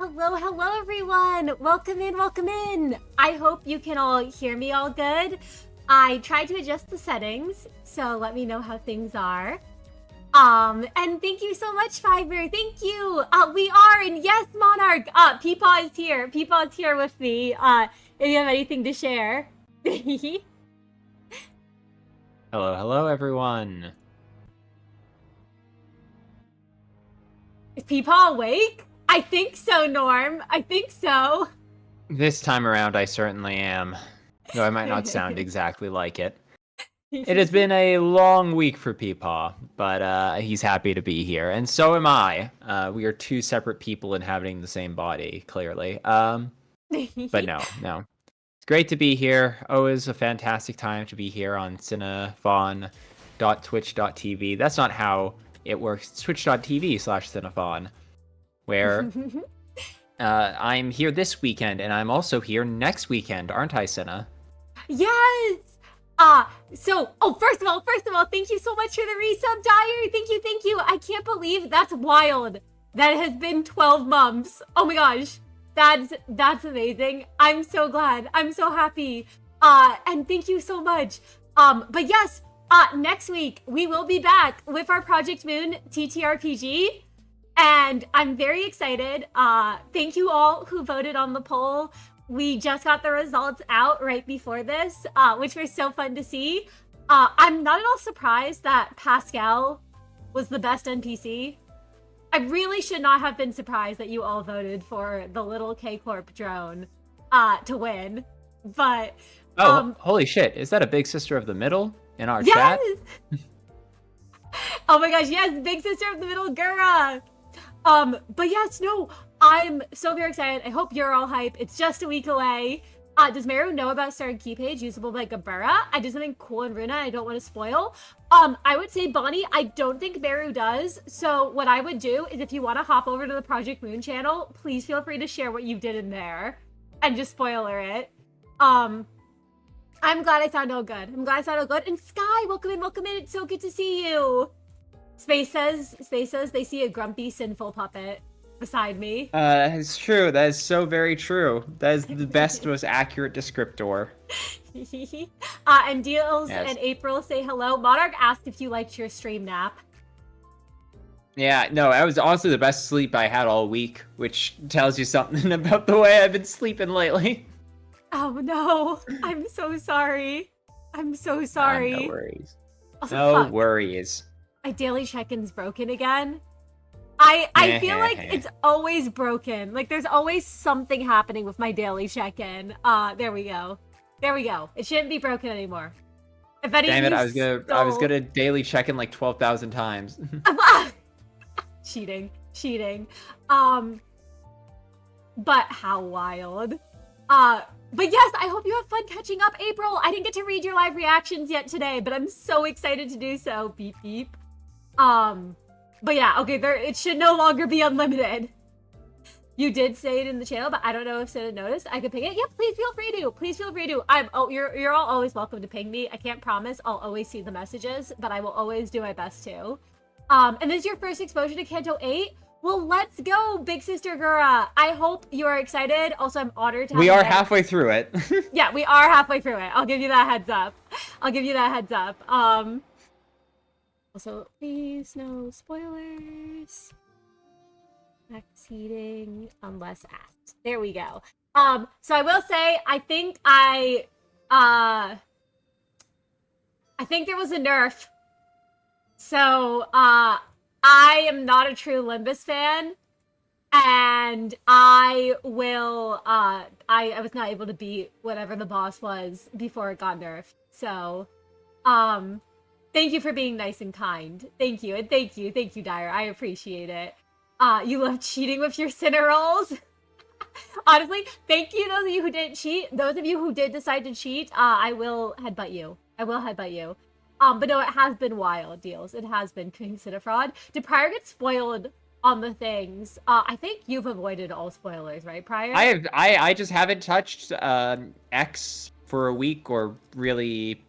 Hello, hello everyone! Welcome in, welcome in! I hope you can all hear me all good. I tried to adjust the settings, so let me know how things are. And thank you so much, Fiverr. Thank you. We are, and yes, Monarch. Peepaw is here. Peepaw is here with me. If you have anything to share. Peepaw Hello, everyone. awake? I think so, Norm. I think so. This time around, I certainly am, though I might not sound exactly like it. It has been a long week for Peepaw, but he's happy to be here, and so am I. We are two separate people inhabiting the same body, clearly. But no. It's great to be here. Always a fantastic time to be here on cinephon.twitch.tv. That's not how it works. It's twitch.tv/cinephon, where I'm here this weekend, and I'm also here next weekend, aren't I, Cinna? Yes! First of all, thank you so much for the resub, Dyer. Thank you. I can't believe that's wild. That has been 12 months. Oh my gosh. That's amazing. I'm so glad. I'm so happy. And thank you so much. But yes, next week we will be back with our Project Moon TTRPG. And I'm very excited. Thank you all who voted on the poll. We just got the results out right before this, which was so fun to see. I'm not at all surprised that Pascal was the best NPC. I really should not have been surprised that you all voted for the little K-Corp drone to win. But holy shit! Is that a big sister of the middle in our yes! chat? Oh my gosh, yes, big sister of the middle, Gura. But yes, no, I'm so very excited. I hope you're all hype. It's just a week away. Does Meru know about starting key page usable by Gabura? I did something cool in Runa I don't want to spoil. I would say, Bonnie, I don't think Meru does. So what I would do is if you want to hop over to the Project Moon channel, please feel free to share what you did in there and just spoiler it. I'm glad I sound all good. And Sky, welcome in. It's so good to see you. Space says they see a grumpy, sinful puppet beside me. It's true. That is so very true. That is the best, most accurate descriptor. And Deals Yes. and April say hello. Monarch asked if you liked your stream nap. Yeah, no, that was honestly the best sleep I had all week, which tells you something about the way I've been sleeping lately. Oh no, I'm so sorry. No worries. Also, No worries. My daily check-in's broken again. I feel like it's always broken. Like there's always something happening with my daily check-in. There we go. It shouldn't be broken anymore. If any Damn it, I was gonna daily check in like 12,000 times. Cheating. But how wild. But yes, I hope you have fun catching up, April. I didn't get to read your live reactions yet today, but I'm so excited to do so. Beep beep. But yeah, okay, it should no longer be unlimited. You did say it in the channel, but I don't know if Sid noticed. I could ping it. Yeah, please feel free to. You're all always welcome to ping me. I can't promise I'll always see the messages, but I will always do my best to. And this is your first exposure to Canto 8? Well, let's go, Big Sister Gura. I hope you are excited. Also, I'm honored to have We are halfway through it. Yeah, we are halfway through it. I'll give you that heads up. Also, please, no spoilers. Exceeding unless asked. There we go. So I will say, I think there was a nerf. So, I am not a true Limbus fan. And I will, I was not able to beat whatever the boss was before it got nerfed. So, thank you for being nice and kind. Thank you, Dyer. I appreciate it. You love cheating with your Sinner rolls. Honestly, thank you those of you who didn't cheat. Those of you who did decide to cheat, I will headbutt you. But no, it has been wild, Deals. It has been consider fraud. Did Prior get spoiled on the things? I think you've avoided all spoilers, right, Prior? I just haven't touched X for a week, or really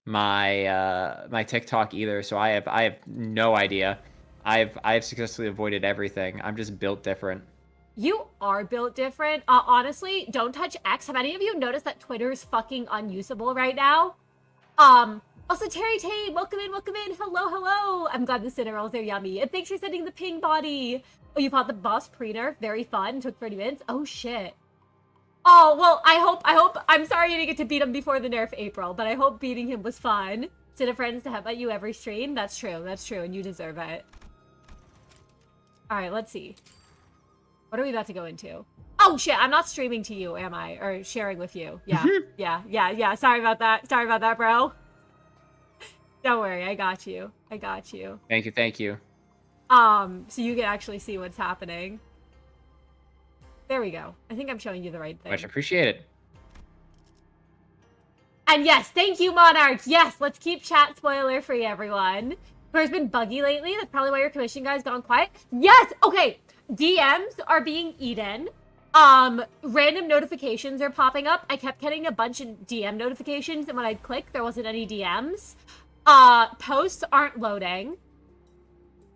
my TikTok either, so I have no idea. I've successfully avoided everything. I'm just built different. You are built different. Honestly, don't touch X. Have any of you noticed that Twitter's fucking unusable right now? Also, Terry Tate, welcome in, welcome in. Hello, hello. I'm glad the Cinnarolls are yummy. And thanks for sending the ping body. Oh, you fought the boss pre-nerf. Very fun. Took 30 minutes. Oh, shit. Oh, well, I'm sorry you didn't get to beat him before the nerf, April, but I hope beating him was fun. Sit of friends to have at you every stream. That's true, and you deserve it. All right, let's see. What are we about to go into? Oh, shit, I'm not streaming to you, am I? Or sharing with you. Yeah, yeah. Sorry about that, bro. Don't worry, I got you. Thank you. So you can actually see what's happening. There we go. I think I'm showing you the right thing. Much appreciated. And yes, thank you, Monarch. Yes, let's keep chat spoiler free, everyone. Twitter's been buggy lately. That's probably why your commission guy's gone quiet. Yes, okay. DMs are being eaten. Random notifications are popping up. I kept getting a bunch of DM notifications, and when I'd click, there wasn't any DMs. Posts aren't loading.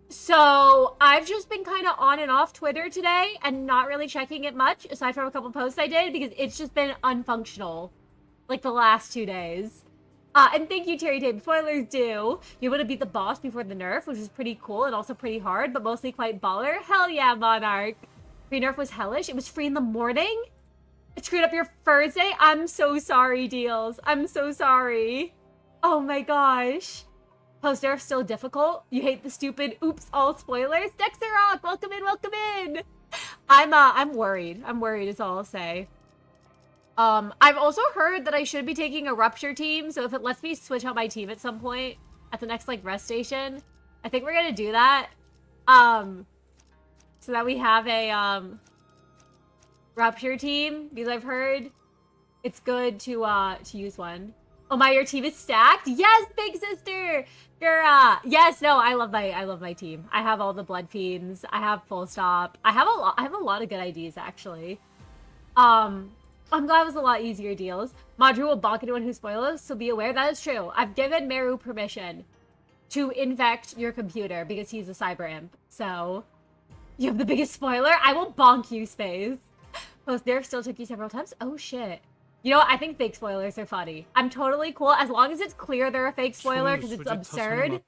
So I've just been kind of on and off Twitter today and not really checking it much, aside from a couple posts I did, because it's just been unfunctional, like the last 2 days. And thank you, Terry Tate. Spoilers do. You want to beat the boss before the nerf, which is pretty cool and also pretty hard, but mostly quite baller. Hell yeah, Monarch. Pre-nerf was hellish. It was free in the morning? It screwed up your Thursday? I'm so sorry, Deals. I'm so sorry. Oh my gosh. Post-nerf still difficult? You hate the stupid oops all spoilers? Dexter Rock, welcome in, welcome in! I'm worried. I'm worried is all I'll say. I've also heard that I should be taking a rupture team, so if it lets me switch out my team at some point at the next like rest station, I think we're gonna do that. So that we have a rupture team, because I've heard it's good to use one. Oh my, your team is stacked? Yes, big sister! Yes, no, I love my team. I have all the blood fiends. I have full stop. I have a lot of good ideas actually. I'm glad it was a lot easier deals. Madru will bonk anyone who spoils, so be aware. That is true. I've given Meru permission to infect your computer because he's a cyber imp. So, you have the biggest spoiler? I will bonk you, Space. Post nerf still took you several times? Oh shit. You know what? I think fake spoilers are funny. I'm totally cool. As long as it's clear they're a fake spoiler because it's absurd,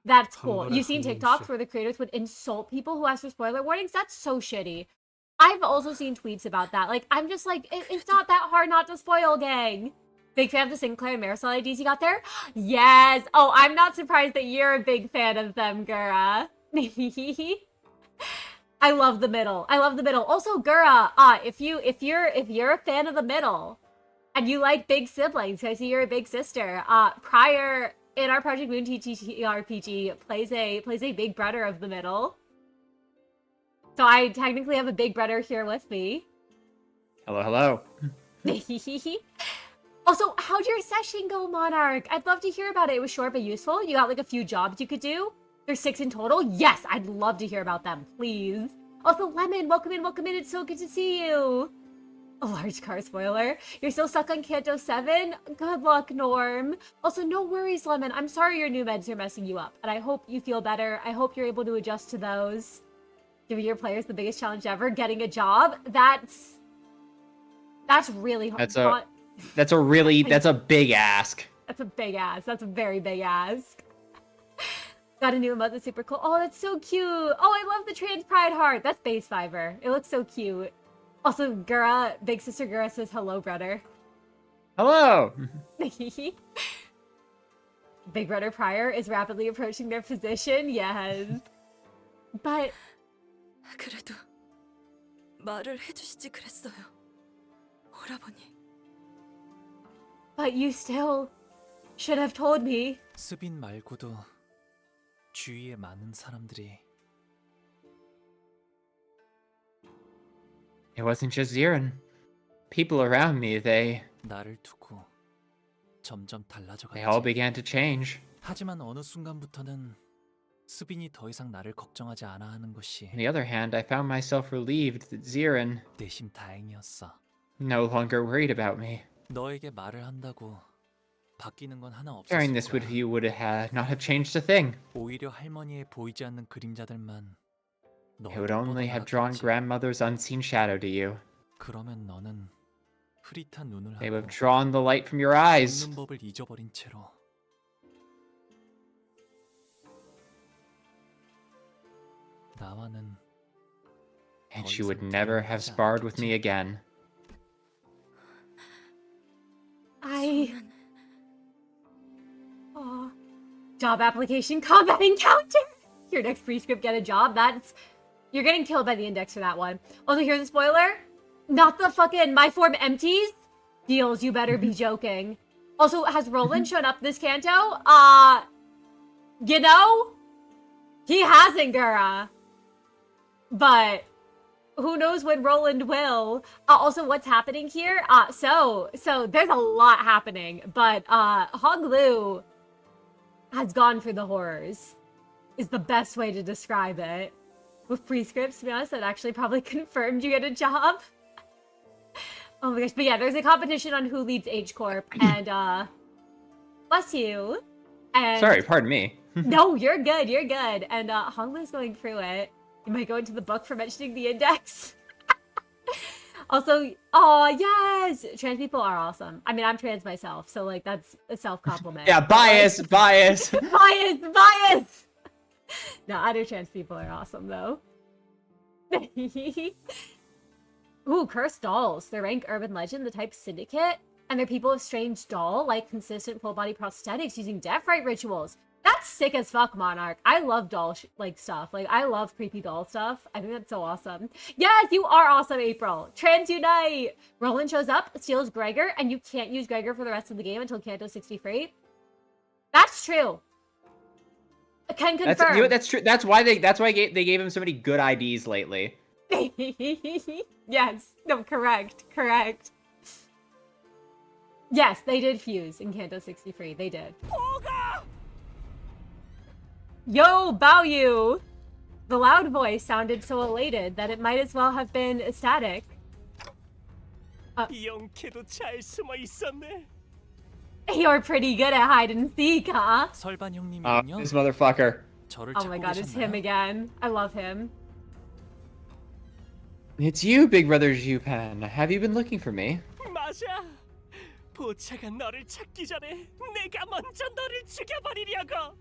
that's cool. You've seen TikToks where the creators would insult people who ask for spoiler warnings? That's so shitty. I've also seen tweets about that. Like, I'm just like, it's not that hard not to spoil, gang. Big fan of the Sinclair and Marisol IDs you got there? Yes. Oh, I'm not surprised that you're a big fan of them, Gura. I love the middle. I love the middle. Also, Gura, if you're a fan of the middle and you like big siblings, I see you're a big sister. Prior in our Project Moon TTRPG plays a big brother of the middle. So I technically have a big brother here with me. Hello, hello. Also, how'd your session go, Monarch? I'd love to hear about it. It was short but useful. You got like a few jobs you could do. There's 6 in total. Yes, I'd love to hear about them, please. Also, Lemon, welcome in, welcome in. It's so good to see you. A large car spoiler. You're still stuck on Canto 7? Good luck, Norm. Also, no worries, Lemon. I'm sorry your new meds are messing you up, and I hope you feel better. I hope you're able to adjust to those. Giving your players the biggest challenge ever, getting a job. That's really hard. That's a big ask. That's a big ask. That's a very big ask. Got a new emote that's super cool. Oh, that's so cute. Oh, I love the trans pride heart. That's base fiber. It looks so cute. Also, Gura, big sister Gura says hello, brother. Hello. Big brother Pryor is rapidly approaching their position. Yes. But 그래도 말을 해주시지 그랬어요. 오라버니. But you still should have told me. 스빈 말고도 주위에 많은 사람들이 It wasn't just Zirin. People around me, they 나를 두고 점점 all 달라져갔지. began to change. 하지만 어느 순간부터는 스빈이 더 이상 나를 걱정하지 않아 하는 것이 On the other hand, I found myself relieved that Zirin 내심 다행이었어. no longer worried about me. 너에게 말을 한다고 바뀌는 건 하나 없었을 Sharing this with 거야. you would not have changed a thing. 오히려 할머니의 보이지 않는 그림자들만 It would only have drawn grandmother's unseen shadow to you. 그러면 너는 흐릿한 눈을 They would have 하고 drawn the light from your eyes. 걷는 법을 잊어버린 채로 나와는 And she would never have sparred with me again. Aw. Job application, combat encounter! Your next prescript, get a job. You're getting killed by the index for that one. Also, here's a spoiler. Not the fucking my form empties. Deals, you better be joking. Also, has Roland shown up this Canto? You know? He hasn't, Gura. But who knows when Roland will. Also, what's happening here? So there's a lot happening. But Hong Lu has gone for the horrors. Is the best way to describe it. With prescripts, to be honest, that actually probably confirmed you get a job. Oh my gosh, but yeah, there's a competition on who leads H Corp, and bless you. And Sorry, pardon me. no, you're good, and Honglu's going through it. You might go into the book for mentioning the index. Also, oh yes, trans people are awesome. I mean, I'm trans myself, so like that's a self-compliment. Yeah, bias. bias. No, other trans people are awesome though. Ooh, cursed dolls. They rank urban legend, the type syndicate, and they're people with strange doll, like consistent full body prosthetics using death rite rituals. That's sick as fuck, Monarch. I love doll stuff. Like, I love creepy doll stuff. I think that's so awesome. Yes, you are awesome, April. Trans Unite. Roland shows up, steals Gregor, and you can't use Gregor for the rest of the game until Canto 63. That's true. I can confirm. That's true. That's why they gave him so many good IDs lately. Yes. No, correct. Yes, they did fuse in Canto 63. They did. Yo, Baoyu! The loud voice sounded so elated that it might as well have been static. 영케도 잘 숨어 있었네. You're pretty good at hide and seek, huh? 설반 형님이군요. This motherfucker. 저를 Oh my 찾고 god, it's him 계셨나요? again. I love him. It's you, Big Brother Jupan. Have you been looking for me? 맞아. 보차가 너를 찾기 전에 내가 먼저 너를 죽여버리려고.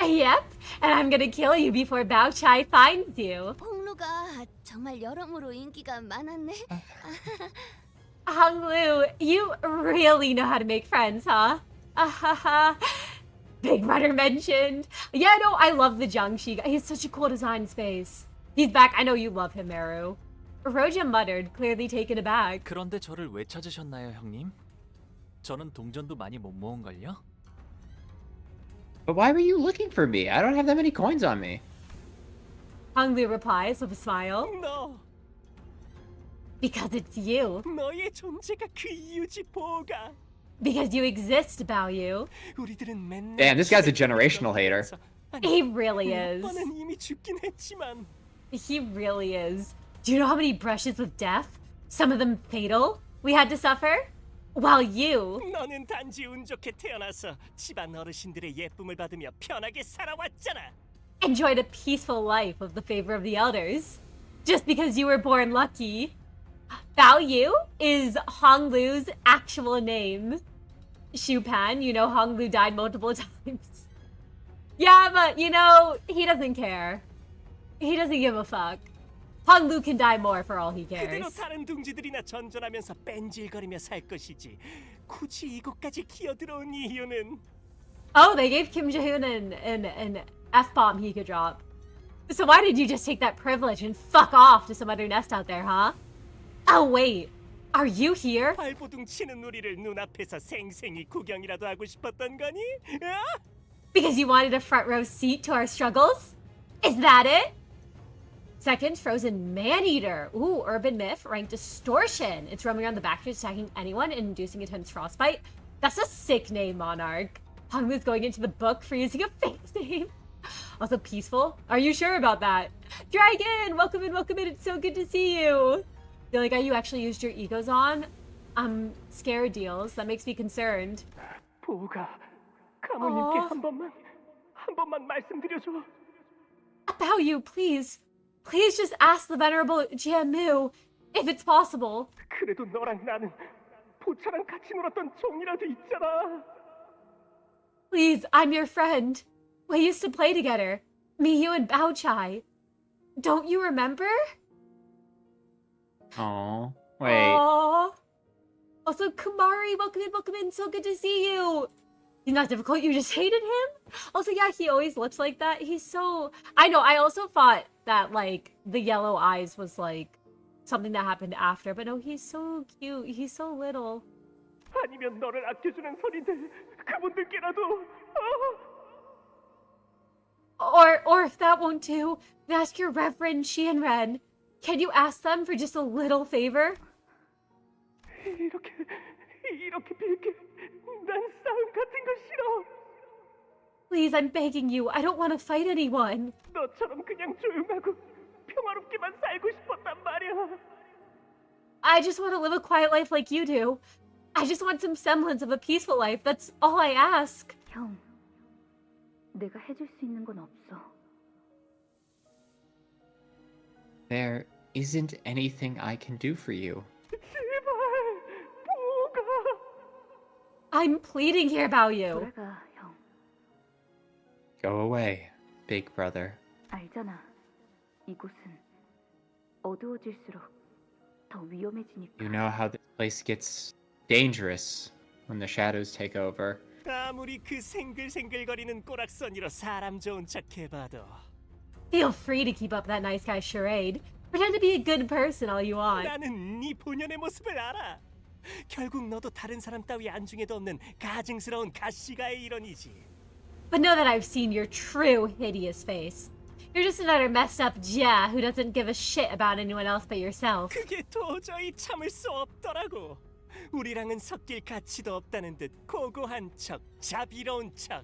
Yep, and I'm gonna kill you before Bao Chai finds you. 폭로가 정말 여러모로 인기가 많았네. Hong Lu, you really know how to make friends, huh? Big Brother mentioned. Yeah, no, I love the Jiangxi guy. He has such a cool design space. He's back. I know you love him, Meru. Roja muttered, clearly taken aback. 그런데 저를 왜 찾으셨나요, 형님? 저는 동전도 많이 못 모은걸요? But why were you looking for me? I don't have that many coins on me. Hong Lu replies with a smile. 너, Because it's you. 너의 존재가 그 이유지 보가. Because you exist, Baoyu. 우리들은 맨날. Damn, this guy's a generational hater. He really is. 뻔은 이미 죽긴 했지만. He really is. Do you know how many brushes with death? Some of them fatal? We had to suffer? While you... 너는 단지 운 좋게 태어나서 집안 어르신들의 예쁨을 받으며 편하게 살아왔잖아. enjoyed a peaceful life with the favor of the elders. Just because you were born lucky. Bao Yu is Hong Lu's actual name. Shupan, you know Hong Lu died multiple times. Yeah, but you know, he doesn't care. He doesn't give a fuck. Hong Lu can die more for all he 그대로 cares. 다른 둥지들이나 전전하면서 뺀질거리며 살 것이지. 굳이 이곳까지 기어들어온 이유는 Oh, they gave Kim Jae-hoon an F-bomb he could drop. So why did you just take that privilege and fuck off to some other nest out there, huh? Oh, wait. Are you here? 발버둥 치는 우리를 눈앞에서 생생히 구경이라도 하고 싶었던 거니? 어? Because you wanted a front row seat to our struggles? Is that it? Second, Frozen Man-Eater. Ooh, urban myth, ranked distortion. It's roaming around the back streets attacking anyone and inducing intense frostbite. That's a sick name, Monarch. Honglu's going into the book for using a fake name. Also peaceful. Are you sure about that? Dragon, welcome in, welcome in. It's so good to see you. Feel like you actually used your egos on? I'm scared, Deals. That makes me concerned. 보가 가모님께 어. 한 번만 말씀드려줘. About you, please. Please just ask the venerable Jianmu if it's possible. 그래도 너랑 나는 부차랑 같이 놀았던 종이라도 있잖아. Please, I'm your friend. We used to play together. Me, you, and Bao Chai. Don't you remember? Oh, wait. Aww. Also, Kumari, welcome in. So good to see you. He's not difficult, you just hated him? Also, yeah, he always looks like that. He's so... I know, I also thought that, like, the yellow eyes was, like, something that happened after. But no, he's so cute. He's so little. 아니면 너를 아껴주는 손님들 그분들께라도. Or if that won't do, ask your Reverend Xianren. Can you ask them for just a little favor? 이렇게 빌게. 난 싸움 같은 거 싫어. Please, I'm begging you. I don't want to fight anyone. 너처럼 그냥 조용하고 평화롭게만 살고 싶었단 말이야. I just want to live a quiet life like you do. I just want some semblance of a peaceful life. That's all I ask. 형, 내가 해줄 수 있는 건 없어. There isn't anything I can do for you. 제발 뭐가. I'm pleading here about you. 돌아가, 형. Go away, big brother. 알잖아. 이곳은 어두워질수록 더 위험해지니까. You know how this place gets dangerous when the shadows take over. 아무리 그 생글생글거리는 꼬락서니로 사람 좋은 척 해봐도. Feel free to keep up that nice guy charade. Pretend to be a good person all you want. 나는 네 본연의 모습을 알아. 결국 너도 다른 사람 따위 안중에도 없는 가증스러운 가시가의 일원이지. But know that I've seen your true hideous face. You're just another messed up Jia who doesn't give a shit about anyone else but yourself. 그게 도저히 참을 수 없더라고. 우리랑은 섞일 가치도 없다는 듯 고고한 척, 자비로운 척.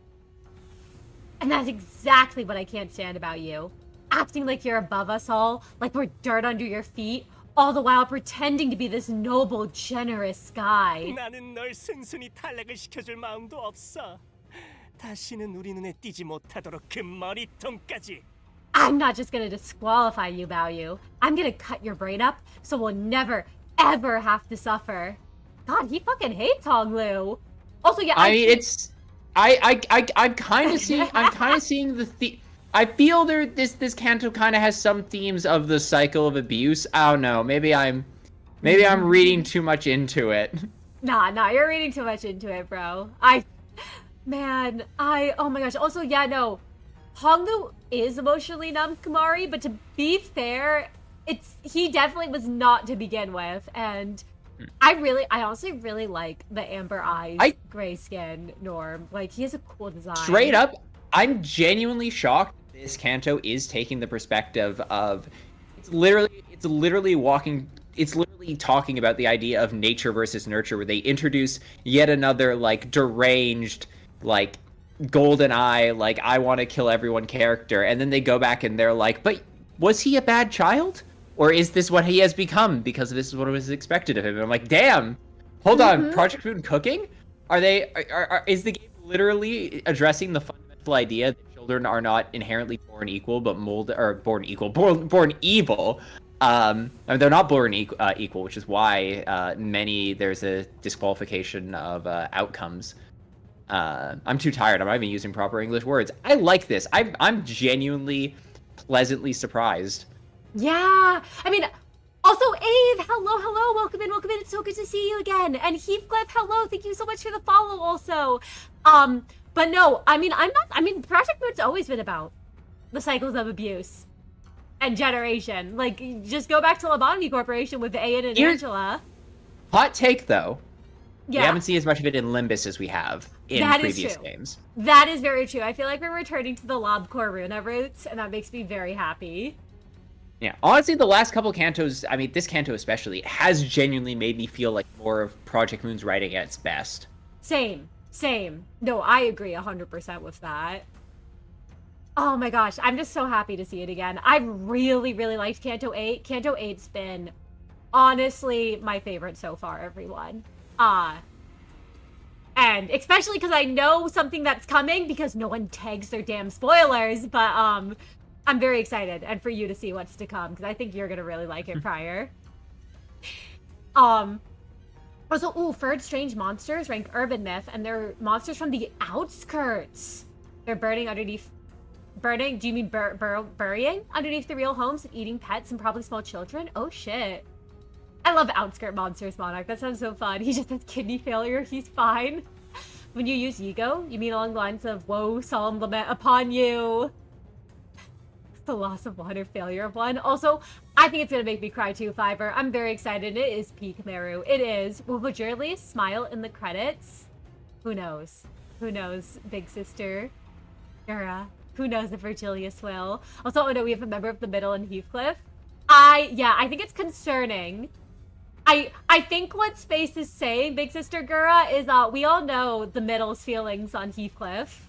And that's exactly what I can't stand about you. Acting like you're above us all, like we're dirt under your feet, all the while pretending to be this noble, generous guy. 나는 널 순순히 탈락을 시켜줄 마음도 없어. 다시는 우리 눈에 띄지 못하도록 그 머리통까지. I'm not just gonna disqualify you, Bao Yu. I'm gonna cut your brain up so we'll never, ever have to suffer. God, he fucking hates Honglu. Also, yeah, I mean, it's I'm kind of seeing the I feel this Canto kind of has some themes of the cycle of abuse. I don't know. Maybe I'm reading too much into it. Nah, you're reading too much into it, bro. Oh my gosh. Also, yeah, no. Honglu is emotionally numb, Kumari, but to be fair, he definitely was not to begin with, and I honestly really like the amber eyes, gray skin Norm. Like, he has a cool design. Straight up, I'm genuinely shocked this Canto is taking the perspective of it's literally talking about the idea of nature versus nurture, where they introduce yet another like deranged, like golden eye, like I want to kill everyone character, and then they go back and they're like, but was he a bad child? Or is this what he has become because this is what was expected of him? And I'm like, damn, hold on, Project Moon cooking? Is the game literally addressing the fundamental idea that children are not inherently born equal, but born evil? They're not born equal, which is why there's a disqualification of outcomes. I'm too tired. I'm not even using proper English words. I like this. I'm genuinely pleasantly surprised. Yeah, I mean, also Ave, hello, welcome in. It's so good to see you again. And Heathcliff, hello, thank you so much for the follow. Also, but no, Project Moon's always been about the cycles of abuse and generation. Like, just go back to Lobotomy Corporation with Ayan and Angela. Hot take though. Yeah. We haven't seen as much of it in Limbus as we have in previous games. That is very true. I feel like we're returning to the Lobcore Runa roots, and that makes me very happy. Yeah, honestly, the last couple Cantos, I mean, this Canto especially, has genuinely made me feel like more of Project Moon's writing at its best. Same. No, I agree 100% with that. Oh my gosh, I'm just so happy to see it again. I really, really liked Canto 8. Canto 8's been, honestly, my favorite so far, everyone. And especially because I know something that's coming because no one tags their damn spoilers, but, I'm very excited, and for you to see what's to come, because I think you're gonna really like it, Prior. Also, Furred Strange Monsters rank Urban Myth, and they're monsters from the outskirts. They're burning underneath... Burning? Do you mean burying? Underneath the real homes and eating pets and probably small children? Oh, shit. I love outskirt monsters, Monarch. That sounds so fun. He just has kidney failure. He's fine. When you use Yigo, you mean along the lines of, woe, solemn lament upon you. The loss of one or failure of one. Also, I think it's gonna make me cry too, Fiverr. I'm very excited. It is peak Meru. It is. Will Vajirli smile in the credits? Who knows? Who knows, big sister? Gura. Who knows if Virgilius will? Also, oh no, we have a member of the middle in Heathcliff. I think it's concerning. I think what Space is saying, big sister Gura, is we all know the middle's feelings on Heathcliff.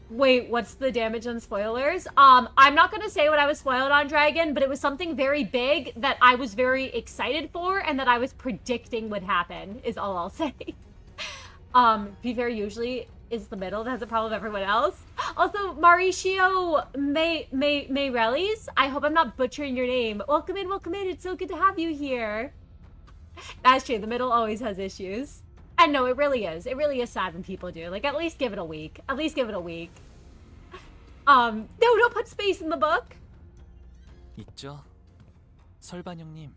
Wait, what's the damage on spoilers? I'm not gonna say what I was spoiled on Dragon, but it was something very big that I was very excited for and that I was predicting would happen, is all I'll say. Be fair, usually is the middle that has a problem with everyone else. Also, Mauricio Mayrelis, I hope I'm not butchering your name. Welcome in, welcome in. It's so good to have you here. That's true, the middle always has issues. And no, it really is. It really is sad when people do. Like, at least give it a week. At least give it a week. No, don't put space in the book. 있죠. 설반 형님,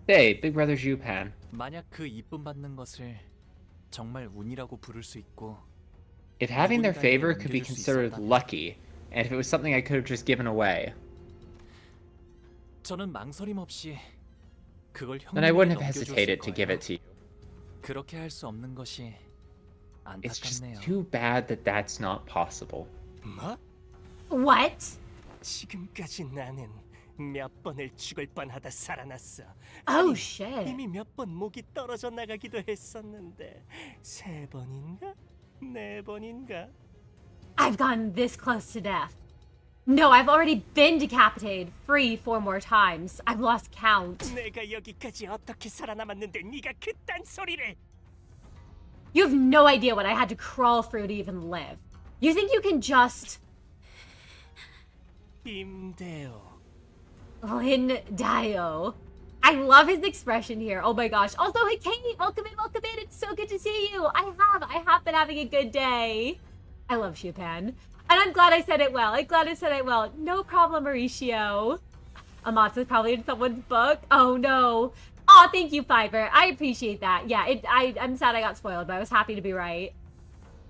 Hey, Big Brother Jupan. 만약 그 이쁨 받는 것을 정말 운이라고 부를 수 있고 If having their favor could be 넘겨줄 수 considered 있었다면 lucky, and if it was something I could have just given away, 저는 망설임 없이 그걸 then I wouldn't 형님에게 have 넘겨줬을 hesitated to give 거예요. it to you. 그렇게 할 수 없는 것이 It's just 안타깝네요. too bad that that's not possible. 뭐? What? 지금까지 나는 몇 번을 죽을 뻔하다 살아났어. Oh, 아니, shit. 이미 몇 번 목이 떨어져 나가기도 했었는데 3번인가? 4번인가? I've gotten this close to death. No, I've already been decapitated, free 4 more times. I've lost count. 내가 여기까지 어떻게 살아남았는데 네가 그딴 소리를? You have no idea what I had to crawl through to even live. You think you can just... 임대호. Lindayo. I love his expression here. Oh my gosh. Also, hey, Kate, welcome in, welcome in. It's so good to see you. I have been having a good day. I love Chupan. And I'm glad I said it well. I'm glad I said it well. No problem, Mauricio. Amatsu's probably in someone's book. Oh no. Oh, thank you, Fiverr. I appreciate that. Yeah, I'm sad I got spoiled, but I was happy to be right.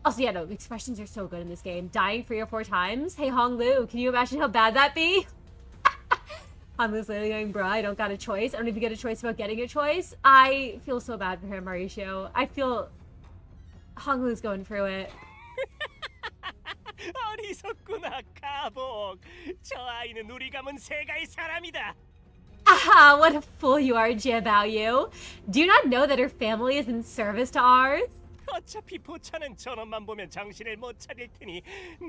Also, yeah, no, expressions are so good in this game. Dying 3 or 4 times. Hey, Hong Lu, can you imagine how bad that'd be? Hong Lu's literally going, bruh, I don't got a choice. I don't even get a choice about getting a choice. I feel so bad for him, Mauricio. I feel Hong Lu's going through it. 어리석구나, 가복. 저 아이는 우리 가문 세가의 사람이다. Aha, what a fool you are, Jia Baoyu. Do you not know that her family is in service to ours? 어차피 보차는 저놈만 보면 정신을 못 차릴 테니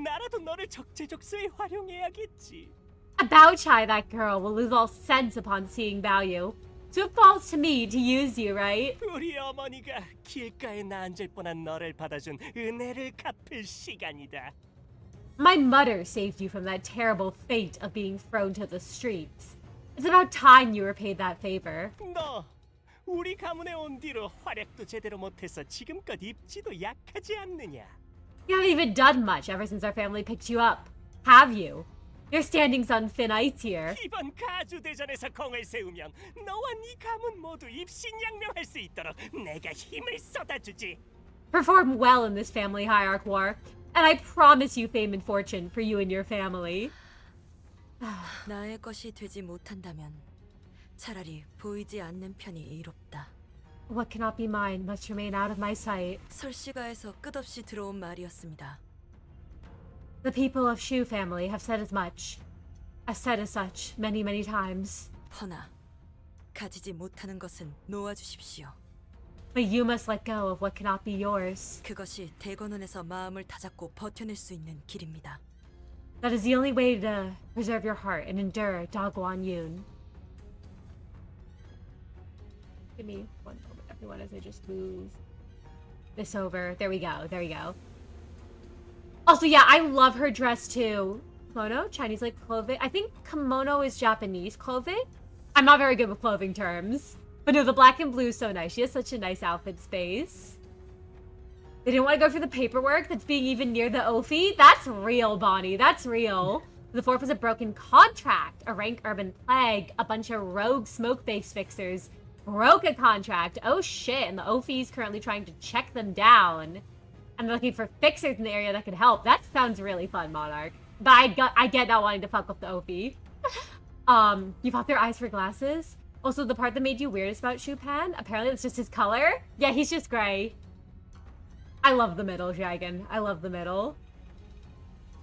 나라도 너를 적재적소에 활용해야겠지. Bao Chai, that girl, will lose all sense upon seeing Baoyu. So it falls to me to use you, right? 우리 어머니가 길가에 나앉을 뻔한 너를 받아준 은혜를 갚을 시간이다. My mother saved you from that terrible fate of being thrown to the streets. It's about time you repaid that favor. 너 우리 가문에 온 뒤로 활약도 제대로 못해서 지금껏 입지도 약하지 않느냐? You haven't even done much ever since our family picked you up, have you? Your standing's on thin ice here. 이번 가주 대전에서 공을 세우면 너와 네 가문 모두 입신양명할 수 있도록 내가 힘을 쏟아주지. Perform well in this family hierarch war, and I promise you fame and fortune for you and your family. 나의 것이 되지 못한다면 차라리 보이지 않는 편이 이롭다. What cannot be mine must remain out of my sight. 설씨가에서 끝없이 들어온 말이었습니다. The people of Shu family have said as much. I've said as such many, many times. 허나 가지지 못하는 것은 놓아주십시오. But you must let go of what cannot be yours. 그것이 대건원에서 마음을 다잡고 버텨낼 수 있는 길입니다. That is the only way to preserve your heart and endure Dagwan Yun. Give me one moment, everyone, as I just move this over. There we go. There we go. Also, yeah, I love her dress too. Kimono, Chinese like clothing. I think kimono is Japanese clothing. I'm not very good with clothing terms. But no, the black and blue is so nice. She has such a nice outfit space. They didn't want to go for the paperwork that's being even near the Ophi. That's real, Bonnie. That's real. The fourth was a broken contract, a rank urban plague, a bunch of rogue smoke-based fixers broke a contract. Oh shit, and the Ophi is currently trying to check them down. And they're looking for fixers in the area that could help. That sounds really fun, Monarch. But I get not wanting to fuck with the Ophi. You bought their eyes for glasses? Also, the part that made you weirdest about Shupan, apparently it's just his color. Yeah, he's just gray. I love the middle, Dragon. I love the middle.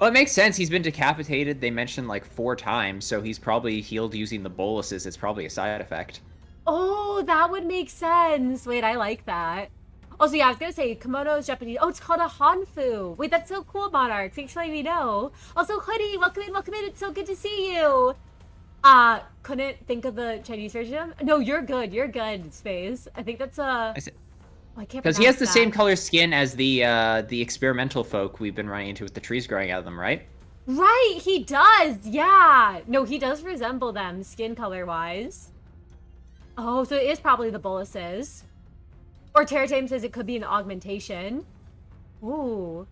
Well, it makes sense. He's been decapitated, they mentioned, like 4 times, so he's probably healed using the boluses. It's probably a side effect. Oh, that would make sense. Wait, I like that. Also, yeah, I was gonna say, kimono is Japanese. Oh, it's called a hanfu. Wait, that's so cool, Monarch. Thanks for letting me know. Also, Hoodie, welcome in, welcome in. It's so good to see you. Couldn't think of the Chinese version. No, you're good. You're good, Space. I think that's I can't because he has the pronounce same that. color skin as the experimental folk we've been running into with the trees growing out of them, right? Right, he does. Yeah. No, he does resemble them skin color-wise. Oh, so it is probably the boluses. Or Terratame says it could be an augmentation. Ooh.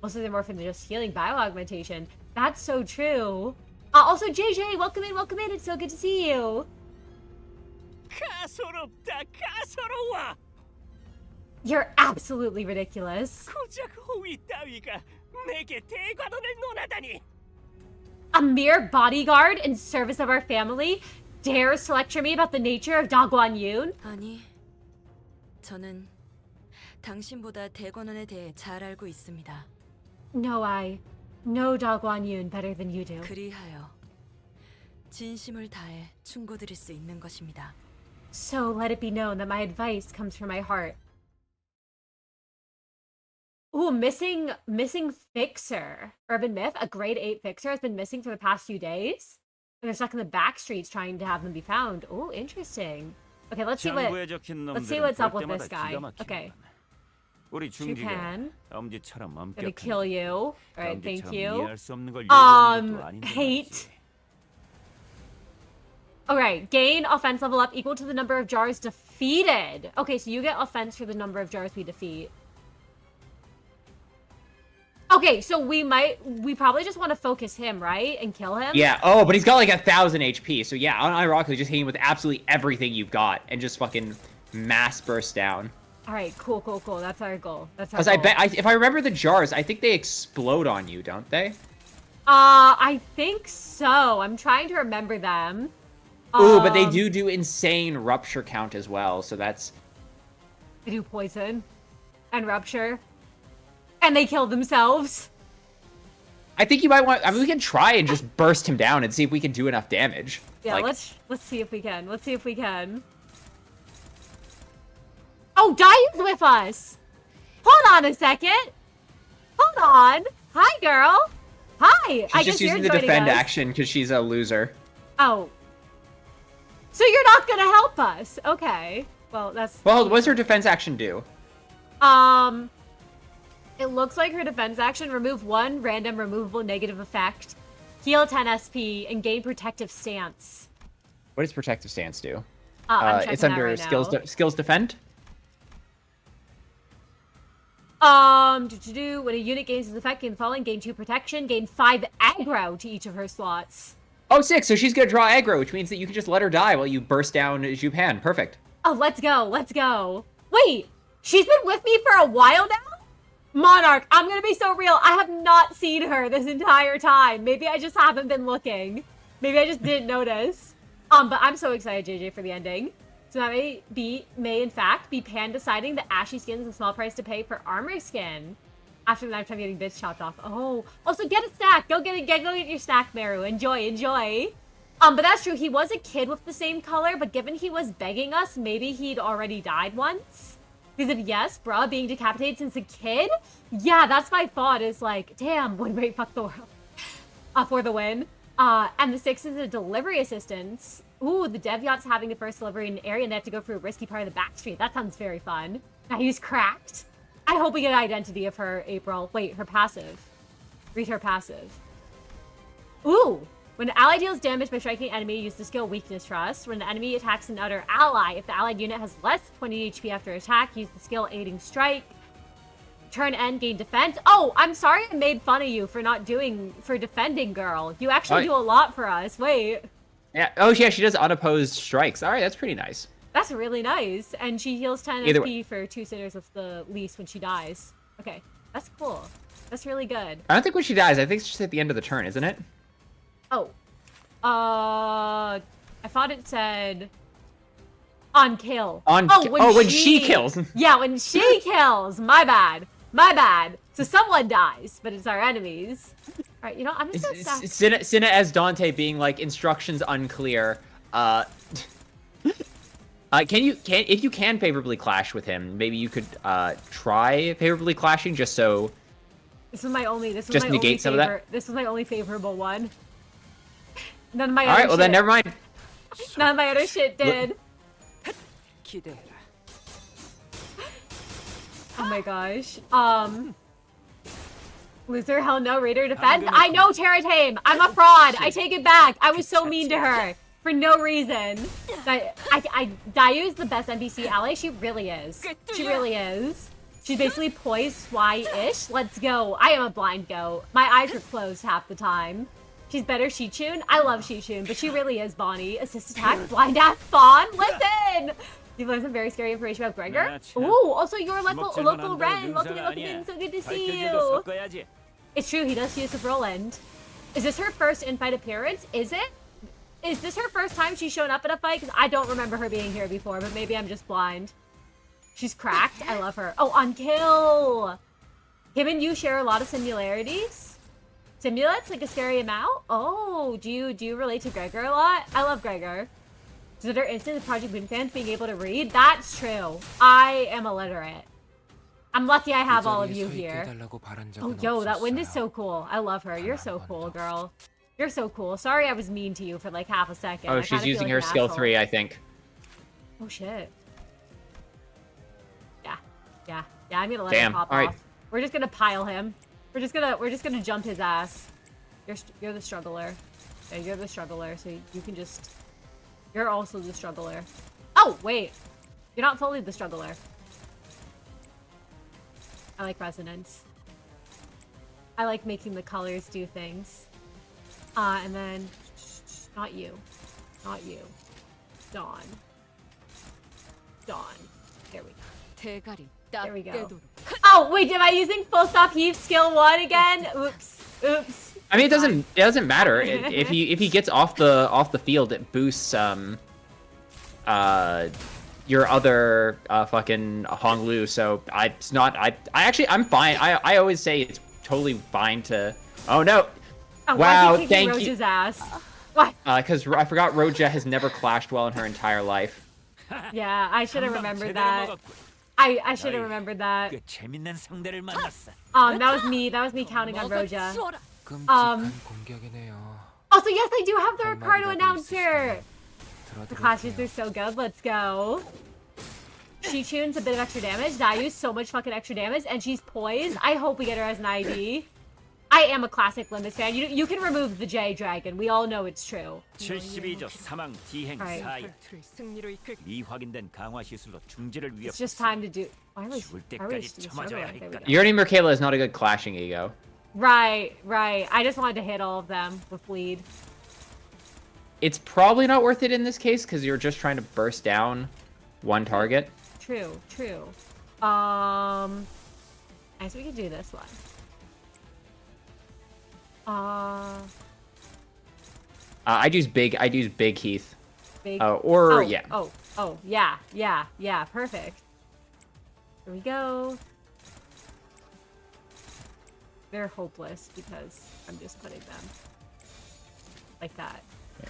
Also, they're more from just healing bio-augmentation. That's so true. Also, JJ, welcome in, welcome in. It's so good to see you. 가소롭다, 가소로워. You're absolutely ridiculous. 고작 호위 따위가 내게 대관원을 논하다니. A mere bodyguard in service of our family dares to lecture me about the nature of Da Guanyun? 아니, 저는 당신보다 대관원에 대해 잘 알고 있습니다. No, I know Da Guanyun better than you do. 그리하여 진심을 다해 충고드릴 수 있는 것입니다. So let it be known that my advice comes from my heart. Ooh, missing fixer. Urban myth, a grade 8 fixer has been missing for the past few days. And they're stuck in the back streets trying to have them be found. Ooh, interesting. Okay, let's see what's up with this guy. Okay. Japan. Gonna kill you. Alright, thank you. Hate. Alright, gain offense level up equal to the number of jars defeated. Okay, so you get offense for the number of jars we defeat. Okay, so we probably just want to focus him, right? And kill him? Yeah, oh, but he's got like 1,000 HP, so yeah, unironically just hit him with absolutely everything you've got and just fucking mass burst down. Alright, cool. That's our goal. That's our Because goal. if I remember the jars, I think they explode on you, don't they? I think so. I'm trying to remember them. Ooh, but they do insane rupture count as well, so that's... They do poison and rupture. And they kill themselves. I think you might want... I mean, we can try and just burst him down and see if we can do enough damage. Yeah, like... let's see if we can. Let's see if we can. Oh, Diane's with us. Hold on a second. Hold on. Hi, girl. Hi. She's just using the defend action because she's a loser. Oh. So you're not gonna help us? Okay. Well, that's... Well, what's her defense action do? It looks like her defense action, remove 1 random removable negative effect, heal 10 SP, and gain protective stance. What does protective stance do? I'm checking it's that under right skills defend? When a unit gains its effect, gain falling, gain 2 protection, gain 5 aggro to each of her slots. Oh, 6, so she's gonna draw aggro, which means that you can just let her die while you burst down Japan. Perfect. Oh, let's go. Wait, she's been with me for a while now? Monarch, I'm gonna be so real. I have not seen her this entire time. Maybe I just haven't been looking. Maybe I just didn't notice. But I'm so excited, JJ, for the ending. So that may in fact be Pan deciding that ashy skin is a small price to pay for armor skin. After the lifetime getting bits chopped off. Oh, also get a snack. Go get your snack, Meru. Enjoy. But that's true. He was a kid with the same color, but given he was begging us, maybe he'd already died once. He said, yes, bruh, being decapitated since a kid? Yeah, that's my thought, is like, damn, win rate, fuck the world. For the win. And the 6 is a delivery assistance. Ooh, the dev yacht's having the first delivery in an area and they have to go through a risky part of the back street. That sounds very fun. Now he's cracked. I hope we get an identity of her, April. Wait, her passive. Read her passive. Ooh! When an ally deals damage by striking an enemy, use the skill Weakness Trust. When the enemy attacks another ally, if the allied unit has less 20 HP after attack, use the skill Aiding Strike. Turn end, gain defense. Oh, I'm sorry I made fun of you for defending, girl. You actually do a lot for us. Wait. Yeah. Oh, yeah, she does unopposed strikes. All right, that's pretty nice. That's really nice. And she heals 10 Either SP for 2 sinners with the least when she dies. Okay, that's cool. That's really good. I don't think when she dies. I think it's just at the end of the turn, isn't it? Oh. I thought it said on kill. When she kills. Yeah, when she kills. My bad. My bad. So someone dies, but it's our enemies. All right, you know, I'm just gonna stop. Cinna as Dante being like instructions unclear. If you can favorably clash with him, maybe you could try favorably clashing just so. This was my only. This was my only favorable one. None of my. All right, well then never mind. None of my other shit did. Oh my gosh. Loser, hell no, Raider defend. I know Terratame. I'm a fraud. I take it back. I was so mean to her for no reason. Dayu's the best NPC ally. She really is. She really is. She's basically poised Swy-ish. Let's go. I am a blind goat. My eyes are closed half the time. She's better Shichun. I love Shichun, but she really is Bonnie. Assist attack, blind ass Fawn. Listen! You've learned some very scary information about Gregor. Ooh, also your local Ren. Welcome in. So good to see you. It's true, he does use of Roland. Is this her first in-fight appearance? Is it? Is this her first time she's shown up at a fight? Because I don't remember her being here before, but maybe I'm just blind. She's cracked. I love her. Oh, on kill. Him and you share a lot of similarities. Simulates like a scary amount. Oh, do you relate to Gregor a lot? I love Gregor. So they're instant to Project Moon fans being able to read. That's true. I am illiterate. I'm lucky I have all of you here. Oh, yo, that wind is so cool. I love her. You're so cool, girl. You're so cool. Sorry I was mean to you for like half a second. Oh, she's using her skill 3, I think. Oh shit. Yeah, I'm gonna let him pop off. We're just gonna pile him. We're just gonna jump his ass. You're the struggler. Yeah, you're the struggler, so you can just. You're also the struggler. Oh wait, you're not fully the struggler. I like resonance. I like making the colors do things. And then not you, Dawn. There we go. There we go. Oh wait, am I using full stop heave skill 1 again? Oops. I mean, it doesn't matter. If he gets off the field, it boosts your other fucking Honglu. So I'm fine. I always say it's totally fine to. Oh no! Oh, wow, thank Roja's you. Ass. What? Because I forgot Roja has never clashed well in her entire life. Yeah, I should have remembered that. I should have remembered that. That was me counting on Roja. Also, yes, I do have the Ricardo announcer. The clashes are so good. Let's go. She tunes a bit of extra damage. Dayu's so much fucking extra damage, and she's poised. I hope we get her as an ID. I am a classic Limbus fan. You can remove the J Dragon. We all know it's true. Right. It's just time to do. Why are we struggling? Yuri Merkela is not a good clashing ego. Right. I just wanted to hit all of them with bleed. It's probably not worth it in this case because you're just trying to burst down one target. True. I guess we could do this one. I'd use big Heath. Big. Yeah. Oh, yeah. Perfect. Here we go. They're hopeless because I'm just putting them like that. Yeah.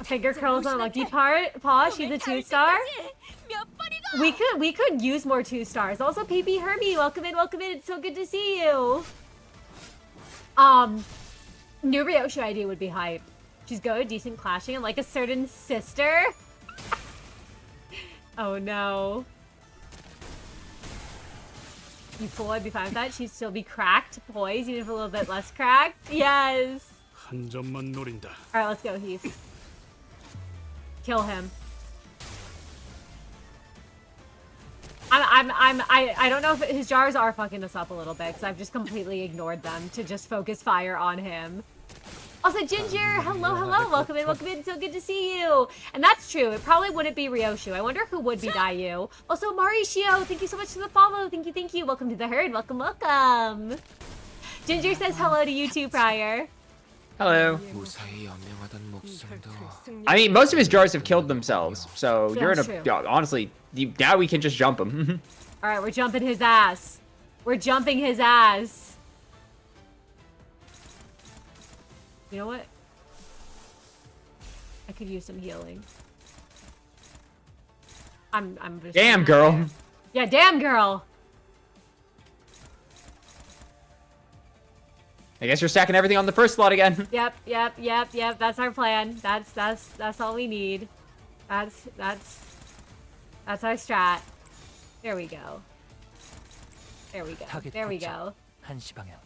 Finger curls on lucky paw. She's a 2-star. We could use more 2-stars. Also, PP Hermie, welcome in. It's so good to see you. New Ryosho ID would be hype. She's good, decent clashing, and like a certain sister. Oh no. You fool, I'd be fine with that. She'd still be cracked, poised, even if a little bit less cracked. Yes. 한 점만 노린다. All right, let's go, Heath. Kill him. I don't know if his jars are fucking us up a little bit, because I've just completely ignored them to just focus fire on him. Also, Ginger, hello, welcome in, so good to see you. And that's true, it probably wouldn't be Ryoshu. I wonder who would be Dayu. Also, Mauricio, thank you so much for the follow. Thank you. Welcome to the herd, welcome. Ginger says hello to you too, Prior. Hello. I mean, most of his jars have killed themselves, so you're in a... true. honestly, now we can just jump him. All right, we're jumping his ass. We're jumping his ass. You know what? I could use some healing. I'm just... Damn, girl. Yeah, damn, girl. I guess you're stacking everything on the first slot again. Yep. That's our plan. That's all we need. That's our strat. There we go. There we go. 한시 방향.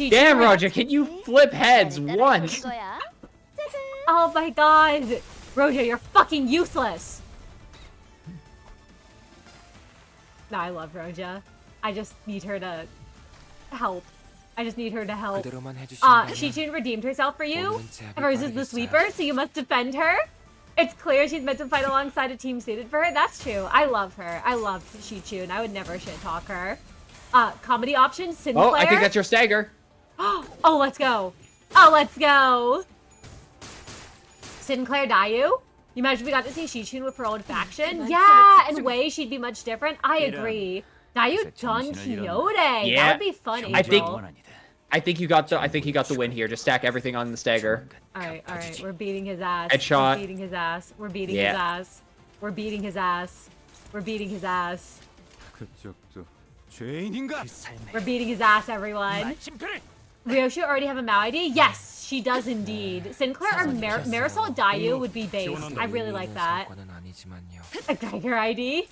Damn, Roger, can you flip heads 날 once? 따라잡을 거야. 짜잔. Oh my god! Roja, you're fucking useless! No, I love Roja. I just need her to help. Shichun redeemed herself for you versus the sweeper, so you must defend her. It's clear she's meant to fight alongside a team suited for her. That's true. I love her. I love Shichun. I would never shit talk her. Comedy option, Sinclair. Oh, I think that's your stagger. Oh, let's go. Sinclair Dayu? You imagine we got to see Shichun with her old faction? Yeah, in ways she'd be much different. I agree. Dayu Don Quixote. Yeah. That would be fun, Angel. I think you got the win here. Just stack everything on the stagger. All right. We're beating his ass. Headshot. We're beating his ass. We're beating his ass. We're beating his ass. We're beating his ass. 그쪽도 죄인인가? We're beating his ass, everyone. Ryoshu already have a Mao ID? Yes, she does indeed. Sinclair or Marisol Dayu would be based. I really like that. A Gregor ID?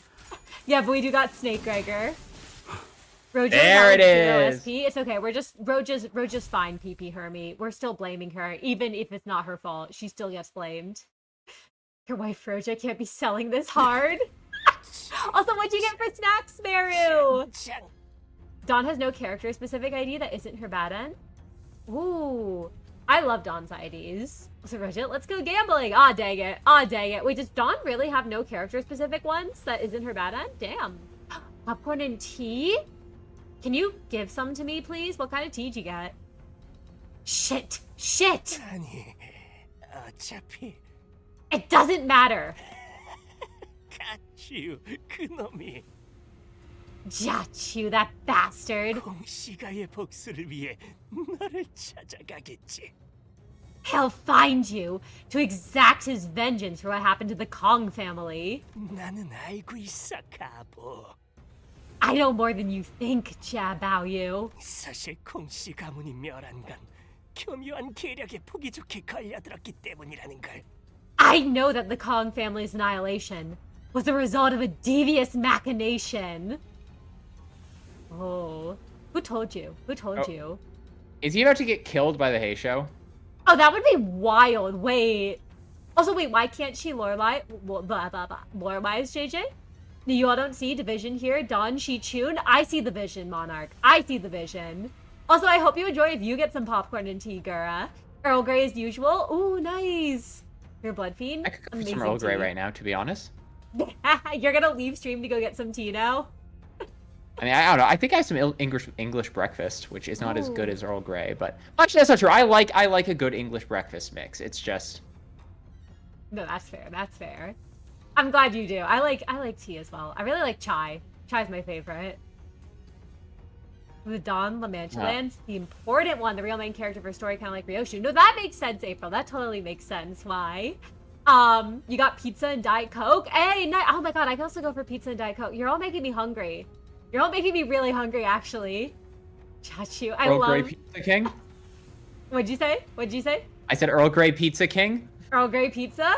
Yeah, but we do got Snake Gregor. Roja There it is. OSP. It's okay. We're just Roja's fine, PP Hermie. We're still blaming her, even if it's not her fault. She still gets blamed. Your wife Roja can't be selling this hard. Also, what'd you get for snacks, Meru? Dawn has no character-specific ID that isn't her bad end. Ooh, I love Dawn's IDs. So Roja, let's go gambling. Ah, dang it. Wait, does Dawn really have no character-specific ones that isn't her bad end? Damn. Popcorn and tea? Can you give some to me, please? What kind of tea did you get? Shit. 아니, 어차피 It doesn't matter. 가치유 그놈이 Jachu, that bastard. 공시가의 복수를 위해 너를 찾아가겠지. He'll find you to exact his vengeance for what happened to the Kong family. 나는 알고 있어, 가보. I know more than you think, Jia Baoyu. 사실 공씨 가문이 멸한 건 교묘한 계략에 보기 좋게 걸려들었기 때문이라는 걸. I know that the Kong family's annihilation was the result of a devious machination. Oh. Who told you? You? Is he about to get killed by the Heisho? Oh, that would be wild. Wait. Also, wait, why can't she Lorelai? Lorelai is JJ? You all don't see division here. Don Shichun. I see the vision, Monarch. I see the vision. Also, I hope you enjoy if you get some popcorn and tea, Gura. Earl Grey as usual. Ooh, nice. Your blood fiend. I could go for some Earl Grey right now, to be honest. You're gonna leave stream to go get some tea now? I mean, I don't know. I think I have some English breakfast, which is not as good as Earl Grey, but actually that's not true. I like a good English breakfast mix. It's just No, that's fair. I'm glad you do. I like tea as well. I really like chai. Chai's my favorite. The Don LaManchelands, the important one, the real main character for a story, kind of like Ryoshu. No, that makes sense, April. That totally makes sense. Why? You got pizza and Diet Coke. Hey, oh my god, I can also go for pizza and Diet Coke. You're all making me hungry. You're all making me really hungry, actually. Chachu, I Earl love... Grey Pizza King? What'd you say? I said Earl Grey Pizza King. Earl Grey pizza?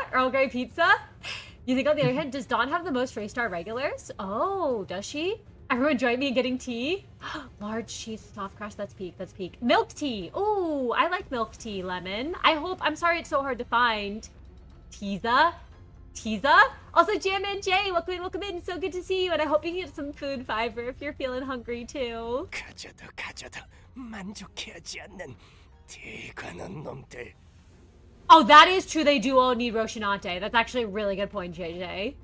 You think on the other hand, does Dawn have the most 3-star regulars? Oh, does she? Everyone join me in getting tea? Large cheese, soft crust, that's peak, that's peak. Milk tea! Ooh, I like milk tea, Lemon. I'm sorry it's so hard to find. Tiza? Also, Jam and Jay, welcome in. So good to see you, and I hope you get some food fiber if you're feeling hungry too. 가져도 만족해하지 않는 대관한 놈들. Oh, that is true. They do all need Roshinante. That's actually a really good point, JJ.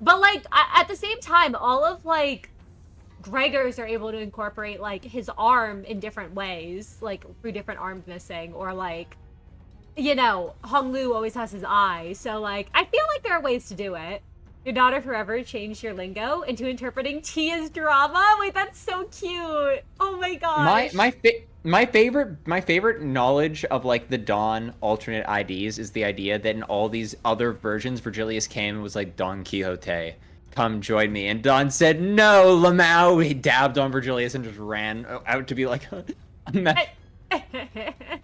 But, like, at the same time, all of, like, Gregors are able to incorporate, like, his arm in different ways. Like, through different arms missing. Or, like, you know, Honglu always has his eye. So, like, I feel like there are ways to do it. Your daughter forever changed your lingo into interpreting tea as drama? Wait, that's so cute. Oh my gosh. My favorite knowledge of like the Dawn alternate IDs is the idea that in all these other versions, Virgilius came and was like, Don Quixote, come join me. And Dawn said, no, Lamau. He dabbed on Virgilius and just ran out to be like,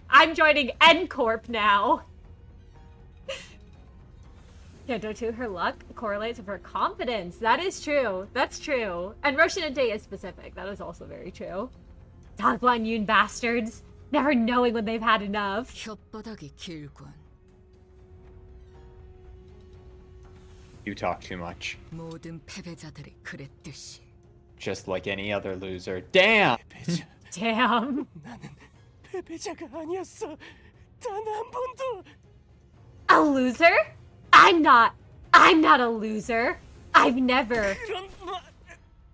I'm joining N-Corp now. Canto too, her luck correlates with her confidence. That is true. That's true. And Roshinante is specific. That is also very true. Dogwan Yoon bastards. Never knowing when they've had enough. 혓바닥이 길군. you talk too much. 모든 패배자들이 그랬듯이. Just like any other loser. Damn! 패배자. Damn. 나는 패배자가 아니었어. 단 한 번도. A loser? I'm not a loser. I've never. 그런 말.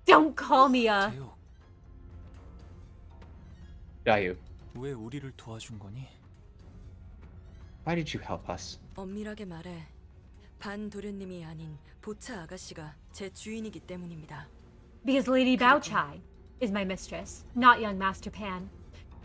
Don't call me a. Dayu, 왜 우리를 도와준 거니? why did you help us? 엄밀하게 말해 반 도련님이 아닌 보차 아가씨가 제 주인이기 때문입니다. Because Lady Baochai is my mistress, not young Master Pan.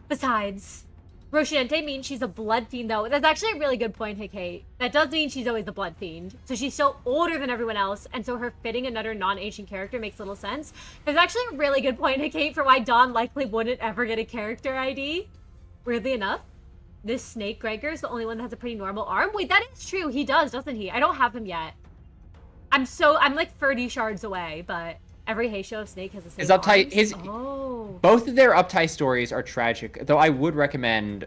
Besides, Roshinante means she's a blood fiend, though. That's actually a really good point, hey Kate. That does mean she's always the blood fiend. So she's still older than everyone else, and so her fitting another non-ancient character makes little sense. There's actually a really good point, hey Kate, for why Dawn likely wouldn't ever get a character ID. Weirdly enough, this Snake Gregor is the only one that has a pretty normal arm. Wait, that is true. He does, doesn't he? I don't have him yet. I'm like 30 shards away, but every Heisho Snake has the same His uptight, arms. both of their uptie stories are tragic, though I would recommend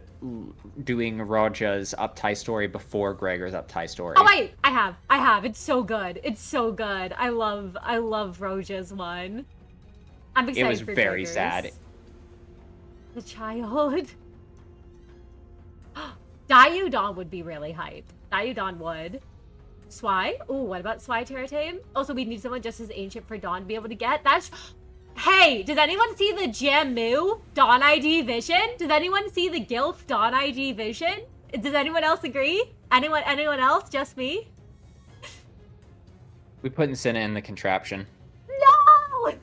doing Raja's uptie story before Gregor's uptie story. Oh wait, I have. It's so good. It's so good. I love Roja's one. I'm excited. It was for very Gregor's. sad. The child. Daiyudon would be really hype. Daiyudon would. Swai? Ooh, what about Swai Terratame? Also, we need someone just as ancient for Dawn to be able to get. That's... Hey, does anyone see the Jammu Dawn ID vision? Does anyone see the Gilf Dawn ID vision? Does anyone else agree? Anyone else? Just me? We put Encina in the contraption. No!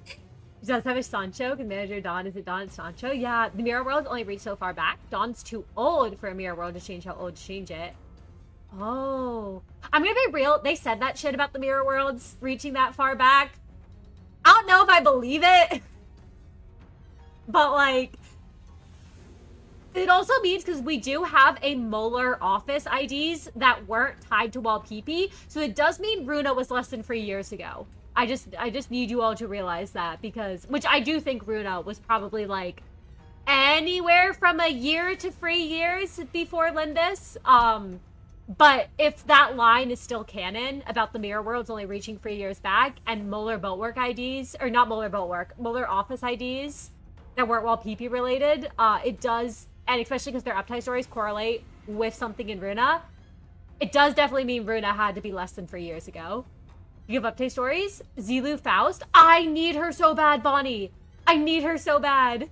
She does have a Sancho. Can manager Dawn. Is it Dawn and Sancho? Yeah, the Mirror World's only reached so far back. Dawn's too old for a Mirror World to change how old to change it. Oh. I'm gonna be real. They said that shit about the Mirror Worlds reaching that far back. I don't know if I believe it. But, like, it also means because we do have a Molar office IDs that weren't tied to Walpeepee. So it does mean Runa was less than 3 years ago. I just need you all to realize that because, which I do think Runa was probably like anywhere from a year to 3 years before Limbus. But if that line is still canon about the Mirror Worlds only reaching 3 years back and Molar Boatwork IDs, or not Molar Boatwork, Molar Office IDs that weren't Walpeepee related, it does, and especially because their uptie stories correlate with something in Runa, it does definitely mean Runa had to be less than 3 years ago. You have update stories? Zilu Faust? I need her so bad, Bonnie. I need her so bad.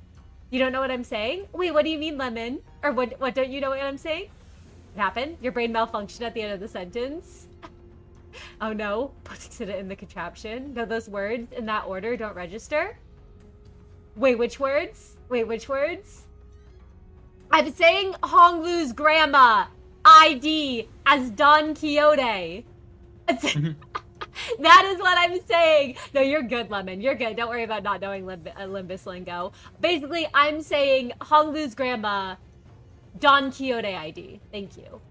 You don't know what I'm saying? Wait, what do you mean, Lemon? Or what don't you know what I'm saying? What happened? Your brain malfunctioned at the end of the sentence? Oh no, putting it in the contraption. No, those words in that order don't register. Wait, which words? Wait, which words? I'm saying Honglu's grandma ID as Don Quixote. That is what I'm saying. No, you're good, Lemon. You're good. Don't worry about not knowing Limbus lingo. Basically, I'm saying Honglu's grandma, Don Quixote ID. Thank you.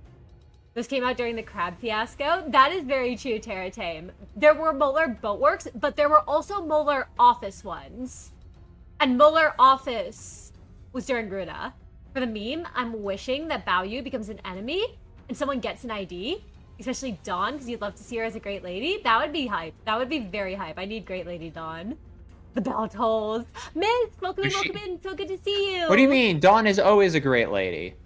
This came out during the crab fiasco. That is very true, Terratame. There were Molar Boatworks, but there were also Molar Office ones. And Molar Office was during Runa. For the meme, I'm wishing that Baoyu becomes an enemy and someone gets an ID, especially Dawn, because you'd love to see her as a great lady. That would be hype. That would be very hype. I need great lady Dawn. The bell tolls. Miss, welcome in, welcome in. So good to see you. What do you mean? Dawn is always a great lady.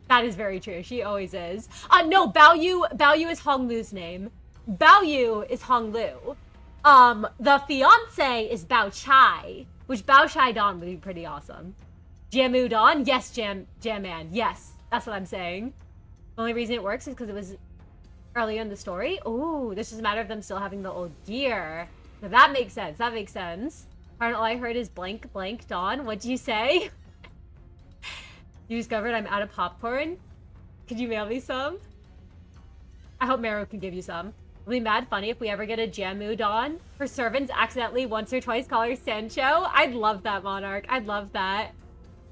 That is very true. She always is. No, Baoyu is Honglu's name. Baoyu is Honglu. The fiance is Bao Chai, which Bao Chai Dawn would be pretty awesome. Jamu Dawn? Yes, Jam Man. Yes, that's what I'm saying. The only reason it works is because it was earlier in the story. Ooh, this is a matter of them still having the old gear. Now that makes sense. That makes sense. All I heard is blank, blank, Dawn. What'd you say? You discovered I'm out of popcorn? Could you mail me some? I hope Meru can give you some. It'll be mad funny if we ever get a Jamu Dawn. Her servants accidentally once or twice call her Sancho. I'd love that, Monarch. I'd love that.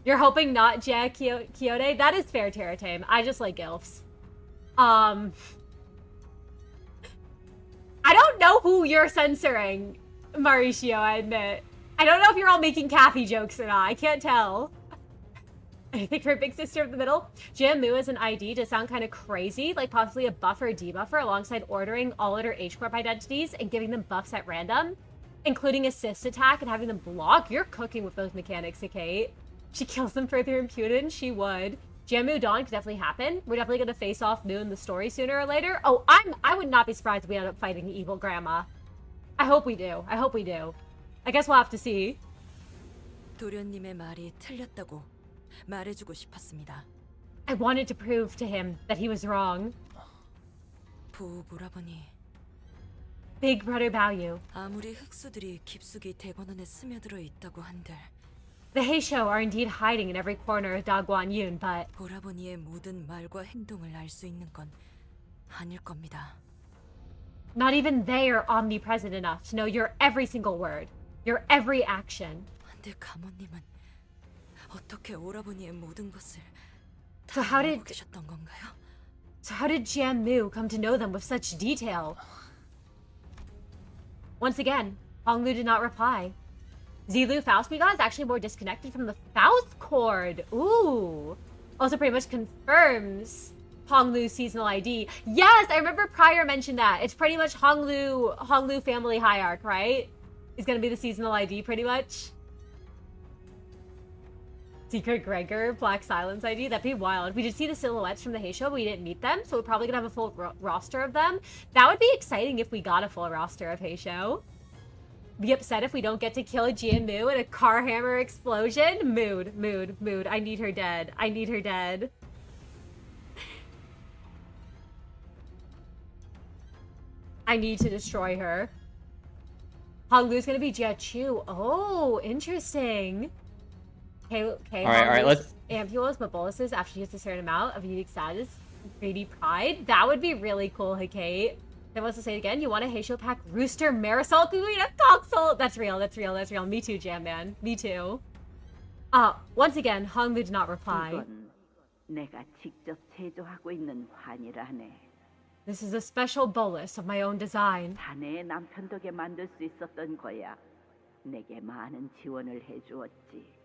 You're hoping not Jia Kyote? That is fair, Terratame. I just like gilfs. I don't know who you're censoring, Mauricio, I admit. I don't know if you're all making Kathy jokes or not. I can't tell. I think her big sister of the middle. Jamu as an ID does sound kind of crazy, like possibly a buff or a debuffer alongside ordering all of her H-Corp identities and giving them buffs at random, including assist attack and having them block. You're cooking with those mechanics, Kate. She kills them for their impudence. She would. Jamu Dawn could definitely happen. We're definitely gonna face off Mu in the story sooner or later. Oh, I would not be surprised if we end up fighting evil grandma. I hope we do. I hope we do. I guess we'll have to see. 도련님의 말이 틀렸다고 말해주고 싶었습니다. I wanted to prove to him that he was wrong. 부오라버니. Big brother Baoyu. 아무리 흑수들이 깊숙이 대관원에 스며들어 있다고 한들 The Heisho are indeed hiding in every corner of Daguan Yun, but 오라버니의 모든 말과 행동을 알 수 있는 건 아닐 겁니다. not even they are omnipresent enough to know your every single word, your every action. 근데 가모님은 어떻게 오라버니의 모든 것을 So 다 how 알고 did 계셨던 건가요? Jian Mu come to know them with such detail? Once again, Honglu did not reply. Zilu Faust Miga is actually more disconnected from the Faust Chord. Ooh. Also pretty much confirms Honglu's seasonal ID. Yes, I remember Prior mentioned that. It's pretty much Honglu family hierarch, right? Is gonna be the seasonal ID pretty much. Secret Gregor, Black Silence ID. That'd be wild. We did see the silhouettes from the Heisho, but we didn't meet them, so we're probably gonna have a full roster of them. That would be exciting if we got a full roster of Heisho. Be upset if we don't get to kill Jianmu in a car hammer explosion. Mood. I need her dead. I need her dead. I need to destroy her. Honglu's gonna be Jia-Chu. Oh, interesting. Okay. All right, let's. Ampules, but boluses after she gets a certain amount of unique status, greedy pride. That would be really cool, Hikate. Then wants to say it again. You want a Heisho pack Rooster Marisol Kuina Coxel? That's real. Me too, Jam Man. Me too. Once again, Honglu did not reply. 이건 내가 직접 제조하고 있는 환이라네. This is a special bolus of my own design. 자네의 남편 덕에 만들 수 있었던 거야. 내게 많은 지원을 해주었지.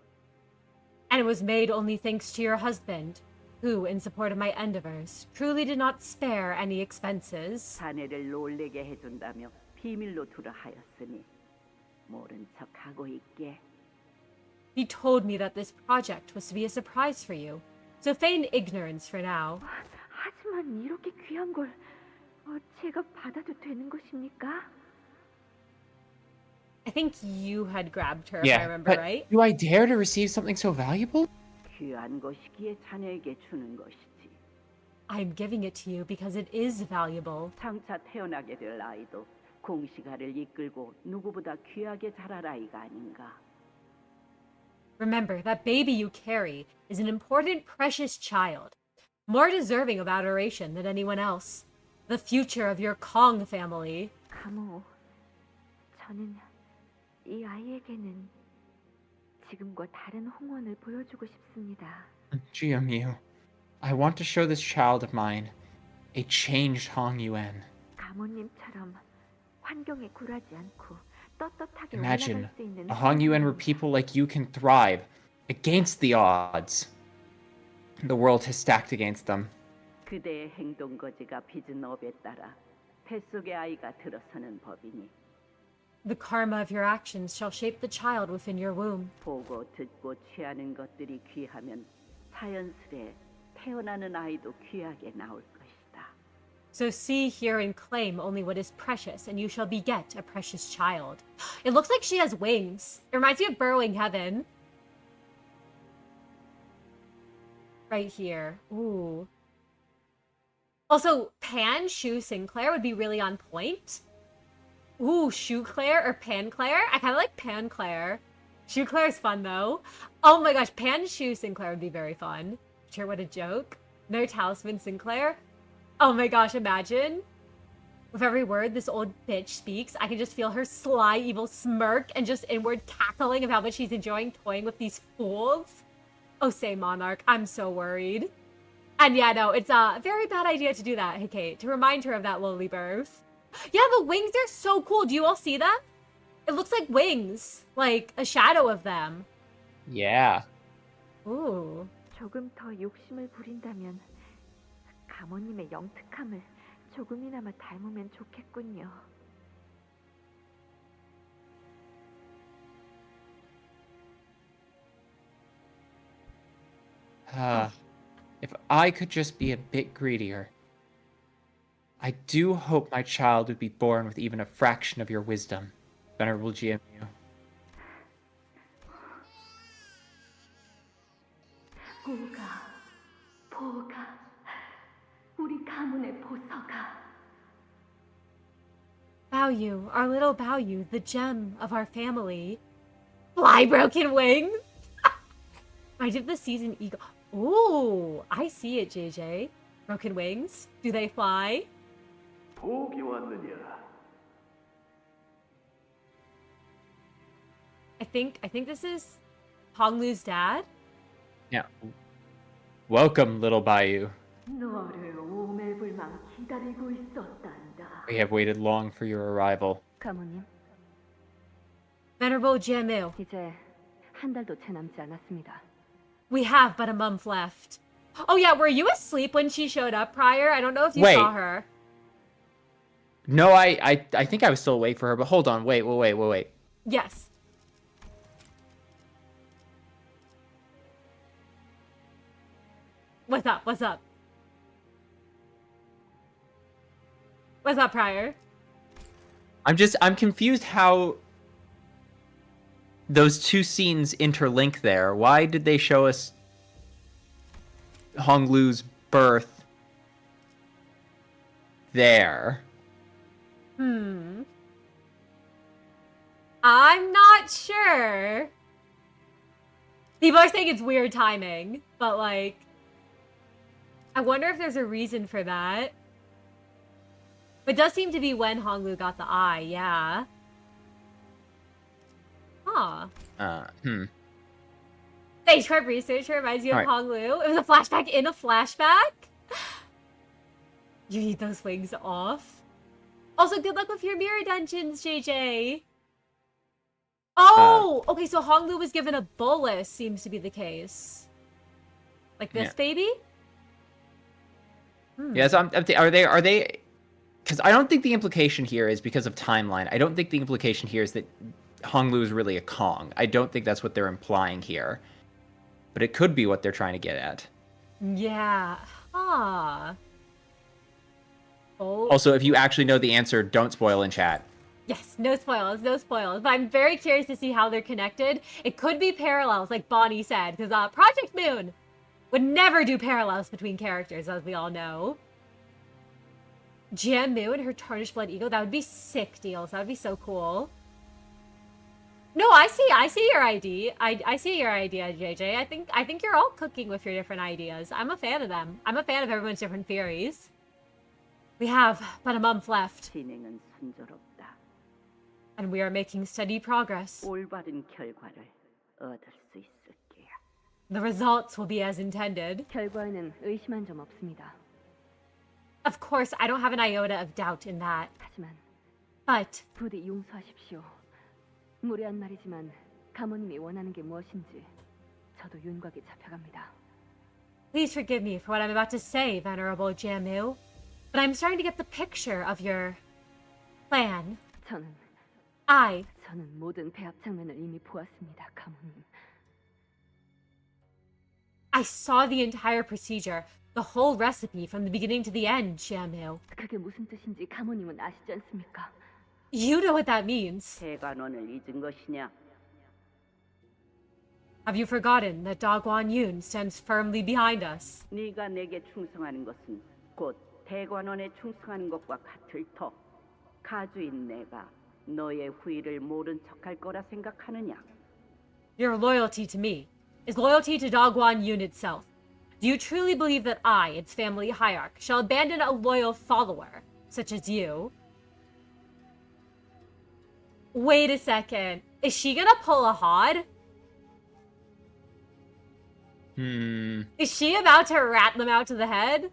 And it was made only thanks to your husband, who, in support of my endeavors, truly did not spare any expenses. 자네를 놀래게 해준다며 비밀로 두라 하였으니 모른 척하고 있게. He told me that this project was to be a surprise for you, so feign ignorance for now. 하지만 이렇게 귀한 걸 제가 받아도 되는 것입니까? I think you had grabbed her, if Yeah, I remember but right. do I dare to receive something so valuable? 귀한 것이기에 자네에게 주는 것이지. I'm giving it to you because it is valuable. 장차 태어나게 될 아이도 공시가를 이끌고 누구보다 귀하게 자랄 아이가 아닌가. Remember, that baby you carry is an important, precious child, more deserving of adoration than anyone else. The future of your Kong family. 가모, 저는 이 아이에게는 지금과 다른 홍원을 보여주고 싶습니다. Jiamu, I want to show this child of mine A changed Hong Yuan. 가모님처럼 환경에 굴하지 않고 떳떳하게 Imagine 올라갈 수 있는 a Hong Yuan where people like you can thrive against the odds the world has stacked against them. 그대의 행동 거지가 빚은 업에 따라 뱃속의 아이가 들어서는 법이니 The karma of your actions shall shape the child within your womb. 보고 듣고 취하는 것들이 귀하면 자연스레 태어나는 아이도 귀하게 나올 것이다. So see, hear, and claim only what is precious, and you shall beget a precious child. It looks like she has wings. It reminds me of Burrowing Heaven. Right here. Ooh. Also, Pan Shu Sinclair would be really on point. Ooh, Shu Claire or Pan Claire? I kind of like Pan Claire. Shu Claire's fun, though. Oh my gosh, Pan Shu Sinclair would be very fun. Sure, what a joke. No Talisman Sinclair. Oh my gosh, imagine. With every word this old bitch speaks, I can just feel her sly, evil smirk and just inward cackling of how much she's enjoying toying with these fools. Oh, say Monarch, I'm so worried. And yeah, no, it's a very bad idea to do that, hey Kate, to remind her of that lowly birth. Yeah, the wings are so cool. Do you all see them? It looks like wings, like a shadow of them. Yeah. Ooh. 조금 더 욕심을 부린다면 가모님의 영특함을 조금이나마 닮으면 좋겠군요. If I could just be a bit greedier. I do hope my child would be born with even a fraction of your wisdom, Venerable GMU. 보가, 우리 가문의 보서가. Baoyu, our little Baoyu, the gem of our family. Fly broken wings? I did the season eagle. Ooh, I see it, JJ. Broken wings? Do they fly? 복이 왔느냐? I think this is Honglu's dad. Yeah. Welcome, little Bayou. 너를 오매불망 기다리고 있었단다. We have waited long for your arrival. 가모님, Venerable Jianmu, 이제 한 달도 채 남지 않았습니다. we have but a month left. Oh yeah, were you asleep when she showed up prior? I don't know if you Wait. saw her. No, I think I was still awake for her, but hold on, wait. Yes. What's up? What's up? What's up, Prior? I'm confused how those two scenes interlink there. Why did they show us Honglu's birth there? I'm not sure. People are saying it's weird timing, but like, I wonder if there's a reason for that. It does seem to be when Honglu got the eye, yeah. Huh. Stage Prep researcher reminds you of Alright. Honglu. It was a flashback in a flashback? You need those wings off. Also, good luck with your mirror dungeons, JJ. Oh! Okay, so Honglu was given a bolus, seems to be the case. Like this Yeah. baby? Yes, are they? Because I don't think the implication here is because of timeline. I don't think the implication here is that Honglu is really a Kong. I don't think that's what they're implying here. But it could be what they're trying to get at. Yeah. Huh. Oh. Also, if you actually know the answer, don't spoil in chat. Yes, no spoilers, no spoilers. But I'm very curious to see how they're connected. It could be parallels, like Bonnie said, because Project Moon would never do parallels between characters, as we all know. Jianmu and her tarnished blood ego, that would be sick deals. That would be so cool. No, I see your idea. I see your idea, JJ. I think you're all cooking with your different ideas. I'm a fan of them. I'm a fan of everyone's different theories. We have but a month left, 진행은 순조롭다. and we are making steady progress. 올바른 결과를 얻을 수 있을 게야. The results will be as intended. 결과에는 의심한 점 없습니다. Of course, I don't have an iota of doubt in that. 하지만 But 부디 용서하십시오. 무례한 말이지만 가모님이 원하는 게 무엇인지 저도 윤곽에 잡혀갑니다. please forgive me for what I'm about to say, Venerable Jamu. But I'm starting to get the picture of your plan. 저는 모든 배합 장면을 이미 보았습니다, 가모님. I saw the entire procedure, the whole recipe from the beginning to the end, Jamu. 그게 무슨 뜻인지 가모님은 아시지 않습니까? You know what that means. 대관원을 잊은 것이냐? Have you forgotten that Dagwan Yun stands firmly behind us? 네가 내게 충성하는 것은 곧 대관원에 충성하는 것과 같을 터. 가주인 내가 너의 후일을 모른 척할 거라 생각하느냐? Your loyalty to me is loyalty to Dagwan Yun itself. Do you truly believe that I, its family hierarch, shall abandon a loyal follower, such as you? Wait a second. Is she gonna pull a Hod? Is she about to rat them out to the head?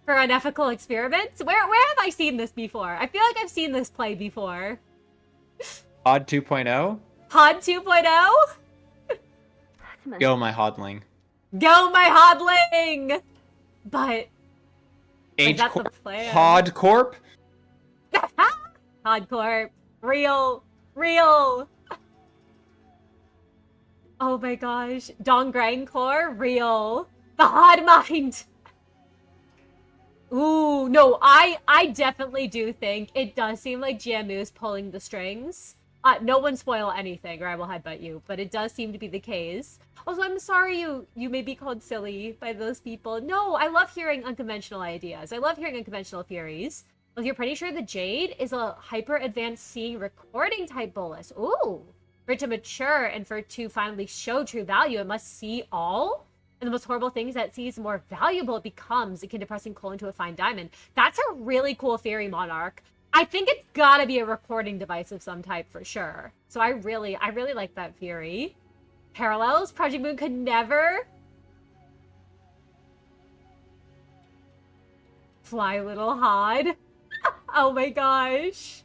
For unethical experiments? Where have I seen this before? I feel like I've seen this play before. Hod 2.0? Hod 2.0? Go, my hodling. Go, my hodling! But H that's the Corp. plan. Hod Corp? Hardcore. Real. Oh my gosh. Donggrang core? Real. The Hod mind! Ooh, no, I definitely do think it does seem like Jiamu's pulling the strings. No one spoil anything or I will headbutt you, but it does seem to be the case. Also, I'm sorry you may be called silly by those people. No, I love hearing unconventional ideas. I love hearing unconventional theories. Like, you're pretty sure the Jade is a hyper-advanced seeing recording type bolus. Ooh. For it to mature and for it to finally show true value, it must see all? And the most horrible things that sees, the more valuable it becomes. It can depressing coal into a fine diamond. That's a really cool theory, Monarch. I think it's gotta be a recording device of some type for sure. So I really like that theory. Parallels? Project Moon could never fly, little Hod. Oh my gosh.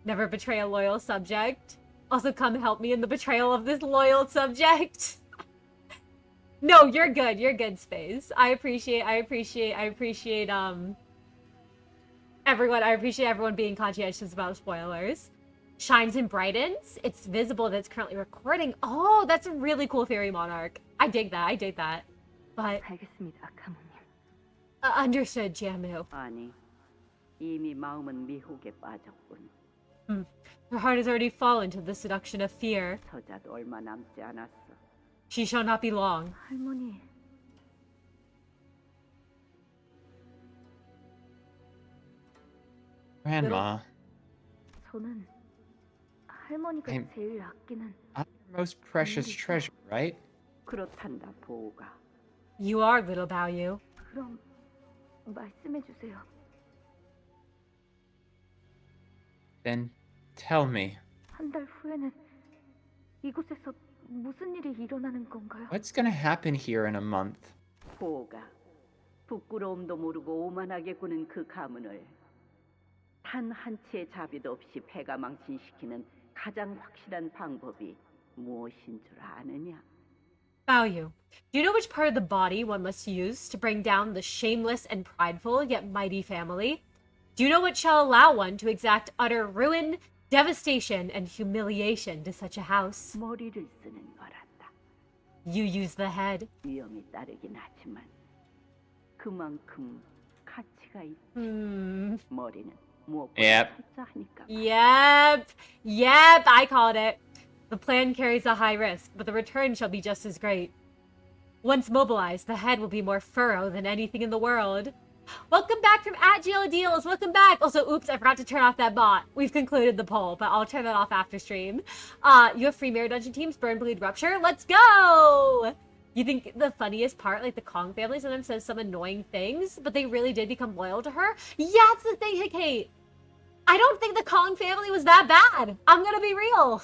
Never betray a loyal subject. Also, come help me in the betrayal of this loyal subject. No, you're good. You're good, Space. I appreciate everyone. I appreciate everyone being conscientious about spoilers. Shines and brightens. It's visible that it's currently recording. Oh, that's a really cool theory, Monarch. I dig that. But 알겠습니다, 가모님. understood, Jamu. 아니, 이미 마음은 미혹에 빠졌군. Her heart has already fallen to the seduction of fear. 서자도 얼마 남지 않았어. She shall not be long. 할머니, Grandma, 저는 할머니가 I'm- 제일 아끼는 I'm your most precious treasure, right? 그렇단다, 보호가. You are, little Baoyu. 그럼 말씀해 주세요. Then tell me, 한 달 후에는 이곳에서 무슨 일이 일어나는 건가요? what's gonna happen here in a month? 보호가 부끄러움도 모르고 오만하게 구는 그 가문을 단 한 치의 자비도 없이 패가 망신시키는 가장 확실한 방법이 무엇인 줄 아느냐? Baoyu, do you know which part of the body one must use to bring down the shameless and prideful yet mighty family? Do you know what shall allow one to exact utter ruin, devastation, and humiliation to such a house? 머리를 쓰는 거란다. You use the head. 위험이 따르긴 하지만 그만큼 가치가 있지. 머리는 무엇보다 Yep. 투자하니까. Yep, I called it. The plan carries a high risk, but the return shall be just as great. Once mobilized, the head will be more furrow than anything in the world. Welcome back from @GLDeals. Welcome back. Also, oops, I forgot to turn off that bot. We've concluded the poll, but I'll turn that off after stream. You have free Mirror Dungeon teams, Burn, Bleed, Rupture. Let's go! You think the funniest part, like the Kong family sometimes says some annoying things, but they really did become loyal to her? Yeah, that's the thing, Kate. I don't think the Kong family was that bad. I'm gonna be real.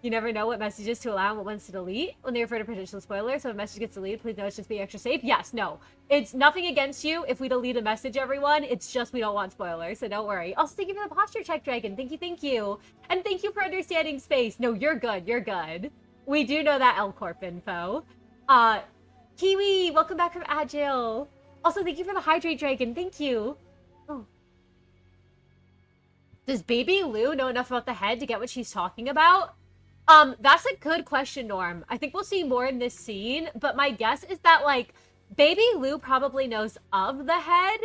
You never know what messages to allow and what ones to delete when they refer to potential spoilers. So if a message gets deleted, please know it's just be extra safe. Yes, no. It's nothing against you if we delete a message, everyone. It's just we don't want spoilers, so don't worry. Also, thank you for the posture check, Dragon. Thank you, thank you. And thank you for understanding space. No, you're good, you're good. We do know that L-Corp info. Kiwi, welcome back from Agile. Also, thank you for the Hydrate Dragon. Thank you. Oh. Does Baby Lou know enough about the head to get what she's talking about? That's a good question, Norm. I think we'll see more in this scene, but my guess is that, like, Baby Lou probably knows of the head,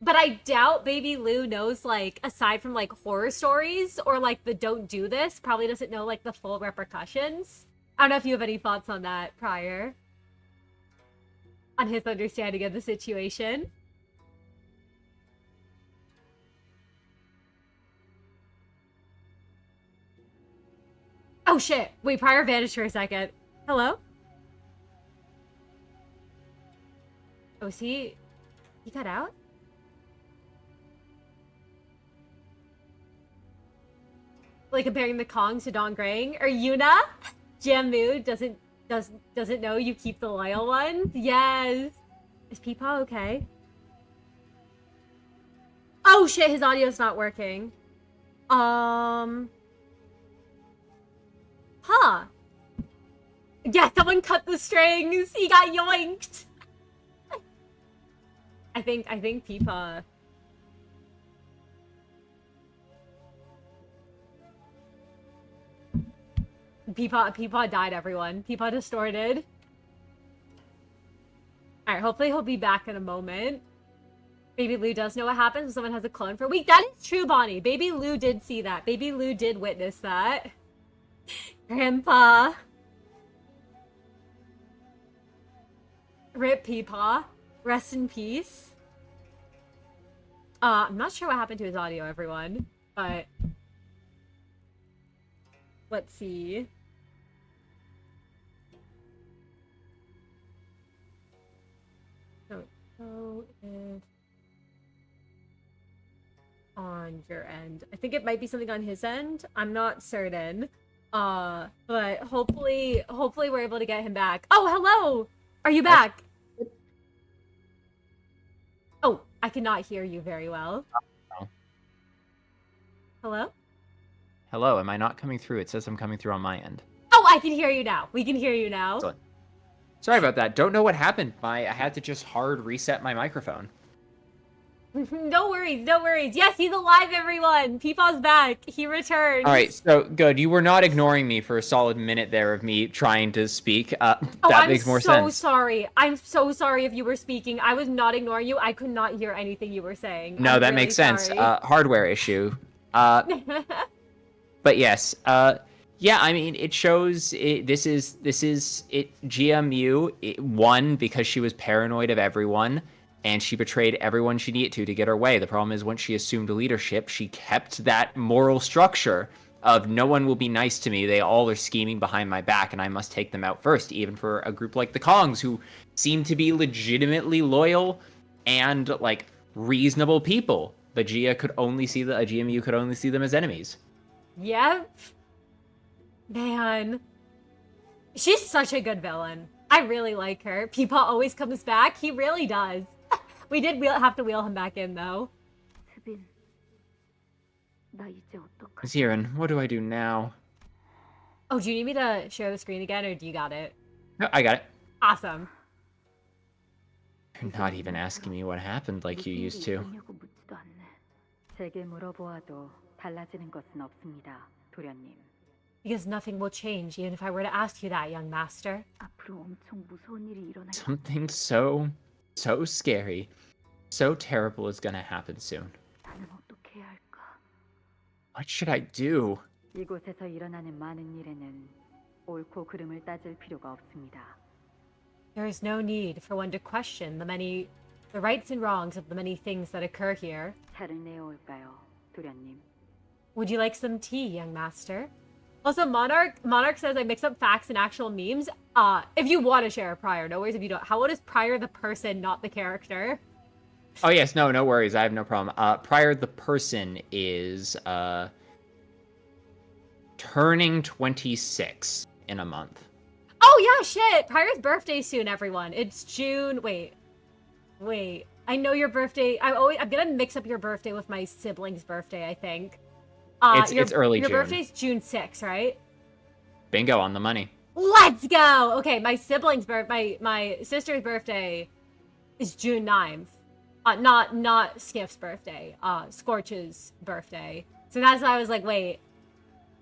but I doubt Baby Lou knows, like, aside from, like, horror stories or, like, the don't do this, probably doesn't know, like, the full repercussions. I don't know if you have any thoughts on that prior. On his understanding of the situation. Oh shit! Wait, Prior vanished for a second. Hello? Oh, is he got out? Like comparing the Kongs to Don Graying? Or Yuna? Jammu doesn't know you keep the loyal ones? Yes! Is Peepaw okay? Oh shit, his audio's not working. Huh. Yeah, someone cut the strings. He got yoinked. I think Peepaw. Peepaw died, everyone. Peepaw distorted. Alright, hopefully he'll be back in a moment. Baby Lou does know what happens when someone has a clone for a week. That is true, Bonnie. Baby Lou did see that. Baby Lou did witness that. Grandpa. Rip Peepaw. Rest in peace. I'm not sure what happened to his audio, everyone, but let's see. So if on your end, I think it might be something on his end. I'm not certain. But hopefully we're able to get him back. Oh, hello! Are you back? Oh, I cannot hear you very well. Oh. Hello? Hello, am I not coming through? It says I'm coming through on my end. Oh, I can hear you now. We can hear you now. Excellent. Sorry about that. Don't know what happened. I had to just hard reset my microphone. No worries, no worries. Yes, he's alive, everyone. Peepaw's back. He returned. All right, so good. You were not ignoring me for a solid minute there of me trying to speak. That makes more sense. I'm so sorry. I'm so sorry if you were speaking. I was not ignoring you. I could not hear anything you were saying. No, I'm that really makes sense. sorry. Hardware issue. But yes. Yeah, I mean, it shows this is GMU won because she was paranoid of everyone. And she betrayed everyone she needed to get her way. The problem is once she assumed leadership, she kept that moral structure of no one will be nice to me. They all are scheming behind my back, and I must take them out first, even for a group like the Kongs, who seem to be legitimately loyal and, like, reasonable people. But GMU could only see them as enemies. Yep. Man. She's such a good villain. I really like her. Peepaw always comes back. He really does. We did have to wheel him back in, though. Zirin, what do I do now? Oh, do you need me to share the screen again, or do you got it? No, I got it. Awesome. You're not even asking me what happened like you used to. Because nothing will change, even if I were to ask you that, young master. Something so scary, so terrible is gonna happen soon. What should I do? 이곳에서 일어나는 많은 일에는 옳고 그름을 따질 필요가 없습니다. There is no need for one to question the rights and wrongs of the many things that occur here. 차를 내어올까요, 도련님? Would you like some tea, young master? Also, Monarch says I mix up facts and actual memes. If you want to share a Prior, no worries if you don't. How about is Prior the person, not the character? Oh yes, no worries. I have no problem. Prior the person is turning 26 in a month. Oh yeah, shit. Pryor's birthday soon, everyone. It's June. Wait. I know your birthday. I'm gonna mix up your birthday with my sibling's birthday, I think. It's early Your June. birthday's June 6th, right? Bingo, on the money. Let's go! Okay, my my sister's birthday is June 9th. Not Skiff's birthday. Scorch's birthday. So that's why I was like, wait.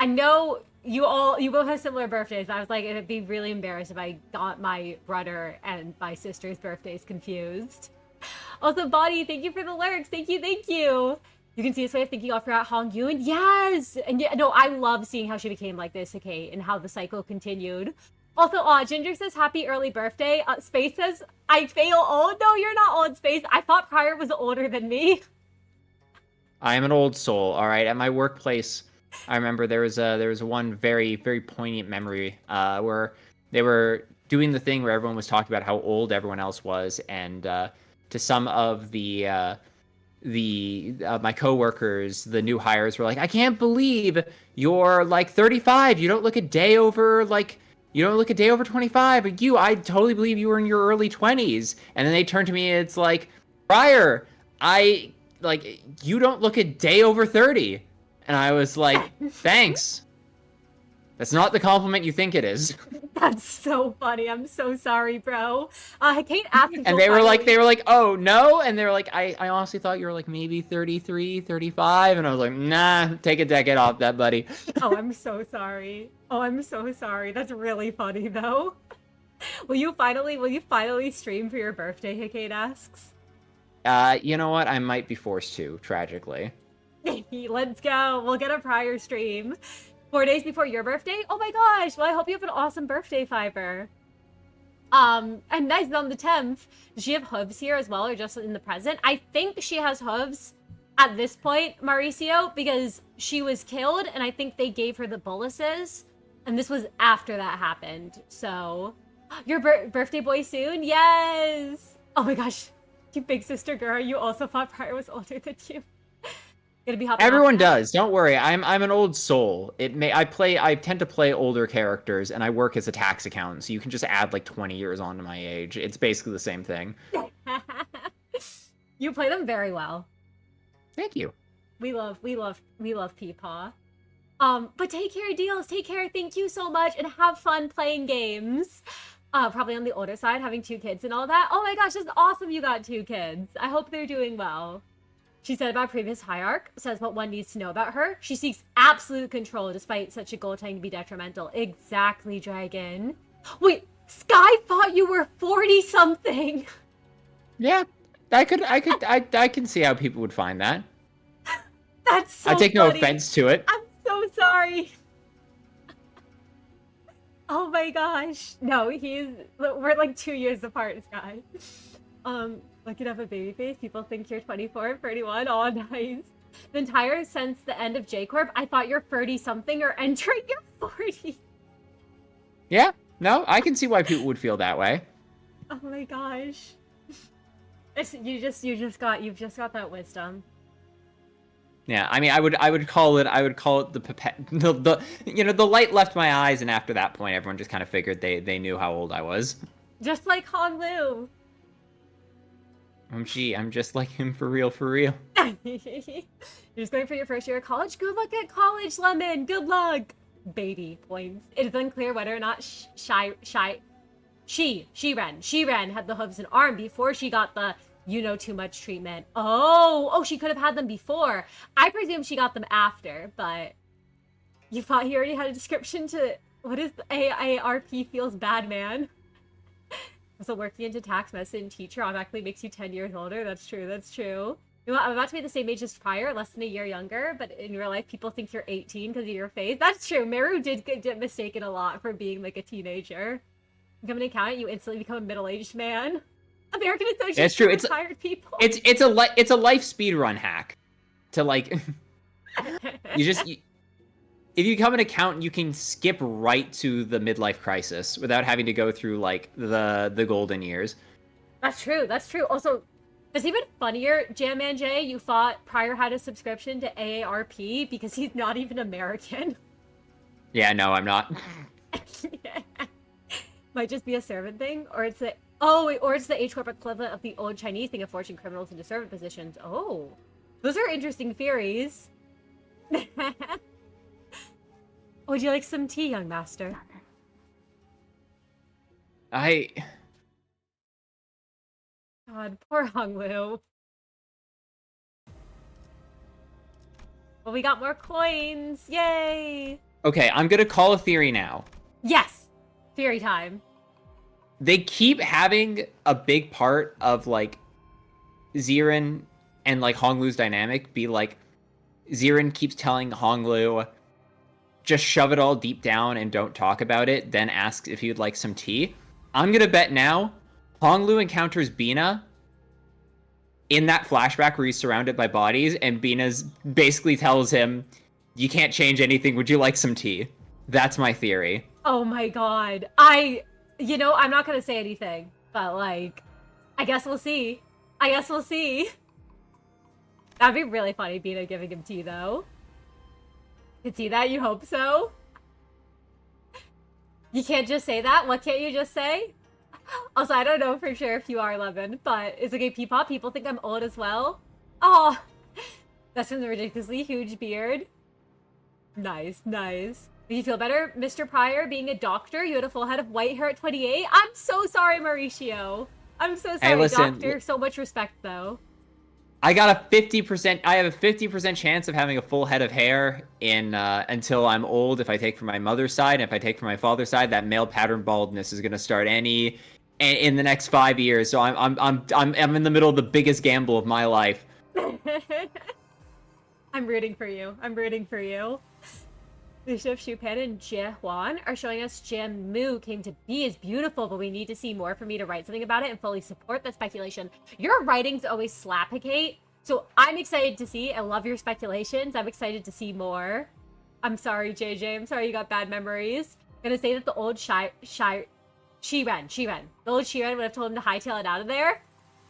I know you both have similar birthdays, but I was like, it'd be really embarrassed if I got my brother and my sister's birthdays confused. Also, Bonnie, thank you for the lurks. Thank you. You can see this way of thinking off for Hong Yoon. Yes! And yeah, no, I love seeing how she became like this, okay, and how the cycle continued. Also, Ginger says, happy early birthday. Space says, I fail old. No, you're not old, Space. I thought Pryor was older than me. I am an old soul, all right? At my workplace, I remember there was one very, very poignant memory where they were doing the thing where everyone was talking about how old everyone else was, and to some of my coworkers, the new hires were like, I can't believe you're like 35. You don't look a day over 25. But I totally believe you were in your early 20s. And then they turned to me and it's like, Pryor, you don't look a day over 30. And I was like, thanks. That's not the compliment you think it is. That's so funny. I'm so sorry, bro. Kate asked. And they were like, oh no. And they were like, I honestly thought you were like maybe 33, 35. And I was like, nah, take a decade off that, buddy. Oh, I'm so sorry. That's really funny though. Will you finally stream for your birthday? Kate asks. You know what? I might be forced to, tragically. Let's go. We'll get a prior stream. 4 days before your birthday? Oh my gosh. Well, I hope you have an awesome birthday, Fiber. And nice on the 10th. Does she have hooves here as well, or just in the present? I think she has hooves at this point, Mauricio, because she was killed, and I think they gave her the boluses. And this was after that happened. So, your birthday boy soon? Yes! Oh my gosh. You big sister girl, you also thought Pryor was older than you. Everyone does. Don't worry. I'm an old soul. I tend to play older characters, and I work as a tax accountant, so you can just add like 20 years onto my age. It's basically the same thing. You play them very well. Thank you. We love Peepaw. But take care, Deals. Take care. Thank you so much, and have fun playing games. Probably on the older side, having 2 kids and all that. Oh my gosh, that's awesome. You got 2 kids. I hope they're doing well. She said about previous hierarch, says what one needs to know about her. She seeks absolute control despite such a goal trying to be detrimental. Exactly, Dragon. Wait, Sky thought you were 40-something. Yeah, I can see how people would find that. That's so I take no funny. offense to it. I'm so sorry. Oh my gosh. No, we're like 2 years apart, Sky. Looking up a baby face, people think you're 24 and 31. Oh, nice. The entire since the end of J-Corp, I thought you're 30-something or entering your 40. Yeah, no, I can see why people would feel that way. Oh my gosh. You've just got that wisdom. Yeah, I mean, I would call it the light left my eyes, and after that point, everyone just kind of figured they knew how old I was. Just like Hong Lu. I'm just like him for real. You're just going for your first year of college? Good luck at college, Lemon! Good luck! Baby points. It is unclear whether or not She-Ren had the hooves and arm before she got the too much treatment. Oh, she could have had them before. I presume she got them after, but you thought he already had a description to what is the AARP feels bad, man. So working into tax medicine teacher automatically makes you 10 years older. That's true. You know, I'm about to be the same age as Pryor, less than a year younger, but in real life, people think you're 18 because of your face. That's true. Meru did get mistaken a lot for being like a teenager. Become an accountant, you instantly become a middle-aged man. American Association That's true. of Retired People. It's a life speedrun hack to like if you become an accountant, you can skip right to the midlife crisis without having to go through like the golden years. That's true. Also, it's even funnier, Jam Man J, you thought Pryor had a subscription to AARP because he's not even American. Yeah, no, I'm not. Might just be a servant thing, or it's the or it's the H corp equivalent of the old Chinese thing of forcing criminals into servant positions. Oh, those are interesting theories. Would you like some tea, young master? God, poor Honglu. Well, we got more coins. Yay! Okay, I'm gonna call a theory now. Yes! Theory time. They keep having a big part of, like, Zirin and, like, Honglu's dynamic be, like, Zirin keeps telling Honglu, just shove it all deep down and don't talk about it, then asks if he'd like some tea. I'm gonna bet now, Honglu encounters Bina in that flashback where he's surrounded by bodies, and Bina's basically tells him, you can't change anything, would you like some tea? That's my theory. Oh my god. You know, I'm not gonna say anything, but, like, I guess we'll see. I guess we'll see. That'd be really funny, Bina giving him tea, though. You see that? You hope so? You can't just say that? What can't you just say? Also, I don't know for sure if you are 11, but it's okay, Peepop. People think I'm old as well. Oh, that's from the ridiculously huge beard. Nice, nice. Do you feel better, Mr. Pryor, being a doctor? You had a full head of white hair at 28? I'm so sorry, Mauricio. I'm so sorry, Hey, listen, doctor. So much respect, though. I got a 50%. I have a 50% chance of having a full head of hair in until I'm old. If I take from my mother's side, and if I take from my father's side, that male pattern baldness is gonna start in the next 5 years. So I'm in the middle of the biggest gamble of my life. I'm rooting for you. I'm rooting for you. Bishop Shupen and Jie Huan are showing us Jim Mu came to be is beautiful, but we need to see more for me to write something about it and fully support the speculation. Your writings always slap-hicate, so I'm excited to see. I love your speculations. I'm excited to see more. I'm sorry, JJ. I'm sorry you got bad memories. I'm gonna say that the old Shiren. The old Shiren would have told him to hightail it out of there.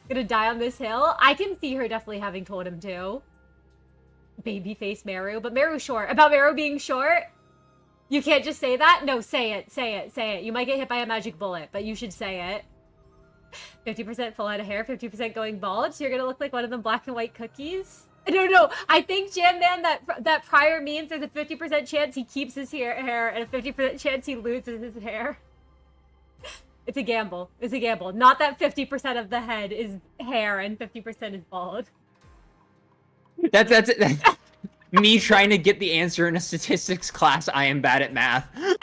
Gonna die on this hill. I can see her definitely having told him to. Babyface Meru, but Meru's short. About Meru being short? You can't just say that? No, say it, say it, say it. You might get hit by a magic bullet, but you should say it. 50% full head of hair, 50% going bald, so you're gonna look like one of them black and white cookies? No, I think, Jam Man, that Pryor means there's a 50% chance he keeps his hair and a 50% chance he loses his hair. It's a gamble. It's a gamble. Not that 50% of the head is hair and 50% is bald. That's me trying to get the answer in a statistics class. I am bad at math. Also,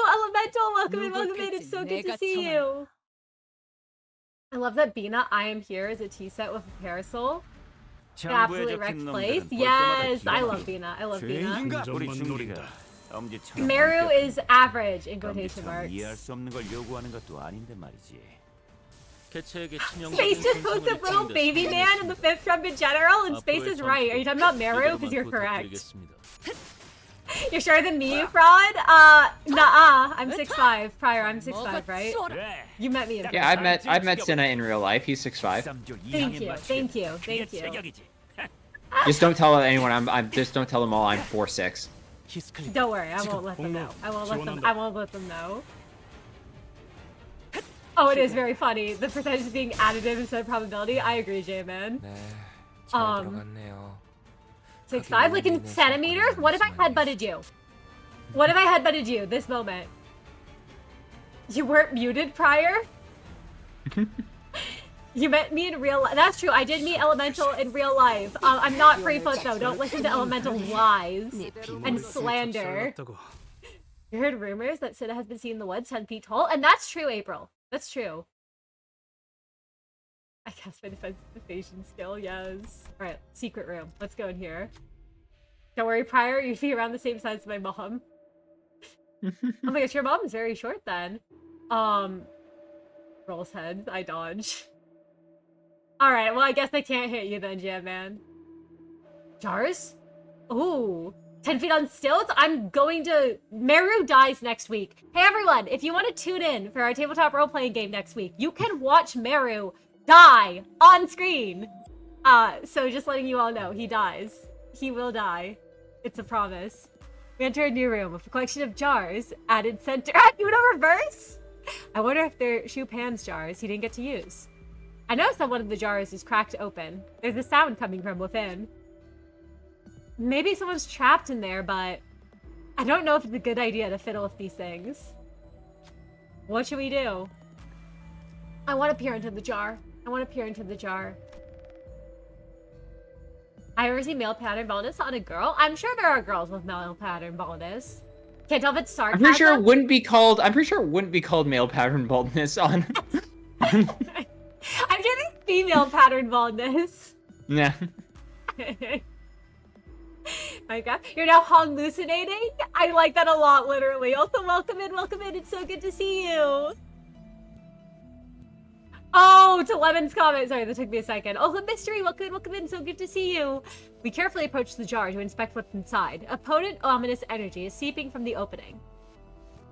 Elemental, welcome in. It's so good to see you. I love that Bina, I am here is a tea set with a parasol. The absolutely wrecked place. Yes, I love Bina. I love Bina. Meru is average in quotation marks. Space just posted little baby man in the 5th trumpet general, and Space is right. Are you talking about Meru? Because you're correct. You're shorter than me, fraud? Nah, I'm 6'5". Prior, I'm 6'5", right? You met me in Yeah, I've met Senna in real life. He's 6'5". Thank you. Just don't tell anyone. Just don't tell them all I'm 4'6". Don't worry, I won't let them know. I won't let them know. Oh, it is very funny. The percentage is being additive instead of probability. I agree, J-Man. 6'5", like in centimeters? What if I headbutted you? What if I headbutted you this moment? You weren't muted prior? You met me in real life. That's true. I did meet Elemental in real life. I'm not Freefoot though. Don't listen to Elemental's lies and slander. You heard rumors that Sida has been seen in the woods 10 feet tall, and that's true, April. That's true. I guess my defensification skill, yes. Alright, secret room. Let's go in here. Don't worry, Prior, you'd be around the same size as my mom. Oh my gosh, your mom's very short then. Rolls heads, I dodge. Alright, well I guess I can't hit you then, Jam Man. Jars? Ooh. 10 feet on stilts? I'm going to... Meru dies next week. Hey everyone, if you want to tune in for our tabletop role-playing game next week, you can watch Meru die on screen. So just letting you all know, he dies. He will die. It's a promise. We enter a new room with a collection of jars added center. Uno reverse? I wonder if they're Chupin's jars he didn't get to use. I noticed that one of the jars is cracked open. There's a sound coming from within. Maybe someone's trapped in there, but I don't know if it's a good idea to fiddle with these things. What should we do? I want to peer into the jar. I want to peer into the jar. I ever see male pattern baldness on a girl? I'm sure there are girls with male pattern baldness. Can't tell if it's sarcasm. I'm pretty sure it wouldn't be called male pattern baldness on. I'm sure there's female pattern baldness. Nah. My God, you're now hallucinating? I like that a lot, literally. Also, welcome in, welcome in. It's so good to see you. Oh, to Lemon's comment. Sorry, that took me a second. Also, Mystery, welcome in, welcome in. So good to see you. We carefully approach the jar to inspect what's inside. A potent, ominous energy is seeping from the opening.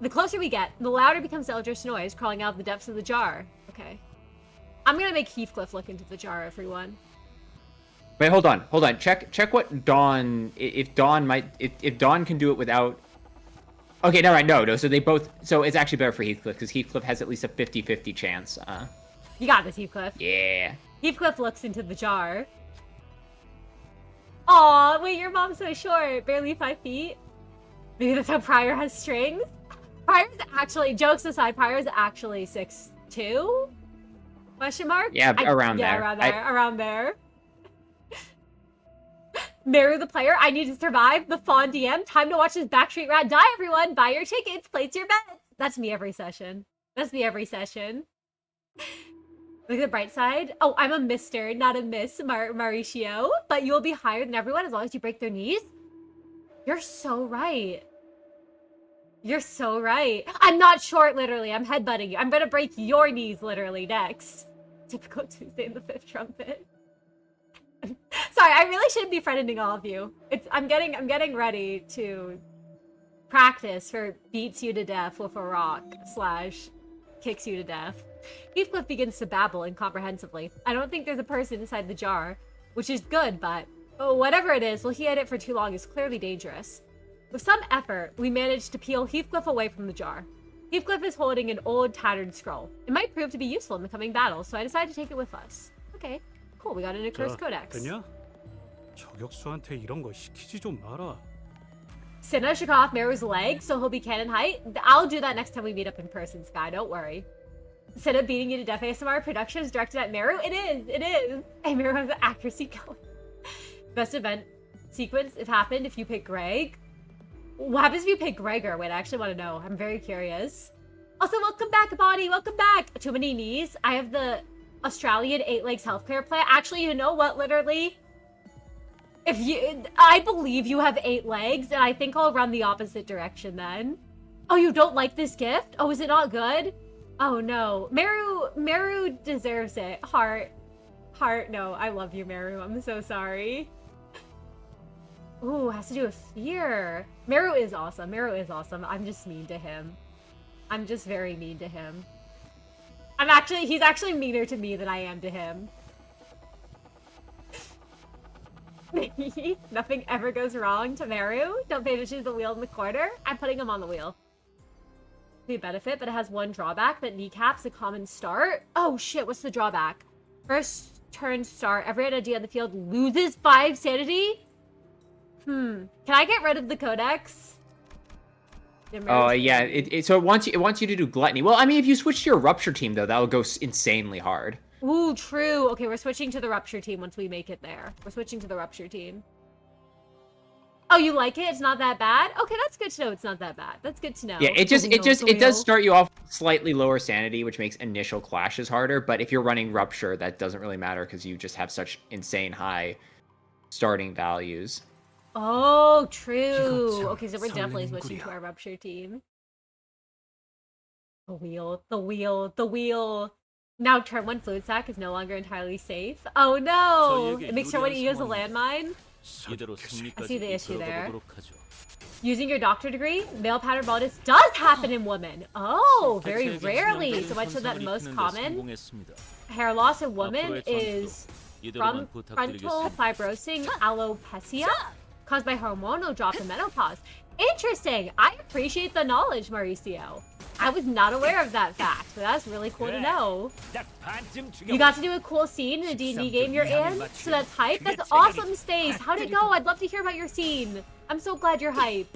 The closer we get, the louder becomes the eldritch noise crawling out of the depths of the jar. Okay. I'm gonna make Heathcliff look into the jar, everyone. Wait, hold on. Check what Dawn. If Dawn can do it without. Okay, no, right, no. So they both. So it's actually better for Heathcliff because Heathcliff has at least a 50-50 chance. You got this, Heathcliff. Yeah. Heathcliff looks into the jar. Aw, wait, your mom's so short. Barely 5 feet. Maybe that's how Pryor has strings? Pryor's actually, jokes aside, Pryor's actually 6'2"? Question mark? Yeah, around there. Yeah, around there. Meru the player, I need to survive. The Fawn DM, time to watch this Backstreet Rat die, everyone. Buy your tickets, place your bets. That's me every session. That's me every session. Look at the bright side. Oh, I'm a Mr., not a Miss Mauricio. But you will be higher than everyone as long as you break their knees. You're so right. You're so right. I'm not short, literally. I'm headbutting you. I'm gonna break your knees, literally, next. Typical Tuesday in the 5th trumpet. Sorry, I really shouldn't be threatening all of you. I'm getting ready to practice for beats you to death with a rock / kicks you to death. Heathcliff begins to babble incomprehensibly. I don't think there's a person inside the jar, which is good, but whatever it is, well, he had it for too long is clearly dangerous. With some effort, we managed to peel Heathcliff away from the jar. Heathcliff is holding an old, tattered scroll. It might prove to be useful in the coming battle, so I decided to take it with us. Okay, cool, we got an accursed codex. 되냐? 저격수한테 이런 거 시키지 좀 마라. Cinna shook off Meru's leg, so he'll be cannon height. I'll do that next time we meet up in person, Sky, don't worry. Cinna beating you to death ASMR Productions directed at Meru? It is. Hey, Meru has the accuracy going. Best event sequence, it happened if you pick Greg. What happens if you pick Gregor? Wait, I actually want to know. I'm very curious. Also, welcome back, Bonnie. Welcome back. Too many knees. I have the Australian 8 legs healthcare plan. Actually, you know what? Literally, I believe you have 8 legs, and I think I'll run the opposite direction then. Oh, you don't like this gift? Oh, is it not good? Oh no, Meru deserves it. Heart, no, I love you, Meru. I'm so sorry. Ooh, has to do with fear. Meru is awesome. I'm just mean to him. I'm just very mean to him. He's actually meaner to me than I am to him. Nothing ever goes wrong to Meru. Don't pay attention to the wheel in the corner. I'm putting him on the wheel. Be a benefit, but it has one drawback that kneecaps a common start. Oh shit, what's the drawback? First turn start, every idea on the field loses 5 sanity? Can I get rid of the codex? Oh yeah, so it wants you to do gluttony. Well, I mean, if you switch to your rupture team though, that will go insanely hard. Ooh, true. Okay, we're switching to the rupture team once we make it there. We're switching to the rupture team. Oh, you like it? It's not that bad? Okay, that's good to know it's not that bad. That's good to know. Yeah, it does start you off slightly lower sanity, which makes initial clashes harder, but if you're running rupture, that doesn't really matter because you just have such insane high starting values. Oh, true. Okay, so we're definitely switching to our rupture team. The wheel. Now turn 1 fluid sac is no longer entirely safe. Oh no! It makes sure when you use a landmine. I see the issue there. Using your doctor degree, male pattern baldness does happen in women. Oh, very rarely. So much so that most common hair loss in women is from frontal fibrosing alopecia caused by hormonal drop in menopause. Interesting. I appreciate the knowledge, Mauricio. I was not aware of that fact, but that's really cool to know. You got to do a cool scene in a D&D game you're in, so that's hype. That's awesome, Space. How'd it go? I'd love to hear about your scene. I'm so glad you're hype.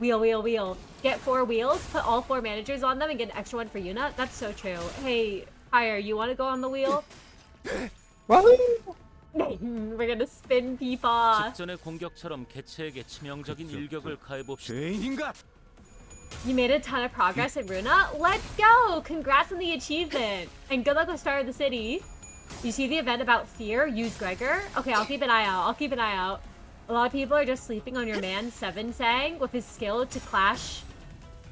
Wheel, wheel, wheel. Get 4 wheels, put all 4 managers on them, and get an extra one for Yuna. That's so true. Hey, Fire, you want to go on the wheel? We're gonna spin Peepaw. 직전의 공격처럼 개체에게 치명적인 일격을 가해봅시다. You made a ton of progress in Runa. Let's go! Congrats on the achievement. And good luck with Star of the City. You see the event about fear? Use Gregor? Okay, I'll keep an eye out. I'll keep an eye out. A lot of people are just sleeping on your man, Seven Sang, with his skill to clash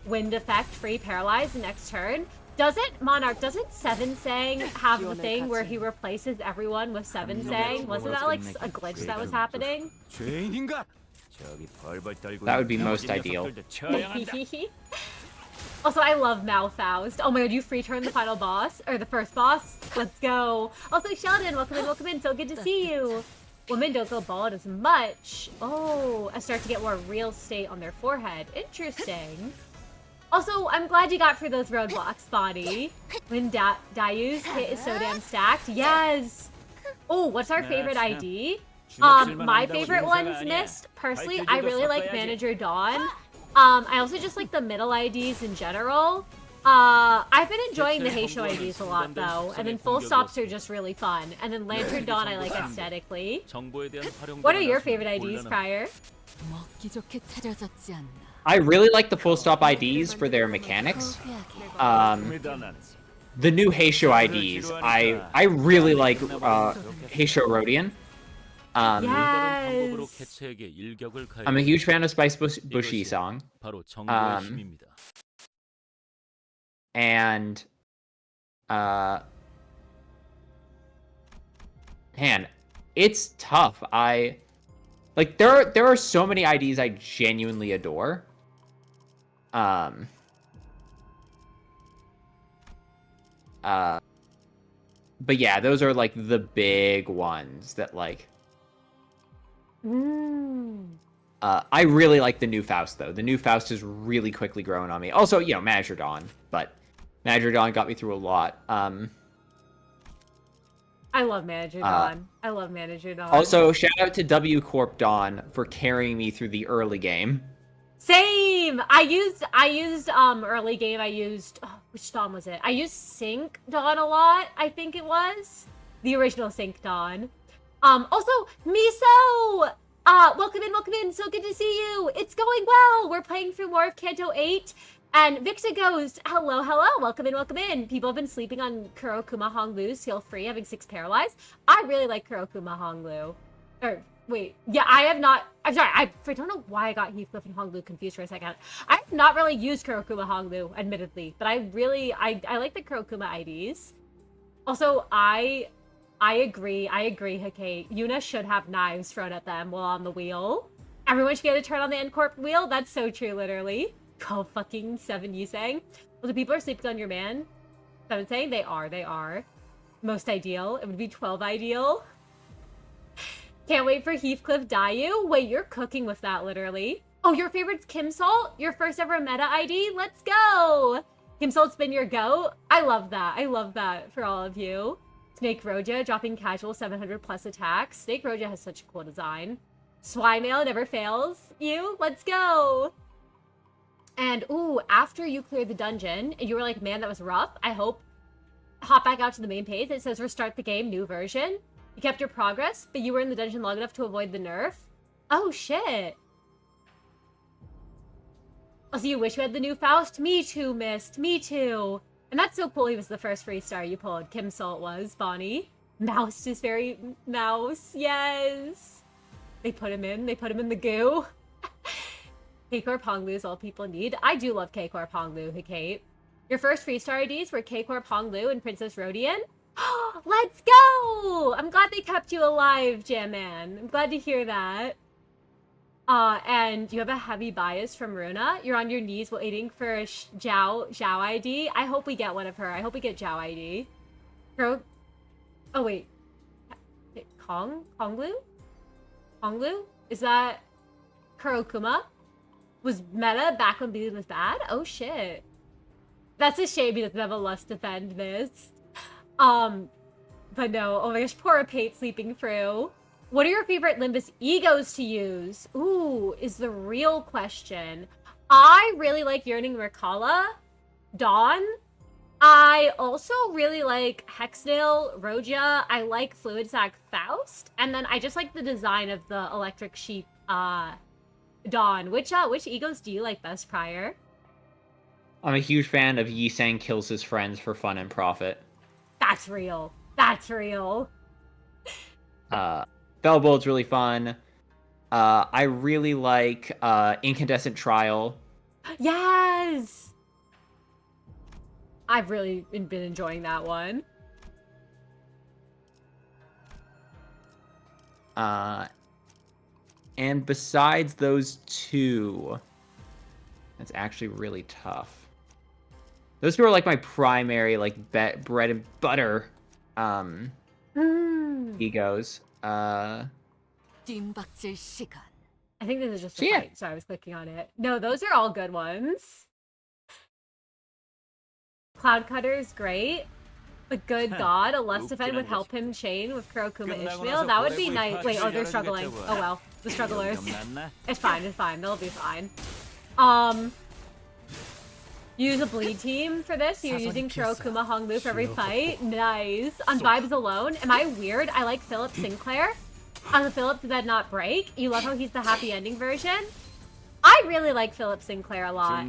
wind effect, free paralyze the next turn. Doesn't Seven Sang have the thing where he replaces everyone with Seven Sang? Wasn't that like a glitch that was happening? That would be most ideal. Also, I love Malfaust. Oh my god, you free turn the final boss? Or the first boss? Let's go. Also, Sheldon, welcome in, welcome in. So good to see you. Women don't go bald as much. Oh, I start to get more real estate on their forehead. Interesting. Also, I'm glad you got through those roadblocks, Bonnie. When Dayu's hit is so damn stacked. Yes! Oh, what's our favorite ID? My favorite one's missed. Personally, I really like Manager Dawn. I also just like the middle IDs in general. I've been enjoying the Heisho IDs a lot, though. And then full stops are just really fun. And then Lantern Dawn I like aesthetically. What are your favorite IDs, Prior? I really like the full stop IDs for their mechanics. The new Heisho IDs, I really like Heisho Rodian. Yes. I'm a huge fan of Spice Bushy song. And man, it's tough. Like there are so many IDs I genuinely adore. But yeah, those are like the big ones that like. I really like the new Faust though. The new Faust has really quickly grown on me. Also, you know, Manager Dawn, but Manager Dawn got me through a lot. I love Manager Dawn. I love Manager Dawn. Also, shout out to W Corp Dawn for carrying me through the early game. Same. I used early game. Which Dawn was it? I used Sync Dawn a lot. I think it was the original Sync Dawn. Also Miso. Welcome in. So good to see you. It's going well. We're playing through more of Canto 8. And Victor goes, hello. Welcome in. People have been sleeping on Kurokuma Honglu, skill free, having 6 paralyzed. I really like Kurokuma Honglu. Or, wait. Yeah, I have not. I'm sorry. I don't know why I got Heathcliff and Honglu confused for a second. I've not really used Kurokuma Honglu, admittedly. But I like the Kurokuma IDs. Also, I agree, Hikate. Yuna should have knives thrown at them while on the wheel. Everyone should get a turn on the N-Corp wheel. That's so true, literally. Go fucking 7 Yusang. Well, the people are sleeping on your man. 7 saying they are. Most ideal. It would be 12 ideal. Can't wait for Heathcliff Dayu. Wait, you're cooking with that, literally. Oh, your favorite's Kim Salt? Your first ever meta ID? Let's go! Kim Salt's been your goat? I love that for all of you. Snake Roja dropping casual 700 plus attacks. Snake Roja has such a cool design. Swimale never fails. Let's go! And, ooh, after you cleared the dungeon, and you were like, man, that was rough, I hope, hop back out to the main page. It says restart the game, new version. You kept your progress, but you were in the dungeon long enough to avoid the nerf. Oh, shit. Also, you wish you had the new Faust? Me too, Mist. Me too. And that's so cool he was the first free star you pulled. Kim Salt was, Bonnie. Mouse is very... Mouse, yes. They put him in the goo. K-Corp Honglu is all people need. I do love K-Corp Honglu, Hikate. Your first free star IDs were K-Corp Honglu and Princess Rodian. Let's go! I'm glad they kept you alive, Jam Man. I'm glad to hear that. And you have a heavy bias from Runa. You're on your knees waiting for a Zhao ID. I hope we get one of her. I hope we get Zhao ID. Oh, wait. Honglu? Honglu? Is that... Kurokuma was meta back when Bleeding was bad? Oh shit. That's a shame he doesn't have a Lust Defend this. But no, oh my gosh, poor Pate sleeping through. What are your favorite Limbus egos to use? Ooh, is the real question. I really like Yearning Merkala, Dawn. I also really like Hexnail, Roja. I like Fluid Sac Faust. And then I just like the design of the Electric Sheep, Dawn. Which egos do you like best, Prior? I'm a huge fan of Yi Sang kills his friends for fun and profit. That's real. That's real. Bellbolt's really fun. I really like Incandescent Trial. Yes! I've really been enjoying that one. And besides those two, that's actually really tough. Those two are like my primary, like, bread and butter egos. I think this is just a fight, so I was clicking on it. No, those are all good ones. Cloud Cutter is great. A good god, a Lust Defend would help him chain with Kurokuma Ishmael. That would be nice. Wait, oh, they're struggling. Oh well, the strugglers. It's fine, it's fine. They'll be fine. Use a bleed team for this. You're using Kurokuma Honglu for every fight. Nice. On Vibes alone, am I weird? I like Philip Sinclair. On the Philip Did Not Break. You love how he's the happy ending version? I really like Philip Sinclair a lot.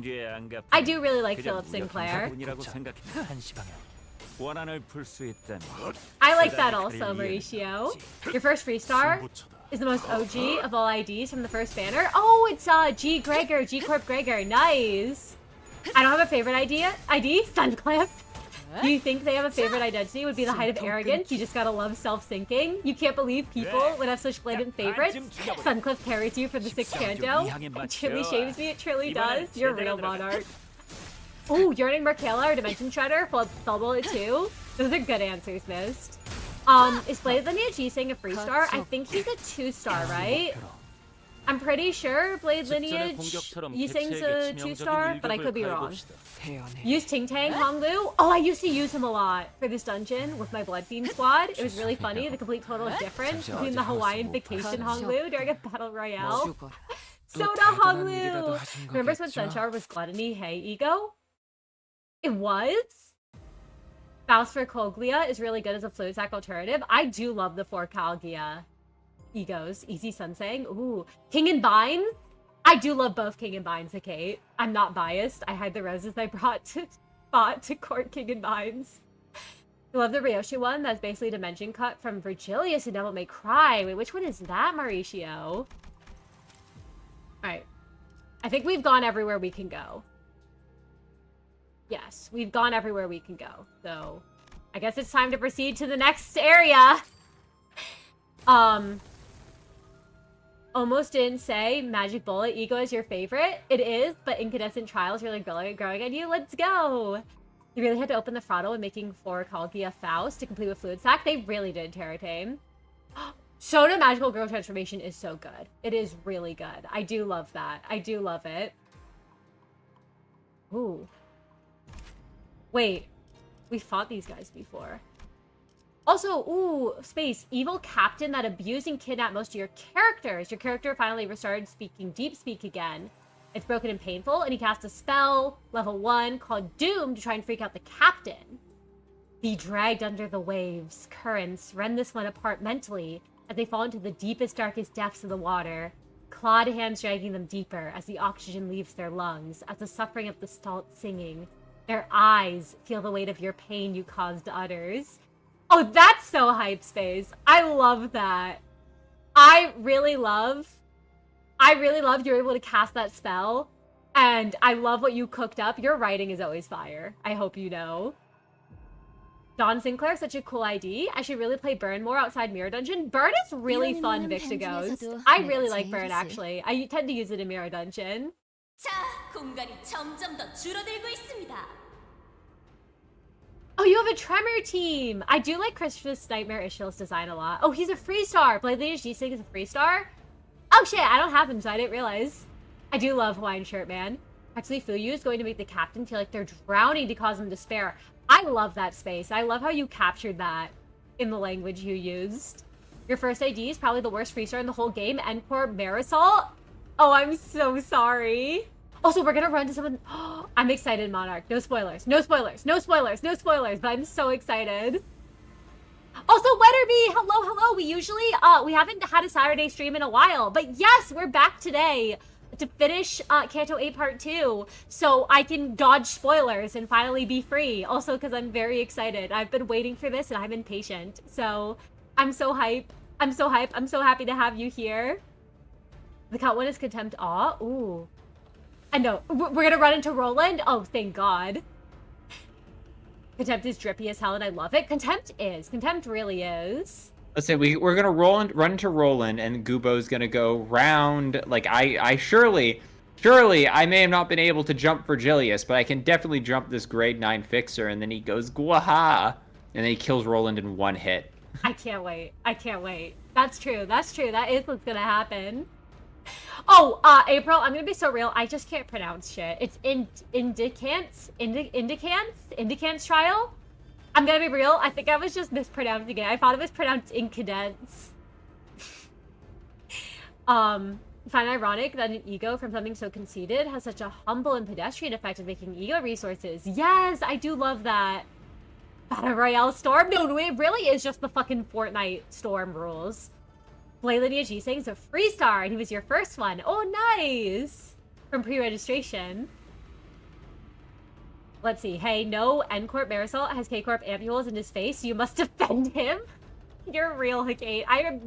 I do really like Philip Sinclair. I like that also, Mauricio. Your first free star is the most OG of all IDs from the first banner. Oh, it's G Corp Gregor. Nice. I don't have a favorite ID. Suncliffe. Do you think they have a favorite identity? Would be the height of arrogance. You just gotta love self-syncing. You can't believe people would have such blatant favorites. Suncliffe carries you for the 6th Canto. It truly shames me. It truly does. You're a real monarch. Oh, Yearning Merkala or Dimension Shredder. Double it too. Those are good answers, Mist. Is Blade Lineage Yiseng a free star? I think he's a 2-star, right? I'm pretty sure Blade Lineage Yiseng's a 2-star, but I could be wrong. Use Ting Tang Honglu. Oh, I used to use him a lot for this dungeon with my Blood Fiend squad. It was really funny, the complete total difference between the Hawaiian Vacation Honglu during a battle royale. Soda Honglu! Remember when Sunshar was Gluttony Hey Ego? It was? Faust for Koglia is really good as a Fluid Sac alternative. I do love the 4 Calgia egos. Easy Sunsang. Ooh. King and Binds? I do love both King and Binds, Kate. I'm not biased. I hide the roses I brought to court King and Binds. I love the Ryoshi one. That's basically a dimension cut from Virgilius and Devil May Cry. Wait, which one is that, Mauricio? Alright. I think we've gone everywhere we can go. Yes, we've gone everywhere we can go. So, I guess it's time to proceed to the next area. Almost didn't say Magic Bullet Ego is your favorite. It is, but Incandescent Trials really growing on you. Let's go! You really had to open the throttle when making 4 Calgia Faust to complete with Fluid Sac. They really did, Terratame. Soda Magical Girl Transformation is so good. It is really good. I do love that. I do love it. Ooh. Wait. We fought these guys before. Also, ooh, space. Evil captain that abused and kidnapped most of your characters. Your character finally restarted speaking deep speak again. It's broken and painful, and he cast a spell, level 1, called Doom to try and freak out the captain. Be dragged under the waves. Currents rend this one apart mentally as they fall into the deepest, darkest depths of the water. Clawed hands dragging them deeper as the oxygen leaves their lungs, as the suffering of the stalt singing. Their eyes feel the weight of your pain you caused others. Oh, that's so hype, Space. I love that. I really love you're able to cast that spell. And I love what you cooked up. Your writing is always fire. I hope you know. Don Sinclair, such a cool ID. I should really play Burn more outside Mirror Dungeon. Burn is really fun, Victor Ghost. I really like Burn, actually. I tend to use it in Mirror Dungeon. 자, 공간이 점점 더 줄어들고 있습니다. Oh, you have a Tremor team! I do like Christmas Nightmare Ishil's design a lot. Oh, he's a free star! Blade Lineage G-Sync is a free star? Oh shit, I don't have him, so I didn't realize. I do love Hawaiian Shirt Man. Actually, Fuyu is going to make the captain feel like they're drowning to cause them despair. I love that space. I love how you captured that in the language you used. Your first ID is probably the worst freestar in the whole game. Encore Marisol? Oh, I'm so sorry. Also, we're gonna run to someone. I'm excited, Monarch. No spoilers. No spoilers. No spoilers. No spoilers. But I'm so excited. Also, Wetterby, hello. We haven't had a Saturday stream in a while, but yes, we're back today to finish Canto 8 Part 2, so I can dodge spoilers and finally be free. Also, because I'm very excited. I've been waiting for this and I'm impatient, so I'm so hype. I'm so happy to have you here. The cut one is Contempt Awe. Ooh. I know. We're gonna run into Roland? Oh, thank God. Contempt is drippy as hell and I love it. Contempt really is. Let's say we're gonna run into Roland, and Gubo's gonna go round. Like I surely I may have not been able to jump Virgilius, but I can definitely jump this grade 9 fixer, and then he goes Gwaha, and then he kills Roland in one hit. I can't wait. That's true. That is what's gonna happen. Oh, April, I'm gonna be so real. I just can't pronounce shit. It's Indicance trial. I'm gonna be real. I think I was just mispronouncing it. I thought it was pronounced Incadence. Find ironic that an ego from something so conceited has such a humble and pedestrian effect of making ego resources. Yes, I do love that. Battle Royale Storm? No, it really is just the fucking Fortnite Storm rules. Blade Lineage G is a free star, and he was your first one. Oh, nice! From pre-registration. Let's see. Hey, no, N-Corp Marisol has K-Corp ampules in his face. You must defend him. You're real, Hecate. I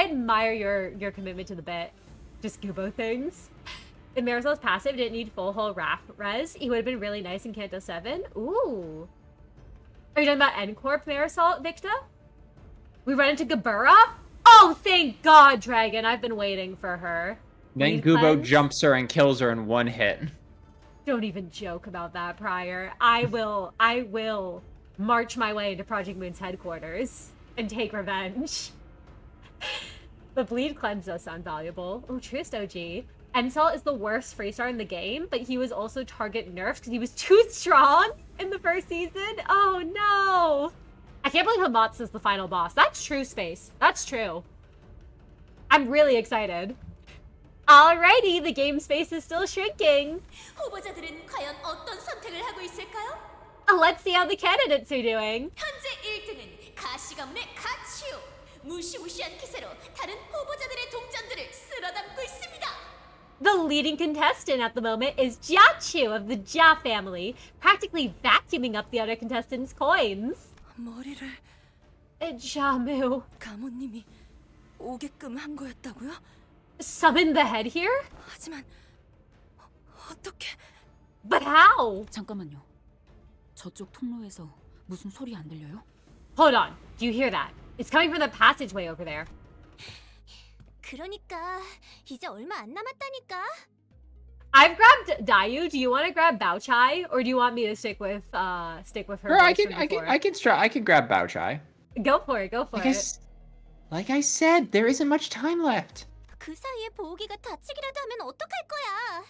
admire your commitment to the bit. Just Gubo things. If Marisol's passive didn't need full hull Raph res, he would have been really nice in Canto 7. Ooh. Are you talking about N-Corp Marisol, Victa? We run into Gabura? Oh, thank God, Dragon. I've been waiting for her. Then Gubo jumps her and kills her in one hit. Don't even joke about that, Prior. I will march my way into Project Moon's headquarters and take revenge. The bleed cleanse does sound valuable. Oh, Trist OG. Ensel is the worst freestar in the game, but he was also target nerfed because he was too strong in the first season. Oh no! I can't believe Hamatsu is the final boss. That's true, Space. That's true. I'm really excited. Alrighty, the game space is still shrinking. 후보자들은 과연 어떤 선택을 하고 있을까요? Let's see how the candidates are doing. 현재 1등은 가시가문의 가치요. 무시무시한 기세로 다른 후보자들의 동전들을 쓸어담고 있습니다. The leading contestant at the moment is Jiachu of the Jia family, practically vacuuming up the other contestants' coins. 머리를 Jamu. 가모님이 오게끔 한 거였다고요? Summon the head here? 하지만 어떻게? But how? 잠깐만요. 저쪽 통로에서 무슨 소리 안 들려요? Hold on. Do you hear that? It's coming from the passageway over there. 그러니까 이제 얼마 안 남았다니까. I've grabbed Dayu. Do you want to grab Baochai, or do you want me to stick with her? Sure, I can grab Baochai. Go for it. Like I said, there isn't much time left. 그 사이에 보기가 다치기라도 하면 어떡할 거야?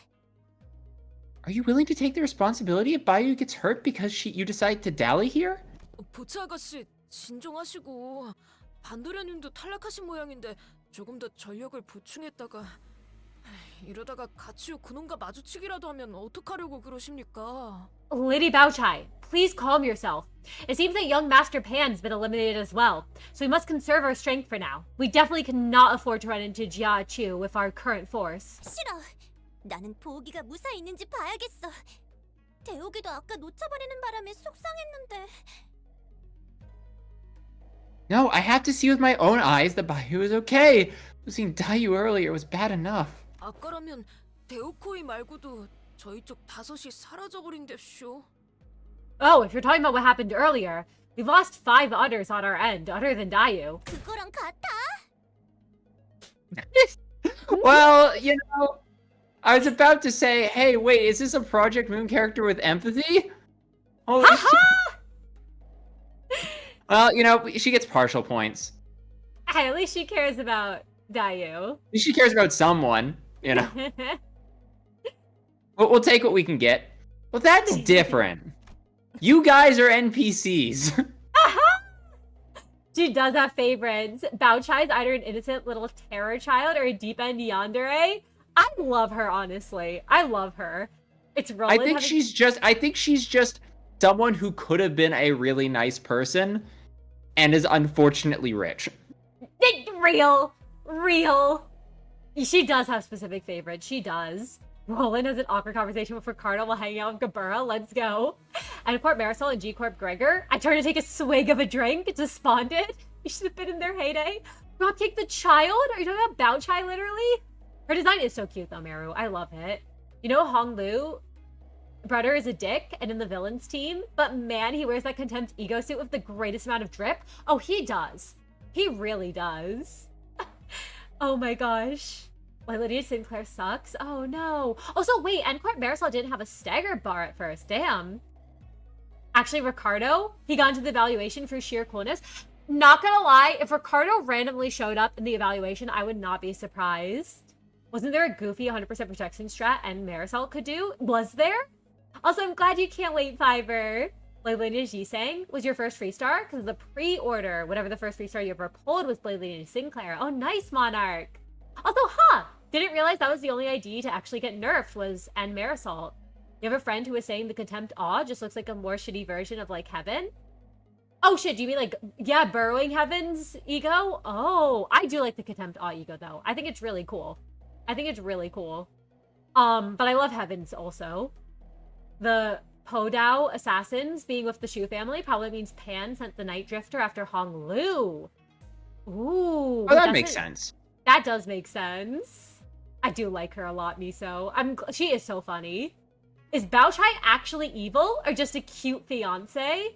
Are you willing to take the responsibility if Bayu gets hurt because you decide to dally here? 보차 아가씨 진정하시고 반도련님도 탈락하신 모양인데 조금 더 전력을 보충했다가 이러다가 가치요 그놈과 마주치기라도 하면 어떡하려고 그러십니까? Lady Baochai, please calm yourself. It seems that young Master Pan's been eliminated as well, so we must conserve our strength for now. We definitely cannot afford to run into Jia Chu with our current force. 싫어. 나는 보기가 무사히 있는지 봐야겠어. 대옥이도 아까 놓쳐버리는 바람에 속상했는데. No, I have to see with my own eyes that Bayu is okay. Losing Dayu earlier was bad enough. 아까라면 대오코이 말고도 저희 쪽 5이 사라져버린댔쇼. Oh, if you're talking about what happened earlier, we've lost 5 others on our end, other than Dayu. 그거랑 같아? Well, you know, I was about to say, hey, wait, is this a Project Moon character with empathy? Holy shit. Well, you know, she gets partial points. Hey, at least she cares about Dayu. At least she cares about someone, you know. We'll take what we can get. Well, that's different. You guys are NPCs. She does have favorites. Bao Chai is either an innocent little terror child or a deep-end yandere. I love her, honestly. I love her. It's Roland. I think she's just someone who could have been a really nice person and is unfortunately rich. Real. She does have specific favorites. She does. Roland has an awkward conversation with Ricardo while hanging out with Gabura. Let's go. And Corp Marisol and G Corp Gregor. I turned to take a swig of a drink. Despondent. You should have been in their heyday. Dropkick the child? Are you talking about Bao Chai, literally? Her design is so cute, though, Meru. I love it. You know, Hong Lu, brother, is a dick and in the villains team, but man, he wears that contempt ego suit with the greatest amount of drip. Oh, he does. He really does. Oh my gosh. Like, Lydia Sinclair sucks. Oh no. Also, wait, Encourt Marisol didn't have a stagger bar at first. Damn. Actually, Ricardo, he got into the evaluation for sheer coolness. Not gonna lie, if Ricardo randomly showed up in the evaluation, I would not be surprised. Wasn't there a goofy 100% protection strat and Marisol could do? Was there? Also, I'm glad you can't wait, Fiverr. Blade Lineage Yisang was your first 3-star because of the pre-order. Whatever the first 3-star you ever pulled was Blade Lineage Sinclair. Oh, nice, Monarch. Also, didn't realize that was the only ID to actually get nerfed was N Marisol. You have a friend who was saying the Contempt Awe just looks like a more shitty version of, like, Heaven? Oh, shit, do you mean, like, yeah, Burrowing Heaven's ego? Oh, I do like the Contempt Awe ego, though. I think it's really cool. But I love Heaven's also. The Podao assassins being with the Shu family probably means Pan sent the Night Drifter after Hong Lu. Ooh. Oh, that makes sense. That does make sense. I do like her a lot, Miso. She is so funny. Is Bao Chai actually evil or just a cute fiance?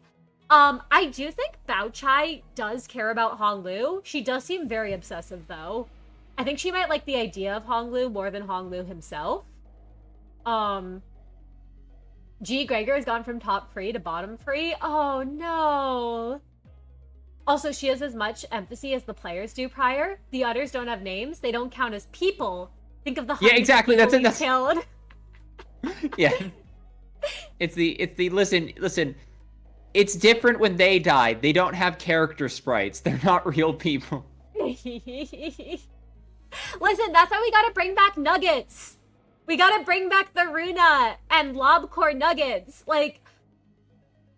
I do think Bao Chai does care about Hong Lu. She does seem very obsessive, though. I think she might like the idea of Hong Lu more than Hong Lu himself. G. Gregor has gone from top free to bottom free. Oh, no. Also, she has as much empathy as the players do prior. The others don't have names. They don't count as people. Think of the exactly. That's it. Killed. Yeah. It's the listen. It's different when they die. They don't have character sprites. They're not real people. Listen, that's why we gotta bring back nuggets. We gotta bring back the Runa and Lobcore nuggets. Like,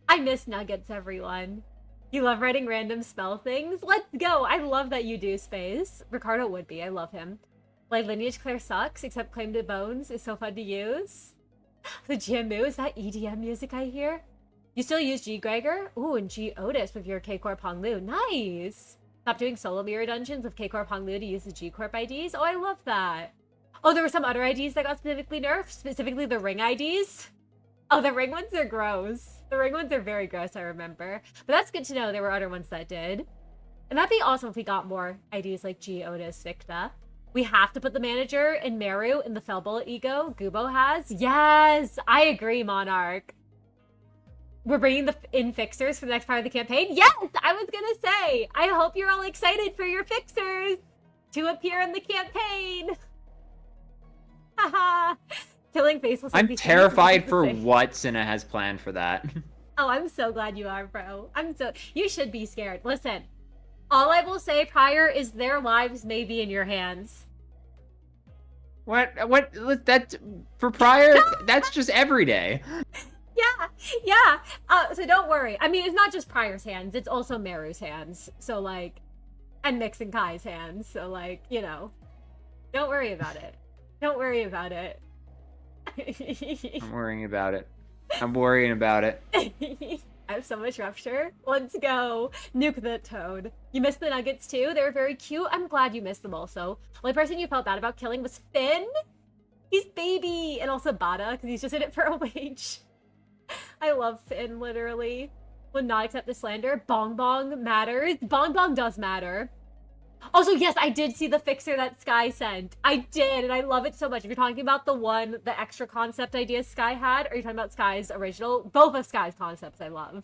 I miss nuggets, everyone. You love writing random spell things? Let's go. I love that you do, Space. Ricardo would be. I love him. Like, Lineage Claire sucks, except Claim to Bones is so fun to use. The GMU, is that EDM music I hear? You still use G. Gregor? Ooh, and G. Otis with your K-Corp Hong Lu. Nice! Stop doing solo mirror dungeons with K-Corp Hong Lu to use the G-Corp IDs. Oh, I love that. Oh, there were some other IDs that got specifically nerfed, specifically the ring IDs. Oh, the ring ones are gross. The ring ones are very gross, I remember. But that's good to know there were other ones that did. And that'd be awesome if we got more IDs like G, Otis, Victa. We have to put the manager and Meru in the Fell Bullet ego Gubo has. Yes! I agree, Monarch. We're bringing in fixers for the next part of the campaign? Yes! I was gonna say! I hope you're all excited for your fixers to appear in the campaign! Haha! Killing faceless. I'm terrified for what Cinna has planned for that. Oh, I'm so glad you are, bro. You should be scared. Listen, all I will say prior is their lives may be in your hands. What? That for prior? That's just every day. Yeah. So don't worry. I mean, it's not just Prior's hands. It's also Meru's hands. So, like, and Mix and Kai's hands. So, like, you know, don't worry about it. Don't worry about it. I'm worrying about it. I'm worrying about it. I have so much rupture. Let's go. Nuke the toad. You missed the nuggets too? They were very cute. I'm glad you missed them also. The only person you felt bad about killing was Finn. He's baby. And also Bada, because he's just in it for a wage. I love Finn, literally. Would not accept the slander. Bong Bong matters. Bong Bong does matter. Also, yes, I did see the fixer that Sky sent. I did, and I love it so much. If you're talking about the extra concept idea Sky had, or you're talking about Sky's original, both of Sky's concepts I love.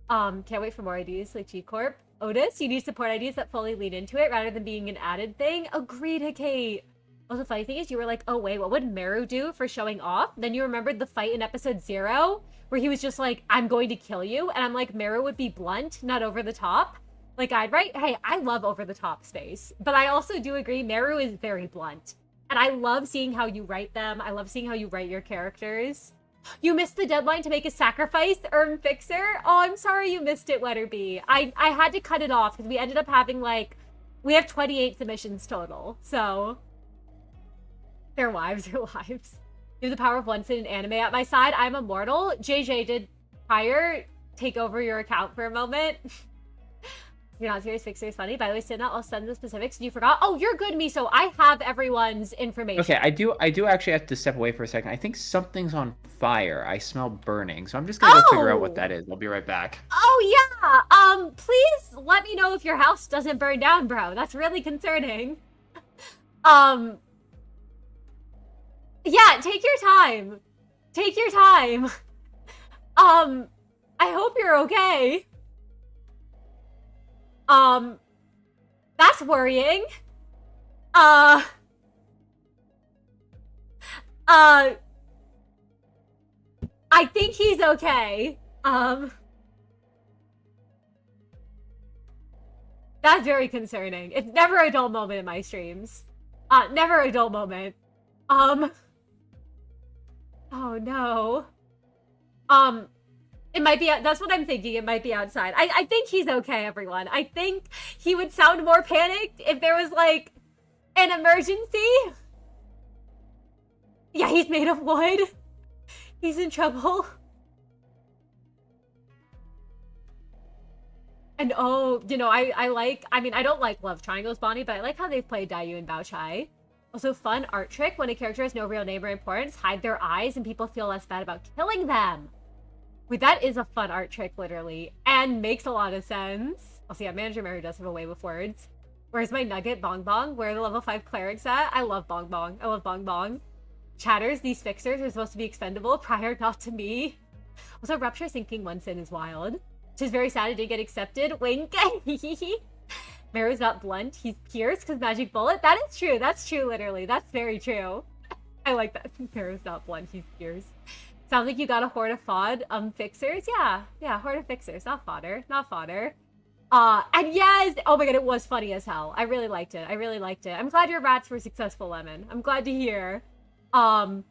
Can't wait for more ideas like G-Corp. Otis, you need support ideas that fully lead into it rather than being an added thing. Agreed, Kate. Also, funny thing is, you were like, oh wait, what would Meru do for showing off? Then you remembered the fight in episode 0, where he was just like, I'm going to kill you. And I'm like, Meru would be blunt, not over the top. Like, I'd write, hey, I love over the top space. But I also do agree, Meru is very blunt. And I love seeing how you write them. I love seeing how you write your characters. You missed the deadline to make a sacrifice, Fixer? Oh, I'm sorry you missed it, Wetterby. I had to cut it off because we ended up having, like, we have 28 submissions total. So, their wives are lives. You have the power of one sin in anime at my side. I'm immortal. JJ, did Pyre take over your account for a moment? You're not serious, Fixer is funny. By the way, Sidna, I'll send the specifics and you forgot. Oh, you're good, Miso. I have everyone's information. Okay, I do actually have to step away for a second. I think something's on fire. I smell burning. So I'm just gonna go figure out what that is. I'll be right back. Oh, yeah. Please let me know if your house doesn't burn down, bro. That's really concerning. Yeah, take your time. Take your time. I hope you're okay. That's worrying. I think he's okay. That's very concerning. It's never a dull moment in my streams. Never a dull moment. Oh no. It might be, that's what I'm thinking, it might be outside. I think he's okay, everyone. I think he would sound more panicked if there was, like, an emergency. Yeah, he's made of wood. He's in trouble. And oh, you know, I mean, I don't like love triangles, Bonnie, but I like how they've played Dayu and Baochai. Also, fun art trick, when a character has no real name or importance, hide their eyes and people feel less bad about killing them. Wait, that is a fun art trick, literally, and makes a lot of sense. Also, yeah, Manager Mary does have a way with words. Where's my nugget, Bong Bong? Where are the level 5 clerics at? I love Bong Bong. I love Bong Bong. Chatters, these fixers are supposed to be expendable, prior not to me. Also, Rupture sinking one sin is wild. Which is very sad it didn't get accepted. Wink. Meru's not blunt, he's pierced because magic bullet. That is true, that's true, literally. That's very true. I like that. Meru's not blunt, he's pierced. Sounds like you got a horde of FOD fixers. Yeah, horde of fixers. Not fodder. Not fodder. And yes! Oh my god, it was funny as hell. I really liked it. I really liked it. I'm glad your rats were successful, Lemon. I'm glad to hear. Was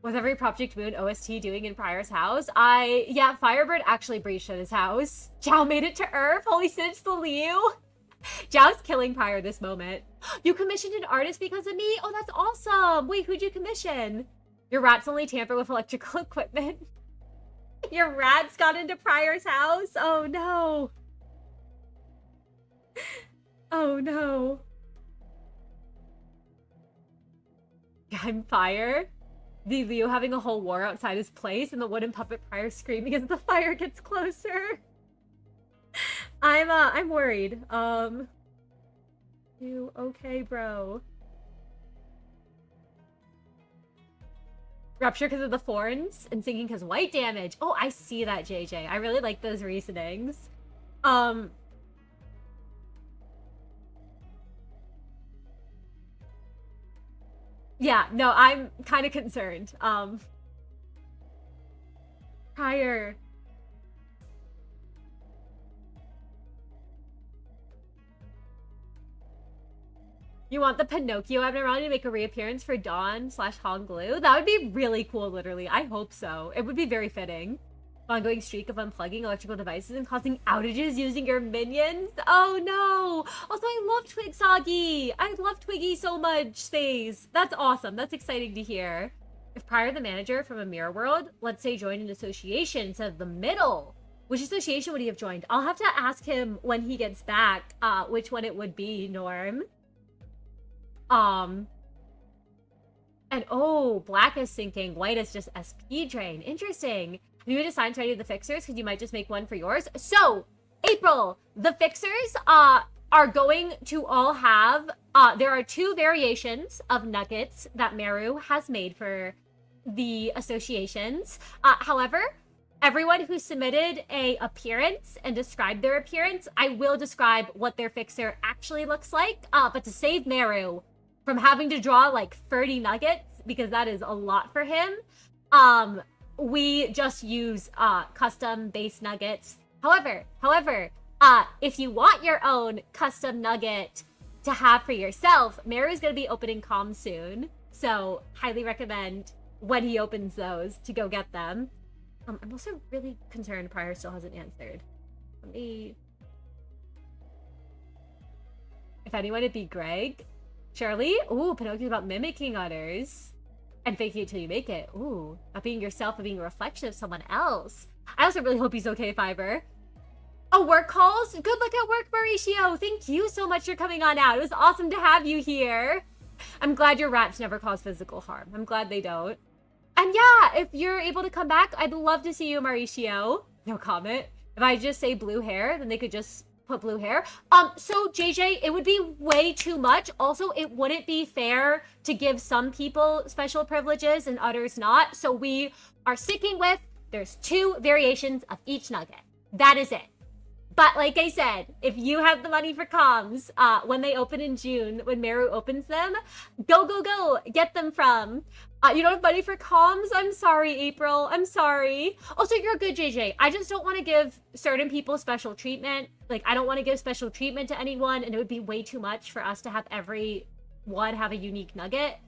every Project Moon OST doing in Prior's house? Yeah, Firebird actually breached at his house. Zhao made it to Earth. Holy Since the Liu. Zhao's killing Prior this moment. You commissioned an artist because of me? Oh, that's awesome. Wait, who'd you commission? Your rats only tamper with electrical equipment. Your rats got into Prior's house? Oh no. Oh no. I'm Fire. The Liu having a whole war outside his place and the wooden puppet Prior screaming as the fire gets closer. I'm worried. You okay, bro? Rupture because of the thorns and sinking because white damage. Oh, I see that, JJ. I really like those reasonings. Yeah, no, I'm kind of concerned. Prior. You want the Pinocchio abnormality to make a reappearance for Dawn/Honglu? That would be really cool, literally. I hope so. It would be very fitting. Ongoing streak of unplugging electrical devices and causing outages using your minions? Oh no! Also, I love Twigsoggy! I love Twiggy so much, Stays. That's awesome. That's exciting to hear. If Prior the manager from a mirror world, let's say joined an association instead of the middle, which association would he have joined? I'll have to ask him when he gets back, which one it would be, Norm. And oh, black is sinking, white is just SP drain. Interesting. Have you assigned to any of the fixers? Because you might just make one for yours. So, April, the fixers are going to all have, there are 2 variations of nuggets that Meru has made for the associations. However, everyone who submitted a appearance and described their appearance, I will describe what their fixer actually looks like. But to save Meru from having to draw like 30 nuggets, because that is a lot for him, we just use custom base nuggets. However, if you want your own custom nugget to have for yourself, Meru's gonna be opening comms soon, so highly recommend when he opens those to go get them. I'm also really concerned Pryor still hasn't answered. Let me... If anyone, it'd be Greg. Shirley? Ooh, Pinocchio's about mimicking others. And faking it till you make it. Ooh, not being yourself, but being a reflection of someone else. I also really hope he's okay, Fiber. Oh, work calls? Good luck at work, Mauricio. Thank you so much for coming on out. It was awesome to have you here. I'm glad your rats never cause physical harm. I'm glad they don't. And yeah, if you're able to come back, I'd love to see you, Mauricio. No comment. If I just say blue hair, then they could just put blue hair. So JJ, it would be way too much. Also, it wouldn't be fair to give some people special privileges and others not. So we are sticking with, there's 2 variations of each nugget. That is it. But like I said, if you have the money for comms, when they open in June, when Meru opens them, go, get them from. You don't have money for comms? I'm sorry, April. I'm sorry. Also, you're good, JJ. I just don't want to give certain people special treatment. Like, I don't want to give special treatment to anyone, and it would be way too much for us to have everyone have a unique nugget.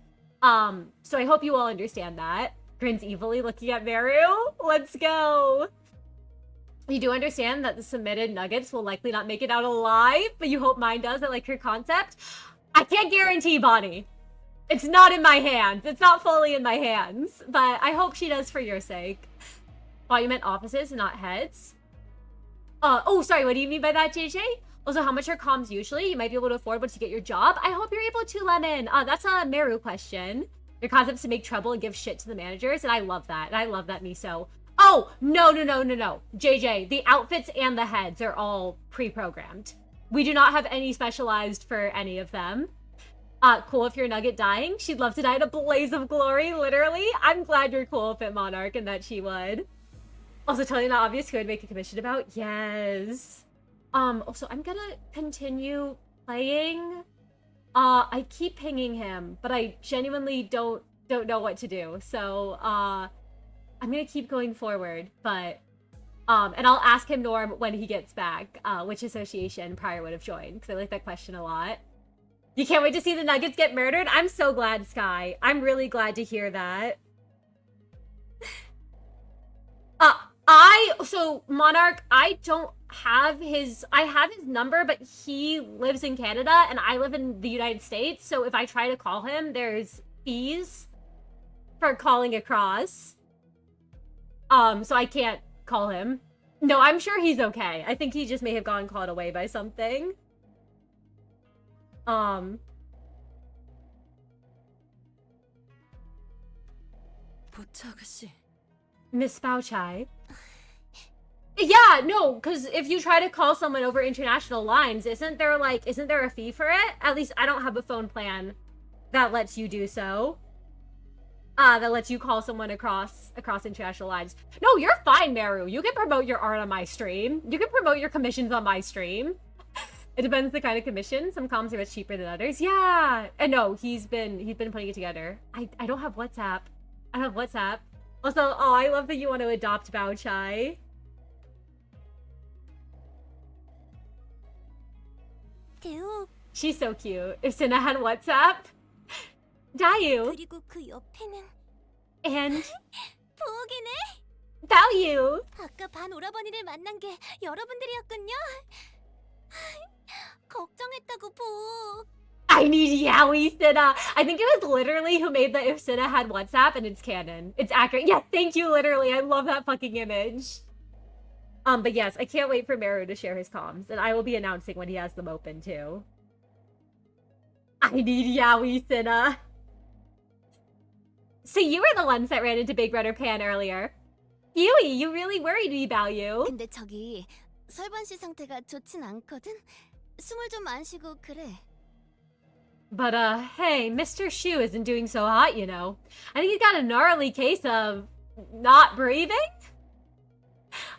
So I hope you all understand that. Grins evilly looking at Meru. Let's go. You do understand that the submitted nuggets will likely not make it out alive, but you hope mine does. I like your concept. I can't guarantee, Bonnie. It's not in my hands. It's not fully in my hands, but I hope she does for your sake. Oh, you meant offices and not heads? Oh, sorry. What do you mean by that, JJ? Also, how much are comms usually? You might be able to afford once you get your job. I hope you're able to, Lemon. That's a Meru question. Your concept's to make trouble and give shit to the managers, and I love that. And I love that, Miso. Oh, no. JJ, the outfits and the heads are all pre-programmed. We do not have any specialized for any of them. Cool if you're Nugget dying. She'd love to die in a blaze of glory, literally. I'm glad you're cool if it Monarch and that she would. Also, totally not obvious who I'd make a commission about. Yes. Also, I'm gonna continue playing. I keep pinging him, but I genuinely don't know what to do. So, I'm gonna keep going forward, but and I'll ask him, Norm, when he gets back, which association Pryor would have joined, because I like that question a lot. You can't wait to see the Nuggets get murdered? I'm so glad, Sky. I'm really glad to hear that. So Monarch, I have his number, but he lives in Canada and I live in the United States. So if I try to call him, there's fees for calling across. So I can't call him. No, I'm sure he's okay. I think he just may have gotten called away by something. Miss Bauchai. Yeah, no, because if you try to call someone over international lines, isn't there a fee for it? At least I don't have a phone plan that lets you do so. That lets you call someone across international lines. No, you're fine, Meru. You can promote your art on my stream. You can promote your commissions on my stream. It depends the kind of commission. Some comms are much cheaper than others. Yeah. And no, he's been putting it together. I don't have WhatsApp. I don't have WhatsApp. Also, oh, I love that you want to adopt Bauchai. She's so cute. If Sina had WhatsApp. Dayu. And Dayu. 아까 반 오라버니를 만난 게 여러분들이었군요. 걱정했다고 보. I need Yaoi Sina. I think it was literally who made the if Sina had WhatsApp and it's canon. It's accurate. Yeah, thank you, literally. I love that fucking image. But yes, I can't wait for Meru to share his comms, and I will be announcing when he has them open too. I need Yaoi Sina. So you were the ones that ran into Big Brother Pan earlier. Yui, you really worried me about you. 근데 저기 설번 씨 상태가 좋진 않거든. 숨을 좀 안 쉬고 그래. But hey, Mr. Shu isn't doing so hot, you know. I think he's got a gnarly case of not breathing.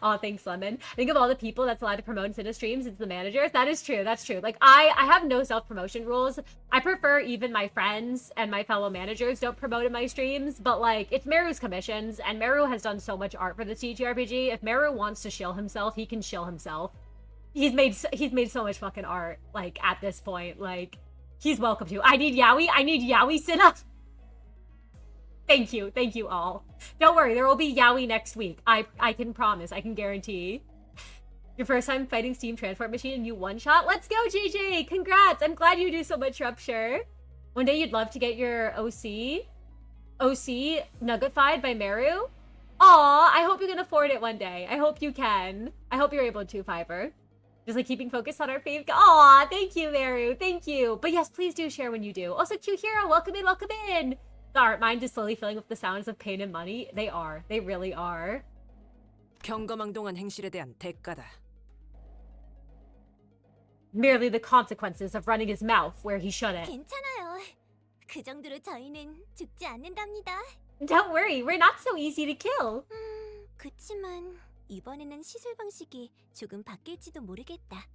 Oh, thanks, Lemon. Think of all the people that's allowed to promote and sit in streams. It's the managers. That is true. That's true. Like, I have no self-promotion rules. I prefer even my friends and my fellow managers don't promote in my streams. But, like, it's Meru's commissions. And Meru has done so much art for the TTRPG. If Meru wants to shill himself, he can shill himself. He's made so much fucking art, like, at this point. Like, he's welcome to. I need Yaoi sit-up. Thank you all. Don't worry, there will be Yaoi next week. I can promise, I can guarantee. Your first time fighting Steam Transport Machine and you one-shot? Let's go, JJ! Congrats! I'm glad you do so much, Rupture. One day you'd love to get your OC nuggetfied by Meru? Aw, I hope you can afford it one day. I hope you can. I hope you're able to, Fiverr. Just like keeping focus on our fave. Aw, thank you, Meru. Thank you. But yes, please do share when you do. Also, Q Hero, welcome in, welcome in. The art mind is slowly filling with the sounds of pain and money. They are. They really are. 경거망동한 행실에 대한 대가다. Merely the consequences of running his mouth where he shouldn't. 괜찮아요. 그 정도로 저희는 죽지 않는답니다. Don't worry, we're not so easy to kill. 그치만 이번에는 시술 방식이 조금 바뀔지도 모르겠다.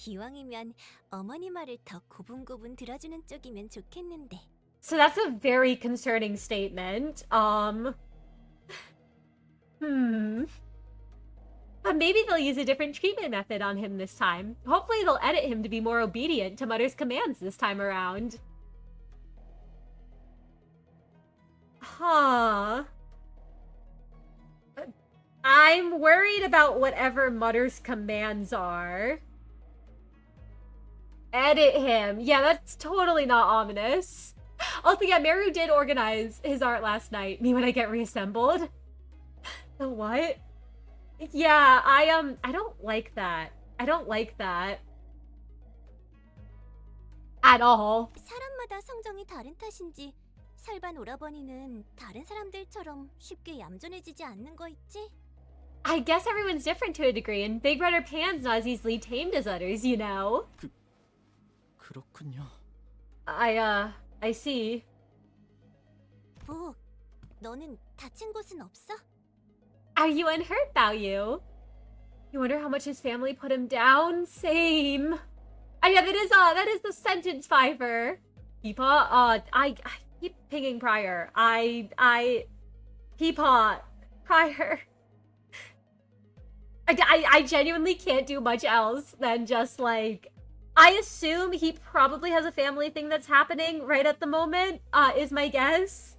이왕이면 어머니 말을 더 고분고분 들어주는 쪽이면 좋겠는데. So that's a very concerning statement. But maybe they'll use a different treatment method on him this time. Hopefully they'll edit him to be more obedient to Mutter's commands this time around. Huh. I'm worried about whatever Mutter's commands are. Edit him. Yeah, that's totally not ominous. Also, yeah, Meru did organize his art last night. Me when I get reassembled. The what? Yeah, I don't like that. I don't like that. At all. 사람마다 성정이 다른 탓인지 설반 오라버니는 다른 사람들처럼 쉽게 얌전해지지 않는 거 있지? I guess everyone's different to a degree, and Big Redder Pan's not as easily tamed as others, you know? 그렇군요. I see. 복, 너는 다친 곳은 없어? Are you unhurt, Bao-Yu? You wonder how much his family put him down? Same. Yeah, that is the sentence, Fiverr. Peepaw, I keep pinging Prior. Peepaw, Prior. I genuinely can't do much else than just, like, I assume he probably has a family thing that's happening right at the moment, is my guess.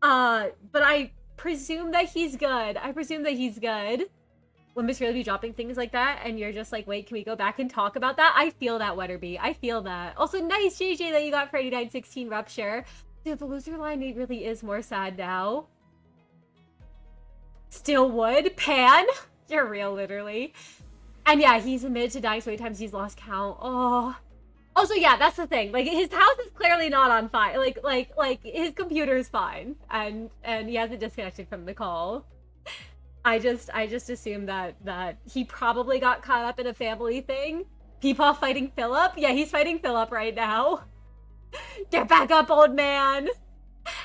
But I presume that he's good. Limbus really be dropping things like that, and you're just like, wait, can we go back and talk about that? I feel that, Wetterby. I feel that. Also, nice, JJ, that you got for 8916 Rupture. Dude, the loser line really is more sad now. Still would? Pan? You're real, literally. And yeah, he's admitted to dying so many times he's lost count. Oh. Also, yeah, that's the thing. Like, his house is clearly not on fire. Like his computer is fine, and he hasn't disconnected from the call. I just assume that he probably got caught up in a family thing. Peepaw fighting Philip? Yeah, he's fighting Philip right now. Get back up, old man!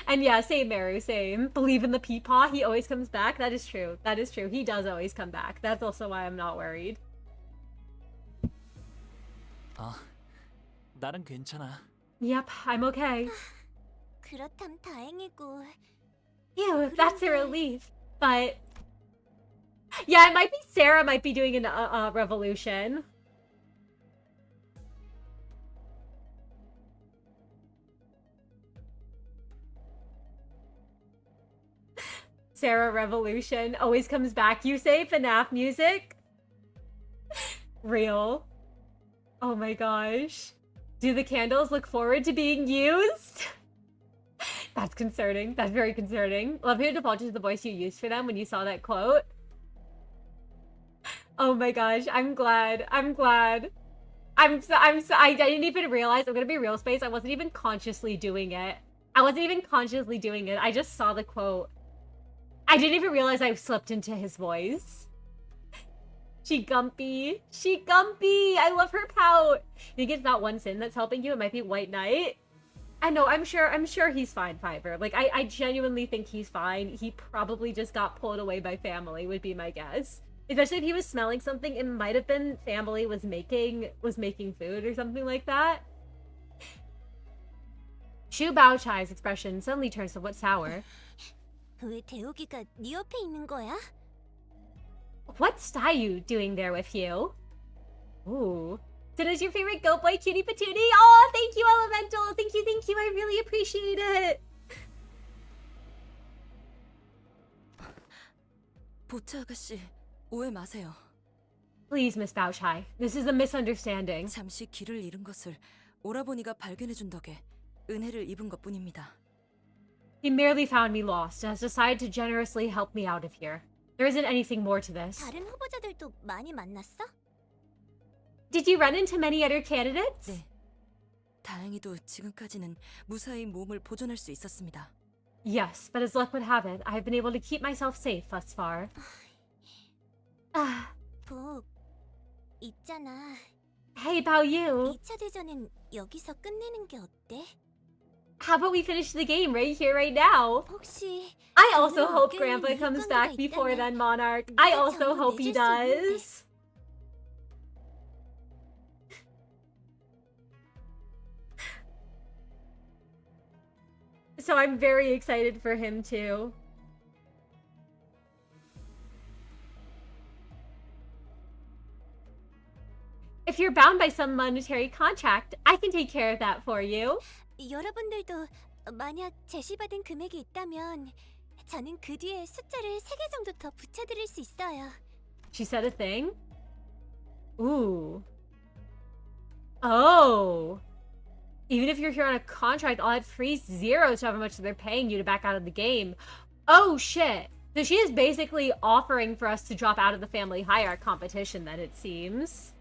And yeah, same, Meru, same. Believe in the Peepaw, he always comes back. That is true. That is true. He does always come back. That's also why I'm not worried. 나는 괜찮아. Yep, I'm okay. 그렇담 다행이고. Ew, that's a relief. But yeah, it might be Sarah might be doing a revolution. Sarah Revolution always comes back. You say FNAF music? Real. Oh my gosh. Do the candles look forward to being used? That's concerning. That's very concerning. Love how you defaulted to the voice you used for them when you saw that quote. Oh my gosh, I'm glad. I didn't even realize, I'm gonna be real, Space, I wasn't even consciously doing it. I just saw the quote. I didn't even realize I slipped into his voice. She Gumpy. I love her pout. You think it's not one sin that's helping you? It might be White Knight. I know, I'm sure he's fine, Fiverr. Like, I genuinely think he's fine. He probably just got pulled away by family, would be my guess. Especially if he was smelling something, it might have been family was making food or something like that. Shu Baochai's expression suddenly turns somewhat sour. 왜 대우기가 네 옆에 있는 거야? What's Dayu doing there with you? Ooh. So does your favorite goat boy cutie patootie? Oh, thank you, Elemental. Thank you. I really appreciate it. 보차 아가씨, 오해 마세요. Please, Miss Baochai. This is a misunderstanding. 잠시 길을 잃은 것을 오라버니가 발견해준 덕에 은혜를 입은 것뿐입니다. He merely found me lost and has decided to generously help me out of here. There isn't anything more to this. 다른 후보자들도 많이 만났어? Did you run into many other candidates? 네. 다행히도 지금까지는 무사히 몸을 보존할 수 있었습니다. Yes, but as luck would have it, I have been able to keep myself safe thus far. 복, 있잖아. Hey, about you. 2차 대전은 여기서 끝내는 게 어때? How about we finish the game right here, right now? 혹시 I also hope Grandpa comes back before then, Monarch. I also hope he does. So I'm very excited for him too. If you're bound by some monetary contract, I can take care of that for you. 여러분들도 만약 제시받은 금액이 있다면 저는 그 뒤에 숫자를 3개 정도 더 붙여드릴 수 있어요. She said a thing? Ooh. Oh. Even if you're here on a contract, I'll add 3 zeros to however much they're paying you to back out of the game. Oh, shit. So she is basically offering for us to drop out of the family hierarchy competition, then, it seems.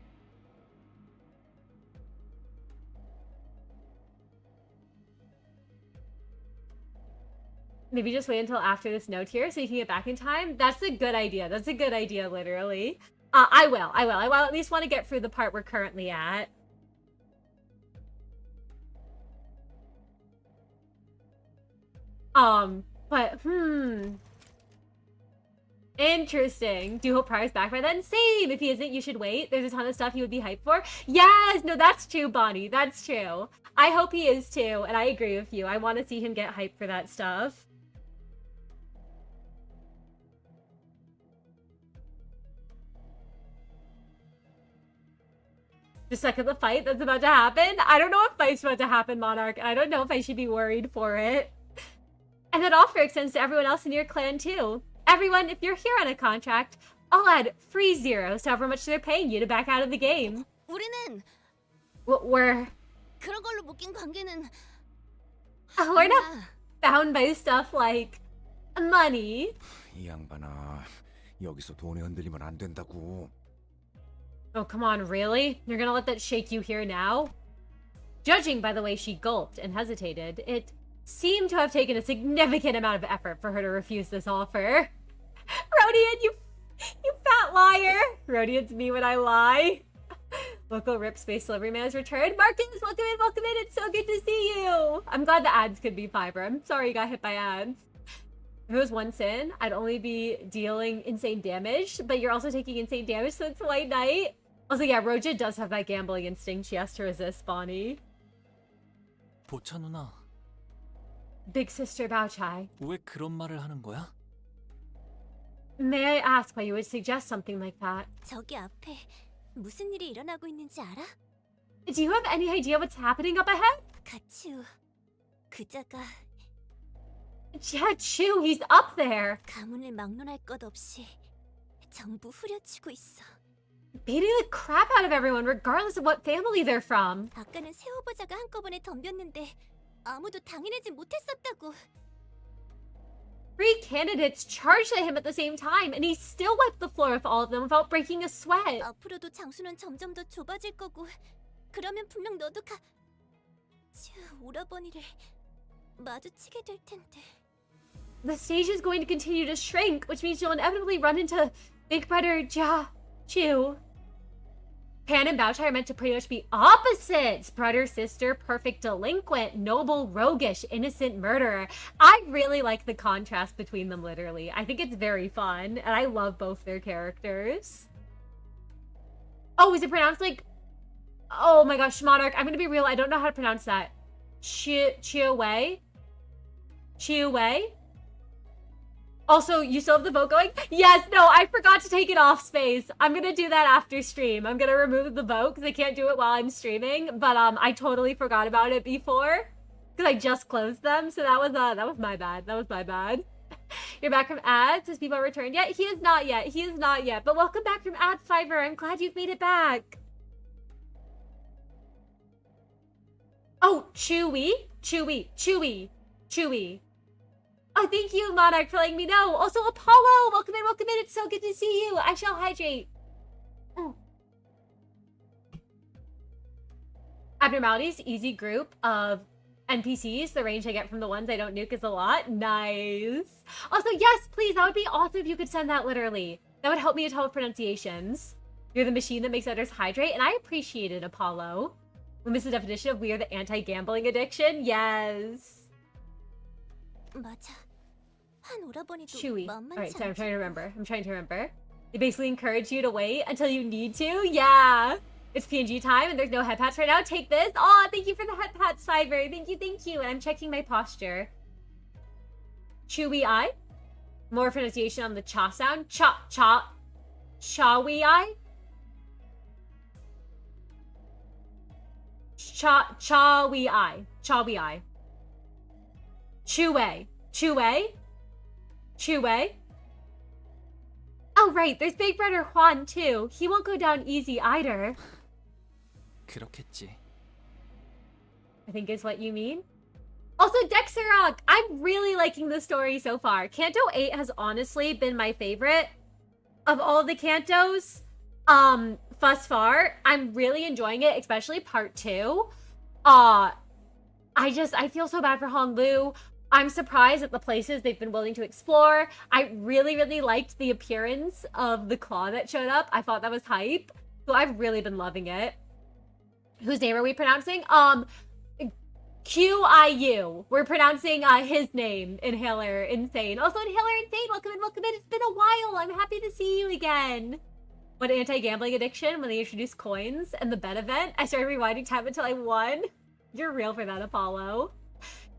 Maybe just wait until after this note here so you can get back in time. That's a good idea. That's a good idea, literally. I will. I at least want to get through the part we're currently at. But, interesting. Do you hope Pryor's back by then? Same! If he isn't, you should wait. There's a ton of stuff he would be hyped for. Yes! No, that's true, Bonnie. That's true. I hope he is too, and I agree with you. I want to see him get hyped for that stuff. Just second the fight that's about to happen? I don't know if fight's about to happen, Monarch. I don't know if I should be worried for it. And that offer extends to everyone else in your clan, too. Everyone, if you're here on a contract, I'll add 3 zeros to however much they're paying you to back out of the game. 우리는 We're 그런 걸로 묶인 관계는 we're not bound by stuff like money. 이 양반아, 여기서 돈에 흔들리면 안 된다고. Oh, come on, really? You're gonna let that shake you here now? Judging by the way she gulped and hesitated, it seemed to have taken a significant amount of effort for her to refuse this offer. Rodian, you fat liar! Rodian's me when I lie. Local Rip Space Delivery Man has returned. Marcus, welcome in. It's so good to see you. I'm glad the ads could be Fiverr. I'm sorry you got hit by ads. If it was one sin, I'd only be dealing insane damage, but you're also taking insane damage, so it's White Knight. Also, yeah, Roja does have that gambling instinct. She has to resist Bonnie. 보차 누나, Big Sister Baochai. 왜 그런 말을 하는 거야? May I ask why you would suggest something like that? 저기 앞에 무슨 일이 일어나고 있는지 알아? Do you have any idea what's happening up ahead? 가치우, 그자가 Yeah, Chu, he's up there. 가문을 막론할 것 없이 전부 후려치고 있어. Beating the crap out of everyone, regardless of what family they're from. 아까는 새 후보자가 한꺼번에 덤볐는데 아무도 당해내지 못했었다고. 3 candidates charged at him at the same time, and he still wiped the floor with all of them without breaking a sweat. 앞으로도 장수는 점점 더 좁아질 거고, 그러면 분명 너도 오라버니를 마주치게 될 텐데. The stage is going to continue to shrink, which means you'll inevitably run into Big Brother Chu. Pan and Bouchai are meant to pretty much be opposites. Brother, sister, perfect delinquent, noble, roguish, innocent murderer. I really like the contrast between them, literally. I think it's very fun, and I love both their characters. Oh, is it pronounced like... Oh my gosh, Monarch, I'm gonna be real, I don't know how to pronounce that. Chiawei? Chiawei? Also, you still have the vote going? Yes, no, I forgot to take it off, Space. I'm gonna do that after stream. I'm gonna remove the vote because I can't do it while I'm streaming. But I totally forgot about it before because I just closed them. So that was my bad. That was my bad. You're back from ads. Has people returned yet? He is not yet. He is not yet. But welcome back from ads, Fiverr. I'm glad you've made it back. Oh, Chewy. Oh, thank you, Monarch, for letting me know. Also, Apollo, welcome in, welcome in. It's so good to see you. I shall hydrate. Abnormalities, easy group of NPCs. The range I get from the ones I don't nuke is a lot. Nice. Also, yes, please, that would be awesome if you could send that literally. That would help me a ton with pronunciations. You're the machine that makes others hydrate, and I appreciate it, Apollo. Limbus the definition of we are the anti-gambling addiction. Yes. Chewy. Alright, so I'm trying to remember. They basically encourage you to wait until you need to. Yeah. It's PNG time and there's no head pats right now. Take this. Oh, thank you for the head pats, Cyber. Thank you. And I'm checking my posture. Chewy eye. More pronunciation on the cha sound. Chawi eye. Chawi eye. Chewy. Oh, right. There's Big Brother Juan, too. He won't go down easy either. 그렇겠지. I think is what you mean. Also, Dexerock! I'm really liking the story so far. Canto 8 has honestly been my favorite of all the Cantos thus far. I'm really enjoying it, especially part 2. I feel so bad for Honglu. I'm surprised at the places they've been willing to explore. I really liked the appearance of the claw that showed up. I thought that was hype. So I've really been loving it. Whose name are we pronouncing? QIU. We're pronouncing his name, Inhaler Insane. Also, Inhaler Insane, welcome in. It's been a while. I'm happy to see you again. What anti-gambling addiction when they introduced coins and the bet event? I started rewinding time until I won. You're real for that, Apollo.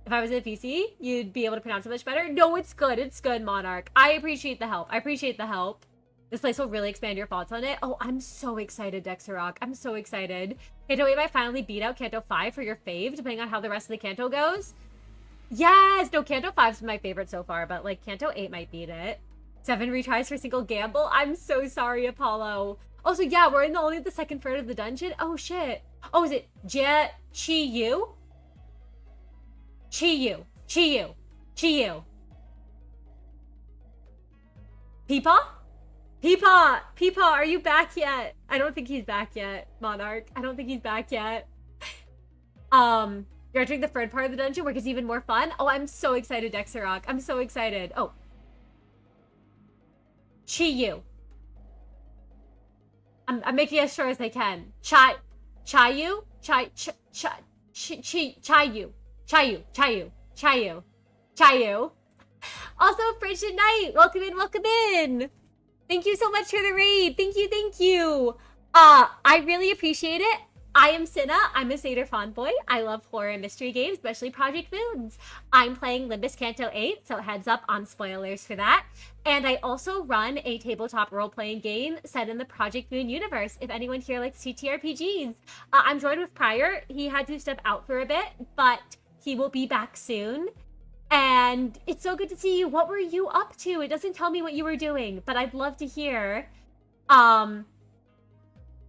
If I was in a PC, you'd be able to pronounce it much better. No, it's good. It's good, Monarch. I appreciate the help. This place will really expand your thoughts on it. Oh, I'm so excited, Dexerock. I'm so excited. Canto 8 might finally beat out Canto 5 for your fave, depending on how the rest of the Canto goes. Yes! No, Canto 5's been my favorite so far, but, like, Canto 8 might beat it. 7 retries for single gamble? I'm so sorry, Apollo. Also, yeah, we're in only the second third of the dungeon. Oh, shit. Oh, is it Chi-Yu? Peepaw, are you back yet? I don't think he's back yet, Monarch. I don't think he's back yet. You're entering the third part of the dungeon where it gets even more fun. Oh, I'm so excited, Dexerock. I'm so excited. Oh. Chi-Yu. I'm making as sure as I can. Chi-Yu? Chayu. Also, Frigid Knight, welcome in. Thank you so much for the raid. Thank you. I really appreciate it. I am Cinna. I'm a Seder fanboy. I love horror and mystery games, especially Project Moons. I'm playing Limbus Canto 8, so heads up on spoilers for that. And I also run a tabletop role-playing game set in the Project Moon universe, if anyone here likes TTRPGs. I'm joined with Pryor. He had to step out for a bit, but he will be back soon. And it's so good to see you. What were you up to? It doesn't tell me what you were doing, but I'd love to hear.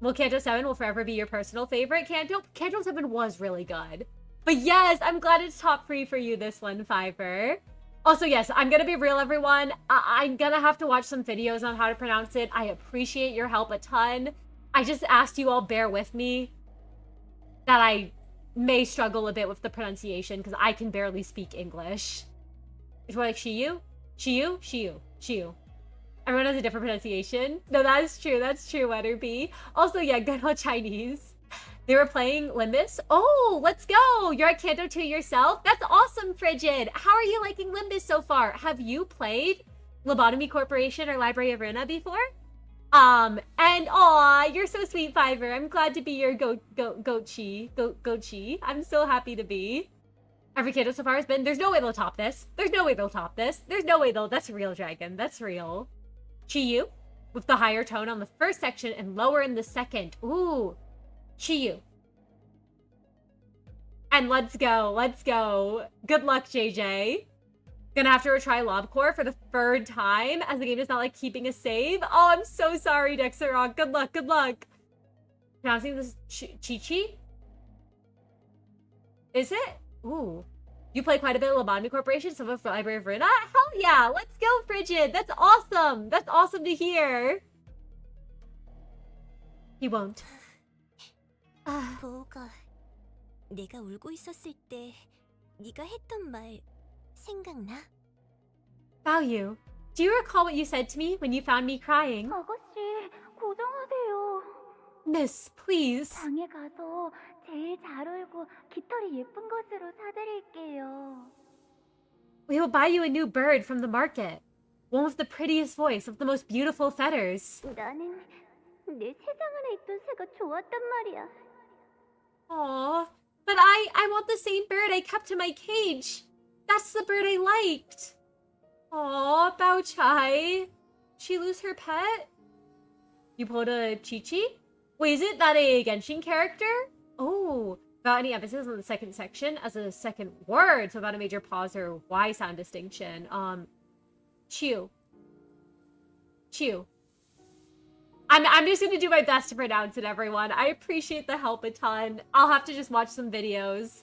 Well, Canto 7 will forever be your personal favorite. Canto 7 was really good. But yes, I'm glad it's top 3 for you this one, Fiverr. Also, yes, I'm gonna be real, everyone. I'm gonna have to watch some videos on how to pronounce it. I appreciate your help a ton. I just asked you all bear with me that I may struggle a bit with the pronunciation because I can barely speak English. It's more like Shiyu? Everyone has a different pronunciation. No, that is true. That's true, Weatherby. Also, yeah, good old Chinese. They were playing Limbus. Oh, let's go. You're at Canto 2 yourself? That's awesome, Frigid. How are you liking Limbus so far? Have you played Lobotomy Corporation or Library of Runa before? And aw, you're so sweet, Fiverr. I'm glad to be your goat-chi. I'm so happy to be. Every Canto so far has been, there's no way they'll top this. There's no way they'll top this. There's no way they'll, that's real, Dragon. That's real. Chiyu, with the higher tone on the first section and lower in the second. Ooh, Chiyu. And let's go, let's go. Good luck, JJ. Gonna have to retry Lobcore for the third time as the game is not like keeping a save. Oh, I'm so sorry, Dexerock. Good luck, good luck. Pronouncing this Chi-Chi? Is it? Ooh. You play quite a bit of Lobotomy Corporation, some of Library of Runa? Hell yeah, let's go, Frigid. That's awesome. That's awesome to hear. He won't. 보호가 내가 울고 있었을 때 네가 했던 말 생각나? Bao, do you recall what you said to me when you found me crying? 아가씨, 고정하세요. Miss, please. 방에 가서 제일 잘 울고 깃털이 예쁜 것으로 사드릴게요. We will buy you a new bird from the market. One with the prettiest voice, with the most beautiful feathers. 나는 내 세상 안에 있던 새가 좋았단 말이야. Aww, but I want the same bird I kept in my cage. That's the bird I liked. Aww, Bao Chai. She lose her pet? You pulled a Chi-Chi? Wait, is it that a Genshin character? Oh, without any emphasis on the second section as a second word, so without a major pause or Y sound distinction. Chew. Chew. I'm just gonna do my best to pronounce it, everyone. I appreciate the help a ton. I'll have to just watch some videos.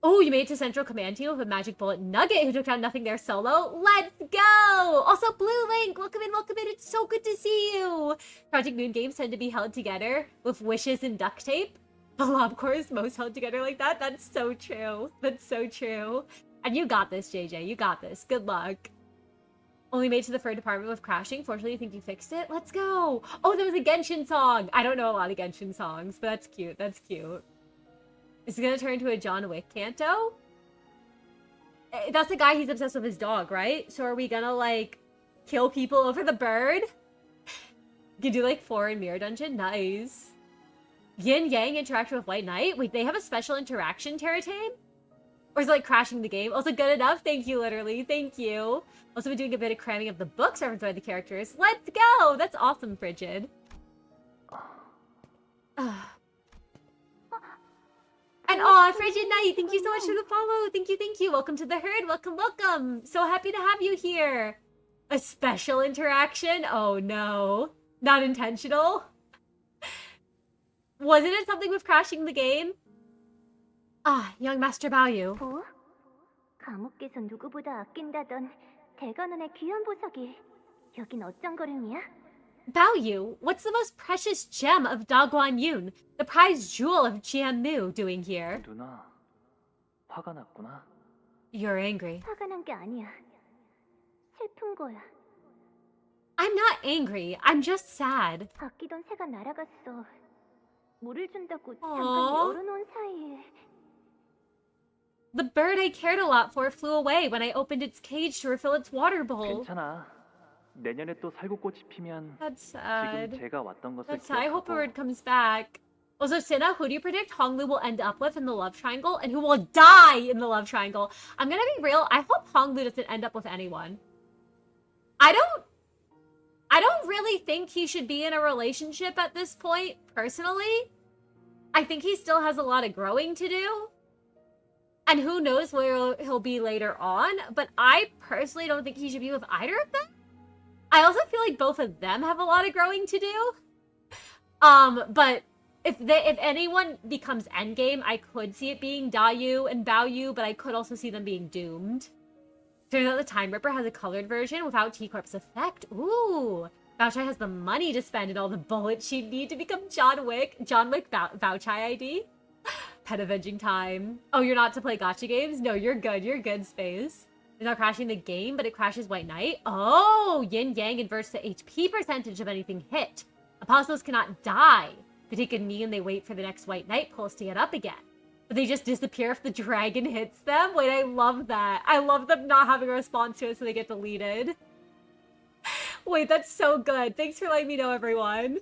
Oh, you made it to Central Command Team with a Magic Bullet Nugget who took down Nothing There solo. Let's go! Also, Blue Link, welcome in, welcome in. It's so good to see you. Project Moon games tend to be held together with wishes and duct tape. The Lobcore is most held together like that. That's so true. That's so true. And you got this, JJ. You got this. Good luck. Only made to the third department with crashing. Fortunately, you think you fixed it? Let's go! Oh, there was a Genshin song! I don't know a lot of Genshin songs, but that's cute. That's cute. Is it gonna turn into a John Wick Canto? That's the guy, he's obsessed with his dog, right? So are we gonna, like, kill people over the bird? You can do, like, 4 in Mirror Dungeon? Nice. Yin Yang interact with White Knight? Wait, they have a special interaction, Terratane? Or is it, like, crashing the game? Also, good enough? Thank you, literally. Thank you. Also been doing a bit of cramming of the books referenced by the characters. Let's go! That's awesome, Frigid. And aw, Frigid Knight, thank you so much for the follow. Thank you, thank you. Welcome to the herd. Welcome, welcome. So happy to have you here. A special interaction? Oh no. Not intentional? Wasn't it something with crashing the game? Ah, young Master Baoyu. 뭐? 감옥께서 누구보다 아낀다던 대관원의 귀한 보석이 여긴 어쩐 거름이야? Baoyu, what's the most precious gem of Dagwan Yun, the prized jewel of Jianmu, doing here? 누나, 화가 났구나. You're angry. 화가 난 게 아니야. 슬픈 거야. I'm not angry. I'm just sad. 아끼던 새가 날아갔어. 물을 준다고 Aww. 잠깐 열어놓은 사이에. The bird I cared a lot for flew away when I opened its cage to refill its water bowl. 괜찮아. 내년에 또 살구꽃이 피면 That's sad. 지금 제가 왔던 것을 That's sad. I hope 기억하고 Bird comes back. Also, Sina, who do you predict Honglu will end up with in the love triangle, and who will die in the love triangle? I'm gonna be real. I hope Honglu doesn't end up with anyone. I don't really think he should be in a relationship at this point, personally. I think he still has a lot of growing to do. And who knows where he'll be later on, but I personally don't think he should be with either of them. I also feel like both of them have a lot of growing to do. But if anyone becomes endgame, I could see it being Dayu and Baoyu, but I could also see them being doomed. Turns out the Time Ripper has a colored version without T-Corp's effect. Ooh! Baochai has the money to spend and all the bullets she'd need to become John Wick. John Wick Baochai ID? Pet avenging time. Oh, you're not to play gacha games? No, you're good. You're good, Space. It's not crashing the game, but it crashes White Knight. Oh, Yin Yang inverts the HP percentage of anything hit. Apostles cannot die. They take a knee and they wait for the next White Knight pulse to get up again. But they just disappear if the dragon hits them. Wait, I love that. I love them not having a response to it so they get deleted. Wait, that's so good. Thanks for letting me know, everyone.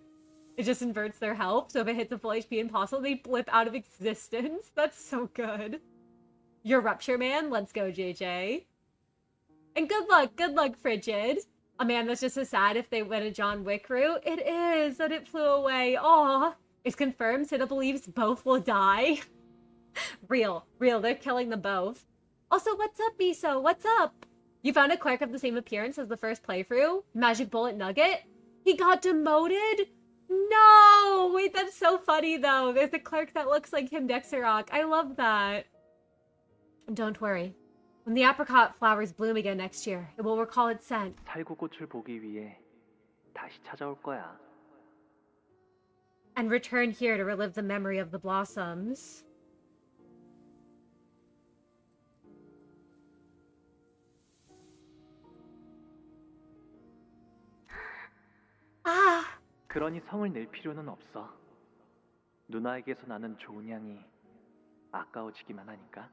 It just inverts their health, so if it hits a full HP impossible, they blip out of existence. That's so good. You're Rupture Man. Let's go, JJ. And good luck, Frigid. Oh man, that's just so sad if they went a John Wick route. It is, that it flew away. Aw. It's confirmed, Sita believes both will die. Real, they're killing them both. Also, what's up, Miso? What's up? You found a clerk of the same appearance as the first playthrough? Magic Bullet Nugget? He got demoted? No! Wait, that's so funny, though. There's a clerk that looks like him, Dexerock. I love that. Don't worry. When the apricot flowers bloom again next year, it will recall its scent. 살구꽃을 보기 위해 다시 찾아올 거야. And return here to relive the memory of the blossoms. 아! 그러니 성을 낼 필요는 없어. 누나에게서 나는 좋은 향이 아까워지기만 하니까.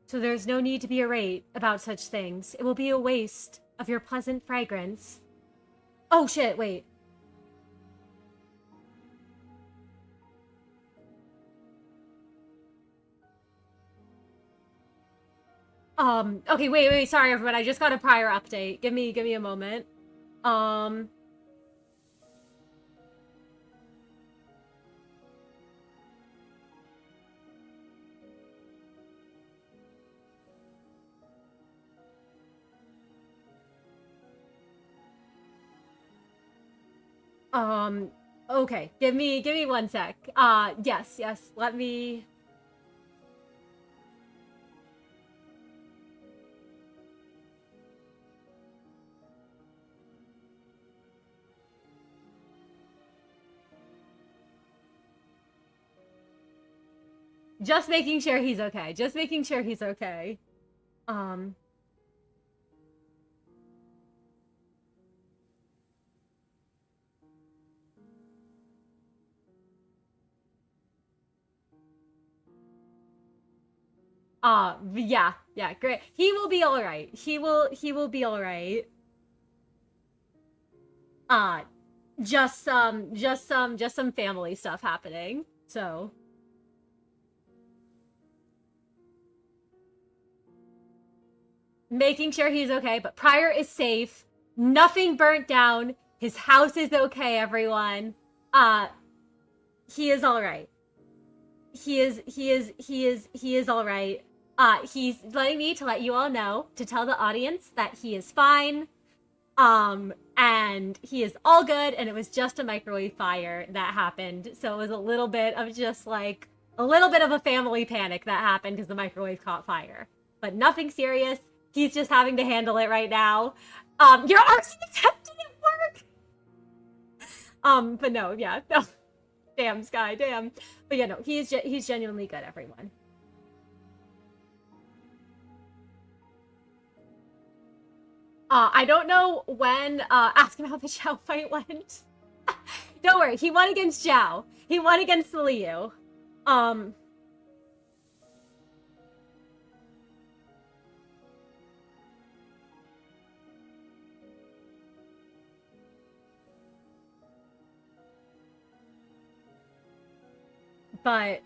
So there's no need to be irate about such things. It will be a waste of your pleasant fragrance. Oh shit, wait. Okay, wait, sorry everyone, I just got a prior update. Give me a moment. Okay, give me 1 sec. Yes, let me... Just making sure he's okay. Just making sure he's okay. Yeah, great. He will be all right. He will be all right. Just some family stuff happening. So, making sure he's okay, but Pryor is safe. Nothing burnt down. His house is okay, everyone. He is all right. He is all right. He's letting me to let you all know, to tell the audience that he is fine. And he is all good, and it was just a microwave fire that happened. So it was a little bit of just like, a little bit of a family panic that happened because the microwave caught fire. But nothing serious. He's just having to handle it right now. Your arson attempt didn't work! But no, yeah, no. Damn, Sky, damn. But yeah, no, he's genuinely good, everyone. I don't know when, ask him how the Zhao fight went. Don't worry, he won against Zhao. He won against Liu. But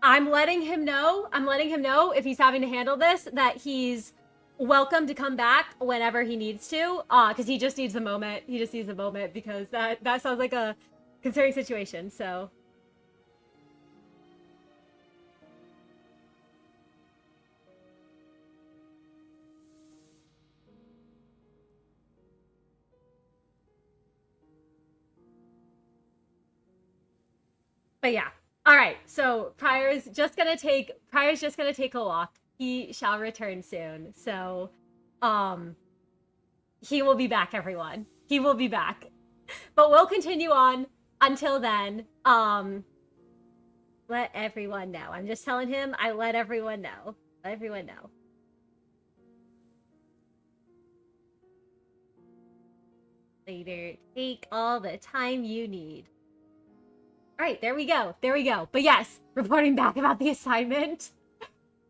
I'm letting him know if he's having to handle this, that he's welcome to come back whenever he needs to, because he just needs a moment. He just needs a moment, because that sounds like a concerning situation, so. But yeah. All right. So Pryor's just gonna take a walk. He shall return soon. So, he will be back, everyone. He will be back. But we'll continue on until then. Let everyone know. I'm just telling him I let everyone know. Let everyone know. Later. Take all the time you need. Alright, there we go. There we go. But yes, reporting back about the assignment.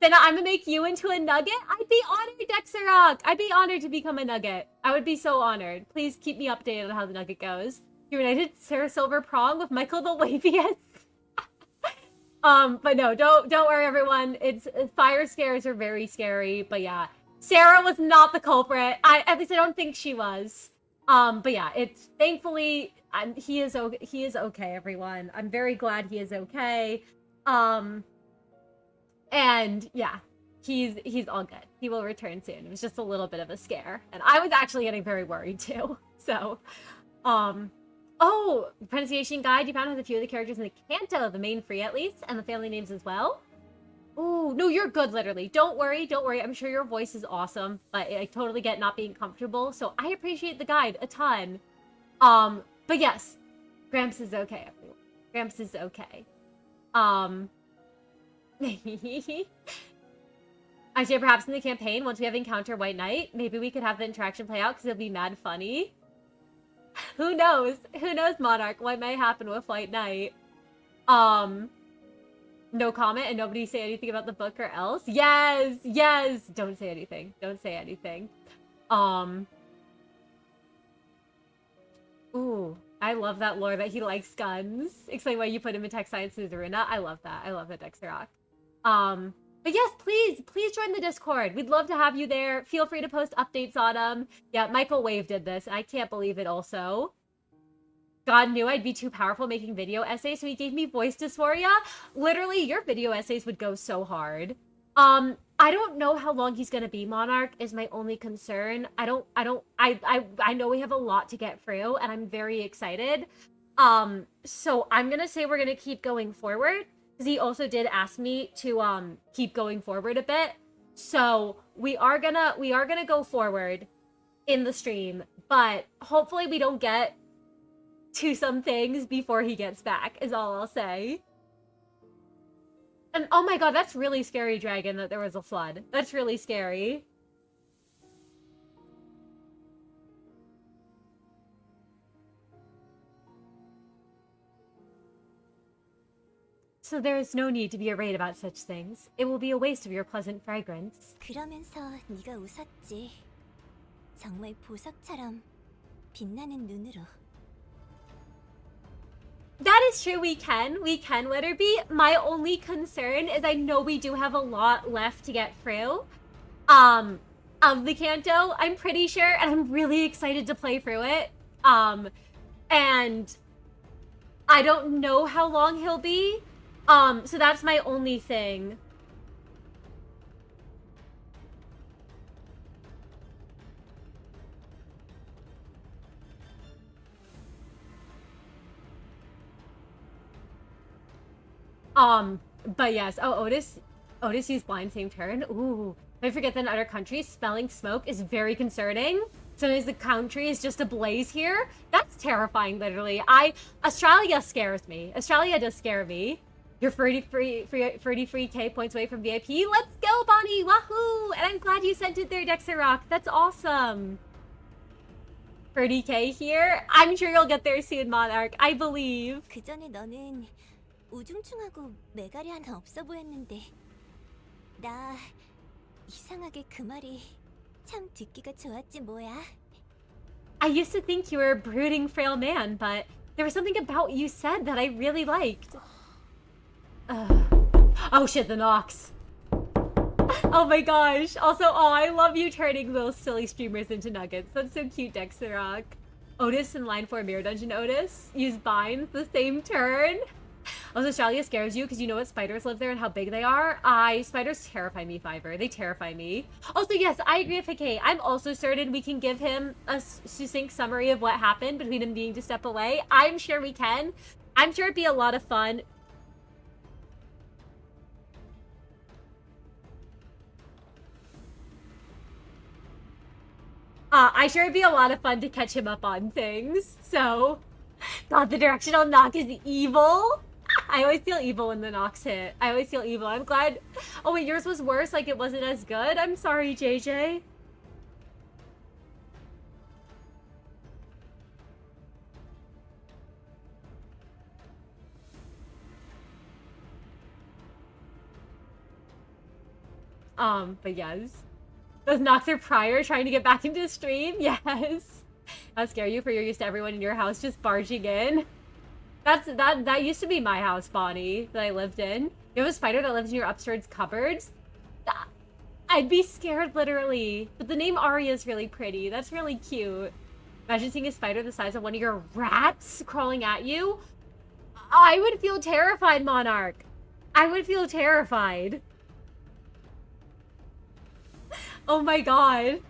Then I'm gonna make you into a nugget? I'd be honored, Dexerock! I'd be honored to become a nugget. I would be so honored. Please keep me updated on how the nugget goes. You united Sarah Silver Prong with Michael the Labius. But no, don't worry, everyone. It's fire scares are very scary, but yeah. Sarah was not the culprit. At least I don't think she was. But yeah, it's thankfully he is okay, everyone. I'm very glad he is okay. And yeah, he's all good. He will return soon. It was just a little bit of a scare, and I was actually getting very worried too. So, oh, pronunciation guide. You found has a few of the characters in the Canto, the main free at least, and the family names as well. Oh no, you're good. Literally, don't worry. I'm sure your voice is awesome, but I totally get not being comfortable. So I appreciate the guide a ton. But yes, Gramps is okay, everyone. Gramps is okay. Actually, perhaps in the campaign, once we have Encounter White Knight, maybe we could have the interaction play out because it'll be mad funny. Who knows? Who knows, Monarch? What might happen with White Knight? No comment and nobody say anything about the book or else. Yes! Don't say anything. Don't say anything. Ooh, I love that lore that he likes guns. Explain why you put him in Tech Science Suzerina. I love that. I love that, Dexter Rock. But yes, please join the Discord. We'd love to have you there. Feel free to post updates on them. Yeah, Michael Wave did this, and I can't believe it also. God knew I'd be too powerful making video essays, so he gave me voice dysphoria. Literally, your video essays would go so hard. I don't know how long he's gonna be, Monarch, is my only concern. I know we have a lot to get through, and I'm very excited. So I'm gonna say we're gonna keep going forward, because he also did ask me to keep going forward a bit. So we are gonna go forward in the stream, but hopefully we don't get to some things before he gets back, is all I'll say. And oh my god, that's really scary, Dragon, that there was a flood. That's really scary. So there is no need to be afraid about such things. It will be a waste of your pleasant fragrance. 그러면서 네가 웃었지. 정말 보석처럼 빛나는 눈으로. That is true, we can let her be. My only concern is I know we do have a lot left to get through. Of the Canto, I'm pretty sure, and I'm really excited to play through it. And I don't know how long he'll be. So that's my only thing. But yes. Oh, Otis used blind same turn. Ooh. I forget that in other countries, smelling smoke is very concerning. Sometimes the country is just ablaze here. That's terrifying, literally. Australia scares me. Australia does scare me. You're 33K points away from VIP. Let's go, Bonnie! Wahoo! And I'm glad you sent it there, Dexerock. That's awesome. 30K here. I'm sure you'll get there soon, Monarch. I believe. 그 전에 너는 우중충하고 매가리 하나 없어 보였는데 나 이상하게 그 말이 참 듣기가 좋았지 뭐야. I used to think you were a brooding, frail man, but there was something about you said that I really liked. Oh shit, the Nox. Oh my gosh. Also, oh, I love you turning little silly streamers into nuggets. That's so cute, Dexerock. Otis in line for a mirror dungeon, Otis. Use binds the same turn. Also, Australia scares you because you know what spiders live there and how big they are. Spiders terrify me, Fiverr. They terrify me. Also, yes, I agree with Kay. I'm also certain we can give him a succinct summary of what happened between him needing to step away. I'm sure we can. I'm sure it'd be a lot of fun. I'm sure it'd be a lot of fun to catch him up on things. So, God, the directional knock is evil. I always feel evil when the Nox hit. I always feel evil. I'm glad. Oh wait, yours was worse. Like it wasn't as good. I'm sorry, JJ. But yes. Those Nox are prior trying to get back into the stream? Yes. That scare you for you're used to everyone in your house just barging in? That used to be my house, Bonnie, that I lived in. You have a spider that lives in your upstairs cupboards? I'd be scared, literally. But the name Arya is really pretty. That's really cute. Imagine seeing a spider the size of one of your rats crawling at you. I would feel terrified, Monarch. I would feel terrified. Oh my god.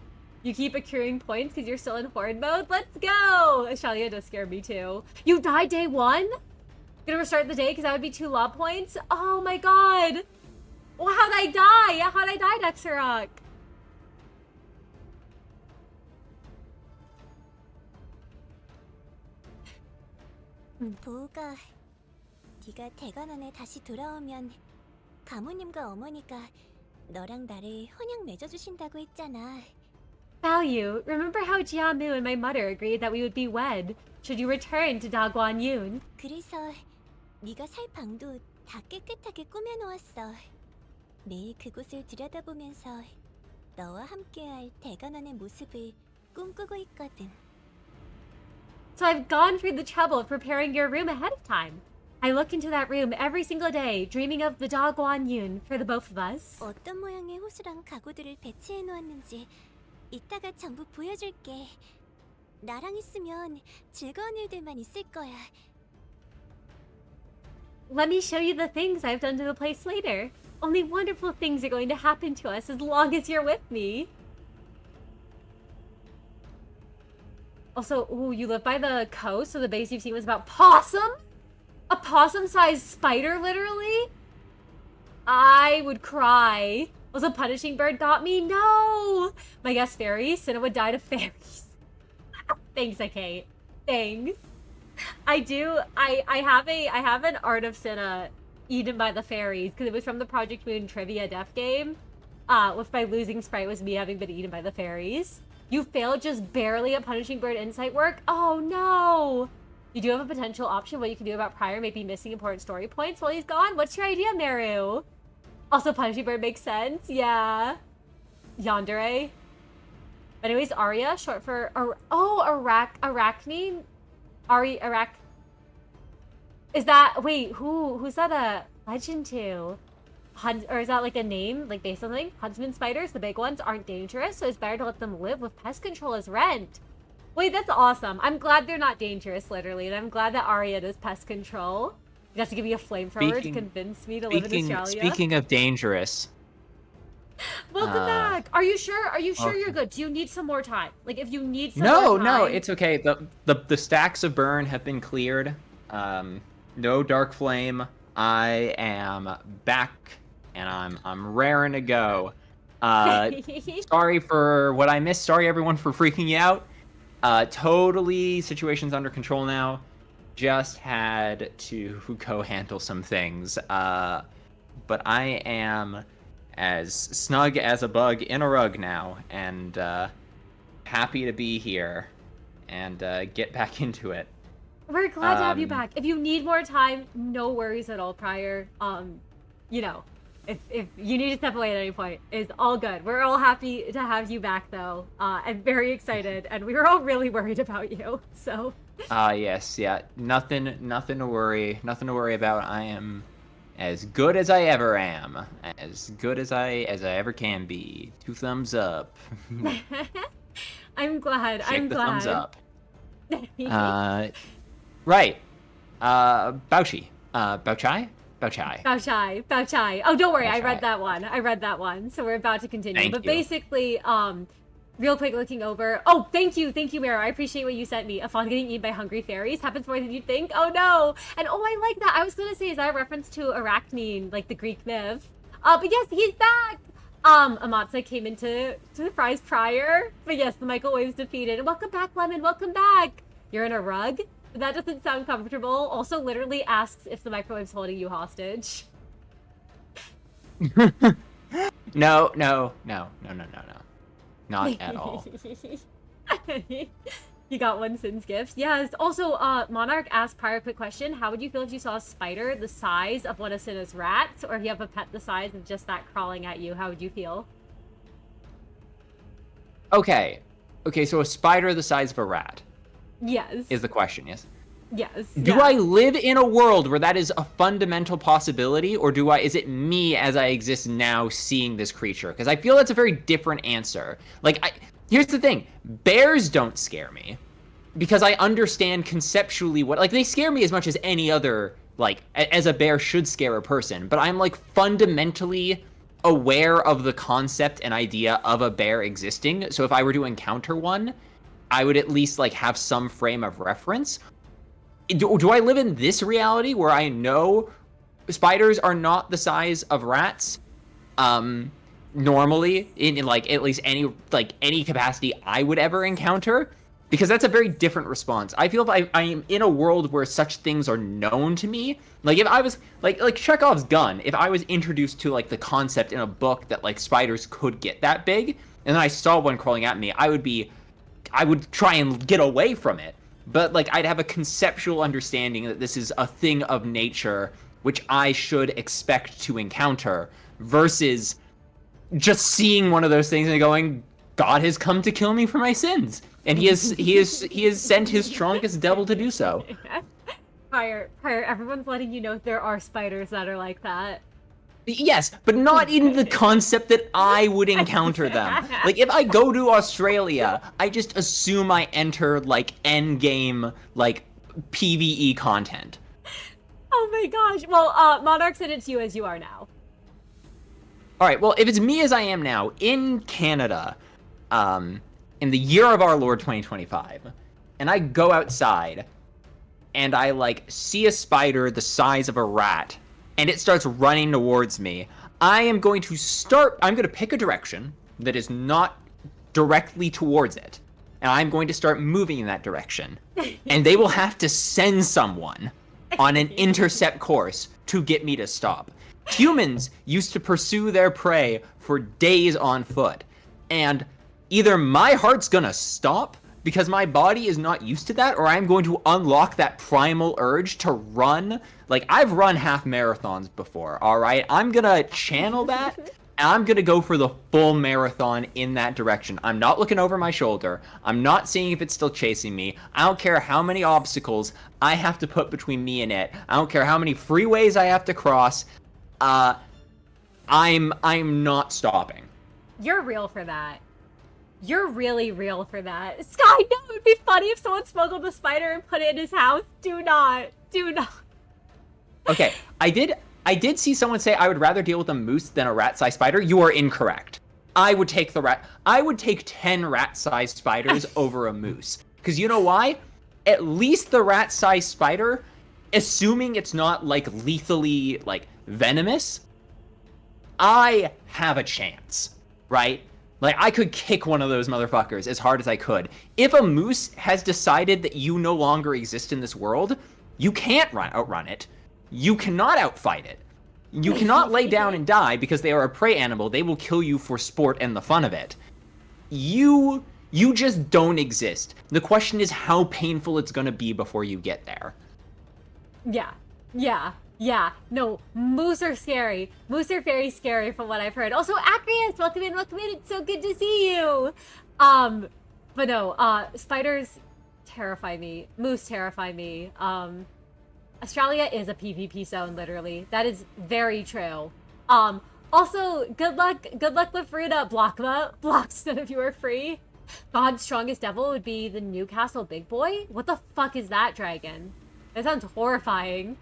You keep accruing points because you're still in horde mode? Let's go! Ashalia does scare me too. You died day 1? Gonna restart the day because that would be 2 law points? Oh my god! Well, how'd I die? How'd I die, Dexarok? 보우가 네가 대관원에 다시 돌아오면 가모님과 어머니가 너랑 나를 혼양 맺어주신다고 했잖아. Value, remember how Jiamu and my mother agreed that we would be wed should you return to Dagwan Yun? 그래서 네가 살 방도 다 깨끗하게 꾸며놓았어. 매일 그곳을 들여다보면서 너와 함께할 대관원의 모습을 꿈꾸고 있거든. So I've gone through the trouble of preparing your room ahead of time. I look into that room every single day, dreaming of the Dagwan Yun for the both of us. 어떤 모양의 호수랑 가구들을 배치해 놓았는지 이따가 전부 보여줄게. 나랑 있으면 즐거운 일들만 있을 거야. Let me show you the things I've done to the place later. Only wonderful things are going to happen to us as long as you're with me. Also, ooh, you live by the coast, so the base you've seen was about possum? A possum-sized spider, literally? I would cry. Was a punishing bird got me? No! My guess fairies. Cinna would die to fairies. Thanks, Kate. Thanks. I do. I have an art of Cinna eaten by the fairies because it was from the Project Moon trivia death game. With my losing sprite was me having been eaten by the fairies. You failed just barely at punishing bird insight work. Oh no! You do have a potential option. What you can do about Prior may be missing important story points while he's gone. What's your idea, Meru? Also, punishing bird makes sense. Yeah. Yandere. Anyways, Arya, short for Arachne. Arak. Is that who's that a legend to? Or is that like a name, like based on something? Huntsman spiders, the big ones, aren't dangerous, so it's better to let them live with pest control as rent. Wait, that's awesome. I'm glad they're not dangerous, literally, and I'm glad that Arya does pest control. You have to give me a flamethrower to convince me to live in Australia. Speaking of dangerous. Welcome back. Are you sure? Are you sure you're good? Do you need some more time? Like, if you need some more time... No, it's okay. The stacks of burn have been cleared. No dark flame. I am back, and I'm raring to go. Sorry for what I missed. Sorry, everyone, for freaking you out. Totally, situation's under control now. Just had to go handle some things. But I am as snug as a bug in a rug now, and happy to be here and get back into it. We're glad to have you back. If you need more time, no worries at all, Prior. You know, if you need to step away at any point, it's all good. We're all happy to have you back, though. I'm very excited, and we were all really worried about you, so... Yes, yeah. Nothing to worry about. I am as good as I ever am. As good as I ever can be. 2 thumbs up. I'm glad. Shake the thumbs up. Right. Bauchi. Bauchai? Bauchai. Oh, don't worry. I read that one. So we're about to continue. But basically, real quick looking over. Oh, thank you, Mara. I appreciate what you sent me. A fawn getting eaten by hungry fairies happens more than you think. Oh no. And oh, I like that. I was gonna say, is that a reference to Arachne, like the Greek myth? But yes, he's back. Amatsa came into the prize prior. But yes, the microwave's defeated. Welcome back, Lemon. Welcome back. You're in a rug? that doesn't sound comfortable. Also, literally asks if the microwave's holding you hostage. No. Not at all. You got one Sin's gift. Yes. Also, Monarch asked prior quick question. How would you feel if you saw a spider the size of one of Sin's rats? Or if you have a pet the size of just that crawling at you, how would you feel? Okay, so a spider the size of a rat. Yes. Is the question, yes? Yes. Do I live in a world where that is a fundamental possibility, or is it me as I exist now seeing this creature? Because I feel that's a very different answer. Here's the thing. Bears don't scare me. Because I understand conceptually they scare me as much as any other, as a bear should scare a person. But I'm, fundamentally aware of the concept and idea of a bear existing. So if I were to encounter one, I would at least, have some frame of reference. Do I live in this reality where I know spiders are not the size of rats? Normally, in at least any capacity I would ever encounter? Because that's a very different response. I feel if I am in a world where such things are known to me, if I was, like Chekhov's gun, if I was introduced to, the concept in a book that, spiders could get that big, and then I saw one crawling at me, I would try and get away from it. But, I'd have a conceptual understanding that this is a thing of nature which I should expect to encounter, versus just seeing one of those things and going, God has come to kill me for my sins. And he has sent his strongest devil to do so. Prior, everyone's letting you know there are spiders that are like that. Yes, but not in the concept that I would encounter them. If I go to Australia, I just assume I enter, endgame, PvE content. Oh my gosh. Well, Monarch said it's you as you are now. Alright, well, if it's me as I am now, in Canada, in the year of our Lord 2025, and I go outside, and I, see a spider the size of a rat, and it starts running towards me, I'm going to pick a direction that is not directly towards it, and I'm going to start moving in that direction. And they will have to send someone on an intercept course to get me to stop. Humans used to pursue their prey for days on foot, and either my heart's gonna stop because my body is not used to that, or I'm going to unlock that primal urge to run. I've run half marathons before, all right? I'm gonna channel that, and I'm gonna go for the full marathon in that direction. I'm not looking over my shoulder. I'm not seeing if it's still chasing me. I don't care how many obstacles I have to put between me and it. I don't care how many freeways I have to cross. I'm not stopping. You're real for that. You're really real for that. Sky, no, it would be funny if someone smuggled a spider and put it in his house. Do not. Okay, I did see someone say I would rather deal with a moose than a rat-sized spider. You are incorrect. I would take 10 rat-sized spiders over a moose. Because you know why? At least the rat-sized spider, assuming it's not, lethally, venomous, I have a chance, right? I could kick one of those motherfuckers as hard as I could. If a moose has decided that you no longer exist in this world, you can't outrun it. You cannot outfight it. You cannot lay down and die because they are a prey animal. They will kill you for sport and the fun of it. You just don't exist. The question is how painful it's gonna be before you get there. Yeah. No, moose are scary. Moose are very scary from what I've heard. Also, Acreus, welcome in. It's so good to see you. But no, spiders terrify me. Moose terrify me. Australia is a PvP zone, literally. That is very true. Also, good luck with Fruta. Blocks none of you are free. God's strongest devil would be the Newcastle Big Boy? What the fuck is that dragon? That sounds horrifying.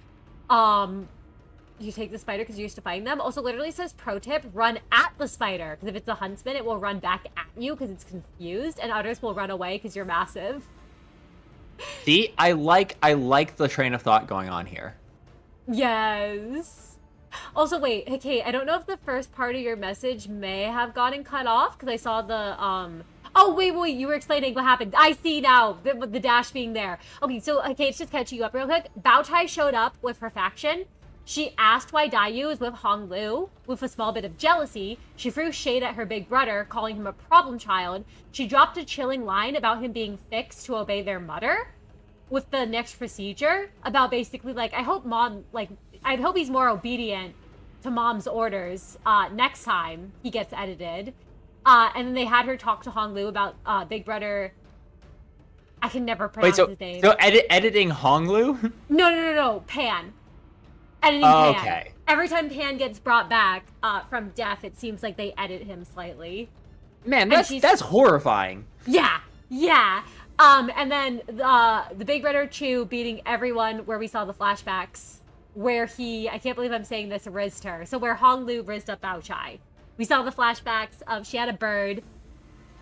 You take the spider because you're used to fighting them. Also, literally says, pro tip, run at the spider. Because if it's a huntsman, it will run back at you because it's confused. And others will run away because you're massive. See, I like the train of thought going on here. Yes. Also, wait, hey, Kate, I don't know if the first part of your message may have gotten cut off because I saw the, Oh, wait, you were explaining what happened. I see now, the dash being there. Okay, so, it's just catching you up real quick. Bao Chai showed up with her faction. She asked why Dayu is with Hong Lu. With a small bit of jealousy, she threw shade at her big brother, calling him a problem child. She dropped a chilling line about him being fixed to obey their mother. With the next procedure, about basically, like, I hope he's more obedient to mom's orders next time he gets edited. And then they had her talk to Hong Lu about Big Brother. I can never pronounce his name. So editing Hong Lu? No. Pan. Editing Pan. Okay. Every time Pan gets brought back from death, it seems like they edit him slightly. Man, that's horrifying. Yeah. And then the Big Brother Chu beating everyone, where we saw the flashbacks, where I can't believe I'm saying this, rizzed her. So where Hong Lu rizzed up Bao Chai. We saw the flashbacks of she had a bird,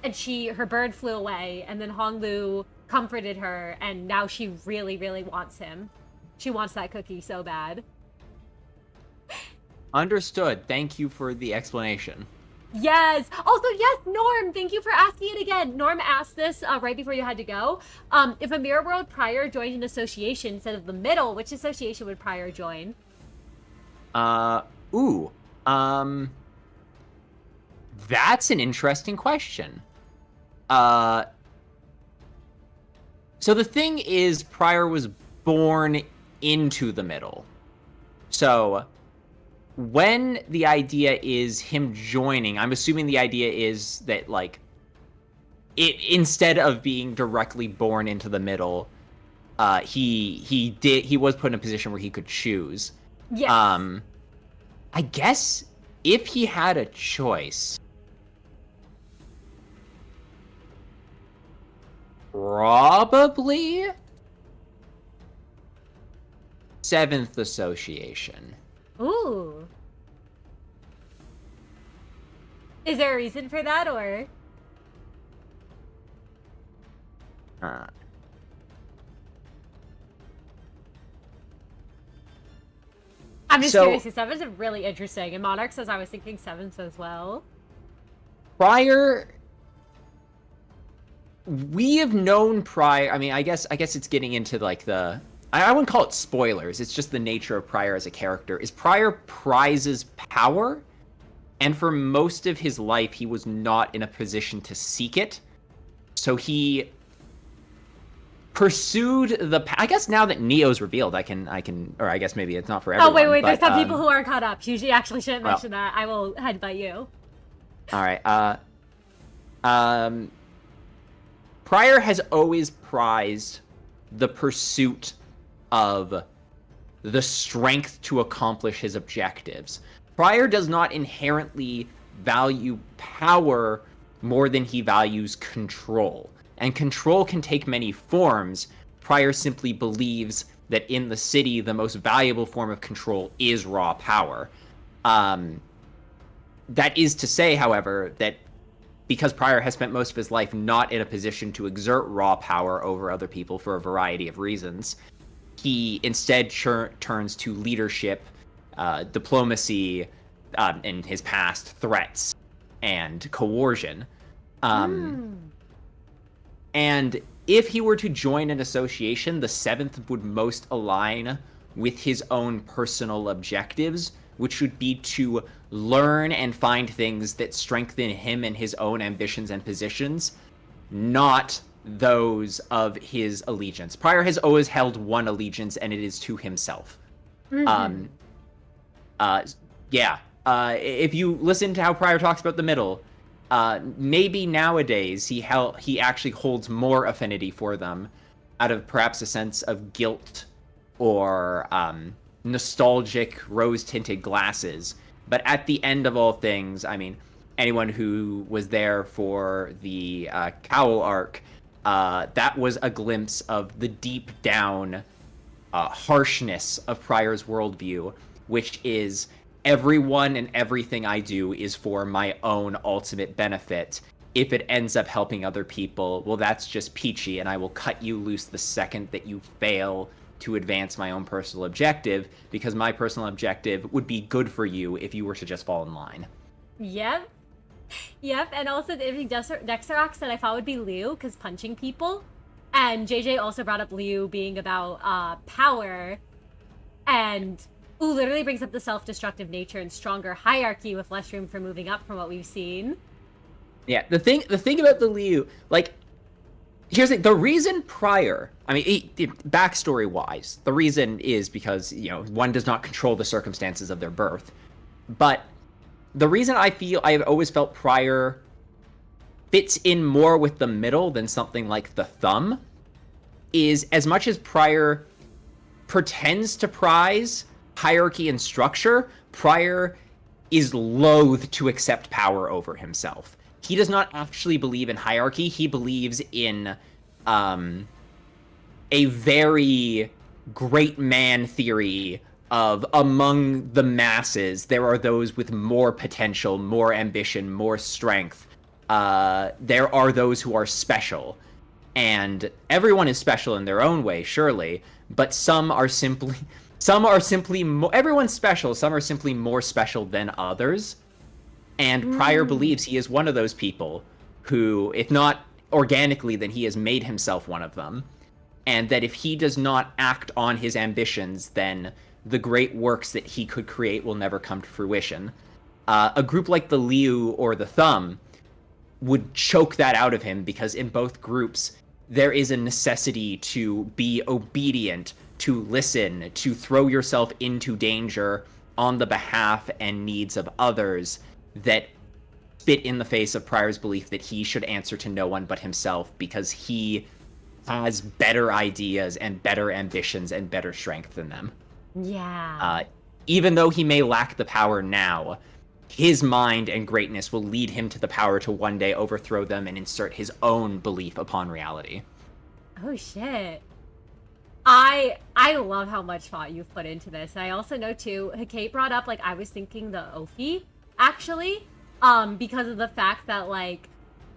and her bird flew away, and then Hong Lu comforted her, and now she really, really wants him. She wants that cookie so bad. Understood. Thank you for the explanation. Yes. Also, yes, Norm, thank you for asking it again. Norm asked this right before you had to go. If a Mirror World prior joined an association instead of the middle, which association would prior join? That's an interesting question. So the thing is, Prior was born into the middle. So when the idea is him joining, I'm assuming the idea is that, like, instead of being directly born into the middle, he was put in a position where he could choose. Yes. I guess if he had a choice, probably 7th Association. Ooh. Is there a reason for that, or? I'm just curious, because 7's are really interesting, and Monarch says I was thinking 7th as well. Prior, we have known Prior. I mean, I guess it's getting into like I wouldn't call it spoilers. It's just the nature of Prior as a character. Is Prior prizes power, and for most of his life, he was not in a position to seek it. So he pursued I guess now that Neo's revealed, I can, or I guess maybe it's not for everyone. Oh, wait, there's some people who aren't caught up. You actually shouldn't mention that. I will headbutt you. All right. Prior has always prized the pursuit of the strength to accomplish his objectives. Prior does not inherently value power more than he values control. And control can take many forms. Prior simply believes that in the city, the most valuable form of control is raw power. That is to say, however, that because Prior has spent most of his life not in a position to exert raw power over other people for a variety of reasons, he instead turns to leadership, diplomacy, in his past, threats, and coercion. And if he were to join an association, the 7th would most align with his own personal objectives, which would be to learn and find things that strengthen him and his own ambitions and positions, not those of his allegiance. Prior has always held one allegiance, and it is to himself. Mm-hmm. If you listen to how Prior talks about the middle, maybe nowadays he actually holds more affinity for them out of perhaps a sense of guilt or nostalgic rose-tinted glasses. But at the end of all things, I mean, anyone who was there for the Cowl arc, that was a glimpse of the deep down harshness of Prior's worldview, which is everyone and everything I do is for my own ultimate benefit. If it ends up helping other people, well, that's just peachy, and I will cut you loose the second that you fail to advance my own personal objective, because my personal objective would be good for you if you were to just fall in line. Yep. Yep, and also the interesting Dexerox that I thought would be Liu, because punching people. And JJ also brought up Liu being about power. And literally brings up the self-destructive nature and stronger hierarchy with less room for moving up from what we've seen. Yeah, the thing about the Liu, like, here's the reason prior, I mean, backstory-wise, the reason is because, you know, one does not control the circumstances of their birth. But the reason I've always felt prior fits in more with the middle than something like the thumb is as much as prior pretends to prize hierarchy and structure, prior is loath to accept power over himself. He does not actually believe in hierarchy. He believes in a very great man theory of among the masses, there are those with more potential, more ambition, more strength. There are those who are special. And everyone is special in their own way, surely, but some are simply everyone's special, some are simply more special than others. And Prior believes he is one of those people who, if not organically, then he has made himself one of them. And that if he does not act on his ambitions, then the great works that he could create will never come to fruition. A group like the Liu or the Thumb would choke that out of him, because in both groups, there is a necessity to be obedient, to listen, to throw yourself into danger on the behalf and needs of others, that spit in the face of Prior's belief that he should answer to no one but himself, because he has better ideas and better ambitions and better strength than them. Yeah. Even though he may lack the power now, his mind and greatness will lead him to the power to one day overthrow them and insert his own belief upon reality. Oh shit. I love how much thought you've put into this. I also know too, Kate brought up, like, I was thinking the Ophi, actually, because of the fact that, like,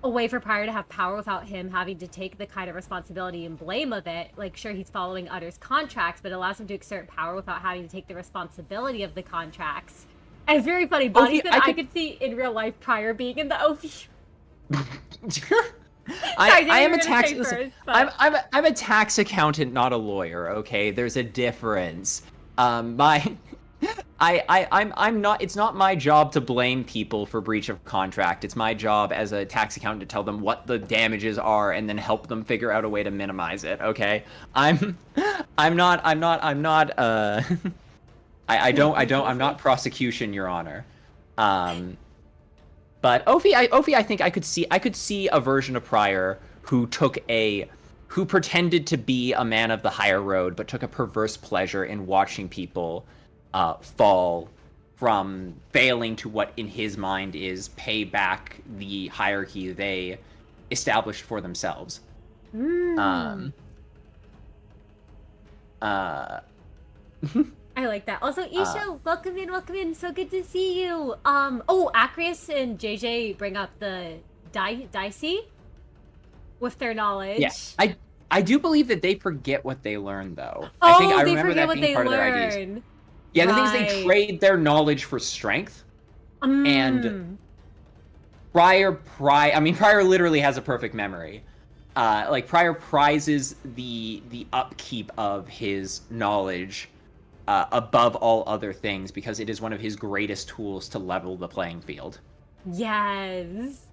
a way for Prior to have power without him having to take the kind of responsibility and blame of it. Like, sure, he's following Utter's contracts, but it allows him to exert power without having to take the responsibility of the contracts. And it's very funny. Bonnie said I could see in real life Prior being in the Ophi. I am a tax. Listen, I'm a tax accountant, not a lawyer. Okay, there's a difference. I'm not. It's not my job to blame people for breach of contract. It's my job as a tax accountant to tell them what the damages are and then help them figure out a way to minimize it. Okay, I'm not. I'm not prosecution, Your Honor. But Ophi, I think I could see a version of Prior who pretended to be a man of the higher road, but took a perverse pleasure in watching people fall from failing to what in his mind is pay back the hierarchy they established for themselves. I like that. Also, Isha, welcome in. So good to see you. Oh, Acreus and JJ bring up the Dicey with their knowledge. Yes, I do believe that they forget what they learned, though. Oh, I think I they remember forget that what being they part of their learn. ideas. Yeah, the thing is they trade their knowledge for strength. And Prior literally has a perfect memory. Like, Prior prizes the upkeep of his knowledge above all other things, because it is one of his greatest tools to level the playing field. Yes.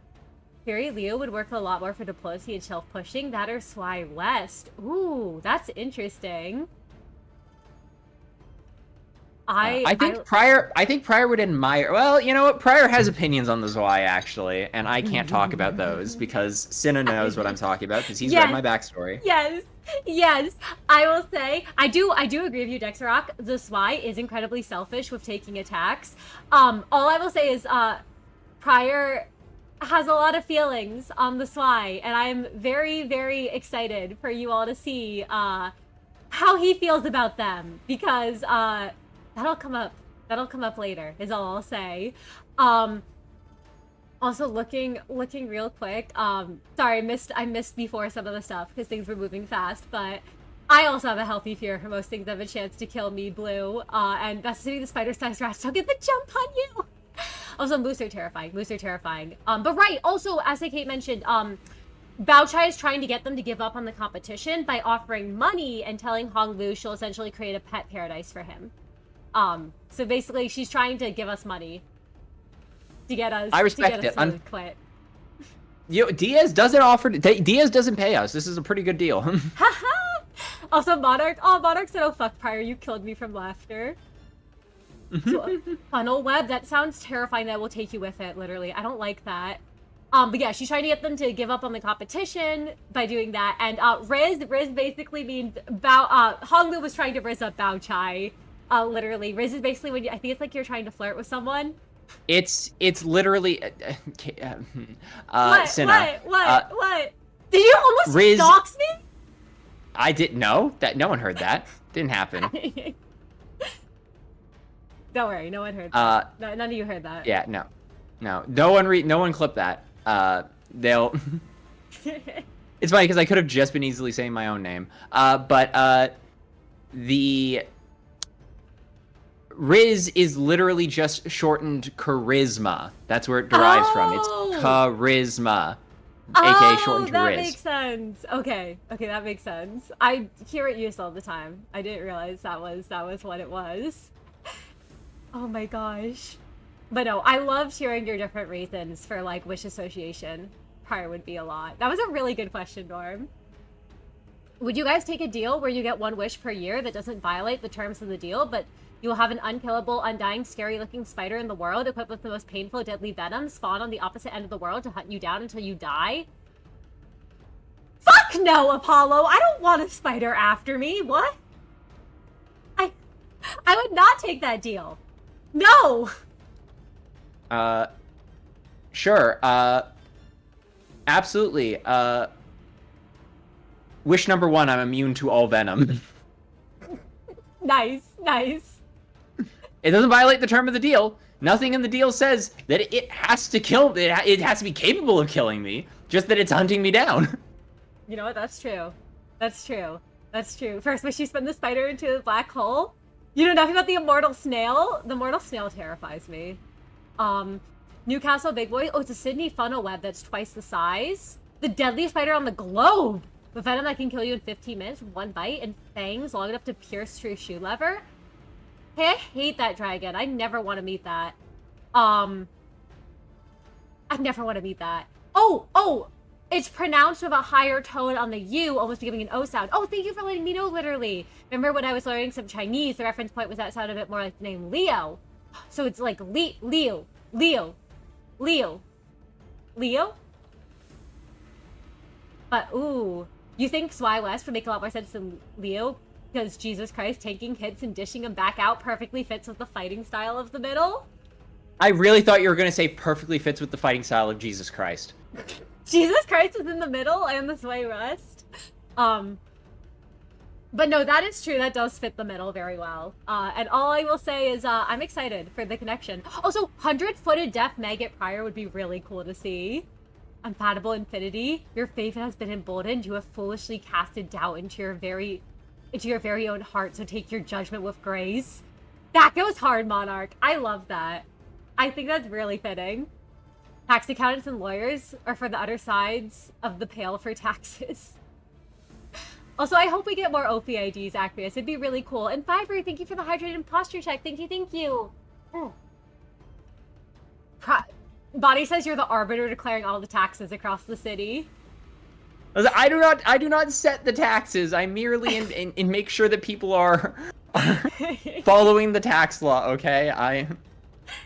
Fury Leo would work a lot more for diplomacy and shelf pushing. That or Swy West. Ooh, that's interesting. I think Prior would admire. Well, you know what? Prior has opinions on the Zwei, actually, and I can't talk about those because Cinna knows what I'm talking about because he's read my backstory. Yes. I will say I do agree with you, Dexerock. The Zwei is incredibly selfish with taking attacks. All I will say is Prior has a lot of feelings on the Zwei, and I'm very, very excited for you all to see how he feels about them, because that'll come up later, is all I'll say. Also looking real quick, sorry, I missed before some of the stuff because things were moving fast, but I also have a healthy fear for most things that have a chance to kill me blue, and that's to be the spider-sized rats don't get the jump on you. Also, moose are terrifying. Moose are terrifying. But right, also, as Kate mentioned, Bao Chai is trying to get them to give up on the competition by offering money and telling Hong Lu she'll essentially create a pet paradise for him. So basically, she's trying to give us money to get us. I respect to quit. Diaz doesn't pay us. This is a pretty good deal. Also, Monarch. Oh, Monarch said, "Oh fuck, Prior, you killed me from laughter." So, funnel web. That sounds terrifying. That will take you with it. Literally, I don't like that. But yeah, she's trying to get them to give up on the competition by doing that. And Riz basically means Hong Lu was trying to Riz up Bao Chai. Literally, Riz is basically when I think it's like you're trying to flirt with someone. It's literally What? Cinna. What? Did you almost Riz, dox me? I didn't know that. No one heard that. Didn't happen. Don't worry, no one heard that. None of you heard that. Yeah, no. No one clipped that. They'll. It's funny because I could have just been easily saying my own name. But the Riz is literally just shortened charisma. That's where it derives from. It's charisma, aka shortened to that Riz. Makes sense. Okay, that makes sense. I hear it used all the time. I didn't realize that was what it was. Oh my gosh. But no, I loved hearing your different reasons for like wish association. Prior would be a lot. That was a really good question, Norm. Would you guys take a deal where you get one wish per year that doesn't violate the terms of the deal, but you'll have an unkillable, undying, scary-looking spider in the world equipped with the most painful, deadly venom spawn on the opposite end of the world to hunt you down until you die? Fuck no, Apollo! I don't want a spider after me. What? I would not take that deal. No! Sure. Absolutely. Wish number 1, I'm immune to all venom. Nice. It doesn't violate the term of the deal. Nothing in the deal says that it has to kill. It has to be capable of killing me. Just that it's hunting me down. You know what? That's true. First wish you spin the spider into a black hole. You know nothing about the immortal snail? The immortal snail terrifies me. Newcastle Big Boy. Oh, it's a Sydney funnel web that's twice the size. The deadliest spider on the globe. The venom that can kill you in 15 minutes with one bite and fangs long enough to pierce through shoe leather. Hey, I hate that dragon. I never want to meet that. I never want to meet that. Oh, it's pronounced with a higher tone on the U, almost giving an O sound. Oh, thank you for letting me know, literally. Remember when I was learning some Chinese, the reference point was that sound a bit more like the name Leo. So it's like Leo. But, ooh. You think Swy West would make a lot more sense than Leo? Because Jesus Christ taking hits and dishing them back out perfectly fits with the fighting style of the middle? I really thought you were going to say perfectly fits with the fighting style of Jesus Christ. Jesus Christ is in the middle and the Swy West. But no, that is true. That does fit the middle very well. And all I will say is I'm excited for the connection. Also, 100-footed deaf maggot prior would be really cool to see. Unfathomable infinity. Your faith has been emboldened. You have foolishly casted doubt into your very own heart. So take your judgment with grace. That goes hard, Monarch. I love that. I think that's really fitting. Tax accountants and lawyers are for the other sides of the pale for taxes. Also, I hope we get more OPIDs, Acreus. It'd be really cool. And Fiverr, thank you for the hydrated posture check. Thank you. Bonnie says you're the arbiter declaring all the taxes across the city. I do not set the taxes. I merely in make sure that people are following the tax law, okay?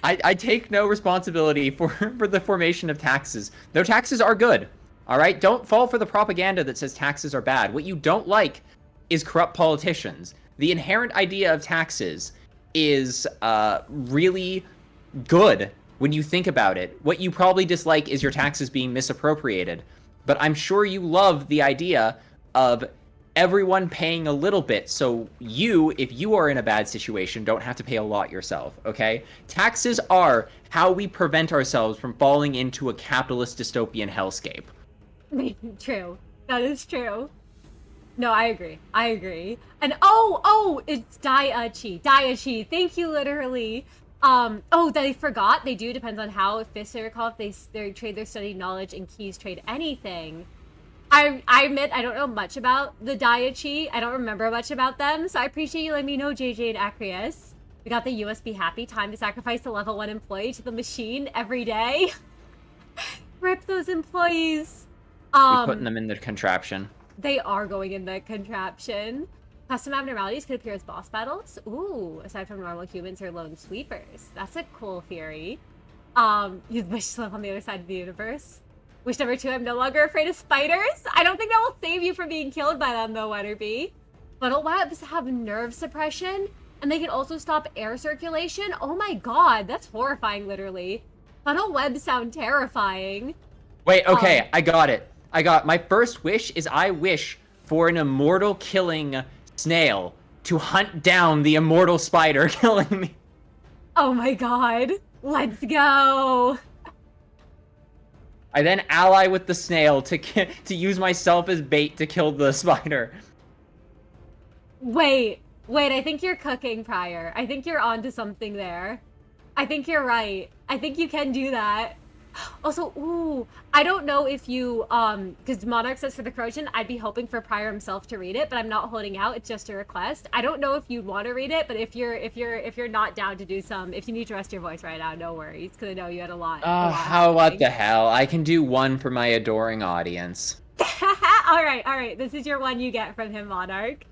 I take no responsibility for the formation of taxes. Though taxes are good. All right? Don't fall for the propaganda that says taxes are bad. What you don't like is corrupt politicians. The inherent idea of taxes is really good when you think about it. What you probably dislike is your taxes being misappropriated. But I'm sure you love the idea of everyone paying a little bit, so you, if you are in a bad situation, don't have to pay a lot yourself, okay? Taxes are how we prevent ourselves from falling into a capitalist dystopian hellscape. True. That is true. No, I agree. And oh, it's Daiachi. Thank you, literally. Oh, they forgot. They do. Depends on how. If fists, I recall, if they trade their studied knowledge and keys trade anything. I admit I don't know much about the Daiichi. I don't remember much about them, so I appreciate you letting me know, JJ and Acreus. We got the USB Happy. Time to sacrifice the level 1 employee to the machine every day. Rip those employees. We're putting them in the contraption. They are going in the contraption. Custom abnormalities could appear as boss battles. Ooh, aside from normal humans or lone sweepers. That's a cool theory. You wish to live on the other side of the universe. Wish number 2, I'm no longer afraid of spiders. I don't think that will save you from being killed by them though, Weatherby. Funnel webs have nerve suppression, and they can also stop air circulation. Oh my god, that's horrifying, literally. Funnel webs sound terrifying. Wait, okay, I got it. My first wish is I wish for an immortal killing snail to hunt down the immortal spider killing me. Oh my god. Let's go. I then ally with the snail to use myself as bait to kill the spider. Wait, I think you're cooking, Prior. I think you're onto something there. I think you're right. I think you can do that. Also, ooh, I don't know if you, because Monarch says for the corrosion, I'd be hoping for Prior himself to read it, but I'm not holding out. It's just a request. I don't know if you'd want to read it, but if you're not down to do some, if you need to rest your voice right now, no worries, because I know you had a lot. What the hell? I can do one for my adoring audience. All right. This is your one you get from him, Monarch.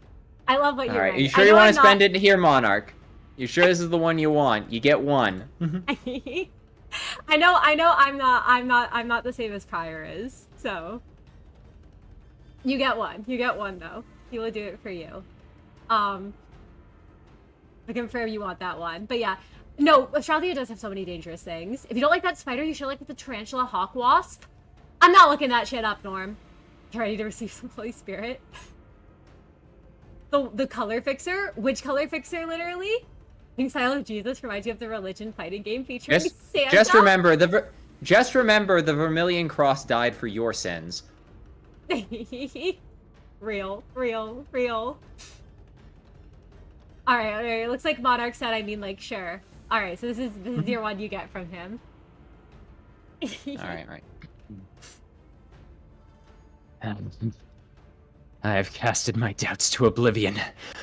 I love what you're Alright, writing. you sure you want to spend it here, Monarch? You sure this is the one you want? You get one. I know I'm not the same as Prior is, so you get one though. He will do it for you. I confirm you want that one. But yeah, no, Australia does have so many dangerous things. If you don't like that spider, you should like the tarantula hawk wasp. I'm not looking that shit up, Norm. You ready to receive some Holy Spirit? The color fixer? Which color fixer, literally? Pink Style of Jesus reminds you of the religion fighting game featuring Santa. Just remember the Vermilion Cross died for your sins. Real. Alright, looks like Monarch said, I mean, like, sure. Alright, so this is your one you get from him. Alright. I have casted my doubts to oblivion.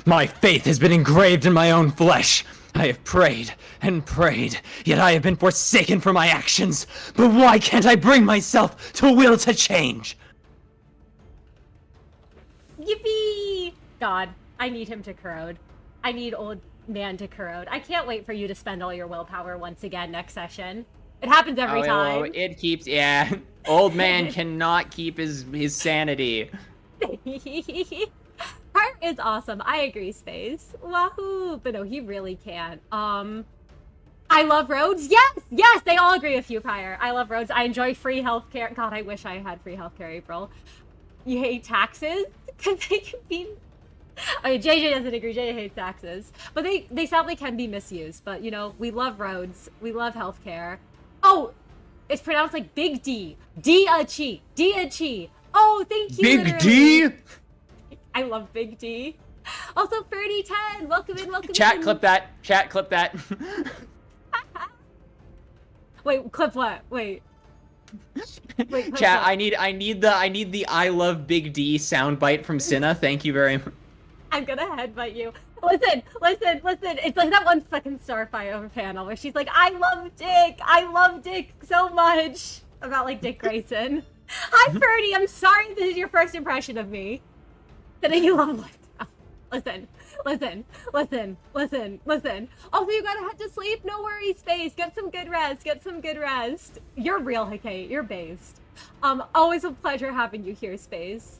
My faith has been engraved in my own flesh. I have prayed and prayed, yet I have been forsaken for my actions. But why can't I bring myself to will to change? Yippee! God, I need him to corrode. I need old man to corrode. I can't wait for you to spend all your willpower once again next session. It happens every time. It keeps, yeah. Old man cannot keep his sanity. Heart is awesome. I agree, Space. Wahoo! But no, he really can't. I love roads. Yes, they all agree with you, Prior. I love roads. I enjoy free healthcare. God, I wish I had free healthcare, April. You hate taxes? Because they can be... Okay, JJ doesn't agree. JJ hates taxes. But they sadly can be misused. But, you know, we love roads. We love healthcare. Oh! It's pronounced like Big D. D-a-chi. D-a-chi. Oh, thank you, Big D? I love Big D. Also, 3010, welcome in. Chat, clip that. Wait, clip what? Wait, clip Chat, what? I need the I love Big D soundbite from Cinna. Thank you very much. I'm gonna headbutt you. Listen. It's like that one fucking Starfire over panel where she's like, I love Dick so much. About like Dick Grayson. Hi, Ferdy. I'm sorry this is your first impression of me. That you love Lifetime. Listen. Also, you gotta head to sleep. No worries, Space. Get some good rest. You're real, Hikate. You're based. Always a pleasure having you here, Space.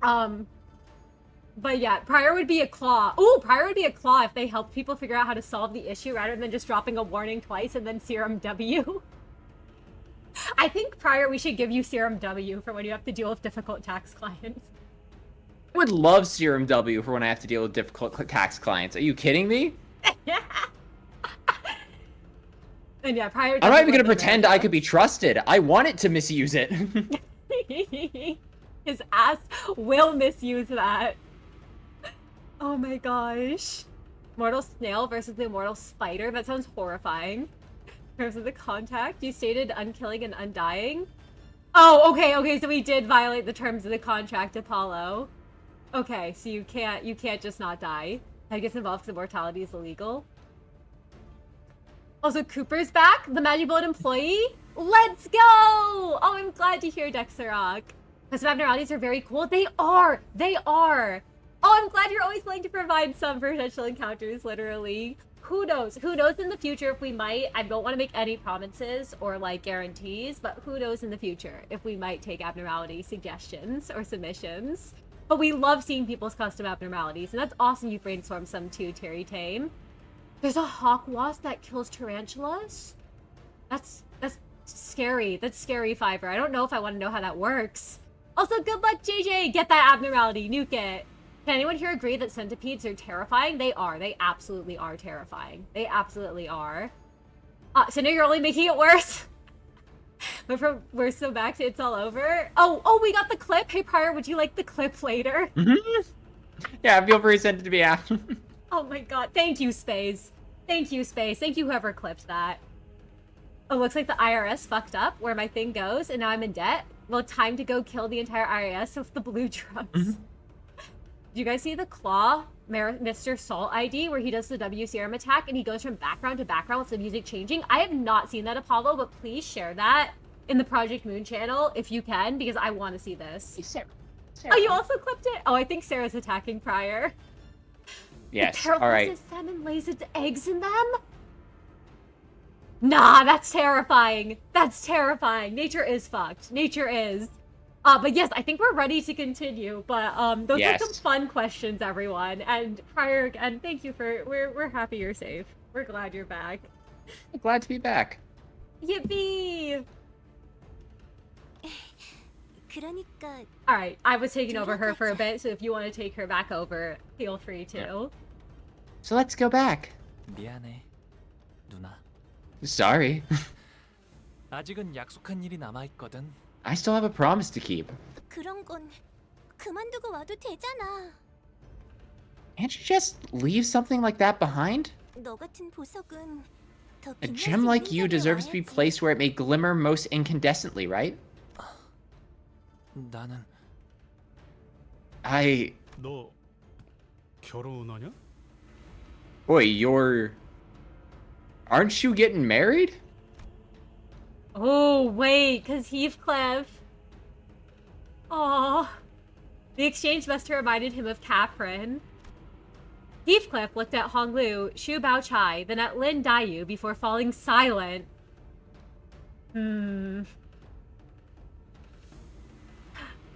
But yeah, Prior would be a claw. Ooh, Prior would be a claw if they helped people figure out how to solve the issue rather than just dropping a warning twice and then Serum W. I think, Prior, we should give you Serum W for when you have to deal with difficult tax clients. I would love Serum W for when I have to deal with difficult tax clients. Are you kidding me? And yeah, Prior... I'm not even gonna pretend I could be trusted. I want it to misuse it. His ass will misuse that. Oh my gosh. Mortal snail versus the immortal spider. That sounds horrifying. In terms of the contact, you stated unkilling and undying. Oh, okay, so we did violate the terms of the contract, Apollo. Okay, so you can't just not die. I guess involved because immortality is illegal. Also, Cooper's back, the Magic Bullet employee. Let's go! Oh, I'm glad to hear, Dexerock. Custom abnormalities are very cool. They are! Oh, I'm glad you're always willing to provide some potential encounters, literally. Who knows? Who knows in the future if we might... I don't want to make any promises or, like, guarantees, but who knows in the future if we might take abnormality suggestions or submissions. But we love seeing people's custom abnormalities, and that's awesome you brainstormed some too, Terry Tame. There's a hawk wasp that kills tarantulas? That's scary. That's scary, Fiverr. I don't know if I want to know how that works. Also, good luck, JJ! Get that abnormality. Nuke it. Can anyone here agree that centipedes are terrifying? They are. They absolutely are terrifying. They absolutely are. So now you're only making it worse? But from we're so back to it's all over. Oh, we got the clip. Hey, Pryor, would you like the clip later? Yeah, feel free to send it to me after. Oh my god. Thank you, Space. Thank you, Space. Thank you, whoever clipped that. Oh, looks like the IRS fucked up where my thing goes, and now I'm in debt. Well, time to go kill the entire IRS with the blue trucks. Do you guys see the Claw Mr. Salt ID where he does the WCRM attack and he goes from background to background with the music changing? I have not seen that, Apollo, but please share that in the Project Moon channel if you can, because I want to see this. Hey, Sarah. Oh, you also clipped it? Oh, I think Sarah's attacking Pryor. Yes, all right. The salmon lays its eggs in them? Nah, that's terrifying. That's terrifying. Nature is fucked. Nature is. But yes, I think we're ready to continue. But those are some fun questions, everyone. And Pryor, again, thank you for. We're happy you're safe. We're glad you're back. Glad to be back. Yippee! 그러니까. All right, I was taking over her for a bit, so if you want to take her back over, feel free to. Yeah. So let's go back. 미안해, 누나. Sorry. 아직은 약속한 일이 남아 있거든. I still have a promise to keep. 그런 건 그만두고 와도 되잖아. Can't you just leave something like that behind? 너 같은 보석은 더 A 빛날 gem 수 like 있는 you 자리에 deserves to be 와야지. placed where it may glimmer most incandescently, right? 나는 너 결혼하냐? Wait, aren't you getting married? Oh, wait, because Heathcliff. Aww. The exchange must have reminded him of Catherine. Heathcliff looked at Honglu, Shu Bao-chai, then at Lin Dayu before falling silent.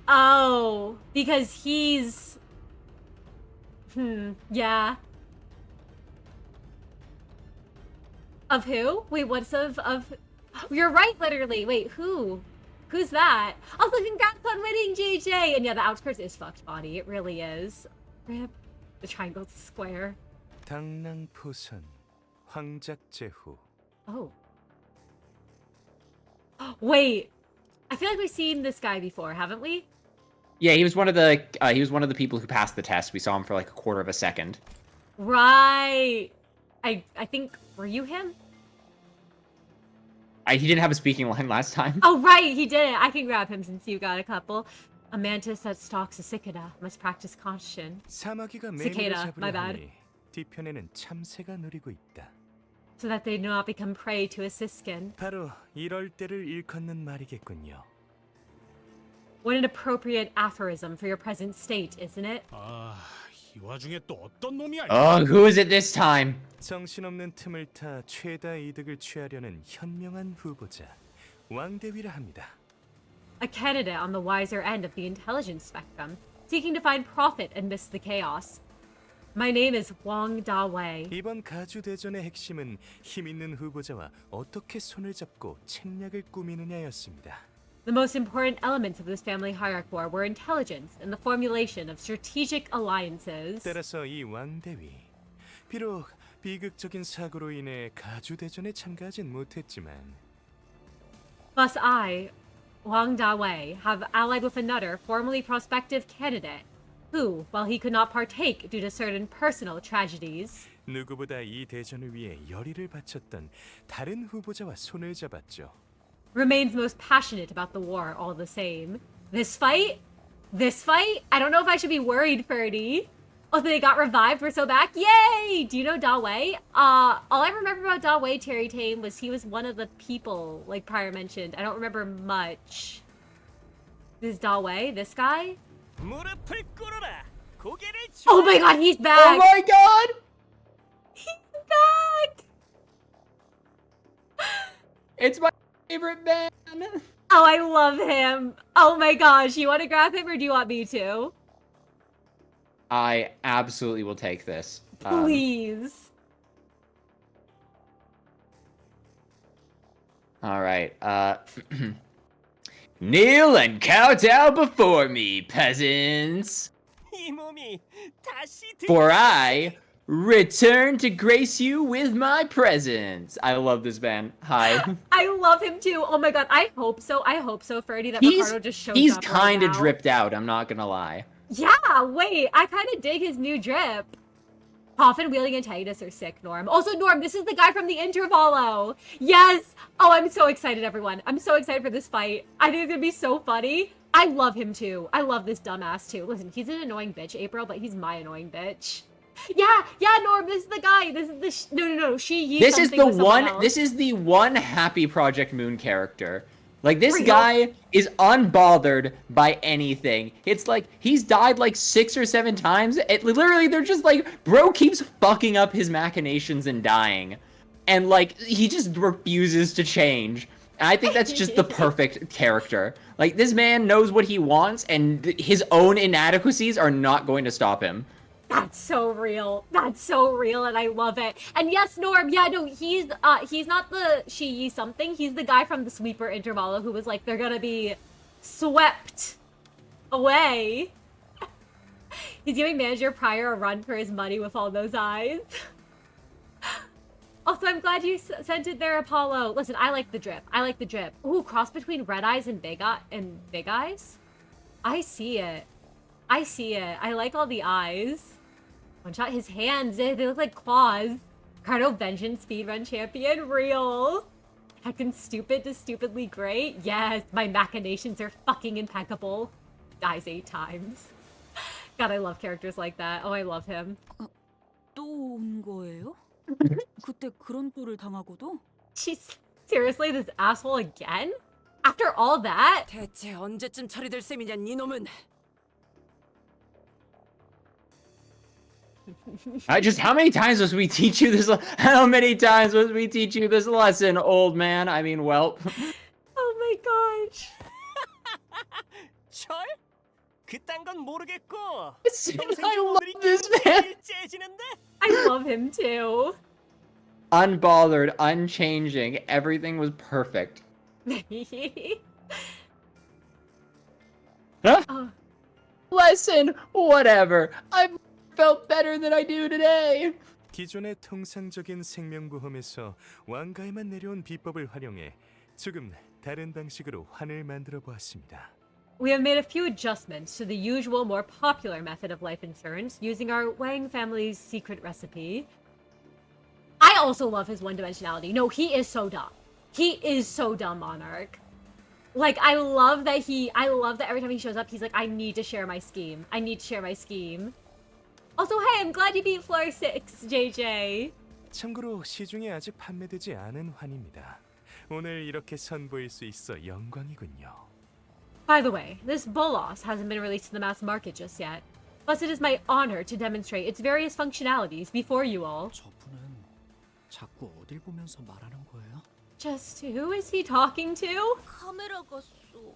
Oh, because he's... yeah. Of who? Wait, what's of... You're right, literally. Wait, who? Who's that? Also, congrats on winning, JJ! And yeah, the outskirts is fucked body. It really is. Rip. The triangle's square. 당랑포선 황작제후. Oh. Wait. I feel like we've seen this guy before, haven't we? Yeah, he was one of the people who passed the test. We saw him for like a quarter of a second. Right. I think, were you him? He didn't have a speaking line last time. Oh, right, he didn't. I can grab him since you got a couple. A mantis that stalks a cicada must practice caution. 사마귀가 Cicada, 매미를 my 잡으려 bad. 하니 뒤편에는 참새가 누리고 있다. So that they do not become prey to a siskin. 바로 이럴 때를 일컫는 말이겠군요. What an appropriate aphorism for your present state, isn't it? 이 와중에 또 어떤 놈이 Oh, who is it this time? 정신없는 틈을 타 최다 이득을 취하려는 현명한 후보자 왕대위라 합니다. A candidate on the wiser end of the intelligence spectrum, seeking to find profit amidst the chaos. My name is Wang Da-wei. 이번 가주 대전의 핵심은 힘 있는 후보자와 어떻게 손을 잡고 책략을 꾸미느냐였습니다. The most important elements of this family hierarchy were intelligence and the formulation of strategic alliances. 따라서 이 왕대위 비록 비극적인 사고로 인해 가주 대전에 참가하진 못했지만 Thus I, Wang Da-wei, have allied with another formerly prospective candidate, who, while he could not partake due to certain personal tragedies, 누구보다 이 대전을 위해 열의를 바쳤던 다른 후보자와 손을 잡았죠. remains most passionate about the war all the same. This fight? I don't know if I should be worried, Ferdy. Oh, they got revived, we're so back. Yay! Do you know Da Wei? All I remember about Da Wei, Terry Tame, was he was one of the people, like prior mentioned. I don't remember much. This Da Wei, this guy? 무릎을 꿇어라. 고개를 Oh my god, he's back! Oh my god! He's back! It's my favorite man! Oh, I love him. Oh my gosh, you want to grab him or do you want me to? I absolutely will take this. Please. All right. Kneel and kowtow before me, peasants. 이 몸이 다시 For I return to grace you with my presence. I love this man. Hi. I love him too. Oh my god, I hope so. I hope so, Ferdy, that Ricardo just shows He's up kind of right now. dripped out, I'm not gonna lie. Yeah, wait, I kind of dig his new drip. Coffin wielding antagonist are sick, Norm. Also, Norm, this is the guy from the Intervalo. Yes. Oh, I'm so excited, everyone. I'm so excited for this fight. I think it's gonna be so funny. I love him too. I love this dumbass too. Listen, he's an annoying bitch, April, but he's my annoying bitch. Yeah, Norm, this is the guy. This is the no, she. This is the one. This is the one happy Project Moon character. Like, this guy is unbothered by anything. It's like, he's died like 6 or 7 times. Literally, they're just like, bro keeps fucking up his machinations and dying. And, like, he just refuses to change. And I think that's just the perfect character. Like, this man knows what he wants, and his own inadequacies are not going to stop him. That's so real. That's so real, and I love it. And yes, Norm, yeah, no, he's not the Shi something. He's the guy from the Sweeper Intervalo who was like, they're gonna be swept away. He's giving Manager Pryor a run for his money with all those eyes. Also, I'm glad you sent it there, Apollo. Listen, I like the drip. I like the drip. Ooh, cross between Red Eyes and Big Eyes? I see it. I see it. I like all the eyes. One shot, his hands, they look like claws. Cardo Vengeance speedrun champion, real. Heckin' stupid to stupidly great. Yes, my machinations are fucking impeccable. Dies 8 times. God, I love characters like that. Oh, I love him. 또 온 거예요? 그때 그런 꼴을 당하고도? She's seriously this asshole again? After all that? 대체 언제쯤 처리될 셈이냐, 이놈은? How many times must we teach you this? How many times must we teach you this lesson, old man? I mean, whelp. Oh my gosh. 철? 그딴 건 모르겠고. I love this man. I love him too. Unbothered, unchanging, everything was perfect. Huh? Lesson, whatever. I've felt better than I do today. 기존의 통상적인 생명보험에서 왕가에만 내려온 비법을 활용해 조금 다른 방식으로 환을 만들어 보았습니다. We have made a few adjustments to the usual, more popular method of life insurance using our Wang family's secret recipe. I also love his one-dimensionality. No, he is so dumb. He is so dumb, Monarch. Like, I love that every time he shows up, he's like, I need to share my scheme. I need to share my scheme. Also, hey, I'm glad you beat floor 6, JJ. 참고로 시중에 아직 판매되지 않은 환입니다. 오늘 이렇게 선보일 수 있어 영광이군요. By the way, this Bolos hasn't been released to the mass market just yet. Plus, it is my honor to demonstrate its various functionalities before you all. 저분은 자꾸 어딜 보면서 말하는 거예요? Just who is he talking to? 카메라가 쏘.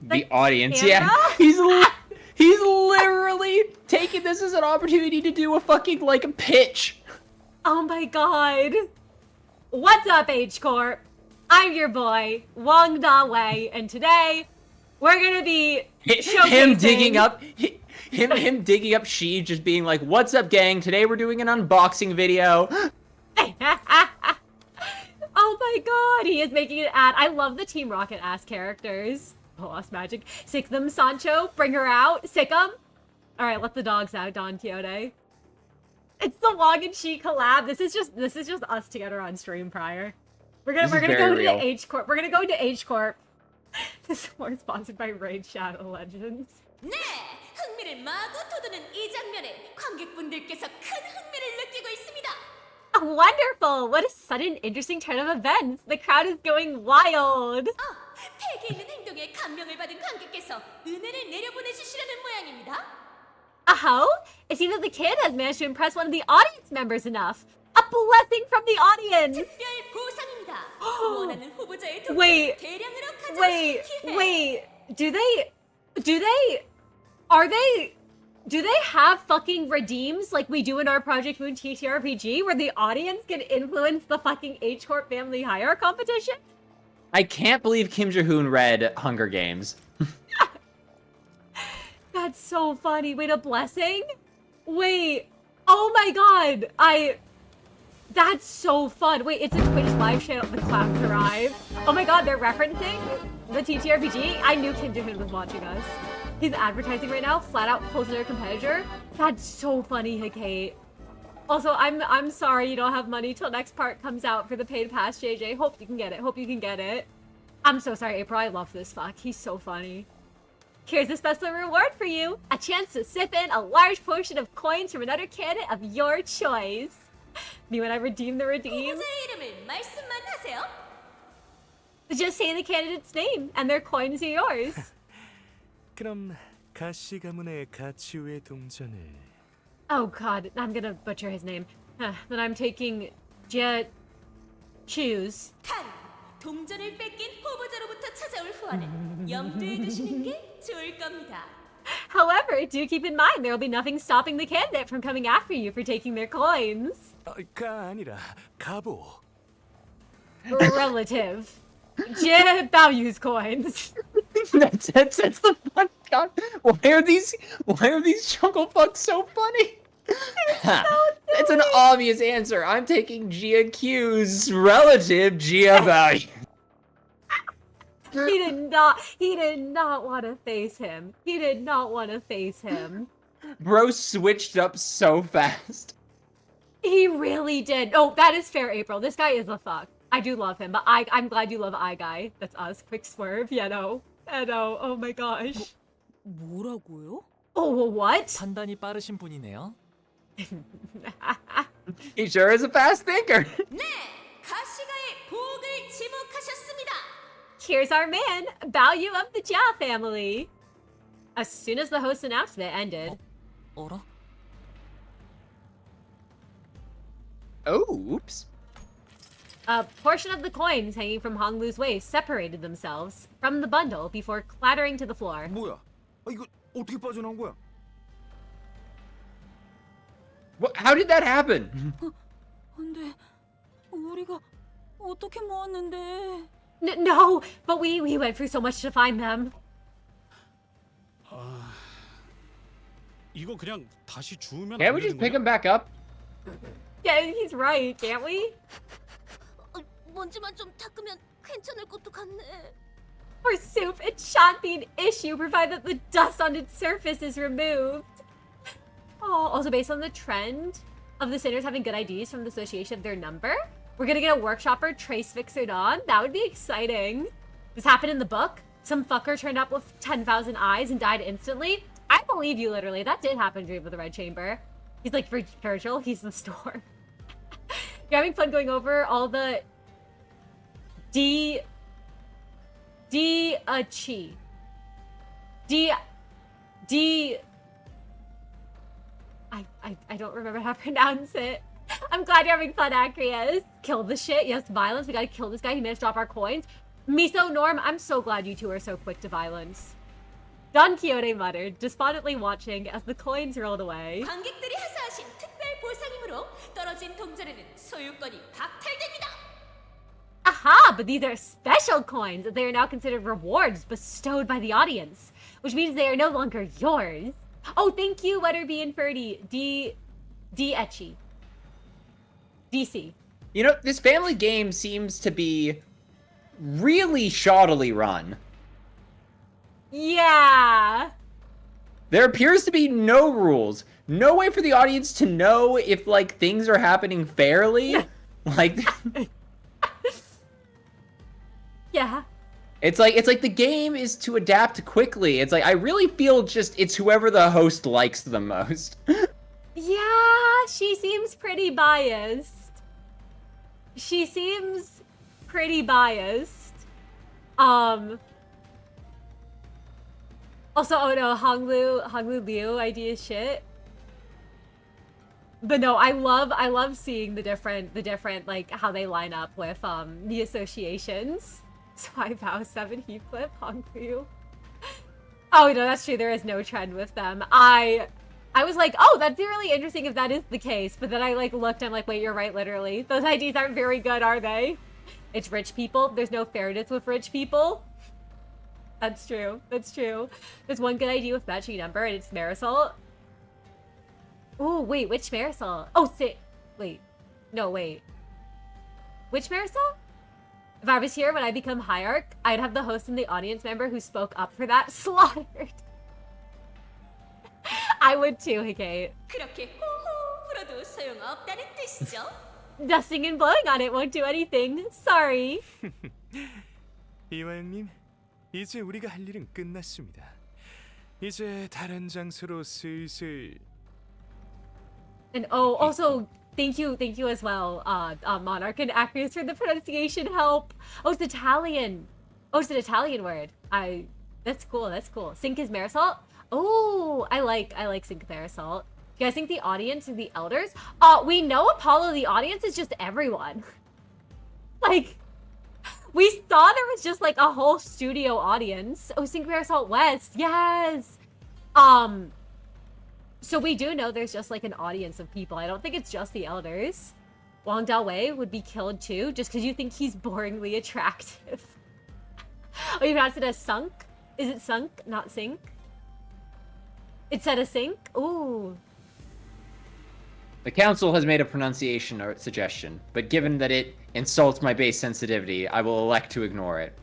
The audience, yeah. He's literally taking this as an opportunity to do a fucking, like, pitch. Oh my god. What's up, H-Corp? I'm your boy, Wang Da Wei, and today, we're gonna be him digging up him digging up Shi, just being like, "What's up, gang? Today we're doing an unboxing video." Oh my god, he is making an ad. I love the Team Rocket ass characters. Oh, lost magic. Sick them, Sancho. Bring her out. Sick 'em. All right, let the dogs out, Don Quixote. It's the Long and She collab. This is just us together on stream prior. We're gonna go to H Corp. We're gonna go into H Corp. This is more sponsored by Raid Shadow Legends. 네, 흥미를 마구 돋우는 이 장면에 관객분들께서 큰 흥미를 느끼고 있습니다. Wonderful! What a sudden, interesting turn of events. The crowd is going wild. 팩에 있는 행동에 감명을 받은 관객께서 은혜를 내려보내주시려는 모양입니다. Oh? It seems that the kid has managed to impress one of the audience members enough. A blessing from the audience. 특별 보상입니다. 원하는 후보자의 동작을 Wait, 대량으로 가져오신 기회. Do they have fucking redeems like we do in our Project Moon TTRPG where the audience can influence the fucking H Corp family hire competition? I can't believe Kim Ji-hoon read Hunger Games. That's so funny. Wait, a blessing? Wait. Oh my god. That's so fun. Wait, it's a Twitch live channel. The clowns arrive. Oh my god, they're referencing the TTRPG. I knew Kim Ji-hoon was watching us. He's advertising right now, flat out close their competitor. That's so funny, Hikate. Also, I'm sorry you don't have money till next part comes out for the paid pass, JJ. Hope you can get it. Hope you can get it. I'm so sorry, April. I love this fuck. He's so funny. Here's a special reward for you. A chance to sip in a large portion of coins from another candidate of your choice. Me when I redeem the redeem. 후보자의 이름을 말씀만 하세요. Just say the candidate's name and their coins are yours. 그럼 가시 가문의 가치우의 동전을. Oh god, I'm gonna butcher his name. Then I'm taking Jia Choose. 동전을 뺏긴 후보자로부터 찾아올 후환은 염두에 두시는 게 좋을 겁니다. However, do keep in mind there will be nothing stopping the candidate from coming after you for taking their coins. 가 아니라 가보. Relative. Jia Baoyu's coins. That's the fun. God, why are these jungle fucks so funny? That's an obvious answer. I'm taking Gia Q's relative, Gia Value. He did not want to face him. He did not want to face him. Bro switched up so fast. He really did. Oh, that is fair, April. This guy is a fuck. I do love him, but I'm glad you love I Guy. That's us. Quick swerve. Yeah, no. no. Oh my gosh. 뭐라고요? Oh, what? 판단이 빠르신 분이네요. He sure is a fast thinker. 네, 가시가의 복을 지목하셨습니다. Here's our man, Baoyu of the Jia family. As soon as the host's announcement ended. 어라? Oh, oops. A portion of the coins hanging from Honglu's waist separated themselves from the bundle before clattering to the floor. 뭐야? 이거 어떻게 빠져나온 거야? What? How did that happen? 근데 우리가 어떻게 모았는데? No, but we went through so much to find them. 이거 그냥 다시 주우면 Can't we just pick him back up? Yeah, he's right, can't we? 먼지만 좀 닦으면 괜찮을 것도 같네. For soup, it shan't be an issue provided that the dust on its surface is removed. Oh, also based on the trend of the sinners having good IDs from the association of their number, we're gonna get a workshopper trace fixed on. That would be exciting. This happened in the book. Some fucker turned up with 10,000 eyes and died instantly. I believe you, literally. That did happen, Dream of the Red Chamber. He's like Virgil. He's the storm. You're having fun going over all the I don't remember how to pronounce it. I'm glad you're having fun, Acreus. Kill the shit. Yes, violence. We gotta kill this guy. He managed to drop our coins. Miso, Norm, I'm so glad you two are so quick to violence. Don Quixote muttered, despondently watching as the coins rolled away. 관객들이 하사하신 특별 보상이므로 떨어진 동전에는 소유권이 박탈됩니다. Aha! But these are special coins. They are now considered rewards bestowed by the audience, which means they are no longer yours. Oh, thank you, Wetterby and Ferdy. D Etchy. DC. You know, this family game seems to be really shoddily run. Yeah. There appears to be no rules. No way for the audience to know if, like, things are happening fairly. Like... Yeah. It's like the game is to adapt quickly. It's like, I really feel just it's whoever the host likes the most. Yeah, she seems pretty biased. She seems pretty biased. Also, oh no, Honglu Liu idea is shit. But no, I love seeing the different like how they line up with the associations. So I vow 7 Heathcliff, Honglu. Oh no, that's true. There is no trend with them. I was like, oh, that'd be really interesting if that is the case. But then I like looked, I'm like, wait, you're right, literally. Those IDs aren't very good, are they? It's rich people. There's no fairness with rich people. That's true. That's true. There's one good ID with matching number, and it's Marisol. Ooh, wait, which Marisol? Oh, wait. No, wait. Which Marisol? If I was here when I become Hierarch, I'd have the host and the audience member who spoke up for that slaughtered. I would too, Hikate. 그렇게 호호 불어도 소용없다는 뜻이죠? Dusting and blowing on it won't do anything. Sorry. 이화영님, 이제 우리가 할 일은 끝났습니다. 이제 다른 장소로 슬슬. And oh, also thank you as well, Monarch and Actors for the pronunciation help. Oh, it's Italian. Oh, it's an Italian word. That's cool. That's cool. Sync is Marisol. Oh, I like Sync Marisol. You guys think the audience are the elders? We know Apollo. The audience is just everyone. Like, we saw there was just like a whole studio audience. Oh, Sync Marisol West. Yes. So we do know there's just like an audience of people. I don't think it's just the elders. Wang Daowei would be killed too, just because you think he's boringly attractive. Oh, you pronounced it as sunk? Is it sunk, not sink? It said a sink? Ooh. The council has made a pronunciation or suggestion, but given that it insults my base sensitivity, I will elect to ignore it.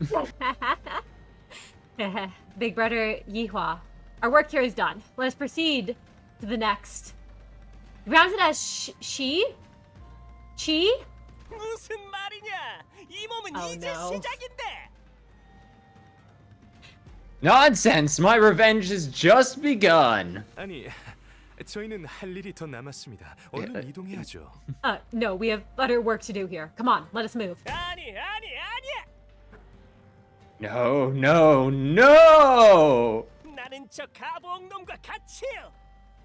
Big brother Yihua. Our work here is done. Let us proceed to the next. You pronounce it as she? Chi? 무슨 말이냐? 이 몸은 이제 시작인데. Nonsense! My revenge has just begun! 아니, 저희는 할 일이 더 남았습니다. 얼른 이동해야죠. No, we have better work to do here. Come on, let us move. 아니야. No, no, no! 나는 저 가부옥 놈과 같이요.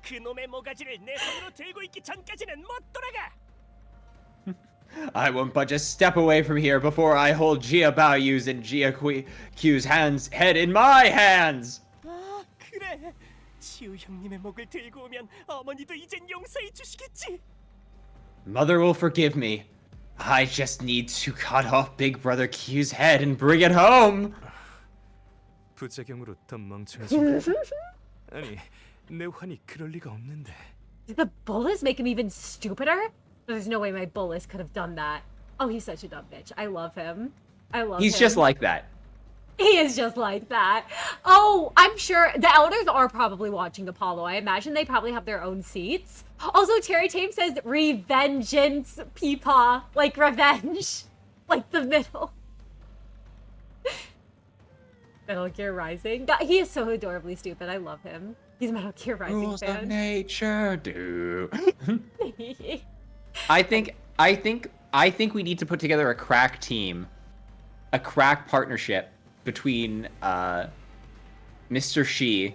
그 놈의 모가지를 내 손으로 들고 있기 전까지는 못 돌아가. I won't budge a step away from here before I hold Jia Baoyu's and Jia Q's head in my hands! 아, 그래. 지우 형님의 목을 들고 오면 어머니도 이젠 용서해 주시겠지. Mother will forgive me. I just need to cut off Big Brother Q's head and bring it home! 부작용으로 더 멍청해진. 아니, 내 환이 그럴 리가 없는데. Did the bullets make him even stupider? There's no way my bullets could have done that. Oh, he's such a dumb bitch. I love him. He's just like that. He is just like that. Oh, I'm sure the elders are probably watching Apollo. I imagine they probably have their own seats. Also, Terry Tame says revengeance, Peepaw. Like revenge. Like the middle. Metal Gear Rising. God, he is so adorably stupid. I love him. He's a Metal Gear Rising Rules fan. of nature do. I think we need to put together a crack team, a crack partnership between Mr. Shi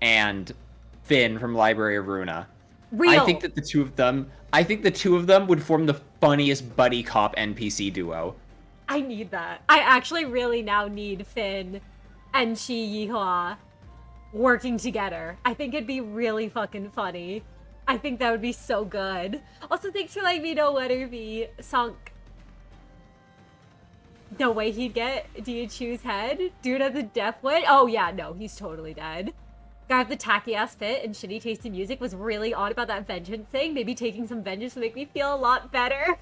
and Finn from Library of Runa. Real. I think the two of them would form the funniest buddy cop NPC duo. I need that. I actually really now need Finn and Shi Yihua working together. I think it'd be really fucking funny. I think that would be so good. Also, thanks for letting me know Letterby sunk. No way he'd get Do you choose head? Dude has a death wish? Oh yeah, no, he's totally dead. Guy with the tacky ass fit and shitty taste in music was really odd about that vengeance thing. Maybe taking some vengeance would make me feel a lot better.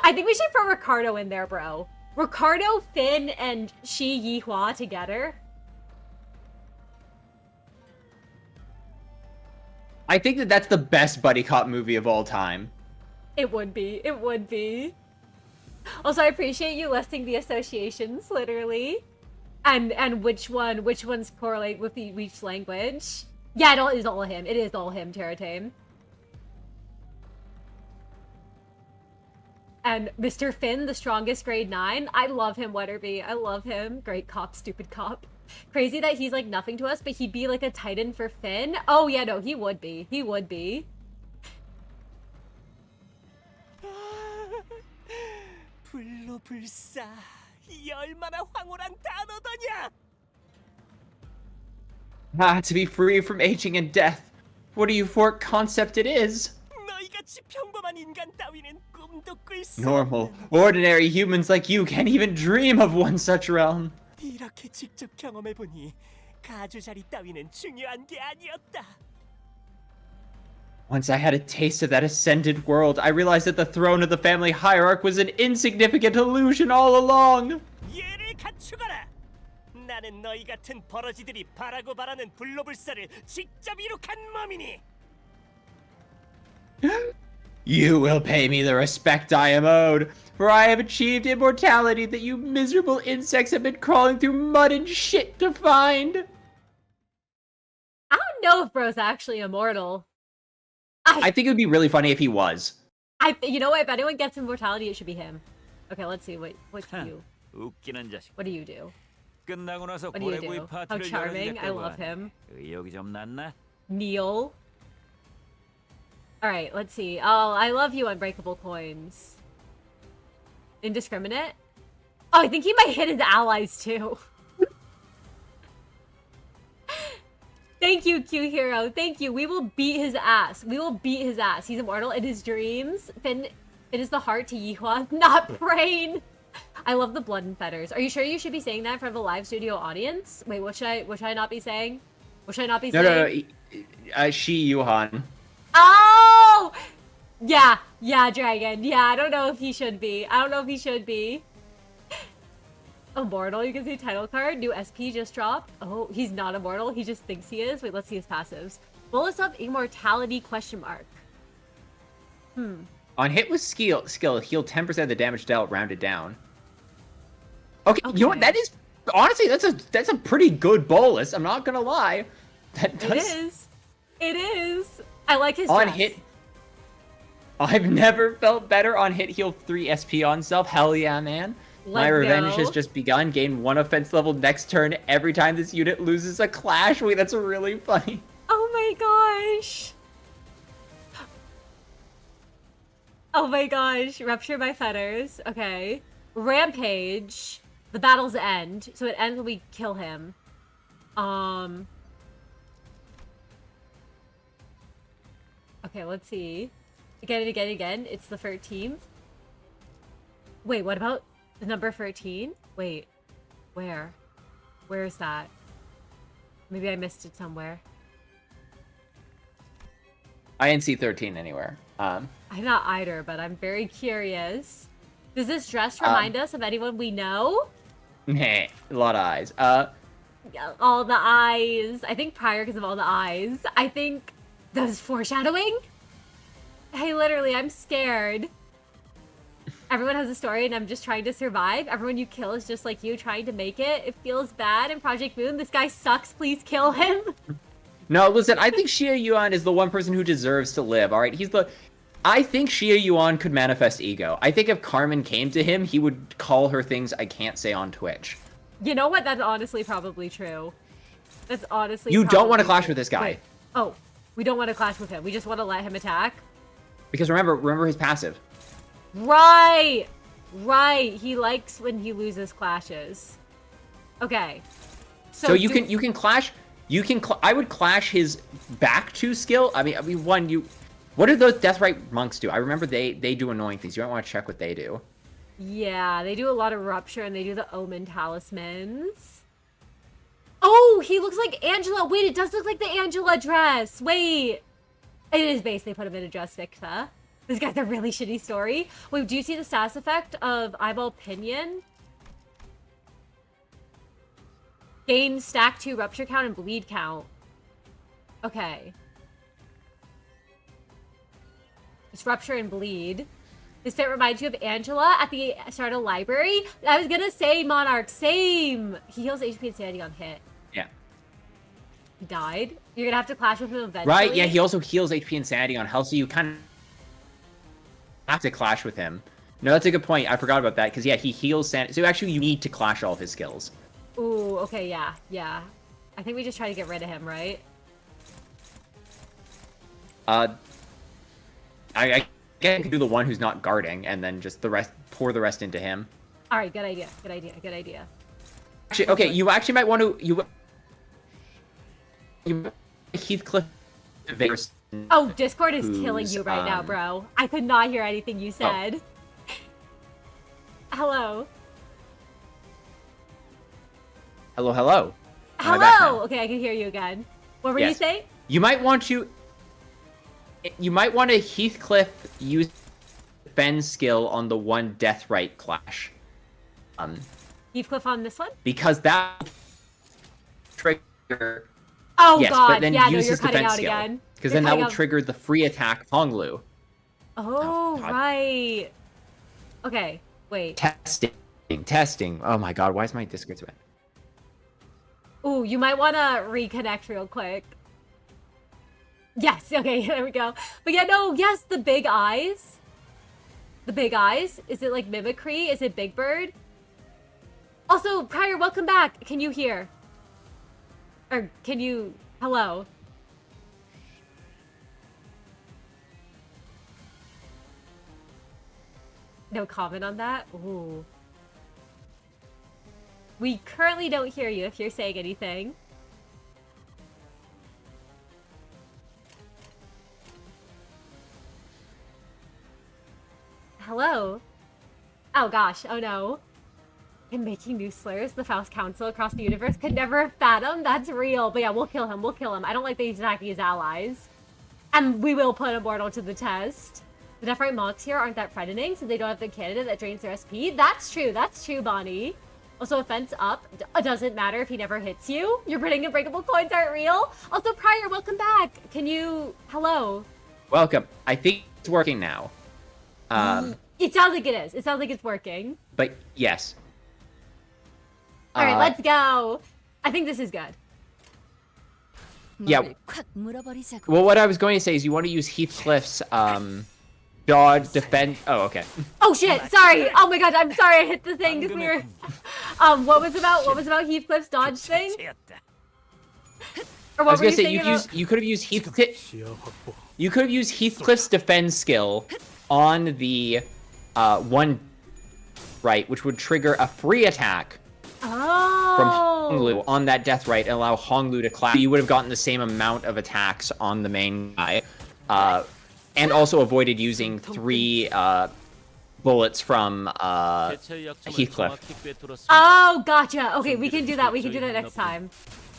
I think we should throw Ricardo in there, bro. Ricardo, Finn, and Shi Yihua together. I think that that's the best buddy cop movie of all time. It would be. It would be. Also, I appreciate you listing the associations, literally. And which ones correlate with each language. Yeah, it is all him. It is all him, Terratame. And Mr. Finn, the strongest grade 9. I love him, Wetterby. I love him. Great cop, stupid cop. Crazy that he's like nothing to us, but he'd be like a titan for Finn. Oh yeah, no, he would be. He would be. 불로불사. 이 얼마나 황홀한 단어더냐! To be free from aging and death. What a euphoric concept it is. 너희같이 평범한 인간 따위는 꿈도 꿀 수 Normal, ordinary humans like you can't even dream of one such realm. 이렇게 직접 경험해보니 가주자리 따위는 중요한 게 아니었다. Once I had a taste of that ascended world, I realized that the throne of the family hierarch was an insignificant illusion all along. 예를 갖추거라. 나는 너희 같은 버러지들이 바라고 바라는 불로불사를 직접 이룩한 몸이니. You will pay me the respect I am owed, for I have achieved immortality that you miserable insects have been crawling through mud and shit to find. I don't know if bro's actually immortal. I think it would be really funny if he was. You know what? If anyone gets immortality, it should be him. Okay, let's see. What you? 웃기는 자식. What do you do? 끝나고 나서 What do you 고래구이 do? How 파티를 charming. I 열어주겠다고 love 하네. him. 의욕이 좀 났나? Neil. Alright, let's see. Oh, I love you, Unbreakable Coins. Indiscriminate? Oh, I think he might hit his allies too. Thank you, Q Hero. Thank you. We will beat his ass. We will beat his ass. He's immortal in his dreams. Finn, it is the heart to Yihua, not brain. I love the blood and feathers. Are you sure you should be saying that in front of a live studio audience? Wait, what should I not be saying? What should I not be saying? No. Shi Yuhan. Oh! Yeah, Dragon. Yeah, I don't know if he should be. Immortal, you can see title card. New SP just dropped. Oh, he's not immortal. He just thinks he is. Wait, let's see his passives. Bolus of immortality ? On hit with skill, heal 10% of the damage dealt, rounded down. Okay, you know what? That is honestly that's a pretty good bolus. I'm not gonna lie. That does. It is. I like his on dress. hit. I've never felt better on hit heal 3 SP on self. Hell yeah, man. My revenge has just begun. Gain 1 offense level next turn every time this unit loses a clash. Wait, that's really funny. Oh my gosh. Oh my gosh. Rupture by fetters. Okay. Rampage. The battle's end. So it ends when we kill him. Okay, let's see. Again. It's the 13th. Wait, what about the number 13? Wait. Where? Where is that? Maybe I missed it somewhere. I didn't see 13 anywhere. I'm not either, but I'm very curious. Does this dress remind us of anyone we know? A lot of eyes. All the eyes. I think prior because of all the eyes. I think those foreshadowing? Hey, literally, I'm scared. Everyone has a story and I'm just trying to survive. Everyone you kill is just like you trying to make it. It feels bad. In Project Moon, this guy sucks. Please kill him. No, listen, I think Xia Yuan is the one person who deserves to live, alright? I think Xia Yuan could manifest ego. I think if Carmen came to him, he would call her things I can't say on Twitch. You know what? That's honestly probably true. That's honestly You don't want to clash true. with this guy. Wait. Oh, we don't want to clash with him. We just want to let him attack? Because remember his passive. Right! He likes when he loses clashes. Okay. So you can clash. I would clash his back 2 skill. I mean, what do those Deathrite monks do? I remember they do annoying things. You might want to check what they do. Yeah, they do a lot of rupture and they do the omen talismans. Oh, he looks like Angela. Wait, it does look like the Angela dress. Wait. It is base. They put him in a dress, Victa. This guy's a really shitty story. Wait, do you see the status effect of Eyeball Pinion? Gain stack 2 rupture count and bleed count. Okay. Disrupture and bleed. This fit reminds you of Angela at the start of library. I was gonna say Monarch, same. He heals HP insanity on hit. Yeah. He died. You're gonna have to clash with him eventually. Right, yeah, he also heals HP insanity on health, so you kind of have to clash with him. No, that's a good point. I forgot about that, because yeah, he heals sanity. So actually, you need to clash all of his skills. Ooh, okay, yeah. I think we just try to get rid of him, right? I guess you can do the one who's not guarding, and then just pour the rest into him. All right, good idea. Actually, okay, you actually might want to Heathcliff. Oh, Discord is killing you right now, bro. I could not hear anything you said. Hello. Hello. Hello. Okay, I can hear you again. What were you saying? You might want to Heathcliff use defend skill on the one Deathrite clash. Heathcliff on this one? Because that trigger. Oh yes, god, but then yeah, use no, you're his cutting defense out skill. again. Because then that will trigger the free attack Honglu. Oh, right. Okay, wait. Testing. Oh my god, why is my Discord so bad? Ooh, you might want to reconnect real quick. Yes, okay, there we go. But yeah, no, yes, the big eyes. The big eyes? Is it like mimicry? Is it Big Bird? Also, Prior, welcome back. Can you hear? Or can you... Hello? No comment on that? Ooh. We currently don't hear you if you're saying anything. Hello? Oh gosh, oh no. In making new slurs, the Faust Council across the universe could never have fathomed. That's real. But yeah, we'll kill him. I don't like that he's attacking his allies. And we will put Immortal to the test. The Deathrite monks here aren't that frightening, so they don't have the candidate that drains their SP. That's true, Bonnie. Also, offense up. Doesn't matter if he never hits you. Your predicting unbreakable coins aren't real. Also, Prior, welcome back. Can you... Hello? Welcome. I think it's working now. It sounds like it is. It sounds like it's working. But yes. All right, let's go. I think this is good. Yeah. Well, what I was going to say is you want to use Heathcliff's dodge defend. Oh, okay. Oh shit! Sorry. Oh my god, I'm sorry. I hit the thing because we were. What was about Heathcliff's dodge thing? Or what I was were gonna you say you could have used Heathcliff's defend skill on the one right, which would trigger a free attack from Honglu on that Deathrite and allow Honglu to clap. You would have gotten the same amount of attacks on the main guy, and also avoided using 3 bullets from Heathcliff. Oh, gotcha. Okay, we can do that. We can do that next time,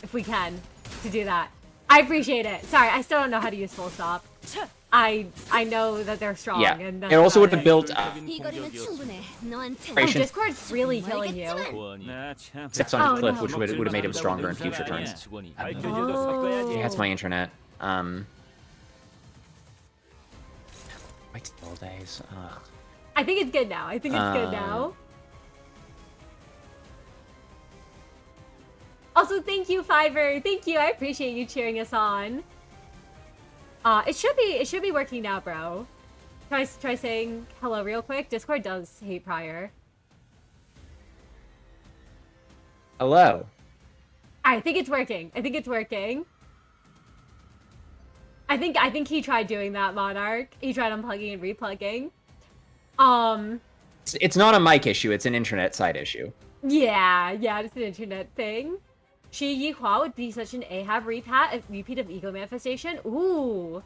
if we can, to do that. I appreciate it. Sorry, I still don't know how to use full stop. I know that they're strong. Yeah, and it also would have built. Discord's really killing you. Steps on Cliff, which would have made him stronger in future turns. Yeah, it's my internet. Wait all days. Ugh. I think it's good now. Also, thank you, Fiverr. Thank you. I appreciate you cheering us on. It should be working now, bro. Try saying hello real quick. Discord does hate Prior. Hello. I think it's working. I think he tried doing that, Monarch. He tried unplugging and replugging. It's not a mic issue. It's an internet side issue. Yeah, it's an internet thing. Shi Yihua would be such an Ahab repeat of ego manifestation. Ooh.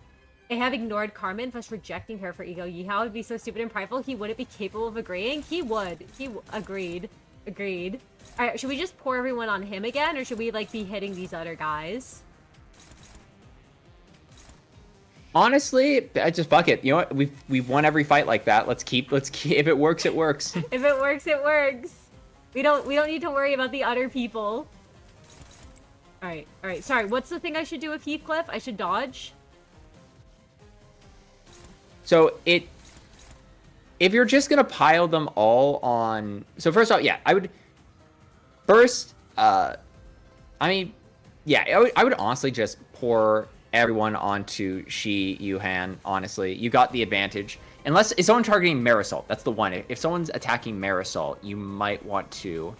Ahab ignored Carmen, thus rejecting her for ego. Yihua would be so stupid and prideful, he wouldn't be capable of agreeing. He would. Agreed. Alright, should we just pour everyone on him again, or should we, like, be hitting these other guys? Honestly, I just fuck it. You know what? We've won every fight like that. Let's keep. If it works, it works. If it works, it works. We don't need to worry about the other people. Alright. Sorry, what's the thing I should do with Heathcliff? I should dodge? So if you're just gonna pile them all on, so first off, yeah, I would first, I mean, yeah, I would honestly just pour everyone onto Shi Yuhan. Honestly, you got the advantage. Unless is someone targeting Marisol, that's the one. If someone's attacking Marisol, you might want to.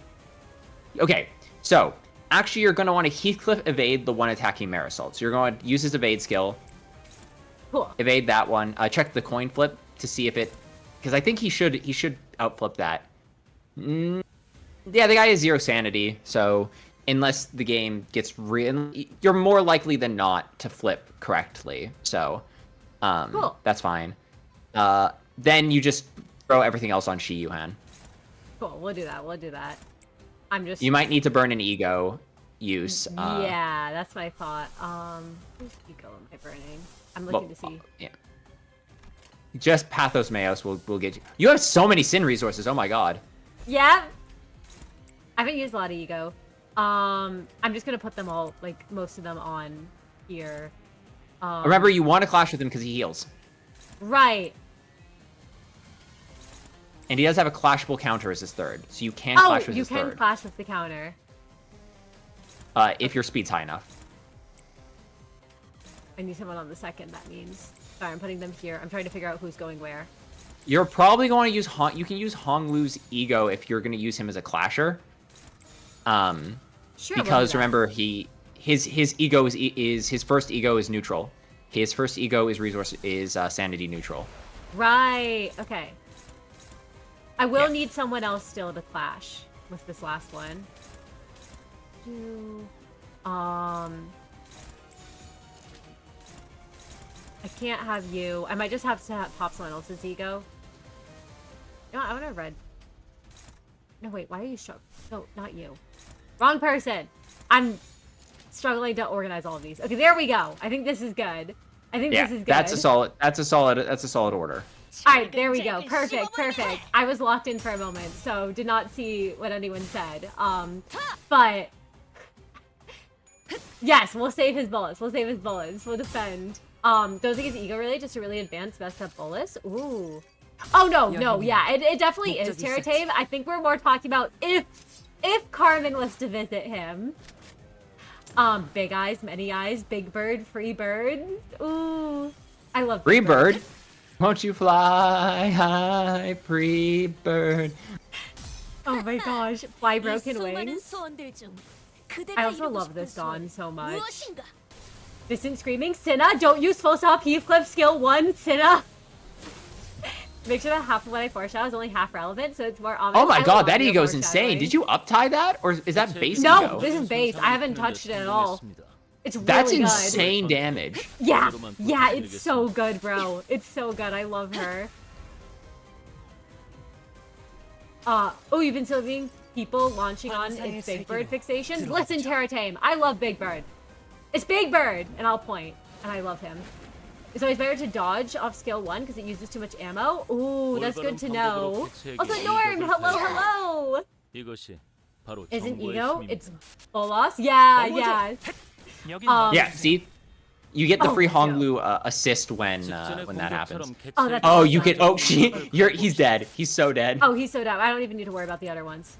Okay, so actually, you're gonna want to Heathcliff evade the one attacking Marisol. So you're going to use his evade skill. Cool. Evade that one. Check the coin flip to see if it, because I think he should outflip that. Yeah, the guy has 0 sanity, so unless the game gets real, you're more likely than not to flip correctly. So, cool. That's fine. Then you just throw everything else on Shi Yuhan. Cool, we'll do that. We'll do that. I'm just. You might need to burn an ego use. Yeah, that's what I thought. Whose ego am I burning? I'm looking to see. Yeah. Just Pathos Mayos will get you. You have so many sin resources. Oh my god. Yeah. I haven't used a lot of ego. I'm just gonna put them all, like most of them, on here. Remember, you want to clash with him because he heals. Right. And he does have a clashable counter as his third, so you can clash with his third. Oh, you can clash with the counter. If your speed's high enough. I need someone on the second, that means. Sorry, I'm putting them here. I'm trying to figure out who's going where. You're probably going to use you can use Honglu's ego if you're going to use him as a clasher. Sure, because remember, his ego is his first ego is neutral. His first ego is sanity neutral. Right. Okay. I will need someone else still to clash with this last one. I can't have you. I might just have to pop someone else's ego. No, I want to red. No, wait. Why are you struggling? No, not you. Wrong person. I'm struggling to organize all of these. Okay, there we go. I think this is good. I think this is good. That's a solid order. All right, there we go. Perfect, perfect. I was locked in for a moment, so did not see what anyone said. But yes, we'll save his bullets. We'll save his bullets. We'll defend. Don't think it's ego related, just a really advanced messed up bullets. Ooh. Oh no, yeah, it definitely is Terra Tame. I think we're more talking about if Carmen was to visit him. Big eyes, many eyes, big bird, free bird. Ooh. I love free bird. Won't you fly high, free bird? Oh my gosh, fly broken wings. I also love this Dawn so much. Distant screaming, Cinna, don't use full stop Heathcliff skill 1, Cinna. Make sure that half of what I foreshadow is only half relevant, so it's more obvious. Oh my god, that ego's insane. Did you uptie that, or is that base ego? No, this is base. I haven't touched it at all. It's really That's good. insane damage. Yeah, it's so good, bro. It's so good. I love her. Oh, you've been seeing people launching on its Big Bird fixations? Listen, Terra Tame, I love Big Bird. It's Big Bird, and I'll point, and I love him. It's always better to dodge off skill 1 because it uses too much ammo. Ooh, that's good to know. Also, Norm, hello. Isn't ego? It's Bolas? Yeah. Yeah, see? You get the free Honglu assist when that happens. Oh, that's awesome. You get he's dead. He's so dead. Oh, he's so dead. I don't even need to worry about the other ones.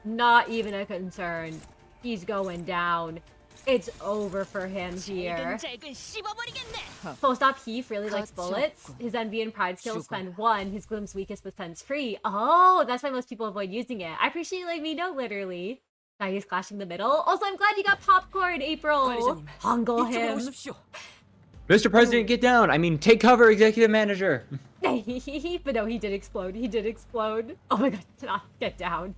Not even a concern. He's going down. It's over for him here. Full stop Heath really likes bullets. His envy and pride skills spend 1. His gloom's weakest but spends 3. Oh, that's why most people avoid using it. I appreciate you letting me know, literally. Now he's clashing the middle. Also, I'm glad you got popcorn, April. Hongle him. Mr. President, get down. I mean, take cover, executive manager. But no, he did explode. He did explode. Oh my god, get down.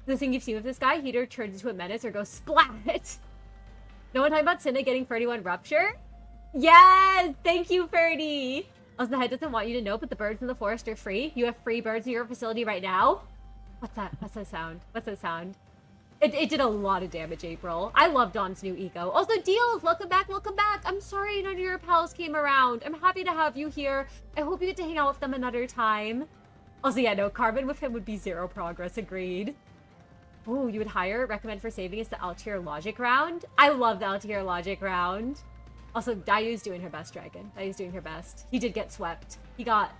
The thing you've seen with this guy, he either turns into a menace or goes splat. No one talking about Cinna getting 31 rupture? Yes! Thank you, Ferdy! Also, the head doesn't want you to know, but the birds in the forest are free. You have free birds in your facility right now? What's that? What's that sound? What's that sound? It did a lot of damage, April. I love Dawn's new ego. Also, Deals, welcome back, welcome back. I'm sorry none of your pals came around. I'm happy to have you here. I hope you get to hang out with them another time. Also, yeah, no, Carbon with him would be 0 progress, agreed. Ooh, you would recommend for saving is the Altier Logic round? I love the Altier Logic round. Also, Dayu's doing her best, Dragon. Dayu's doing her best. He did get swept. He got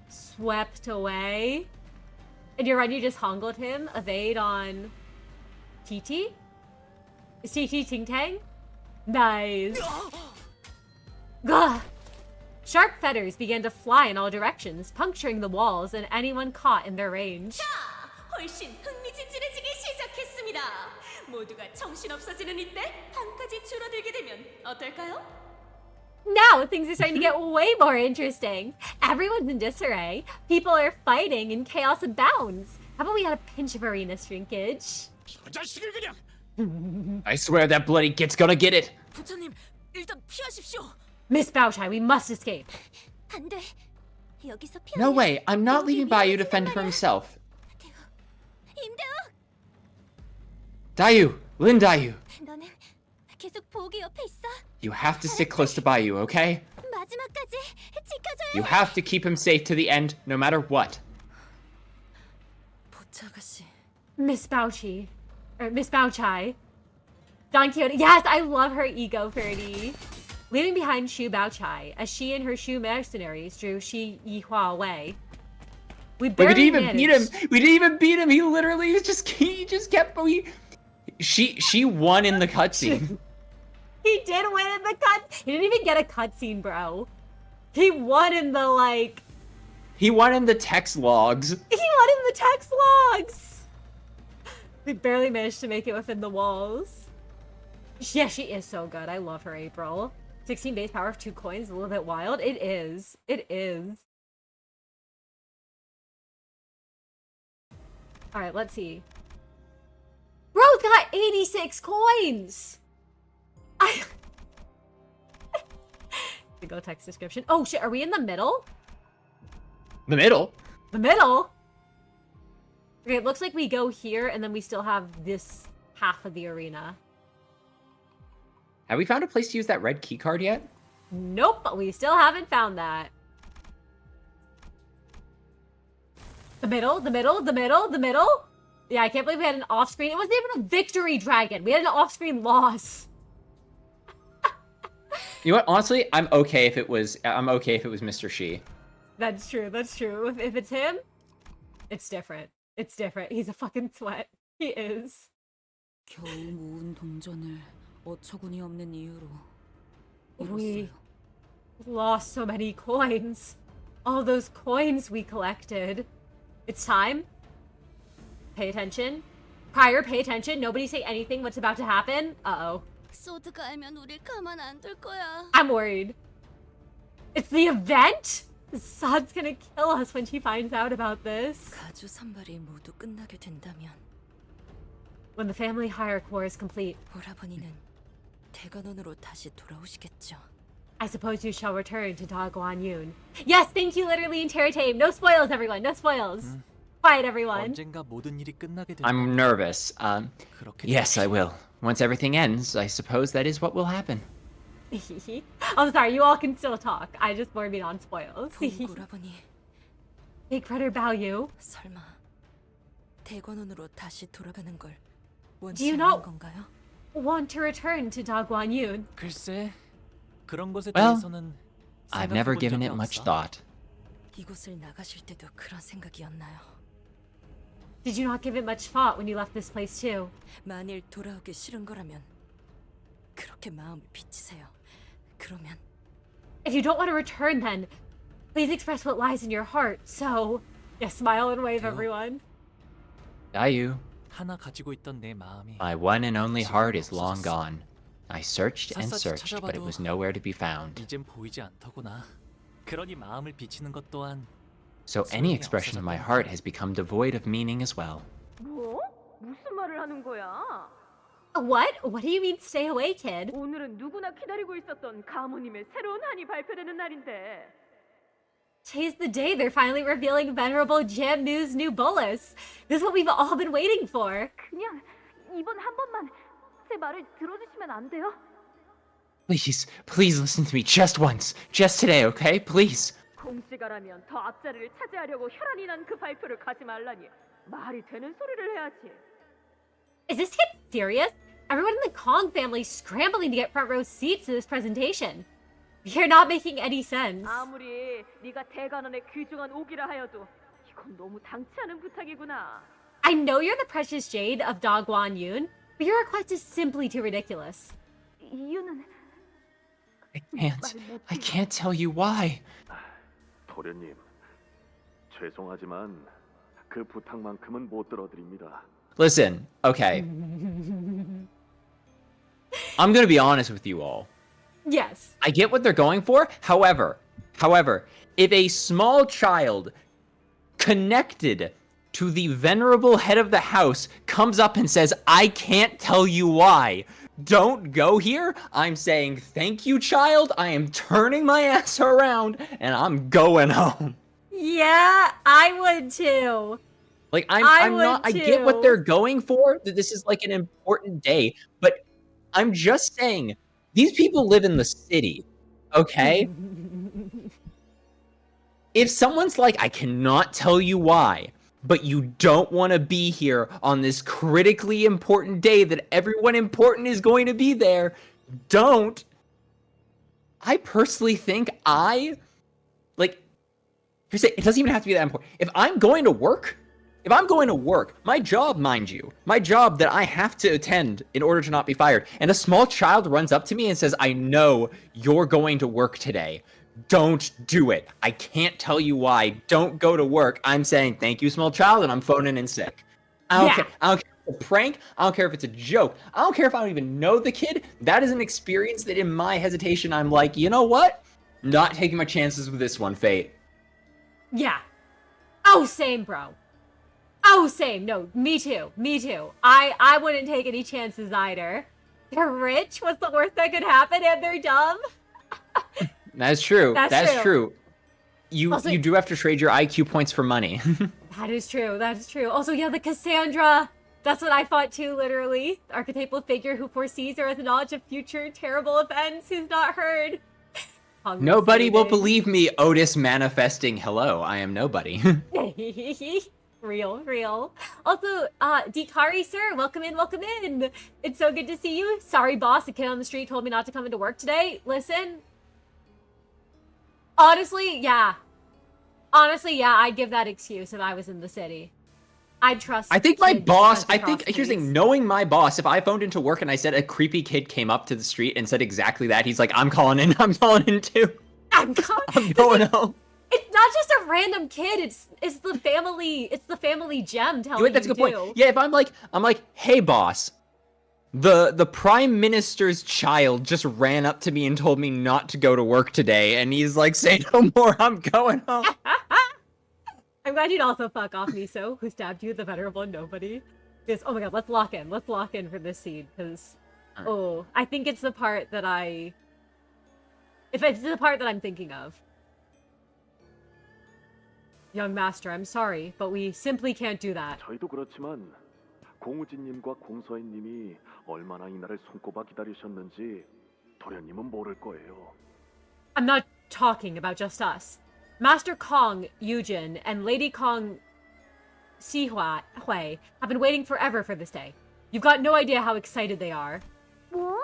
swept away. And you're right, you just hongled him. Evade on TT? Is TT Ting Tang? Nice. Gah! Sharp feathers began to fly in all directions, puncturing the walls and anyone caught in their range. 훨씬 흥미진진해지기 시작했습니다. 모두가 정신없어지는 이때 방까지 줄어들게 되면 어떨까요? Now things are starting to get way more interesting. Everyone's in disarray. People are fighting and chaos abounds. How about we had a pinch of arena shrinkage? I swear that bloody kid's gonna get it. 부처님, 일단 피하십시오. Miss Baochai, we must escape. 안 돼. 여기서 피하면 No way, I'm not leaving Bayu to fend for himself. 임대호, Dayu, Lin Dayu, 너는 계속 보기 옆에 있어. you have to stick close to Bayu, okay? 마지막까지 지켜줘야 You have to keep him safe to the end, no matter what. 보차 아가씨. Miss Baochai. Or Miss Baochai. Don Quixote. Yes, I love her ego, Ferdy. Leaving behind Shu Baochai, as she and her Shu mercenaries drew Shi Yihua away. We Wait, we barely didn't even beat him. We didn't even beat him. He literally he just kept. She won in the cutscene. He did win in the cut. He didn't even get a cutscene, bro. He won in the like. He won in the text logs. He won in the text logs. We barely managed to make it within the walls. Yeah, she is so good. I love her, April. 16 base power of 2 coins, a little bit wild. It is. It is. Alright, let's see. Bro's got 86 coins! The go text description. Oh shit, are we in the middle? The middle? The middle? Okay, it looks like we go here and then we still have this half of the arena. Have we found a place to use that red key card yet? Nope, but we still haven't found that. The middle, the middle, the middle, the middle. Yeah, I can't believe we had an off-screen. It wasn't even a victory dragon. We had an off-screen loss. You know what? Honestly, I'm okay if it was Mr. Shi. That's true. That's true. If it's him, it's different. It's different. He's a fucking sweat. He is. 겨우 모은 동전을 어처구니 없는 이유로 We lost so many coins. All those coins we collected. It's time. Pay attention. Prior, pay attention. Nobody say anything. What's about to happen? Uh-oh. 소드가 알면 우릴 가만 안 둘 거야. I'm worried. It's the event? Sod's gonna kill us when she finds out about this. 가주 산발이 모두 끝나게 된다면 When the family hierarchy war is complete, 오라버니는 대관원으로 다시 돌아오시겠죠. I suppose you shall return to Da Guan Yun. Yes, thank you, literally in Terratame. No spoils, everyone. No spoils. Quiet, everyone. 언젠가 모든 일이 끝나게 된다. I'm nervous. Yes, I will. Once everything ends, I suppose that is what will happen. I'm sorry, you all can still talk. I just more mean on spoils. 오라버니 Big brother Baoyu. 설마 대관원으로 다시 돌아가는 걸 Do 원치 you 않는 not 건가요? want to return to Da Guan Yun? 글쎄, 그런 것에 Well, 대해서는 I've never 생각해본 given 적이 it much 없어. thought. 이곳을 나가실 때도 그런 생각이었나요? Did you not give it much thought when you left this place too? 만일 돌아오기 싫은 거라면 그렇게 마음을 비치세요. 그러면 If you don't want to return then, please express what lies in your heart. So, yeah, smile and wave, everyone. Dayu, 하나 가지고 있던 내 마음이 my one and only heart is long gone. I searched and 샅샅이 searched, but it was 찾아봐도 nowhere to be found. 이젠 보이지 않더구나. 그러니 마음을 비치는 것 또한 So any expression of my heart has become devoid of meaning as well. 뭐? 무슨 말을 하는 거야? What? What do you mean stay away, kid? 오늘은 누구나 기다리고 있었던 가모님의 새로운 한이 발표되는 날인데. Today's the day they're finally revealing Venerable Jamnu's new bolus. This is what we've all been waiting for. 그냥 이번 한 번만 제 말을 들어주시면 안 돼요? Please listen to me just once. Just today, okay? Please. 공시가라면 더 앞자리를 차지하려고 혈안이 난 그 발표를 가지 말라니 말이 되는 소리를 해야지. Is this kid serious? Everyone in the Kong family scrambling to get front row seats to this presentation. You're not making any sense. 아무리 네가 대관원의 귀중한 오기라 하여도 이건 너무 당치 않은 부탁이구나. I know you're the precious jade of Dagwan Yoon, but your request is simply too ridiculous. 이유는 I can't tell you why. 도련님, 죄송하지만 그 부탁만큼은 못 들어드립니다. Listen, okay. I'm gonna be honest with you all. Yes. I get what they're going for. However, if a small child connected to the venerable head of the house comes up and says, I can't tell you why, don't go here, I'm saying, thank you, child. I am turning my ass around and I'm going home. Yeah, I would too. Like, I get what they're going for, that this is like an important day, but I'm just saying, these people live in the city, okay? If someone's like, I cannot tell you why, but you don't want to be here on this critically important day that everyone important is going to be there, don't. I personally think it doesn't even have to be that important. If I'm going to work, my job, mind you, my job that I have to attend in order to not be fired, and a small child runs up to me and says, I know you're going to work today. Don't do it. I can't tell you why. Don't go to work. I'm saying, thank you, small child, and I'm phoning in sick. I don't care if it's a prank. I don't care if it's a joke. I don't care if I don't even know the kid. That is an experience that in my hesitation, I'm like, you know what? Not taking my chances with this one, Fate. Yeah. Oh, same, bro. Oh, same. No, me too. Me too. I wouldn't take any chances either. They're rich. What's the worst that could happen? And they're dumb. That's true. That's true. You Also, do have to trade your IQ points for money. That is true. That's true. Also, yeah, the Cassandra. That's what I thought too, literally. The archetypal figure who foresees or has knowledge of future terrible events who's not heard. Nobody will believe me, Otis manifesting hello. I am nobody. Real. Also, Dikari, sir, welcome in. It's so good to see you. Sorry, boss, a kid on the street told me not to come into work today. Listen. Honestly, yeah, I'd give that excuse if I was in the city. I'd trust. I think my kids boss, to cross here's the thing, knowing my boss, if I phoned into work and I said a creepy kid came up to the street and said exactly that, he's like, I'm calling in too. I'm going home. It's not just a random kid. It's the family gem telling you. That's a good point. Yeah, if I'm like, hey boss, the prime minister's child just ran up to me and told me not to go to work today, and he's like, say no more, I'm going home. I'm glad you'd also fuck off Miso, who stabbed you, the venerable nobody. Because, oh my god, let's lock in for this scene, because, I think it's the part that if it's the part that I'm thinking of. Young master, I'm sorry, but we simply can't do that. 저희도 그렇지만 공우진님과 공서인님이 얼마나 이날을 손꼽아 기다리셨는지 도련님은 모를 거예요. I'm not talking about just us. Master Kong, Yujin, and Lady Kong, Hui have been waiting forever for this day. You've got no idea how excited they are. 뭐?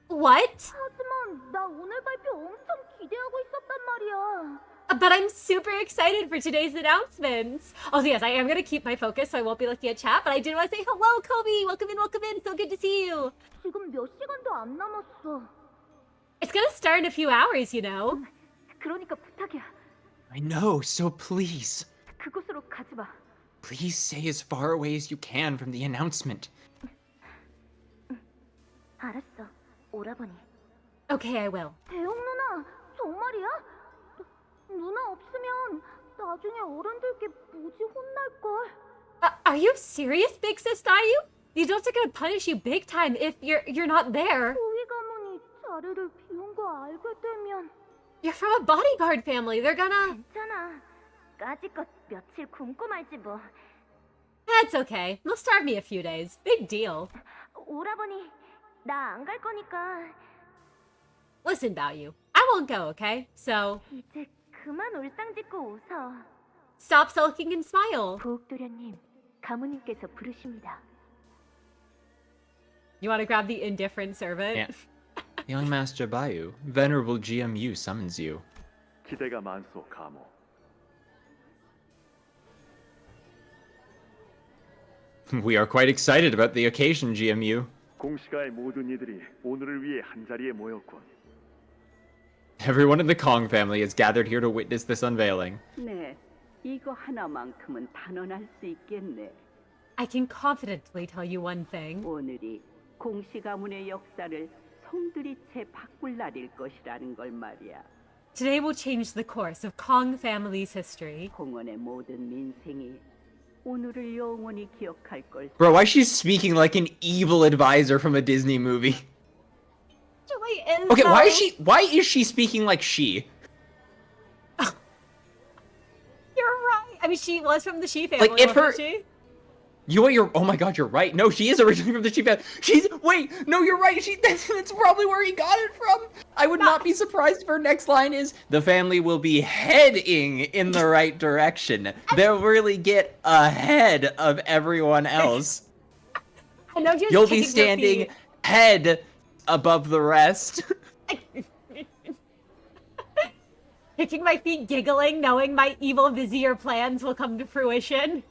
What? 하지만 나 오늘 발표 엄청 기대하고 있었단 말이야. But I'm super excited for today's announcements. Oh, yes, I am going to keep my focus, so I won't be looking at chat, but I did want to say hello, Kobe. Welcome in. So good to see you. 지금 몇 시간도 안 남았어. It's going to start in a few hours, you know. 그러니까 부탁이야. I know, so please. 그곳으로 가지 마. Please stay as far away as you can from the announcement. 알았어. 오라버니. Okay, I will. 대용 누나, 정말이야? 누나 없으면 나중에 어른들께 무지 혼날걸. Are you serious, big sis Dayu? The adults are going to punish you big time if you're not there. 호위 가문이 자리를 비운 거 알게 되면. You're from a bodyguard family. They're gonna... 괜찮아. 까짓것 며칠 굶고 말지 뭐. That's okay. They'll starve me a few days. Big deal. 오라버니, 나 안 갈 거니까. Listen, Dayu. I won't go, okay? So... 이제 그만 울상짓고 웃어. Stop sulking and smile. 부엌도련님, 가무님께서 부르십니다. You want to grab the indifferent servant? Yeah. Young Master Bayu, Venerable GMU summons you. 기대가 많소, 가모. We are quite excited about the occasion, GMU. 공시가의 모든 이들이 오늘을 위해 한 자리에 모였군. Everyone in the Kong family is gathered here to witness this unveiling. 네, 이거 하나만큼은 단언할 수 있겠네. I can confidently tell you one thing. 오늘이 공시 가문의 역사를 송두리째 바꿀 날일 것이라는 걸 말이야. Today will change the course of Kong family's history. 홍원의 모든 민생이 오늘을 영원히 기억할 걸. Bro, why is she speaking like an evil advisor from a Disney movie? Actually is, Okay, why though. is she speaking like she? You're right. I mean, she was from the Shi family, Like, if wasn't her- she? Oh my god, you're right. No, she is originally from the Shi family. Wait, no, you're right. That's probably where he got it from. I would not be surprised if her next line is, the family will be heading in the right direction. They'll really get ahead of everyone else. I know you're You'll be kicking your standing feet. head above the rest. Kicking my feet, giggling, knowing my evil vizier plans will come to fruition.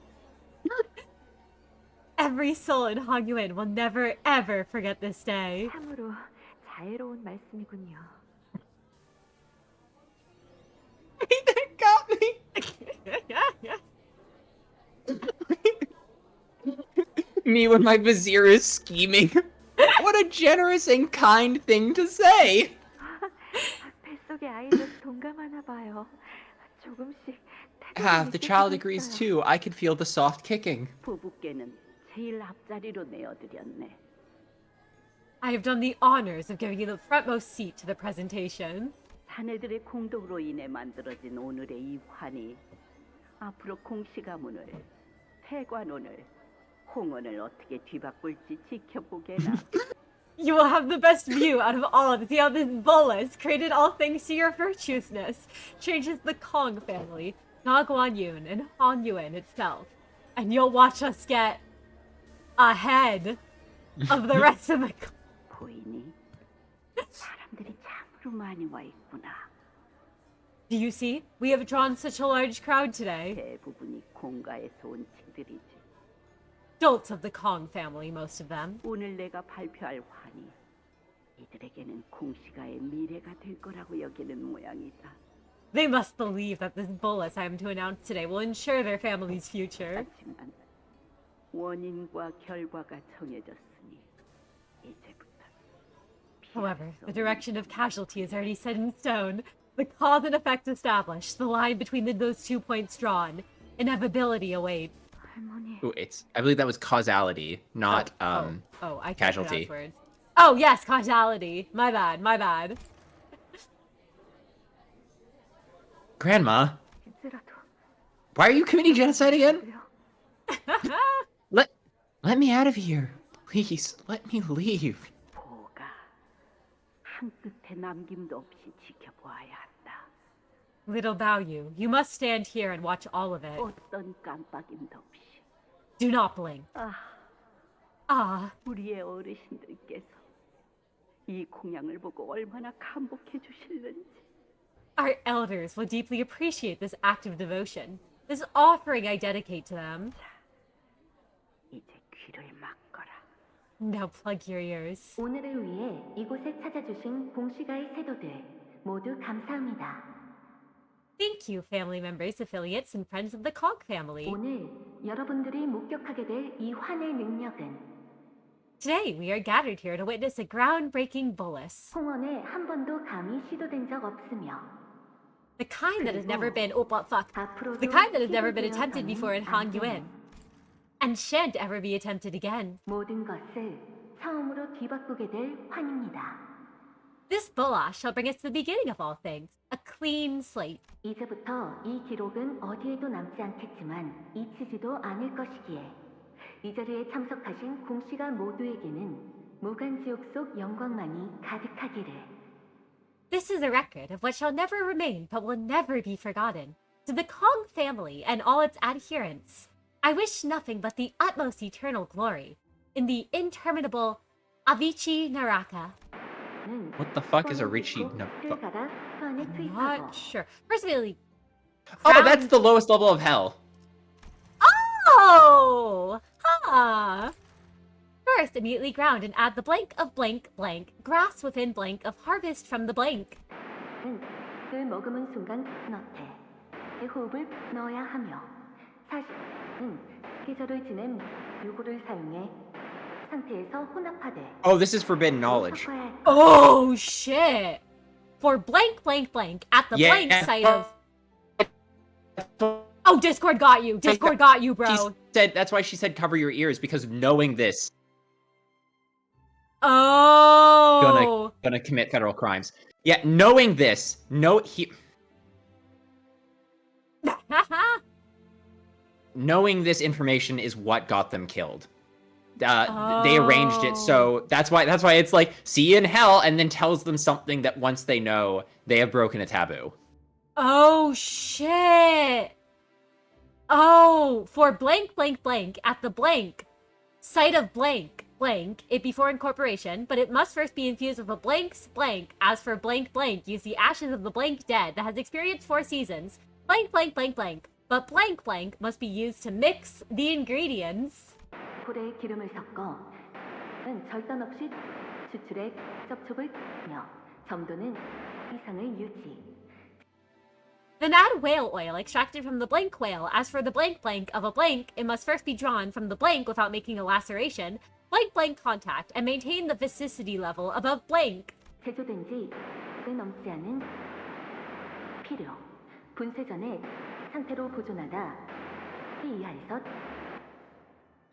Every soul in Hong-Yuan will never ever forget this day. 참으로 자애로운 말씀이군요. That got me. Me when my vizier is scheming. What a generous and kind thing to say. 뱃속의 아이도 동감하나 봐요. 조금씩 The child agrees too. I could feel the soft kicking. 부부께는 제일 앞자리로 내어드렸네. I have done the honors of giving you the frontmost seat to the presentation. 자네들의 공덕으로 인해 만들어진 오늘의 이 환이 앞으로 공시 가문을, 태관원을, 홍원을 어떻게 뒤바꿀지 지켜보게나. You will have the best view out of all to see how this bolus, created all thanks to your virtuousness, changes the Kong family, Guan Yun, and Hong Yuan itself. And you'll watch us get ahead of the rest of the... 보이니? 사람들이 참으로 많이 와 있구나. Do you see? We have drawn such a large crowd today. 대부분이 공가에서 온 층들이지. Adults of the Kong family, most of them. 오늘 내가 발표할 환이 이들에게는 공시가의 미래가 될 거라고 여기는 모양이다. They must believe that this bolus I am to announce today will ensure their family's future. 하지만 원인과 결과가 정해졌으니 이제부터 However, the direction of casualty is already set in stone. The cause and effect established, the line between those 2 points drawn. Inevitability awaits. Ooh, I believe that was causality, not I can't casualty. pronounce words. Oh yes, causality. My bad, my bad. Grandma, why are you committing genocide again? Let me out of here. Please, let me leave. 보가 한 끝에 남김도 없이 지켜보아야 한다. Little Baoyu, you must stand here and watch all of it. 어떤 깜빡임도 없이. Do not blink. 우리의 어르신들께서 이 공양을 보고 얼마나 감복해 주실는지. Our elders will deeply appreciate this act of devotion. This offering I dedicate to them. 이제 귀를 막거라. Now plug your ears. 오늘을 위해 이곳에 찾아주신 봉시가의 세도들 모두 감사합니다. Thank you, family members, affiliates, and friends of the Kong family. 오늘 여러분들이 목격하게 될 이 환의 능력은 Today, we are gathered here to witness a groundbreaking bolus. 홍원에 한 번도 감히 시도된 적 없으며 The kind that has never been, The kind that has never been attempted before in Hong-Yuan. And shan't ever be attempted again. 모든 것을 처음으로 뒤바꾸게 될 환입니다. This bolus shall bring us to the beginning of all things, a clean slate. 이제부터 이 기록은 어디에도 남지 않겠지만 잊히지도 않을 것이기에 이 자리에 참석하신 공씨가 모두에게는 무간지옥 속 영광만이 가득하기를. This is a record of what shall never remain but will never be forgotten. To the Kong family and all its adherents, I wish nothing but the utmost eternal glory in the interminable Avicii Naraka. What the fuck is a Richie? No. I'm not sure. First of all, Oh, that's the lowest level of hell. Oh! Huh. First, immediately ground and add the blank of blank blank, grass within blank of harvest from the blank. 을 머금은 순간 넣되 호흡을 넣어야 하며 사실은 계절을 지낸 요구를 사용해 상태에서 혼합하되 Oh, this is forbidden knowledge. Oh shit! For blank blank blank at the Yeah. blank site of. Oh, Discord got you. Discord got you, bro. She said that's why she said cover your ears, because knowing this, Oh. gonna commit federal crimes. Yeah, knowing this, knowing this information is what got them killed. They arranged it so that's why it's like see you in hell, and then tells them something that once they know, they have broken a taboo. Oh shit. Oh, for blank blank blank at the blank site of blank blank, it before incorporation, but it must first be infused with a blank's blank. As for blank blank, use the ashes of the blank dead that has experienced 4 seasons. Blank blank blank blank. But blank blank must be used to mix the ingredients. 볼에 기름을 섞어 절단 없이 추출에 접촉을 하며 점도는 이상을 유지. Then add whale oil extracted from the blank whale. As for the blank blank of a blank, it must first be drawn from the blank without making a laceration, blank blank contact, and maintain the viscosity level above blank. 제조된 지 꽤 넘지 않은 필요. 분쇄 전에 상태로 보존하다 이하에서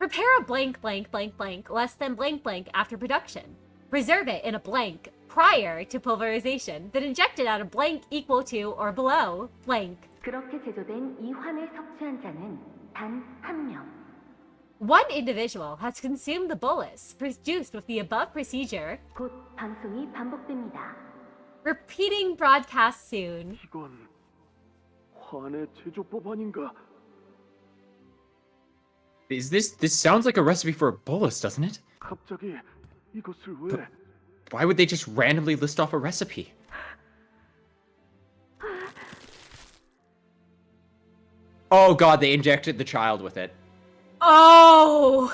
Prepare a blank blank blank blank less than blank blank after production. Preserve it in a blank prior to pulverization, then inject it at a blank equal to or below blank. 그렇게 제조된 이 환을 섭취한 자는 단 한 명. One individual has consumed the bolus produced with the above procedure. 곧 방송이 반복됩니다. Repeating broadcast soon. 이건 환의 제조법 아닌가? This sounds like a recipe for a bolus, doesn't it? 갑자기 이것을 왜? Why would they just randomly list off a recipe? Oh god, they injected the child with it. Oh!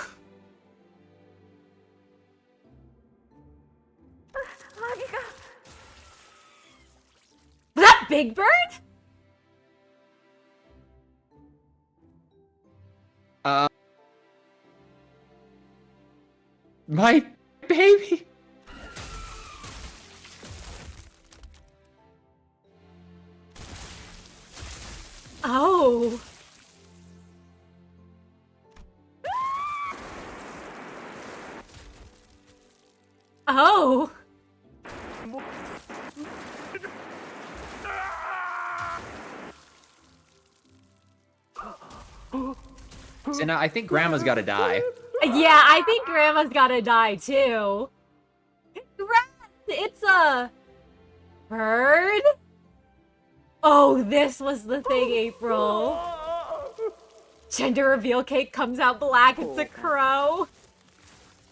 That big bird? My baby. Oh. Oh. Senna, I think Grandma's gotta die. Yeah, I think Grandma's gotta die too. It's a bird? Oh, this was the thing, April. Gender reveal cake comes out black. It's a crow.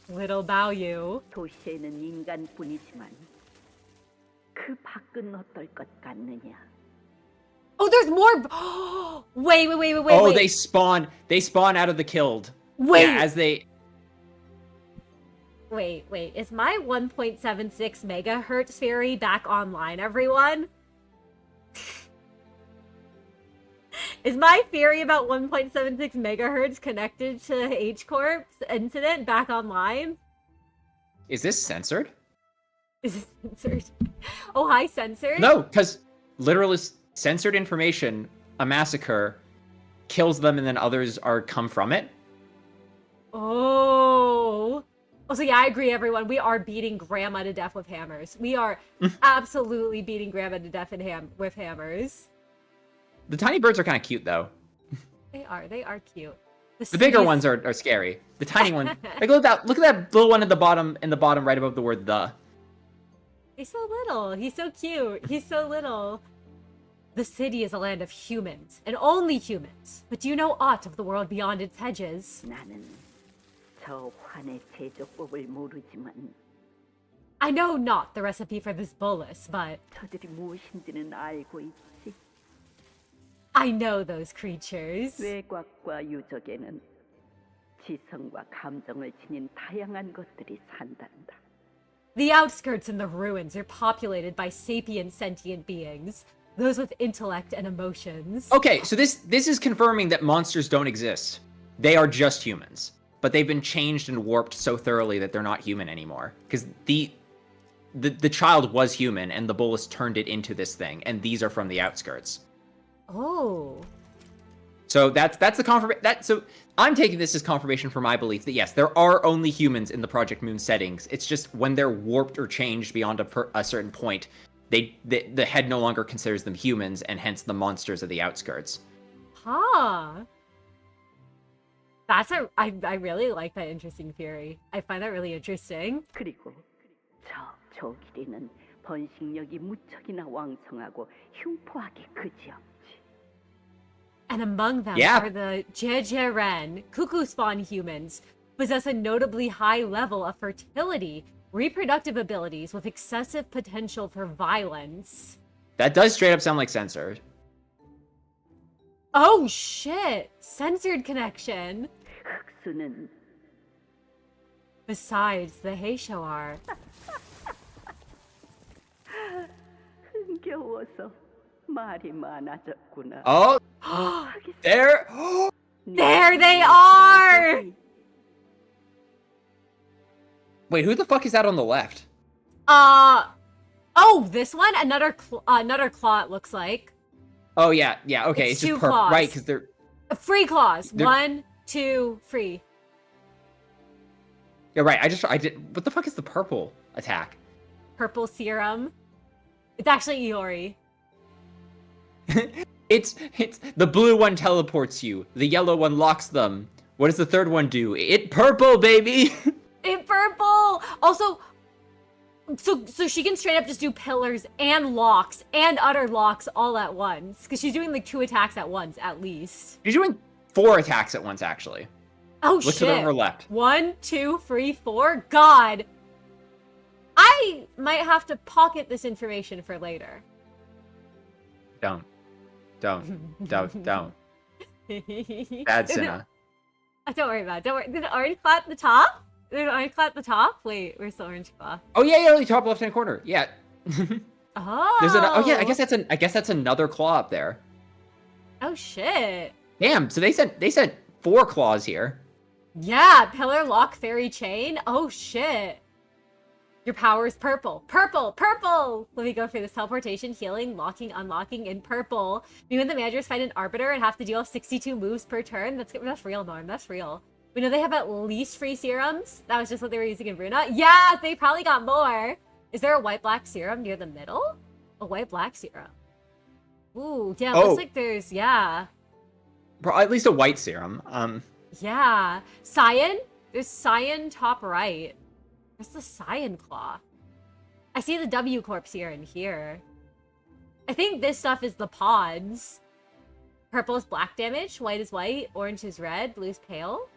Little Baoyu. 도시에는 인간뿐이지만 그 밖은 어떨 것 같느냐? Oh, there's more. Wait. Oh, they spawn out of the killed. Wait. Yeah, as they. Wait. Is my 1.76 megahertz fairy back online, everyone? Is my theory about 1.76 megahertz connected to H-Corp's incident back online? Is this censored? Is it censored? Oh, hi, censored? No, because literally censored information, a massacre, kills them and then others come from it. Oh. So yeah, I agree, everyone. We are beating Grandma to death with hammers. We are absolutely beating Grandma to death with hammers. The tiny birds are kind of cute, though. They are cute. The bigger ones are scary. The tiny one, like look at that little one in the bottom right above the word "the." He's so little. He's so cute. He's so little. The city is a land of humans, and only humans. But do you know aught of the world beyond its hedges? 나는 저 환의 제조법을 모르지만 I know not the recipe for this bolus, but 저들이 무엇인지는 알고 있지. I know those creatures. 외곽과 유적에는 지성과 감정을 지닌 다양한 것들이 산단다. The outskirts and the ruins are populated by sapient sentient beings, those with intellect and emotions. Okay, so this is confirming that monsters don't exist. They are just humans, but they've been changed and warped so thoroughly that they're not human anymore. Because the child was human, and the bolus turned it into this thing, and these are from the outskirts. Oh. So that's the confirmation. So I'm taking this as confirmation for my belief that yes, there are only humans in the Project Moon settings. It's just when they're warped or changed beyond a certain point, the head no longer considers them humans, and hence the monsters of the outskirts. Huh. I really like that interesting theory. I find that really interesting. 그리고 저 길이는 번식력이 무척이나 왕성하고 흉포하기 그지없지. And among them are the Jejeren, cuckoo spawn humans, possess a notably high level of fertility, reproductive abilities with excessive potential for violence. That does straight up sound like censored. Oh shit! Censored connection. 흑수는 Besides, the Heisho are. 흥겨워서 말이 많아졌구나. Oh, there they are! Wait, who the fuck is that on the left? Oh, this one? Another claw, it looks like. Oh, yeah, okay. It's just two claws. right, because they're... Free claws. 1, 2, free. Yeah, right, I did... What the fuck is the purple attack? Purple serum. It's actually Iori. It's the blue one teleports you. The yellow one locks them. What does the third one do? It purple, baby! It purple! Also, so she can straight up just do pillars and locks and utter locks all at once. Because she's doing like 2 attacks at once, at least. She's doing 4 attacks at once, actually. Oh, Look shit. to her left. 1, 2, 3, 4. God. I might have to pocket this information for later. Don't. Bad Cinna. Don't worry about it. Don't worry. There's an orange claw at the top? There's an orange claw at the top? Wait, where's the orange claw? Oh yeah, the top left-hand corner. Yeah. Oh. Oh yeah, I guess that's another claw up there. Oh shit. Damn, so they said 4 claws here. Yeah, pillar, lock, fairy, chain. Oh shit. Your power is purple. Purple! Purple! Let me go through this. Teleportation, healing, locking, unlocking in purple. Me when the managers find an arbiter and have to deal with 62 moves per turn. That's real, Norm. That's real. We know they have at least free serums. That was just what they were using in Bruna. Yeah, they probably got more. Is there a white-black serum near the middle? A white-black serum. Ooh, yeah, looks like there's, yeah. At least a white serum. Yeah. Cyan? There's cyan top right. Where's the cyan claw? I see the W corpse here and here. I think this stuff is the pods. Purple is black damage, white is white, orange is red, blue is pale.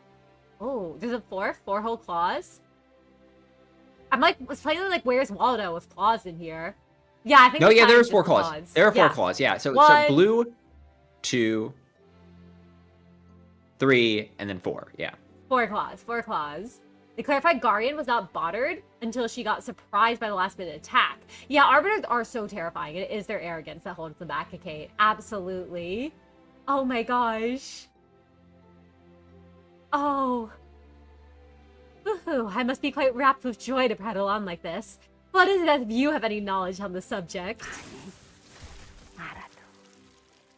Oh, there's a 4 whole claws. I'm like, was playing like Where's Waldo with claws in here. Yeah, I think. No, yeah, there's 4 claws. There are 4 claws. Yeah, so 1, so blue, 2, 3, and then 4. Yeah. 4 claws. 4 claws. They clarified Guardian was not bothered until she got surprised by the last minute attack. Yeah, Arbiters are so terrifying. It is their arrogance that holds them back, Kate. Absolutely. Oh my gosh. Oh. Woohoo, I must be quite rapt with joy to prattle on like this. What is it as if you have any knowledge on the subject?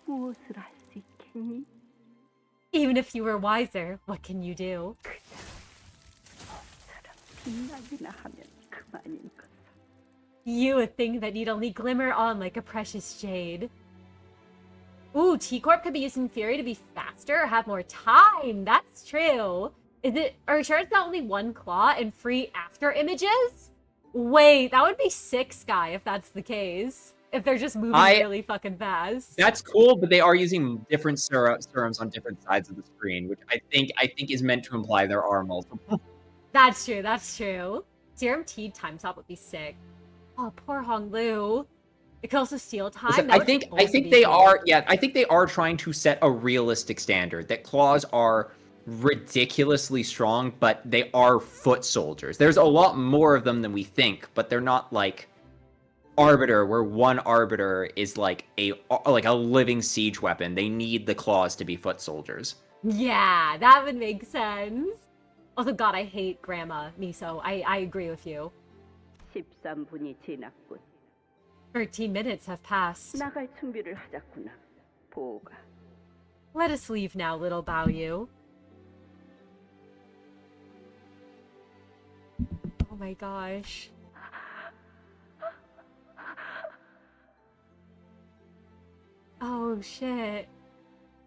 무엇을 할 수 있겠니? Even if you were wiser, what can you do? 빛나기나 하면 그만인 것. You would think that you'd only glimmer on like a precious jade. Ooh, T-Corp could be using Fury to be faster or have more time. That's true. Are you sure it's not only 1 claw and free after images? Wait, that would be sick, Sky, if that's the case. if they're just moving really fucking fast. That's cool, but they are using different serums on different sides of the screen, which I think is meant to imply there are multiple. That's true. That's true. Serum T time stop would be sick. Oh, poor Honglu. It could also steal time. Listen, That I would think also be they cool. are. Yeah, I think they are trying to set a realistic standard that claws are ridiculously strong, but they are foot soldiers. There's a lot more of them than we think, but they're not like Arbiter, where one Arbiter is like a living siege weapon. They need the claws to be foot soldiers. Yeah, that would make sense. Also, God, I hate Grandma Miso. I agree with you. 13분이 지났군. 13 minutes have passed. 나갈 준비를 하자꾸나. 보가. Let us leave now, little Baoyu. Oh my gosh. Oh shit.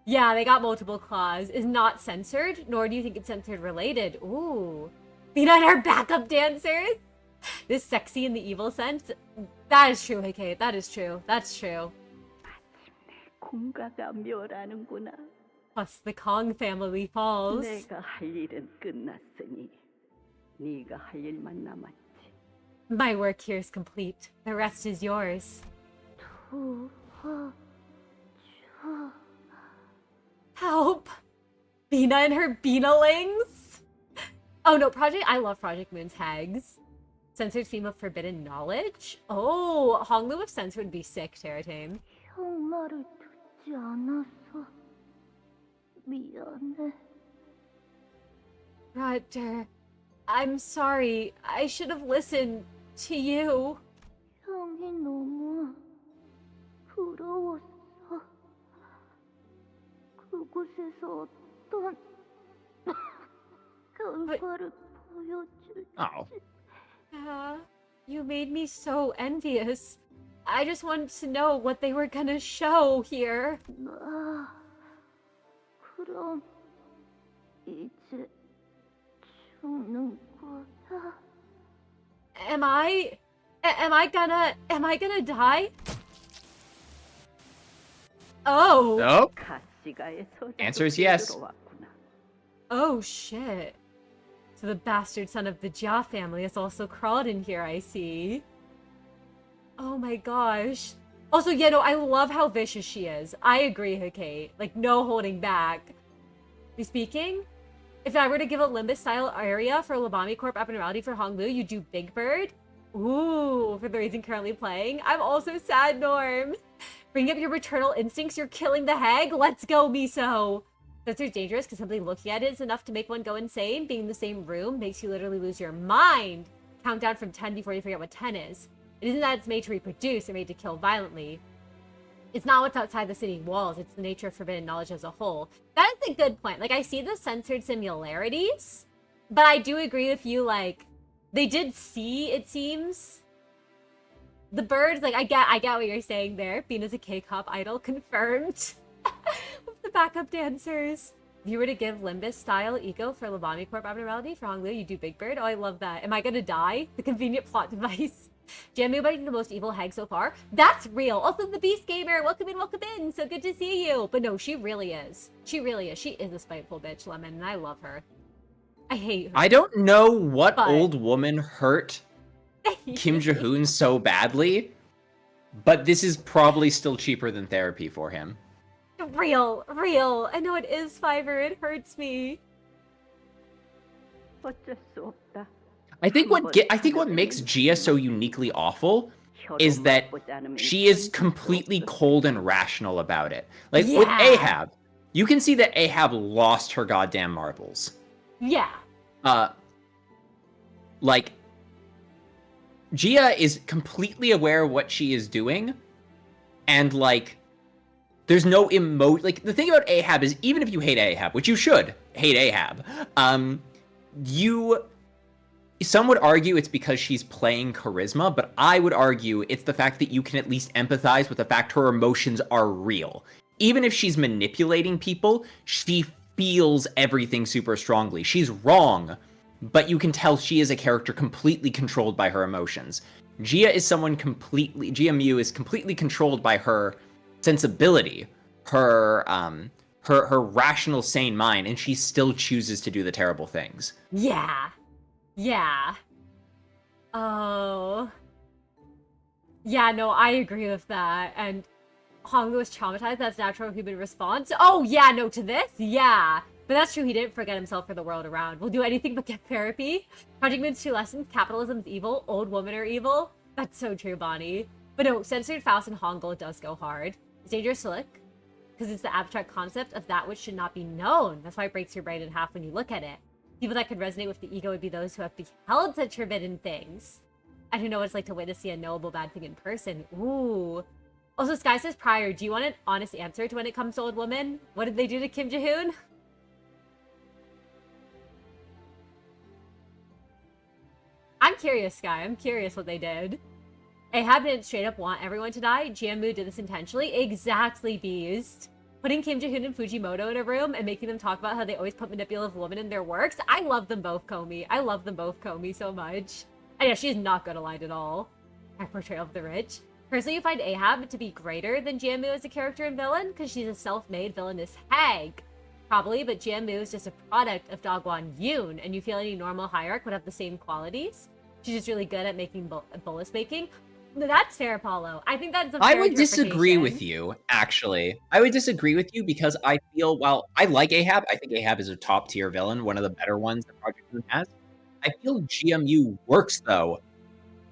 Yeah, they got multiple claws. Is not censored, nor do you think it's censored related. Ooh. Beat on our backup dancers? This sexy in the evil sense? That is true, Hikate. That is true. That's true. 공가가 멸하는구나. Plus, the Kong family falls. 내가 할 일은 끝났으니 네가 할 일만 남았지. My work here is complete. The rest is yours. Help! Bina and her Binalings? Oh no, I love Project Moon's hags. Censored theme of forbidden knowledge? Oh, Honglu if censored would be sick, Terratame. 형 말을 듣지 않았어. 미안해. Roger, I'm sorry. I should have listened to you. 형이 너무 부러웠어. 그곳에서 어떤 결과를 보여줄지. Oh. Yeah, you made me so envious. I just wanted to know what they were gonna show here. 나 그럼 이제 죽는 거야? Am I gonna die? Oh. Nope. 가시가의 Answer is yes. 들어왔구나. Oh shit. So the bastard son of the Jia family has also crawled in here, I see. Oh my gosh. Also, yeah, no, I love how vicious she is. I agree, Hikate. Like, no holding back. Speaking, if I were to give a Limbus-style area for Labami Corp Abnormality for Honglu, you do Big Bird? Ooh, for the reason currently playing. I'm also sad, Norm. Bring up your maternal instincts, you're killing the hag? Let's go, Miso! Censor's dangerous because simply looking at it is enough to make one go insane. Being in the same room makes you literally lose your mind. Count down from 10 before you forget what 10 is. It isn't that it's made to reproduce, it's made to kill violently. It's not what's outside the city walls, it's the nature of forbidden knowledge as a whole. That is a good point. Like, I see the censored similarities, but I do agree with you, like, they did see, it seems, the birds. Like, I get what you're saying there. Bina's a K-pop idol, confirmed. With the backup dancers. If you were to give Limbus-style eco for Labami Corp Abnormality for Honglu, you do Big Bird? Oh, I love that. Am I gonna die? The convenient plot device. Jamu buddy the most evil hag so far. That's real. Also, the Beast Gamer. Welcome in, welcome in. So good to see you. But no, she really is. She really is. She is a spiteful bitch, Lemon, and I love her. I hate her. I don't know what old woman hurt Kim Jae-hoon so badly, but this is probably still cheaper than therapy for him. Real. I know it is Fiverr. It hurts me. 어쩔 수 없다. I think what makes Gia so uniquely awful is that she is completely cold and rational about it. Like with Ahab, you can see that Ahab lost her goddamn marbles. Yeah. Like Gia is completely aware of what she is doing, and like there's no like the thing about Ahab is even if you hate Ahab, which you should hate Ahab, some would argue it's because she's playing charisma, but I would argue it's the fact that you can at least empathize with the fact her emotions are real. Even if she's manipulating people, she feels everything super strongly. She's wrong, but you can tell she is a character completely controlled by her emotions. Gia is someone completely, Gia Mew is completely controlled by her sensibility, her rational, sane mind, and she still chooses to do the terrible things. Yeah. Yeah. Oh. Yeah, no, I agree with that. And Honglu was traumatized. That's natural human response. Oh, yeah, no, to this? Yeah. But that's true. He didn't forget himself for the world around. We'll do anything but get therapy. Project Moon's 2 lessons. Capitalism's evil. Old women are evil. That's so true, Bonnie. But no, censored Faust and Hongul does go hard. It's dangerous to look, because it's the abstract concept of that which should not be known. That's why it breaks your brain in half when you look at it. People that could resonate with the ego would be those who have beheld such forbidden things, and who know what it's like to witness the unknowable bad thing in person. Ooh. Also, Sky says prior, do you want an honest answer to when it comes to Old Woman? What did they do to Kim Ji-hoon? I'm curious, Sky. I'm curious what they did. Ahab didn't straight up want everyone to die. Jianmu did this intentionally. Exactly, Beast. Putting Kim Ji-hoon and Fujimoto in a room and making them talk about how they always put manipulative women in their works. I love them both, Comey. I love them both, Comey, so much. And yeah, she's not good aligned at all. Her portrayal of the rich. Personally, you find Ahab to be greater than Jianmu as a character and villain, because she's a self-made villainous hag. Probably, but Jianmu is just a product of Dogwon Yoon, and you feel any normal hierarch would have the same qualities. She's just really good at making bolus making. No, that's fair, Paulo. I think that's a fair I would disagree with you, actually. I would disagree with you because I feel, while I like Ahab, I think Ahab is a top-tier villain, one of the better ones that Project Moon has. I feel GMU works, though,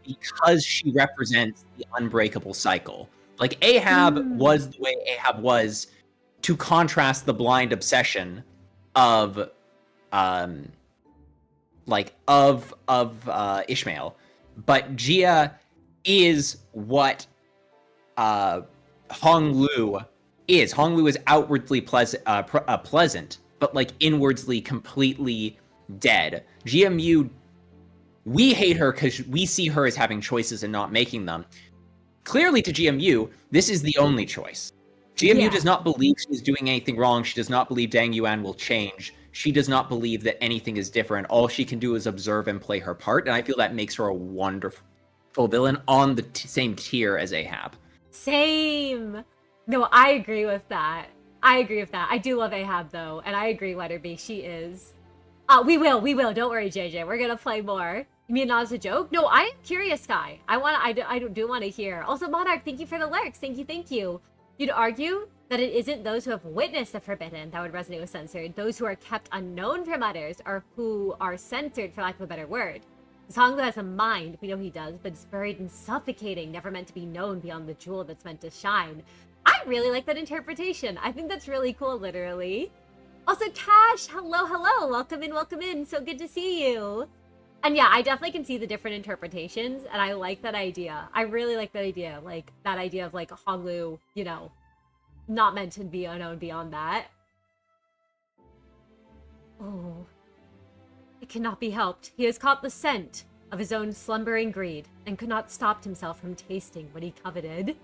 because she represents the unbreakable cycle. Like, Ahab was the way Ahab was to contrast the blind obsession of Ishmael. But Gia is what Honglu is. Honglu is outwardly pleasant, but like inwardly completely dead. GMU, we hate her because we see her as having choices and not making them. Clearly to GMU, this is the only choice. GMU does not believe she's doing anything wrong. She does not believe Dang Yuan will change. She does not believe that anything is different. All she can do is observe and play her part, and I feel that makes her a wonderful villain on the same tier as Ahab. Same. No, I agree with that. I do love Ahab, though, and I agree, Letterby. She is. We will. Don't worry, JJ. We're gonna play more. You mean not as a joke? No, I am curious, Sky. I do want to hear. Also, Monarch, thank you for the lurks. Thank you. You'd argue that it isn't those who have witnessed the forbidden that would resonate with censored. Those who are kept unknown from others are who are censored, for lack of a better word. Honglu has a mind, we know he does, but it's buried and suffocating, never meant to be known beyond the jewel that's meant to shine. I really like that interpretation. I think that's really cool, literally. Also, Cash, hello. Welcome in. So good to see you. And yeah, I definitely can see the different interpretations, and I like that idea. I really like that idea. Like, that idea of, like, Honglu, you know, not meant to be unknown beyond that. Oh. It cannot be helped. He has caught the scent of his own slumbering greed, and could not stop himself from tasting what he coveted.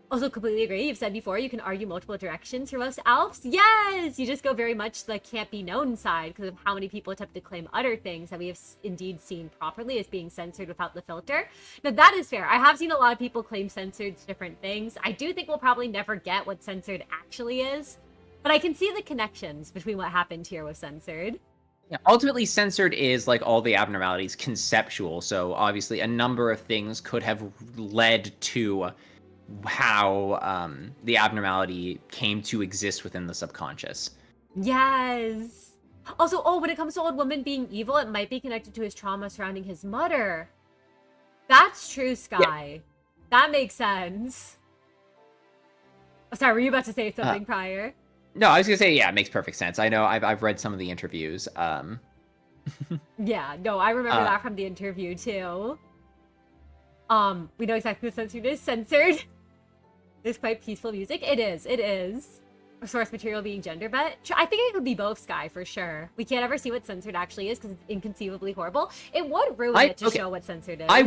Also, completely agree. You've said before, you can argue multiple directions for most Alps. Yes! You just go very much the can't be known side, because of how many people attempt to claim utter things that we have indeed seen properly as being censored without the filter. Now, that is fair. I have seen a lot of people claim censored different things. I do think we'll probably never get what censored actually is, but I can see the connections between what happened here with censored. Yeah, ultimately, censored is, like all the abnormalities, conceptual. So obviously a number of things could have led to how the abnormality came to exist within the subconscious. Yes. Also, when it comes to Old Woman being evil, it might be connected to his trauma surrounding his mother. That's true, Sky. Yeah. That makes sense. Oh, sorry, were you about to say something prior? No, I was gonna say, yeah, it makes perfect sense. I know I've read some of the interviews. Yeah, no, I remember that from the interview too. We know exactly what censored is. Censored. It's quite peaceful music. It is. Source material being gender bet. I think it could be both, Sky, for sure. We can't ever see what censored actually is because it's inconceivably horrible. It would ruin it to show what censored is. I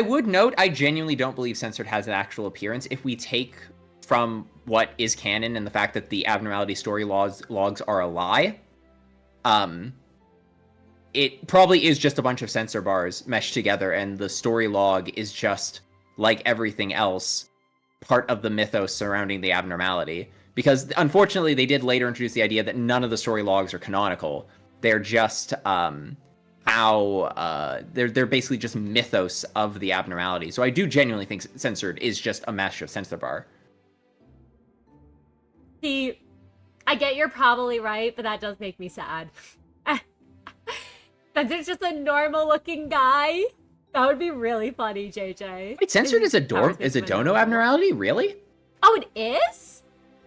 would note, I genuinely don't believe censored has an actual appearance. If we take from what is canon and the fact that the abnormality story logs are a lie, it probably is just a bunch of sensor bars meshed together, and the story log is just, like everything else, part of the mythos surrounding the abnormality. Because, unfortunately, they did later introduce the idea that none of the story logs are canonical. They're just, they're basically just mythos of the abnormality. So I do genuinely think censored is just a mesh of sensor bar. See, I get you're probably right, but that does make me sad. That there's just a normal looking guy. That would be really funny, JJ. Wait, censored is a dono abnormality? Really? Oh, it is?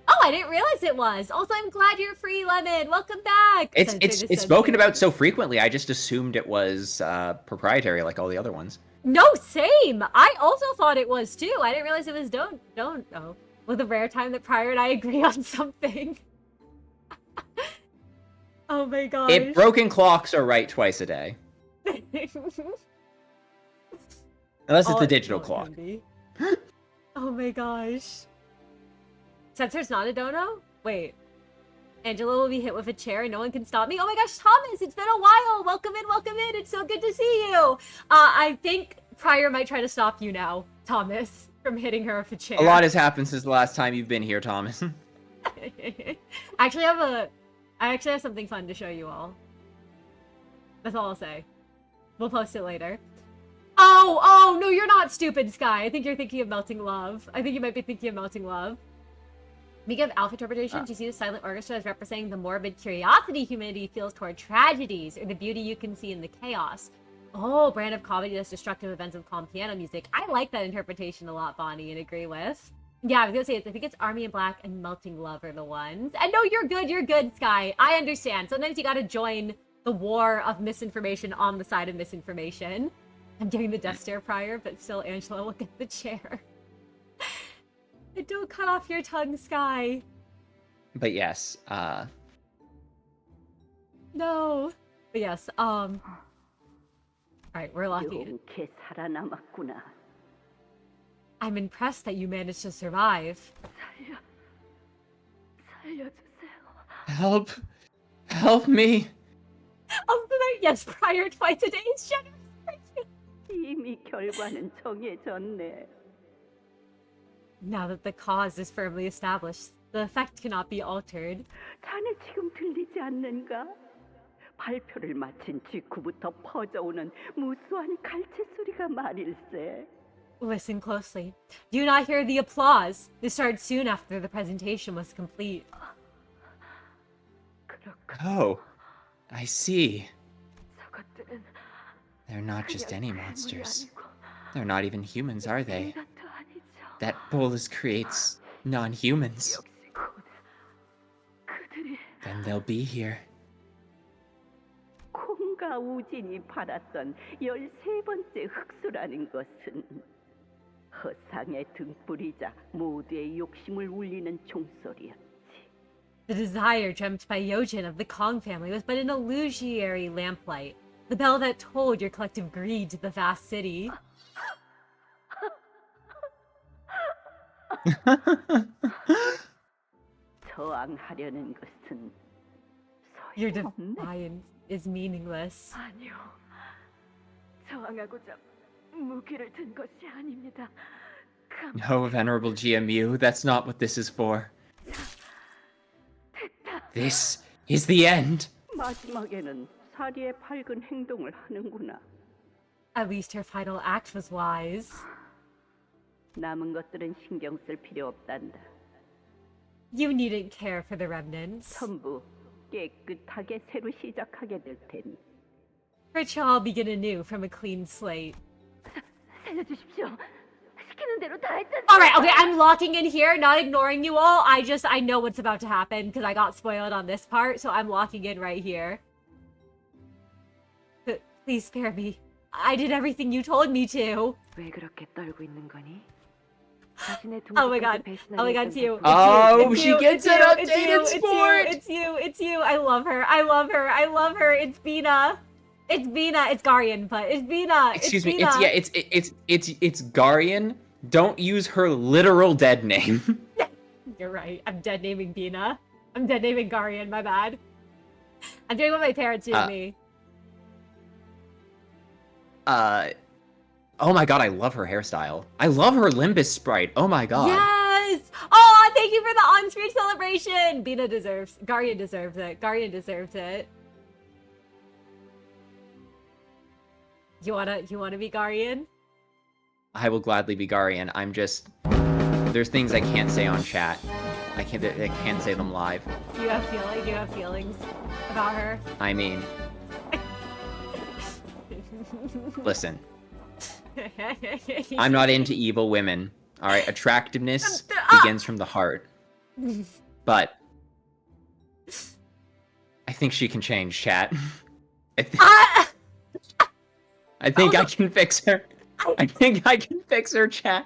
Oh, I didn't realize it was. Also, I'm glad you're free, Lemon. Welcome back. It's spoken about so frequently, I just assumed it was proprietary like all the other ones. No, same. I also thought it was too. I didn't realize it was don't. Oh, with a rare time that Pryor and I agree on something. Oh my gosh. If broken clocks are right twice a day. Unless it's a digital clock. Oh my gosh. Censor's not a dono? Wait. Angela will be hit with a chair and no one can stop me. Oh my gosh, Thomas, it's been a while. Welcome in, welcome in. It's so good to see you. I think Pryor might try to stop you now, Thomas, from hitting her with a chair. A lot has happened since the last time you've been here, Thomas. I actually have something fun to show you all. That's all I'll say. We'll post it later. Oh, no, you're not stupid, Sky. I think you're thinking of Melting Love. I think you might be thinking of Melting Love. Speaking of alpha interpretations, you see the silent orchestra as representing the morbid curiosity humanity feels toward tragedies, or the beauty you can see in the chaos. Oh, brand of comedy that's destructive events of calm piano music. I like that interpretation a lot, Bonnie, and agree with. Yeah, I was gonna say, I think it's Army in Black and Melting Love are the ones. And no, you're good, Sky. I understand. Sometimes you gotta join the war of misinformation on the side of misinformation. I'm giving the death stare Prior, but still, Angela, look at the chair. Don't cut off your tongue, Sky. But yes, No. But yes, Alright, we're lucky. I'm impressed that you managed to survive. Help me. Yes, Prior twice a day is generous. 이미 결과는 정해졌네. Now that the cause is firmly established, the effect cannot be altered. 자네 지금 들리지 않는가? 발표를 마친 직후부터 퍼져오는 무수한 갈채 소리가 말일세. Listen closely. Do you not hear the applause? This started soon after the presentation was complete. Oh, I see. They're not just any monsters. They're not even humans, are they? That bolus creates non-humans. Then they'll be here. 콩과 우진이 팔았던 13번째 흑수라는 것은 허상의 등불이자 모두의 욕심을 울리는 종소리였지. The desire dreamt by Yojin of the Kong family was but an illusory lamplight, the bell that told your collective greed to the vast city. 저항하려는 것은 Your defiance is meaningless. 아니요. 저항하고자 무기를 든 것이 아닙니다. No, Venerable GMU, that's not what this is for. This is the end. 마지막에는 사리의 밝은 행동을 하는구나. At least her final act was wise. 남은 것들은 신경 쓸 필요 없단다. You needn't care for the remnants. 전부 깨끗하게 새로 시작하게 될 테니. For it shall all begin anew from a clean slate. 살려주십시오. 시키는 대로 다 했잖아요. Alright, okay, I'm locking in here, not ignoring you all. I know what's about to happen because I got spoiled on this part, so I'm locking in right here. But please spare me. I did everything you told me to. 왜 그렇게 떨고 있는 거니? Oh my god, it's you. Oh, she gets an updated sport! It's you. I love her. It's Bina. It's Garian, but it's Bina. Excuse me, it's Garian. Don't use her literal dead name. You're right. I'm dead naming Bina. I'm dead naming Garian, my bad. I'm doing what my parents do to me. Oh my god, I love her hairstyle. I love her Limbus sprite. Oh my god. Yes! Oh, thank you for the on-screen celebration! Guardian deserves it. Guardian deserves it. You wanna be Guardian? I will gladly be Guardian. I'm just... There's things I can't say on chat. I can't say them live. You have feelings about her? I mean... Listen. I'm not into evil women. Alright, attractiveness begins from the heart. But... I think she can change, chat. I think I can fix her. I think I can fix her, chat.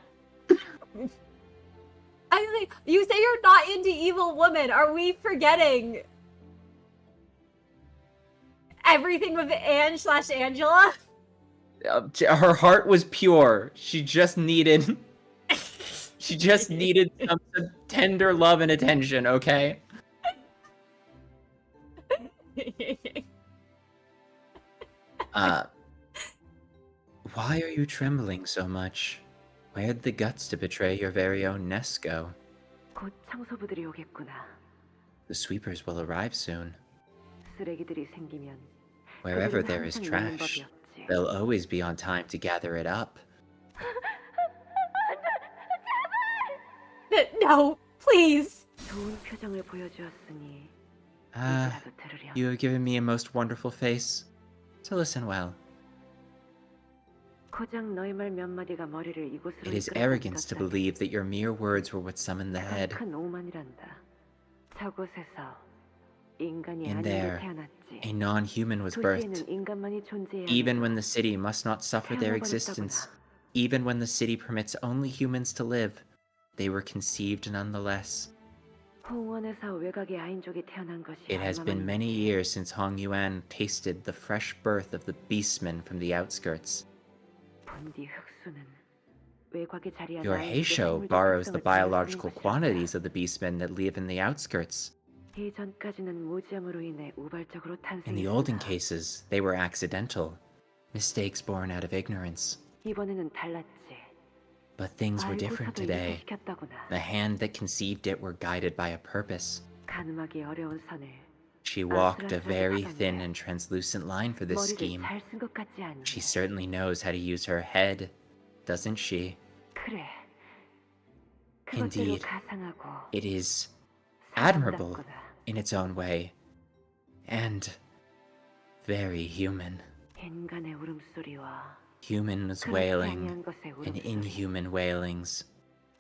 You say you're not into evil women. Are we forgetting everything with Ange/Angela? Her heart was pure. She just needed... She just needed some tender love and attention, okay? Why are you trembling so much? Where'd the guts to betray your very own nest go? 곧 청소부들이 오겠구나. The sweepers will arrive soon. 쓰레기들이 생기면 Wherever 그들은 there is 항상 trash, 있는 법이었지. they'll always be on time to gather it up. No, please. 좋은 표정을 보여주었으니 You have given me a most wonderful face. So listen well. 고작 너의 말 몇 마디가 머리를 이곳으로 It is arrogance to believe that your mere words were what summoned the head. 큰 오만이란다. 저곳에서 인간이 In 아닌 게 there, 태어났지. a non-human was birthed. 도시에는 인간만이 존재해야 Even when the city must not suffer their existence, even when the city permits only humans to live, they were conceived nonetheless. 홍원에서 외곽의 아인족이 태어난 것이 It has been 얼마만인지. many years since Hong Yuan tasted the fresh birth of the beastmen from the outskirts. 본디 흑수는 외곽에 자리한 Your 아인족의 Heisho 생물적 borrows the 특성을 biological 빌려쓰는 것이란다. quantities of the beastmen that live in the outskirts. 예전까지는 무지함으로 인해 우발적으로 In the olden 탄생했으나 cases, they were accidental, mistakes born out of ignorance. 이번에는 달랐지. But things were different 알고서도 today. 인식시켰다구나. The hand that conceived it were guided by a purpose. 가늠하기 어려운 선을 She walked a very thin and translucent line for this 머리를 scheme. 잘 쓴 것 같지 않니? She certainly knows how to use her head, doesn't she? 그래. 그것대로 Indeed, 가상하고 it is admirable in its own way, and very human. 인간의 울음소리와 Humans 그렇게 wailing 아니한 것의 and 울음소리. inhuman wailings.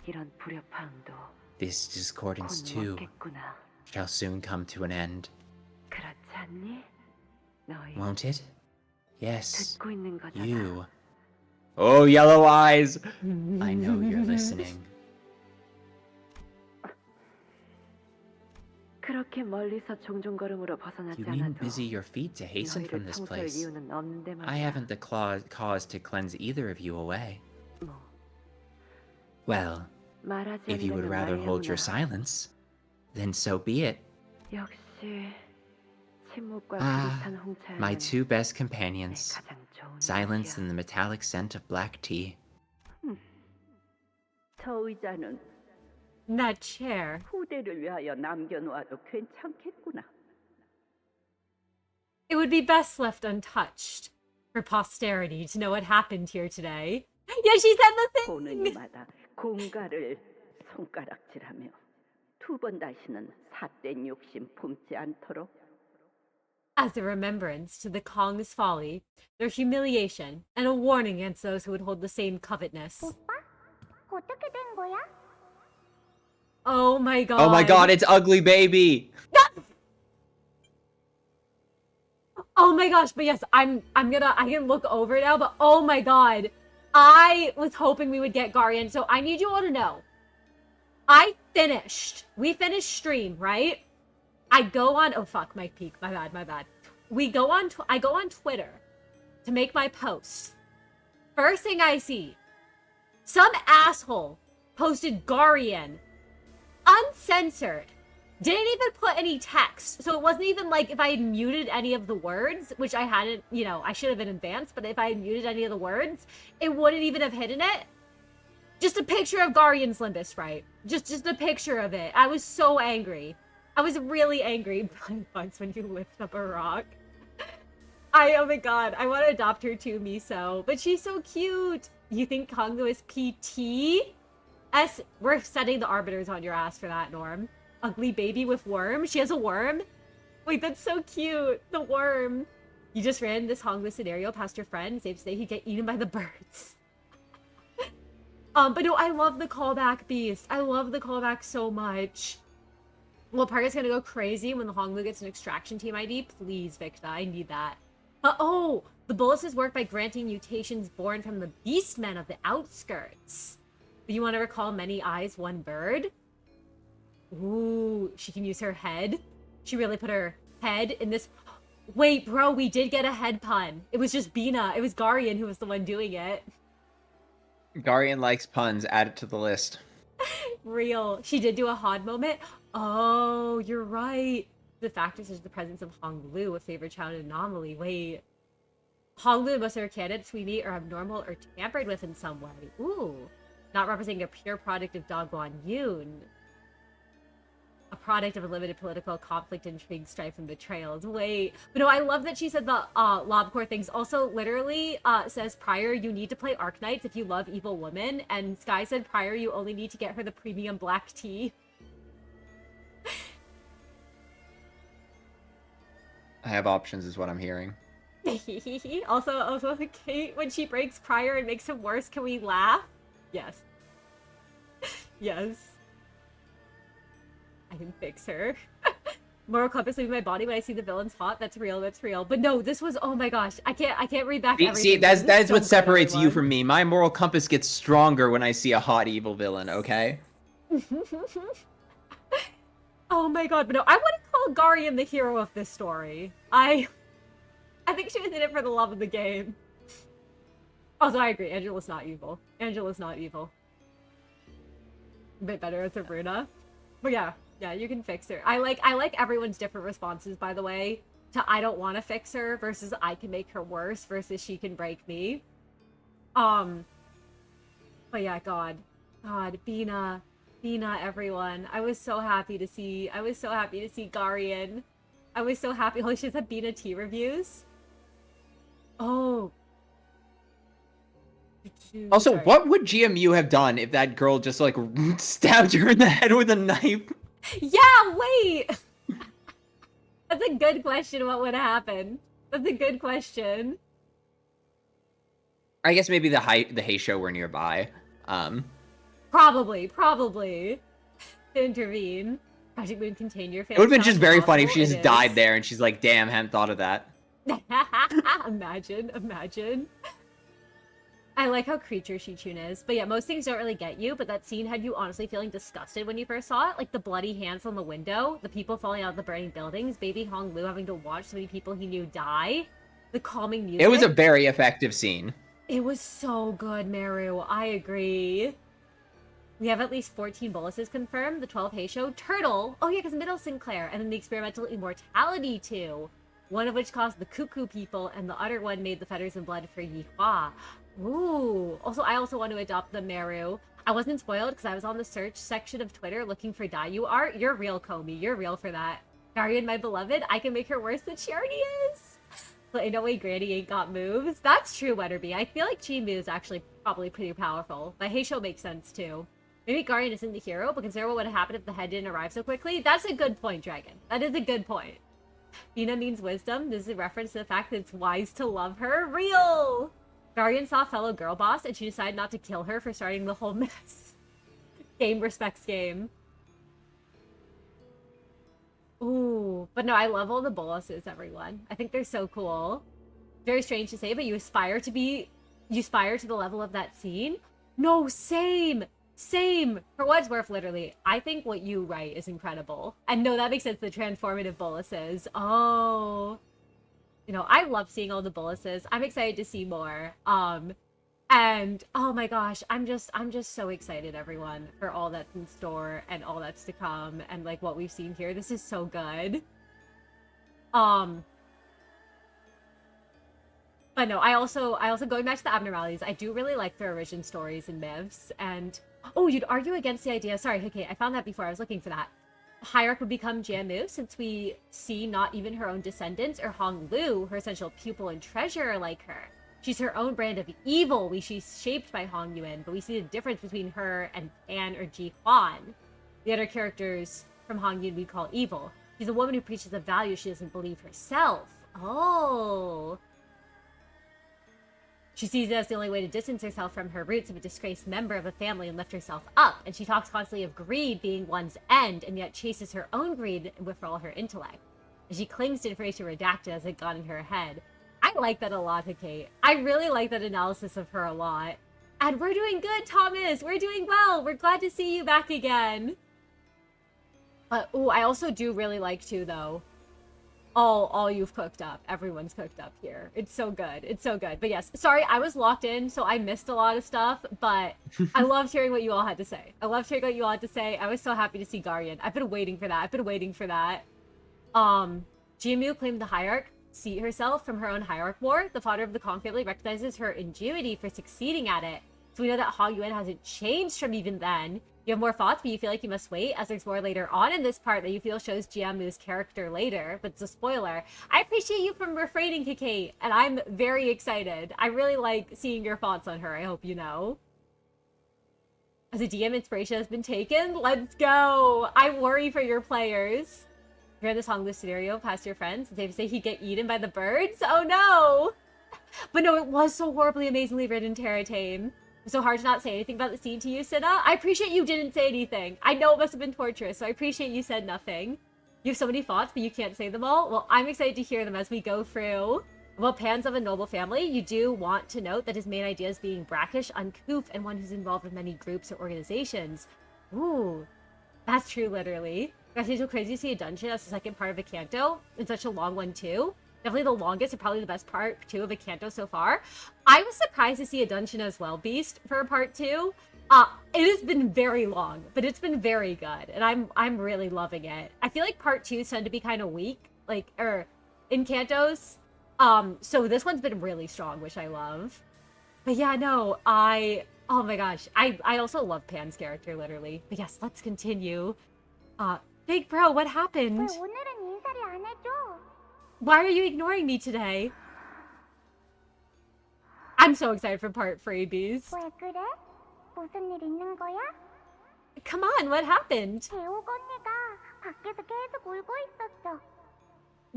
이런 불협화음도 This discordance 곧 too 멈겠구나. shall soon come to an end. 그렇지 않니? 너희 Won't it? Yes, 듣고 있는 거잖아. you. Oh, yellow eyes! I know you're listening. 그렇게 멀리서 종종 걸음으로 벗어나지 You needn't 않아도 busy your feet to hasten from 너희를 this 청소할 place. 이유는 없는데 I 말이야. haven't the cause to cleanse either of you away. 뭐 Well, 말하지 if you would 않으려면 rather hold your 말려구나. silence, then so be it. 역시 침묵과 Ah, 비슷한 홍차는 my two best companions, 가장 좋은 silence 것이야. and the metallic scent of black tea. 저 의자는 That chair. 후대를 위하여 남겨놓아도 괜찮겠구나. It would be best left untouched for posterity to know what happened here today. Yeah, she said the thing. 보는 이마다 공가를 손가락질하며 두 번 다시는 삿된 욕심 품지 않도록. As a remembrance to the Kong's folly, their humiliation, and a warning against those who would hold the same covetousness. 어떻게 된 거야? Oh my god. Oh my god, it's Ugly Baby! Oh my gosh, but yes, I can look over now, but oh my god. I was hoping we would get Guardian, so I need you all to know. We finished stream, right? I go on, oh fuck, my peak, my bad. I go on Twitter to make my post. First thing I see, some asshole posted Guardian, uncensored, didn't even put any text. So it wasn't even like if I had muted any of the words, which I hadn't, you know, I should have in advance, but if I had muted any of the words, it wouldn't even have hidden it. Just a picture of Guardian's Limbus, right? Just a picture of it. I was so angry. I was really angry. Bugs when you lift up a rock. Oh my god, I want to adopt her too, Miso. But she's so cute. You think Kongo is PT? We're setting the arbiters on your ass for that, Norm. Ugly baby with worm? She has a worm? Wait, that's so cute. The worm. You just ran this Honglu scenario past your friend. Safe to say he'd get eaten by the birds. But no, I love the callback, Beast. I love the callback so much. Well, Parker's gonna go crazy when the Honglu gets an extraction team ID. Please, Victa, I need that. Oh, the boluses work by granting mutations born from the beastmen of the outskirts. Do you want to recall many eyes, one bird? Ooh, she can use her head. She really put her head in this. Wait, bro, we did get a head pun. It was just Bina. It was Garian who was the one doing it. Garian likes puns. Add it to the list. Real. She did do a Hod moment. Oh, you're right. The factors is the presence of Honglu, a favorite child anomaly. Wait. Honglu and most of her candidates we meet are abnormal or tampered with in some way. Ooh. Not representing a pure product of Dogwan Yoon. A product of a limited political conflict, intrigue, strife, and betrayals. Wait. But no, I love that she said the Lobcore things. Also, literally says prior, you need to play Arknights if you love Evil Woman. And Sky said prior, you only need to get her the premium black tea. I have options is what I'm hearing. also, Kate, when she breaks prior and makes him worse, can we laugh? Yes. Yes. I can fix her. Moral compass leaving my body when I see the villain's hot. That's real. That's real. But no, this was, oh my gosh. I can't read back everything. See, that's what separates you from me. My moral compass gets stronger when I see a hot evil villain, okay? Oh my god, but no, I wouldn't call Garian the hero of this story. I think she was in it for the love of the game. Also, I agree. Angela's not evil. Angela's not evil. A bit better as a Runa. But yeah, you can fix her. I like everyone's different responses, by the way, to I don't want to fix her versus I can make her worse versus she can break me. But yeah, God, Bina, everyone. I was so happy to see Garian. I was so happy. Holy shit, that Bina T reviews. Oh. Also, what would GMU have done if that girl just like stabbed her in the head with a knife? Yeah, wait. That's a good question. What would happen? That's a good question. I guess maybe the Heisho were nearby. Probably to intervene. Project Moon contain your family. It would have been just very funny if she just died there and she's like, damn, hadn't thought of that. Imagine. I like how creature Shichun is. But yeah, most things don't really get you, but that scene had you honestly feeling disgusted when you first saw it. Like the bloody hands on the window, the people falling out of the burning buildings, baby Honglu having to watch so many people he knew die, the calming music. It was a very effective scene. It was so good, Meru. I agree. We have at least 14 boluses confirmed, the 12 Heisho, Turtle, oh yeah, because Middle Sinclair, and then the experimental immortality too. One of which caused the Cuckoo people, and the other one made the feathers and blood for Yihua. Ooh. Also, I also want to adopt the Meru. I wasn't spoiled because I was on the search section of Twitter looking for Dayu art. You're real, Komi. You're real for that. Garian, my beloved, I can make her worse than she already is. But in no way Granny ain't got moves. That's true, Wetterby. I feel like Chi Mu is actually probably pretty powerful. But Heisho makes sense too. Maybe Garian isn't the hero, but consider what would have happened if the head didn't arrive so quickly. That's a good point, Dragon. That is a good point. Bina means wisdom. This is a reference to the fact that it's wise to love her. Real! Garian saw a fellow girl boss, and she decided not to kill her for starting the whole mess. Game respects game. Ooh, but no, I love all the boluses, everyone. I think they're so cool. Very strange to say, but you aspire to the level of that scene? No, same! For what it's worth, literally, I think what you write is incredible. And no, that makes sense, the transformative boluses. Oh. You know, I love seeing all the boluses. I'm excited to see more. I And oh my gosh, I'm just so excited, everyone, for all that's in store and all that's to come and like what we've seen here. This is so good. But no, I also going back to the abnormalities, I do really like their origin stories in MIVs. And oh, you'd argue against the idea. Sorry, okay, I found that before. I was looking for that. Hierarch would become Jiamu since we see not even her own descendants or Hong Lu, her essential pupil and treasurer, like her. She's her own brand of evil. She's shaped by Hong Yuan, but we see the difference between her and Pan or Ji Huan. The other characters from Hong Yun we call evil. She's a woman who preaches a value she doesn't believe herself. Oh. She sees it as the only way to distance herself from her roots of a disgraced member of a family and lift herself up. And she talks constantly of greed being one's end, and yet chases her own greed with all her intellect. And she clings to information redacted as it got in her head. I like that a lot, Kate. I really like that analysis of her a lot. And we're doing good, Thomas. We're doing well. We're glad to see you back again. But, ooh, I also do really like, too, though, all you've cooked up. Everyone's cooked up here. It's so good. It's so good. But yes, sorry, I was locked in, so I missed a lot of stuff, but I loved hearing what you all had to say. I was so happy to see Guardian. I've been waiting for that. Jiamu claimed the Hierarch seat herself from her own Hierarch War. The father of the Kong family recognizes her ingenuity for succeeding at it. So we know that Hong Yuan hasn't changed from even then. You have more thoughts, but you feel like you must wait, as there's more later on in this part that you feel shows Jiamu's character later, but it's a spoiler. I appreciate you from refraining, Kate, and I'm very excited. I really like seeing your thoughts on her, I hope you know. As a DM, inspiration has been taken. Let's go! I worry for your players. If you're in this Hong Lu scenario past your friends, it's safe to say he'd get eaten by the birds? Oh no! But no, it was so horribly, amazingly written, Terra Tame. It's so hard to not say anything about the scene to you, Sina. I appreciate you didn't say anything. I know it must have been torturous, so I appreciate you said nothing. You have so many thoughts, but you can't say them all. Well, I'm excited to hear them as we go through. While Pan's of a noble family, you do want to note that his main idea is being brackish, uncouth, and one who's involved with many groups or organizations. Ooh, that's true, literally. It's so crazy to see a dungeon as the second part of a Canto, and such a long one, too. Definitely the longest and probably the best part, too, of a Canto so far. I was surprised to see a dungeon as well, Beast, for a part 2. It has been very long, but it's been very good, and I'm really loving it. I feel like part 2s tend to be kind of weak, in Cantos. So this one's been really strong, which I love. But yeah, no, oh my gosh. I also love Pan's character, literally. But yes, let's continue. Big Bro, what happened? Why are you ignoring me today? I'm so excited for part 3, Bees. Come on, what happened?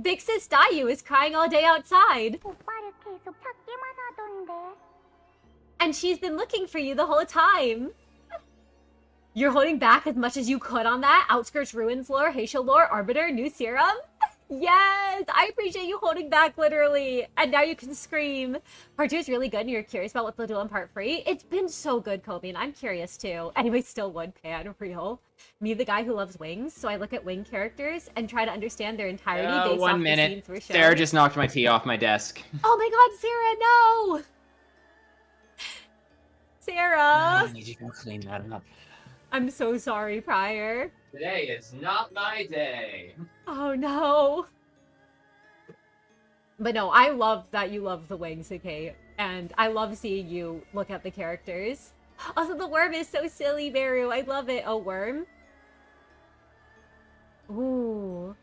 Big Sis Dayu is crying all day outside. And she's been looking for you the whole time. You're holding back as much as you could on that? Outskirts Ruins lore, Heisha lore, Arbiter, New Serum? Yes! I appreciate you holding back, literally. And now you can scream. Part 2 is really good and you're curious about what they'll do in part 3. It's been so good, Kobe, and I'm curious too. Anyway, still would, Pan, real. Me, the guy who loves wings, so I look at wing characters and try to understand their entirety based off the scenes we're showing. Sarah just knocked my tea off my desk. Oh my god, Sarah, no! Sarah! I need you to go clean that up. I'm so sorry, Prior. Today is not my day. Oh no. But no, I love that you love the wings, okay? And I love seeing you look at the characters. Also, the worm is so silly, Meru. I love it. Oh, worm. Ooh.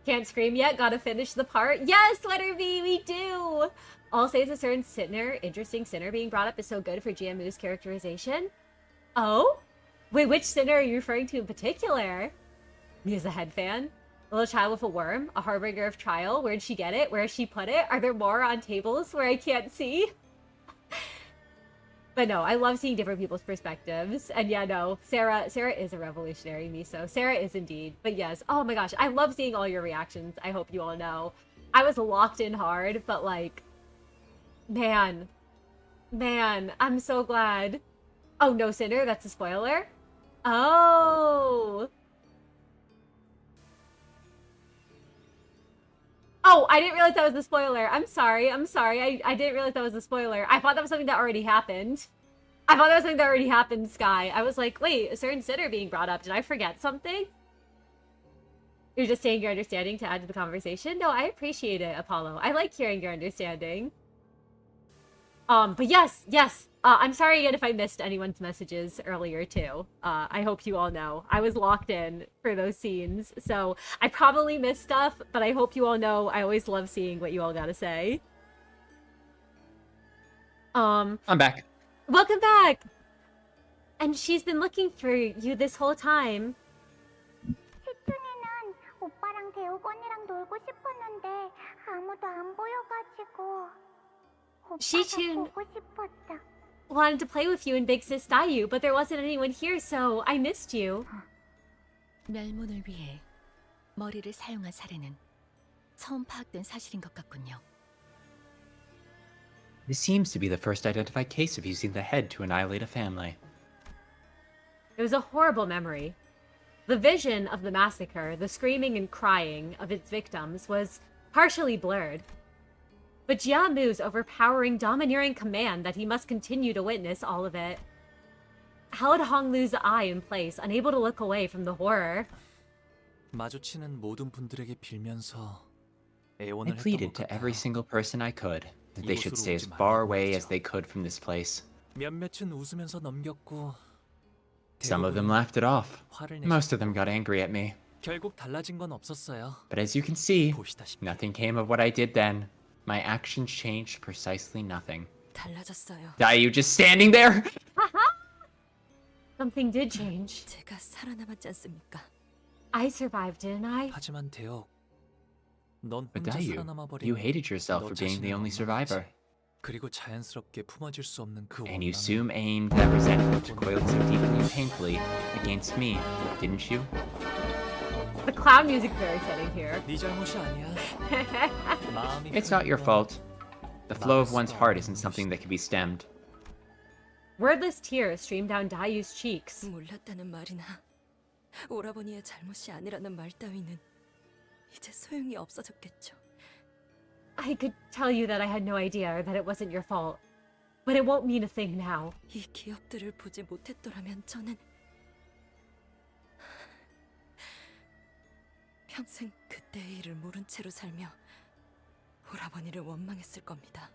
Can't scream yet. Gotta finish the part. Yes, letter B, we do. I'll say it's a certain sinner, interesting sinner being brought up is so good for Jiamu's characterization. Oh? Wait, which sinner are you referring to in particular? Me as a head fan? A little child with a worm? A harbinger of trial? Where'd she get it? Where has she put it? Are there more on tables where I can't see? But no, I love seeing different people's perspectives. And yeah, no, Sarah is a revolutionary Miso. Sarah is indeed. But yes, oh my gosh, I love seeing all your reactions. I hope you all know. I was locked in hard, but like, man, I'm so glad. Oh, no sinner, that's a spoiler? Oh. Oh, I didn't realize that was a spoiler. I'm sorry. I didn't realize that was a spoiler. I thought that was something that already happened. Sky. I was like, wait, a certain sitter being brought up. Did I forget something? You're just saying your understanding to add to the conversation? No, I appreciate it, Apollo. I like hearing your understanding. But yes. I'm sorry again if I missed anyone's messages earlier, too. I hope you all know. I was locked in for those scenes, so I probably missed stuff, but I hope you all know I always love seeing what you all gotta say. I'm back. Welcome back! And she's been looking for you this whole time. 시춘이는 오빠랑 대욱 언니랑 놀고 싶었는데 아무도 안 보여가지고 Shichun wanted to play with you and Big Sis Dayu, but there wasn't anyone here, so I missed you. 멸문을 위해 머리를 사용한 사례는 처음 파악된 사실인 것 같군요. This seems to be the first identified case of using the head to annihilate a family. It was a horrible memory. The vision of the massacre, the screaming and crying of its victims, was partially blurred. But Jia Mu's overpowering, domineering command that he must continue to witness all of it held Honglu's eye in place, unable to look away from the horror. 마주치는 모든 분들에게 빌면서 I 애원을 했던 pleaded 것 to 같아요. every single person I could that they should stay as far away as they could from this place. 몇몇은 웃으면서 넘겼고 Some of them laughed it off. 화를 Most of them got angry at me. 결국 달라진 건 없었어요. But as you can see, nothing came of what I did then. My actions changed precisely nothing. 달라졌어요. Dayu just standing there? Something did change. 제가 살아남았지 않습니까? I survived, didn't I? 하지만 대혁, 넌 But 혼자 Dayu, 살아남아버린 you hated yourself 너 for being 자신을 the only 원망했지. survivor. 그리고 자연스럽게 품어질 수 없는 그 And you 원망을 soon aimed that resentment coiled so deeply and painfully against me, didn't you? The clown music's very fitting here. 네 잘못이 아니야. 마음이 It's not your fault. The flow of one's heart isn't something that can be stemmed. Wordless tears streamed down Dayu's cheeks. 몰랐다는 말이나 오라버니의 잘못이 아니라는 말 따위는 이제 소용이 없어졌겠죠. I could tell you that I had no idea or that it wasn't your fault, but it won't mean a thing now. 이 기업들을 보지 못했더라면 저는 평생 그때의 일을 모른 채로 살며 오라버니를 원망했을 겁니다.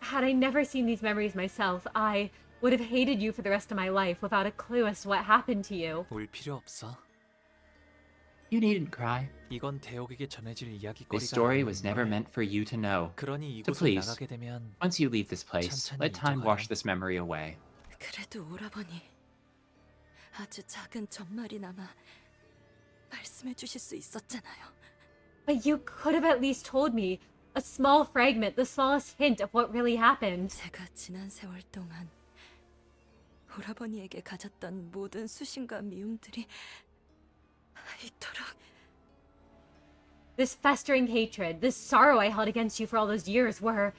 Had I never seen these memories myself, I would have hated you for the rest of my life without a clue as to what happened to you. 울 필요 없어. You needn't cry. 이건 대혁에게 전해질 이야기거리가 This story 아니었는데. was never meant for you to know. 그러니 So 이곳을 please, 나가게 되면 once you leave this place, 천천히 let time 잊어가렴. wash this memory away. 그래도 오라버니 아주 작은 전말이나마 말씀해 주실 수 있었잖아요. But you could have at least told me a small fragment, the smallest hint of what really happened. 제가 지난 세월 동안 오라버니에게 가졌던 모든 수심과 미움들이 이토록 This festering hatred, this sorrow I held against you for all those years were...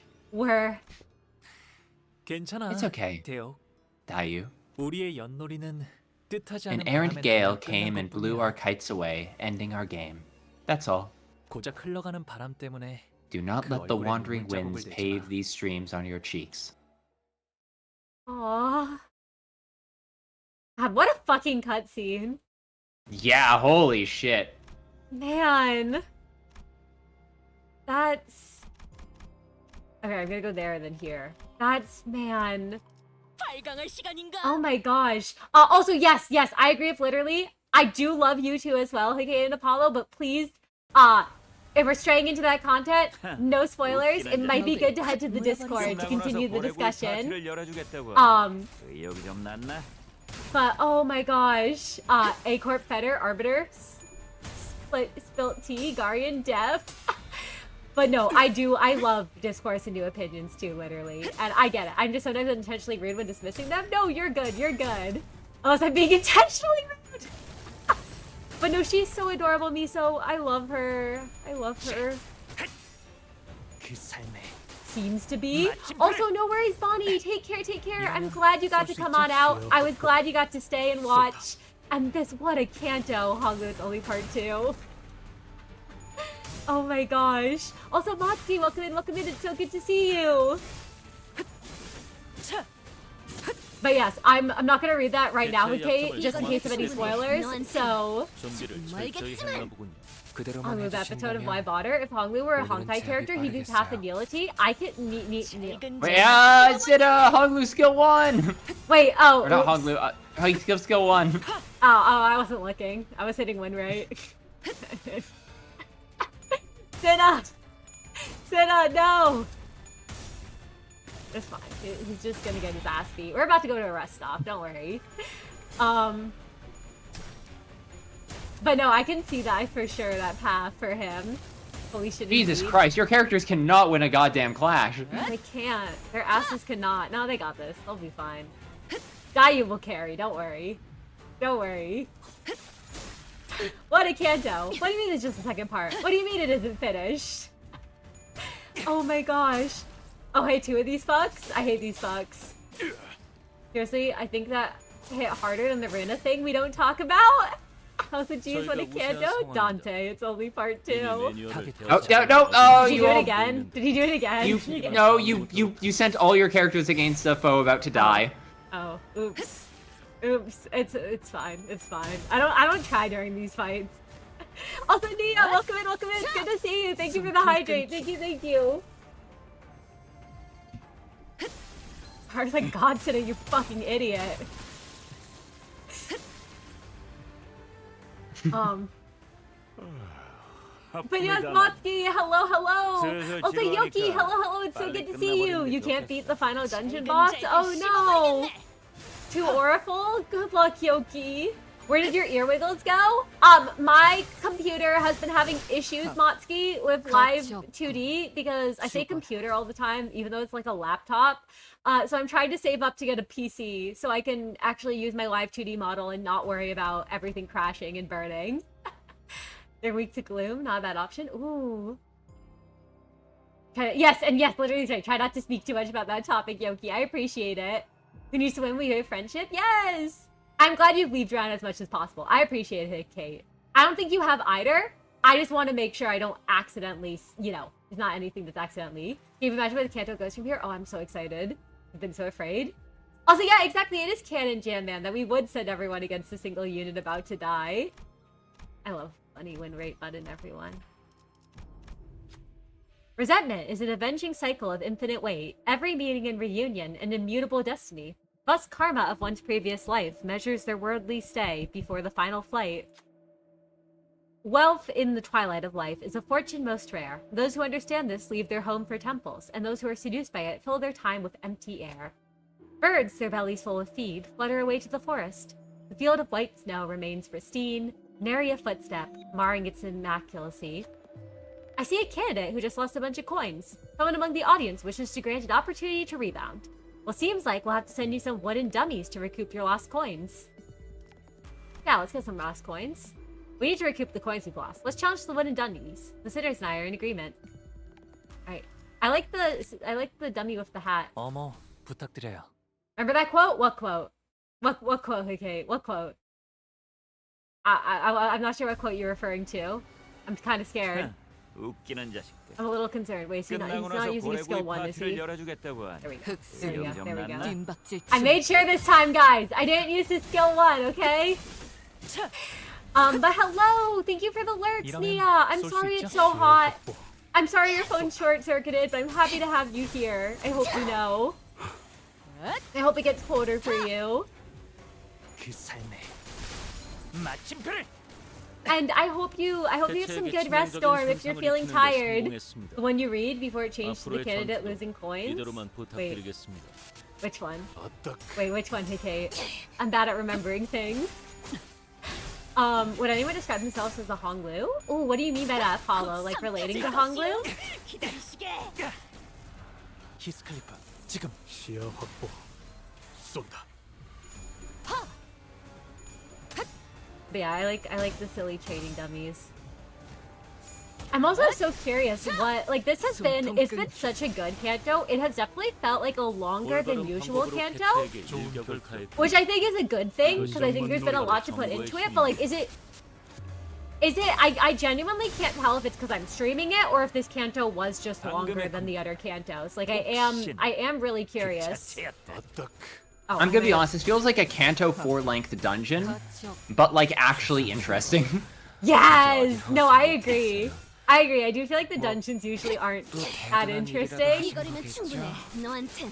괜찮아. It's okay. 대혁. Dayu. 우리의 연놀이는 뜻하지 An 않은 errant 바람에 gale 따라 came 끝난 and blew 것뿐이야. our kites away, ending our game. That's all. 고작 흘러가는 바람 때문에 Do not 그 let the 얼굴에 wandering 눈물 자국을 winds 대지 pave 마. these streams on your cheeks. Aww. God, what a fucking cutscene. Yeah, holy shit. Man. That's... Okay, I'm gonna go there and then here. That's, man... 발광할 시간인가? Oh my gosh. Also, yes, I agree with literally. I do love you two as well, Hikari and Apollo, but please, if we're straying into that content, no spoilers. It might be good to head to the Discord to continue the discussion. 의욕이 좀 났나? But oh my gosh. A Corp Feder, Arbiter, Spilt Tea, Guardian, Dev. But no, I love discourse and new opinions too, literally. And I get it. I'm just sometimes intentionally rude when dismissing them. No, you're good. Unless I'm being intentionally rude. But no, she's so adorable, Miso. I love her. 그 삶에 Seems to be. Also, no worries, Bonnie. Take care. I'm glad you got to come on out. I was glad you got to stay and watch. And this, what a Canto, Hogwarts only part 2. Oh my gosh. Also, Matsuki, welcome in, welcome in. It's so good to see you. But yes, I'm not gonna read that right now, okay? Just in case of any spoilers. So I'll move that episode of why bought her. If Honglu were a Honkai character, he'd be Path Agility. I could Wait, it said Honglu skill 1. Wait, oh. Or not Honglu, skill 1. Oh, I wasn't looking. I was hitting win right. Senna! Senna, no! It's fine. He's just gonna get his ass beat. We're about to go to a rest stop, don't worry. But no, I can see that for sure, that path for him. Holy shit. Jesus Christ, your characters cannot win a goddamn clash. They can't. Their asses cannot. No, they got this. They'll be fine. Gayu will carry, don't worry. Don't worry. What a Canto. What do you mean it's just the second part? What do you mean it isn't finished? Oh my gosh. Oh, hey, 2 of these fucks? I hate these fucks. Seriously, I think that hit harder than the Rina thing we don't talk about. How's the G's when a Canto? Dante, it's only part 2. Oh, no, oh, Did he do it again? Did he do it again? You sent all your characters against a foe about to die. Oh, oops. Oops. It's fine. It's fine. I don't try during these fights. Also, Nia, welcome in, welcome in. It's good to see you. Thank you for the hydrate. Thank you, thank you. Heart's like God today, you fucking idiot. But yes, Matsuki, hello, hello. Also, Yoki, hello, hello. It's so good to see you. You can't beat the final dungeon boss? Oh no. To Oracle? Good luck, Yoki. Where did your ear wiggles go? My computer has been having issues, Matsuki, with live 2D because I say computer all the time, even though it's like a laptop. So I'm trying to save up to get a PC so I can actually use my live 2D model and not worry about everything crashing and burning. They're weak to gloom, not a bad option. Ooh. Yes, and yes, literally try not to speak too much about that topic, Yoki. I appreciate it. Can you swim with your friendship? Yes! I'm glad you've weaved around as much as possible. I appreciate it, Kate. I don't think you have either. I just want to make sure I don't accidentally, you know, it's not anything that's accidentally. Can you imagine where the Canto goes from here? Oh, I'm so excited. I've been so afraid. Also, yeah, exactly. It is canon, Jam Man, that we would send everyone against a single unit about to die. I love funny win rate button, everyone. Resentment is an avenging cycle of infinite weight, every meeting and reunion, an immutable destiny. Thus, karma of one's previous life measures their worldly stay before the final flight. Wealth in the twilight of life is a fortune most rare. Those who understand this leave their home for temples, and those who are seduced by it fill their time with empty air. Birds, their bellies full of feed, flutter away to the forest. The field of white snow remains pristine, nary a footstep, marring its immaculacy. I see a candidate who just lost a bunch of coins. Someone among the audience wishes to grant an opportunity to rebound. Well, seems like we'll have to send you some wooden dummies to recoup your lost coins. Yeah, let's get some lost coins. We need to recoup the coins we've lost. Let's challenge the wooden dummies. The sitters and I are in agreement. Alright. I like the dummy with the hat. 어머, 부탁드려요. Remember that quote? What quote? What quote, okay? What quote? I'm not sure what quote you're referring to. I'm kind of scared. 웃기는 자식들. I'm a little concerned. Wait, he's not using a skill 1, is he? There we go. There we go. I made sure this time, guys. I didn't use his skill 1, okay? But hello! Thank you for the lurks, Nia! I'm sorry it's so hot. I'm sorry your phone's short-circuited, but I'm happy to have you here. I hope you know. I hope it gets colder for you. And I hope you have some good rest, Storm, if you're feeling tired. The one you read before it changed to the candidate losing coins? Wait, which one? Wait, which one, Kate? I'm bad at remembering things. Would anyone describe themselves as a Honglu? Ooh, what do you mean by that, Apollo? Like relating to Honglu? 히스칼리프, 지금 시야 확보. 쏜다. But yeah, I like the silly trading dummies. I'm also so curious what, like, this has been, it's been such a good Canto. It has definitely felt like a longer than usual Canto, which I think is a good thing, because I think there's been a lot to put into it, but like, is it Is it? I genuinely can't tell if it's because I'm streaming it or if this Canto was just longer than the other Cantos. Like I am really curious. Oh, I'm gonna be honest, this feels like a Canto 4-length dungeon, but like actually interesting. Yes! No, I agree. I agree. I do feel like the dungeons usually aren't that interesting. 이거리면 충분해. 너한텐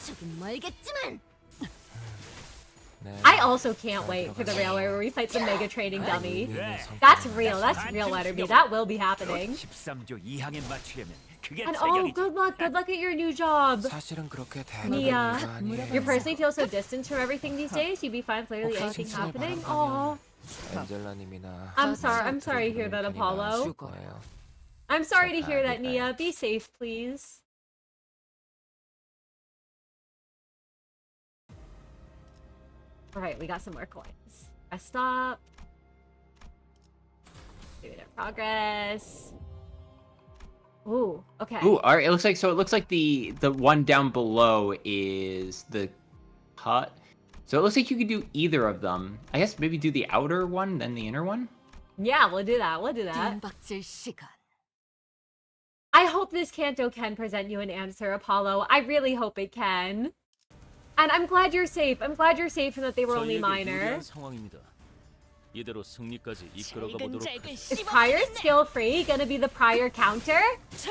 조금 멀겠지만. I also can't wait for the railway where we fight the Mega Training Dummy. That's real. That's real, Letterby. That will be happening. And oh, good luck. Good luck at your new job. Nia, you personally feel so distant from everything these days. You'd be fine with literally anything happening. Aw. I'm sorry to hear that, Apollo. I'm sorry to hear that, Nia. Be safe, please. Alright, we got some more coins. Rest stop. Doing it progress. Ooh, okay. Ooh, alright, it looks like the one down below is the hut. So it looks like you could do either of them. I guess maybe do the outer one, then the inner one? Yeah, we'll do that. We'll do that. I hope this Canto can present you an answer, Apollo. I really hope it can. And I'm glad you're safe. I'm glad you're safe and that they were only minor. Is prior skill free gonna be the prior counter?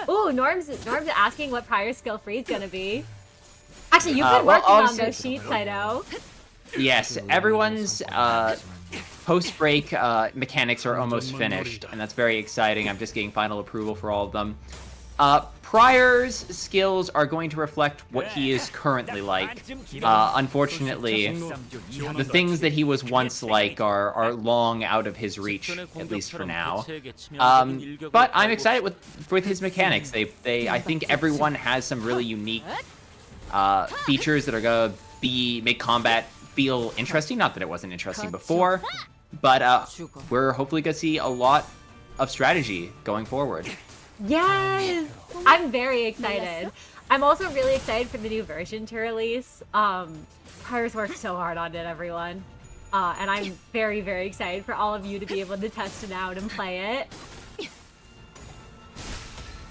Ooh, Norm's asking what prior skill free is gonna be. Actually, you've been working on those sheets, I know. Yes, everyone's post-break mechanics are almost finished, and that's very exciting. I'm just getting final approval for all of them. Prior's skills are going to reflect what he is currently like. Unfortunately, the things that he was once like are long out of his reach, at least for now. But I'm excited with his mechanics. I think everyone has some really unique features that are gonna make combat feel interesting. Not that it wasn't interesting before, but we're hopefully gonna see a lot of strategy going forward. Yes! I'm very excited. I'm also really excited for the new version to release. Prior's worked so hard on it, everyone. And I'm very, very excited for all of you to be able to test it out and play it.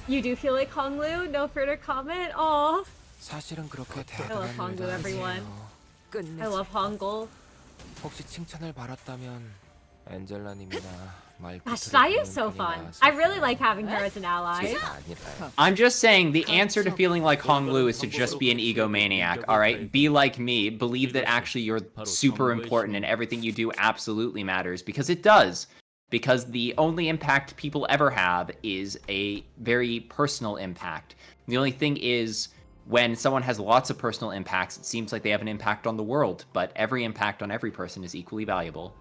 You do feel like Honglu? No further comment? Aw. I love Honglu, everyone. I love Hongul. Gosh, Sayu's so fun. I really like having her as an ally. I'm just saying, the answer to feeling like Honglu is to just be an egomaniac, alright? Be like me, believe that actually you're super important and everything you do absolutely matters, because it does. Because the only impact people ever have is a very personal impact. The only thing is, when someone has lots of personal impacts, it seems like they have an impact on the world, but every impact on every person is equally valuable.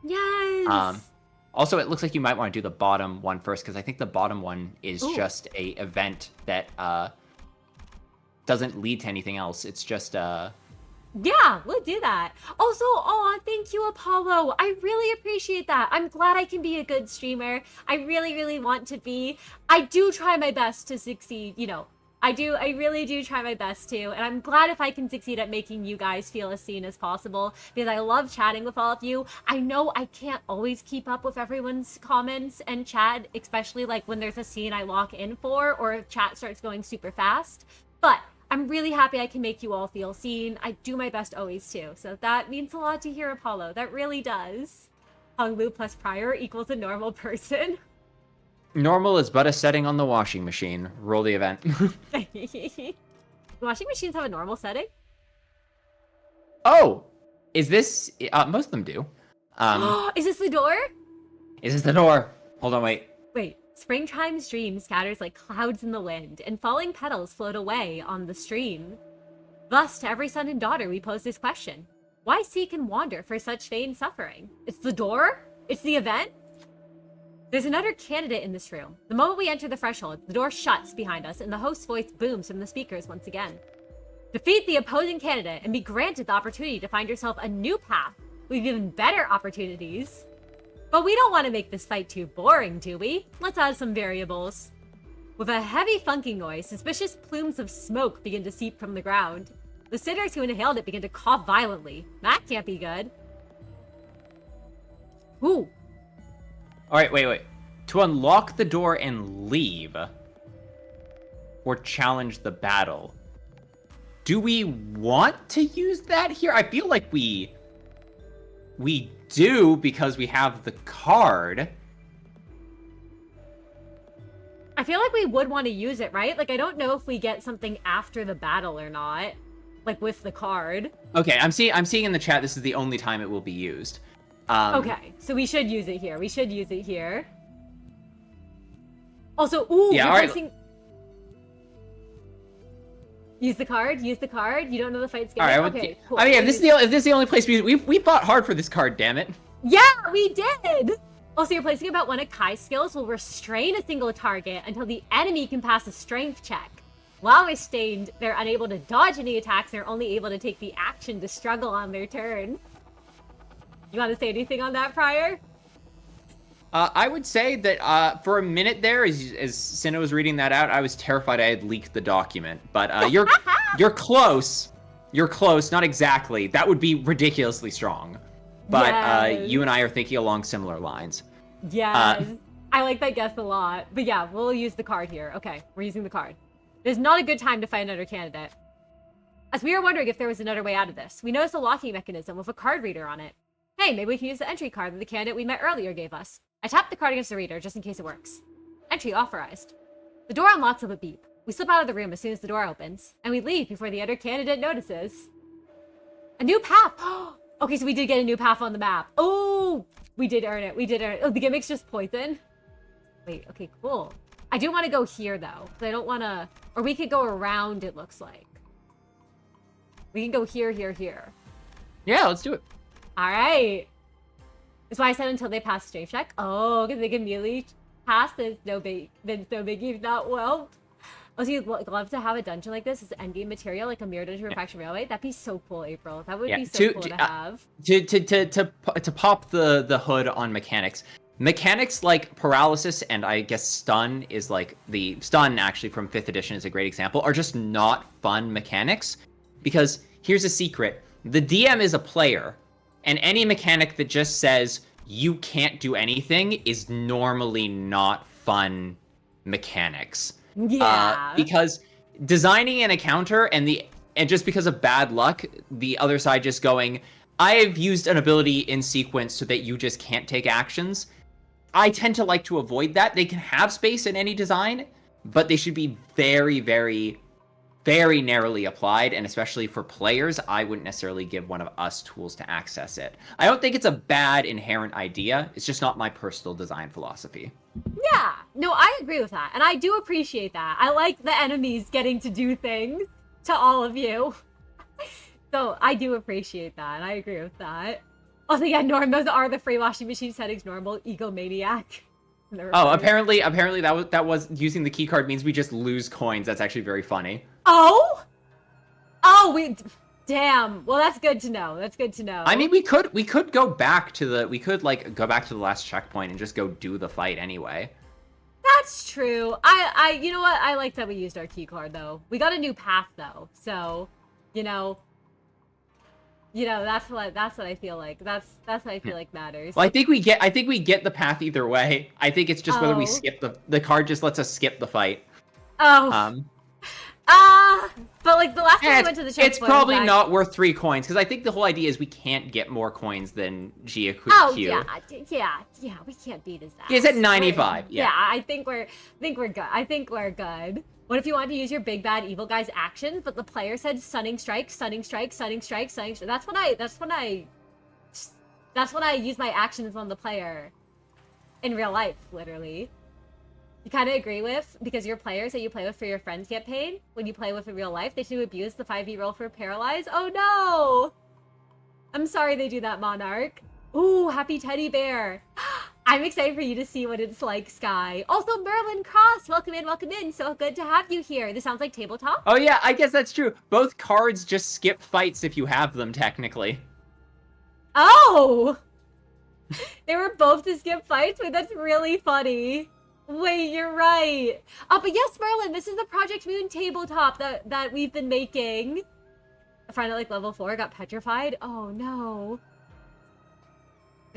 Yes! Also, it looks like you might want to do the bottom one first, because I think the bottom one is just a event that doesn't lead to anything else. It's just Yeah, we'll do that. Also, aw, thank you, Apollo. I really appreciate that. I'm glad I can be a good streamer. I really, really want to be. I do try my best to succeed, you know. I really do try my best to, and I'm glad if I can succeed at making you guys feel as seen as possible, because I love chatting with all of you. I know I can't always keep up with everyone's comments and chat, especially like when there's a scene I lock in for, or if chat starts going super fast, but I'm really happy I can make you all feel seen. I do my best always too, so that means a lot to hear, Apollo. That really does. Honglu plus Prior equals a normal person. normal is but a setting on the washing machine. Roll the event. Washing machines have a normal setting? Oh! Is this... most of them do. Is this the door? Is this the door? Hold on, wait. Wait. Springtime's dream scatters like clouds in the wind, and falling petals float away on the stream. Thus, to every son and daughter, we pose this question. Why seek and wander for such vain suffering? It's the door? It's the event? There's another candidate in this room. The moment we enter the threshold, the door shuts behind us, and the host's voice booms from the speakers once again. Defeat the opposing candidate and be granted the opportunity to find yourself a new path with even better opportunities. But we don't want to make this fight too boring, do we? Let's add some variables. With a heavy funking noise, suspicious plumes of smoke begin to seep from the ground. The sitters who inhaled it begin to cough violently. That can't be good. Ooh. Alright, wait. To unlock the door and leave, or challenge the battle, do we want to use that here? I feel like we do because we have the card. I feel like we would want to use it, right? Like, I don't know if we get something after the battle or not, like with the card. Okay, I'm seeing in the chat this is the only time it will be used. Okay, so we should use it here. We should use it here. Also, ooh, yeah, you're all right. placing... Use the card. Use the card. You don't know the fight's All going. right. Okay, cool. I mean, if this is the only place we fought hard for this card, damn it. Yeah, we did. Also, you're placing about one of Kai's skills will restrain a single target until the enemy can pass a strength check. While restrained, they're unable to dodge any attacks. They're only able to take the action to struggle on their turn. You want to say anything on that, Prior? I would say that for a minute there, as Cinna was reading that out, I was terrified I had leaked the document. But you're close. You're close. Not exactly. That would be ridiculously strong. But Yes. You and I are thinking along similar lines. Yes. I like that guess a lot. But yeah, we'll use the card here. Okay, we're using the card. It is not a good time to find another candidate. As we were wondering if there was another way out of this, we noticed a locking mechanism with a card reader on it. Hey, maybe we can use the entry card that the candidate we met earlier gave us. I tapped the card against the reader just in case it works. Entry authorized. The door unlocks with a beep. We slip out of the room as soon as the door opens, and we leave before the other candidate notices. A new path! Okay, so we did get a new path on the map. Oh, we did earn it. We did earn it. Oh, the gimmick's just poison. Wait, okay, cool. I do want to go here, though, because I don't want to... Or we could go around, it looks like. We can go here, here, here. Yeah, let's do it. All right. That's why I said until they pass strength check. Oh, because they can immediately pass. Then it's no biggie if not well. Also, you'd love to have a dungeon like this as endgame material, like a mirror dungeon for Faction Railway. That'd be so cool, April. That would be so cool to have. To pop the hood on mechanics. Mechanics like paralysis and I guess stun is like the stun actually from 5th edition is a great example, are just not fun mechanics. Because here's a secret. The DM is a player. And any mechanic that just says you can't do anything is normally not fun mechanics. Yeah. Because designing an encounter and just because of bad luck, the other side just going, I've used an ability in sequence so that you just can't take actions. I tend to like to avoid that. They can have space in any design, but they should be very, very, very narrowly applied, and especially for players, I wouldn't necessarily give one of us tools to access it. I don't think it's a bad inherent idea. It's just not my personal design philosophy. Yeah, no, I agree with that, and I do appreciate that. I like the enemies getting to do things to all of you. So I do appreciate that, and I agree with that. Also, yeah, Norm, those are the free washing machine settings, normal, egomaniac. Oh, apparently that was using the key card means we just lose coins. That's actually very funny. Oh, damn. Well, that's good to know. That's good to know. I mean, we could go back to the last checkpoint and just go do the fight anyway. That's true. You know what? I like that we used our key card though. We got a new path though, so, you know, that's what I feel like. That's what I feel like matters. Well, I think we get the path either way. I think it's just whether we skip the card just lets us skip the fight. Oh. But like the last time we went to the checkpoint, it's probably not worth 3 coins because I think the whole idea is we can't get more coins than Gia Q. Oh yeah, we can't beat his ass. He's at 95. Yeah, I think we're good. I think we're good. What if you wanted to use your big bad evil guy's actions, but the player said stunning strike, stunning strike, stunning strike, stunning strike? That's when I use my actions on the player in real life, literally. You kind of agree with, because your players that you play with for your friends campaign, when you play with in real life, they should abuse the 5e roll for paralyze. Oh no! I'm sorry they do that, Monarch. Ooh, happy teddy bear. I'm excited for you to see what it's like, Sky. Also, Merlin Cross, welcome in. So good to have you here. This sounds like tabletop. Oh yeah, I guess that's true. Both cards just skip fights if you have them, technically. Oh! They were both to skip fights? Wait, that's really funny. Wait, you're right. Oh, but yes, Merlin, this is the Project Moon tabletop that we've been making. A friend at like level 4 got petrified. Oh no.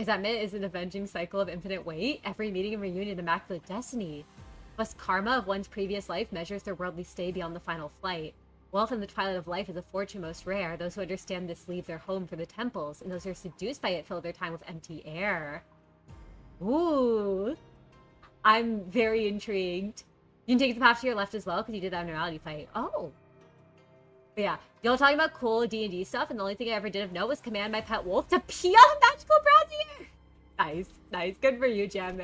Resentment is an avenging cycle of infinite weight. Every meeting and reunion immaculate destiny. Thus karma of one's previous life measures their worldly stay beyond the final flight. Wealth in the twilight of life is a fortune most rare. Those who understand this leave their home for the temples, and those who are seduced by it fill their time with empty air. Ooh. I'm very intrigued. You can take the path to your left as well, because you did that morality fight. Oh. But yeah, y'all talking about cool D&D stuff, and the only thing I ever did of note was command my pet wolf to pee on a magical brazier. Nice, nice. Good for you, Jam.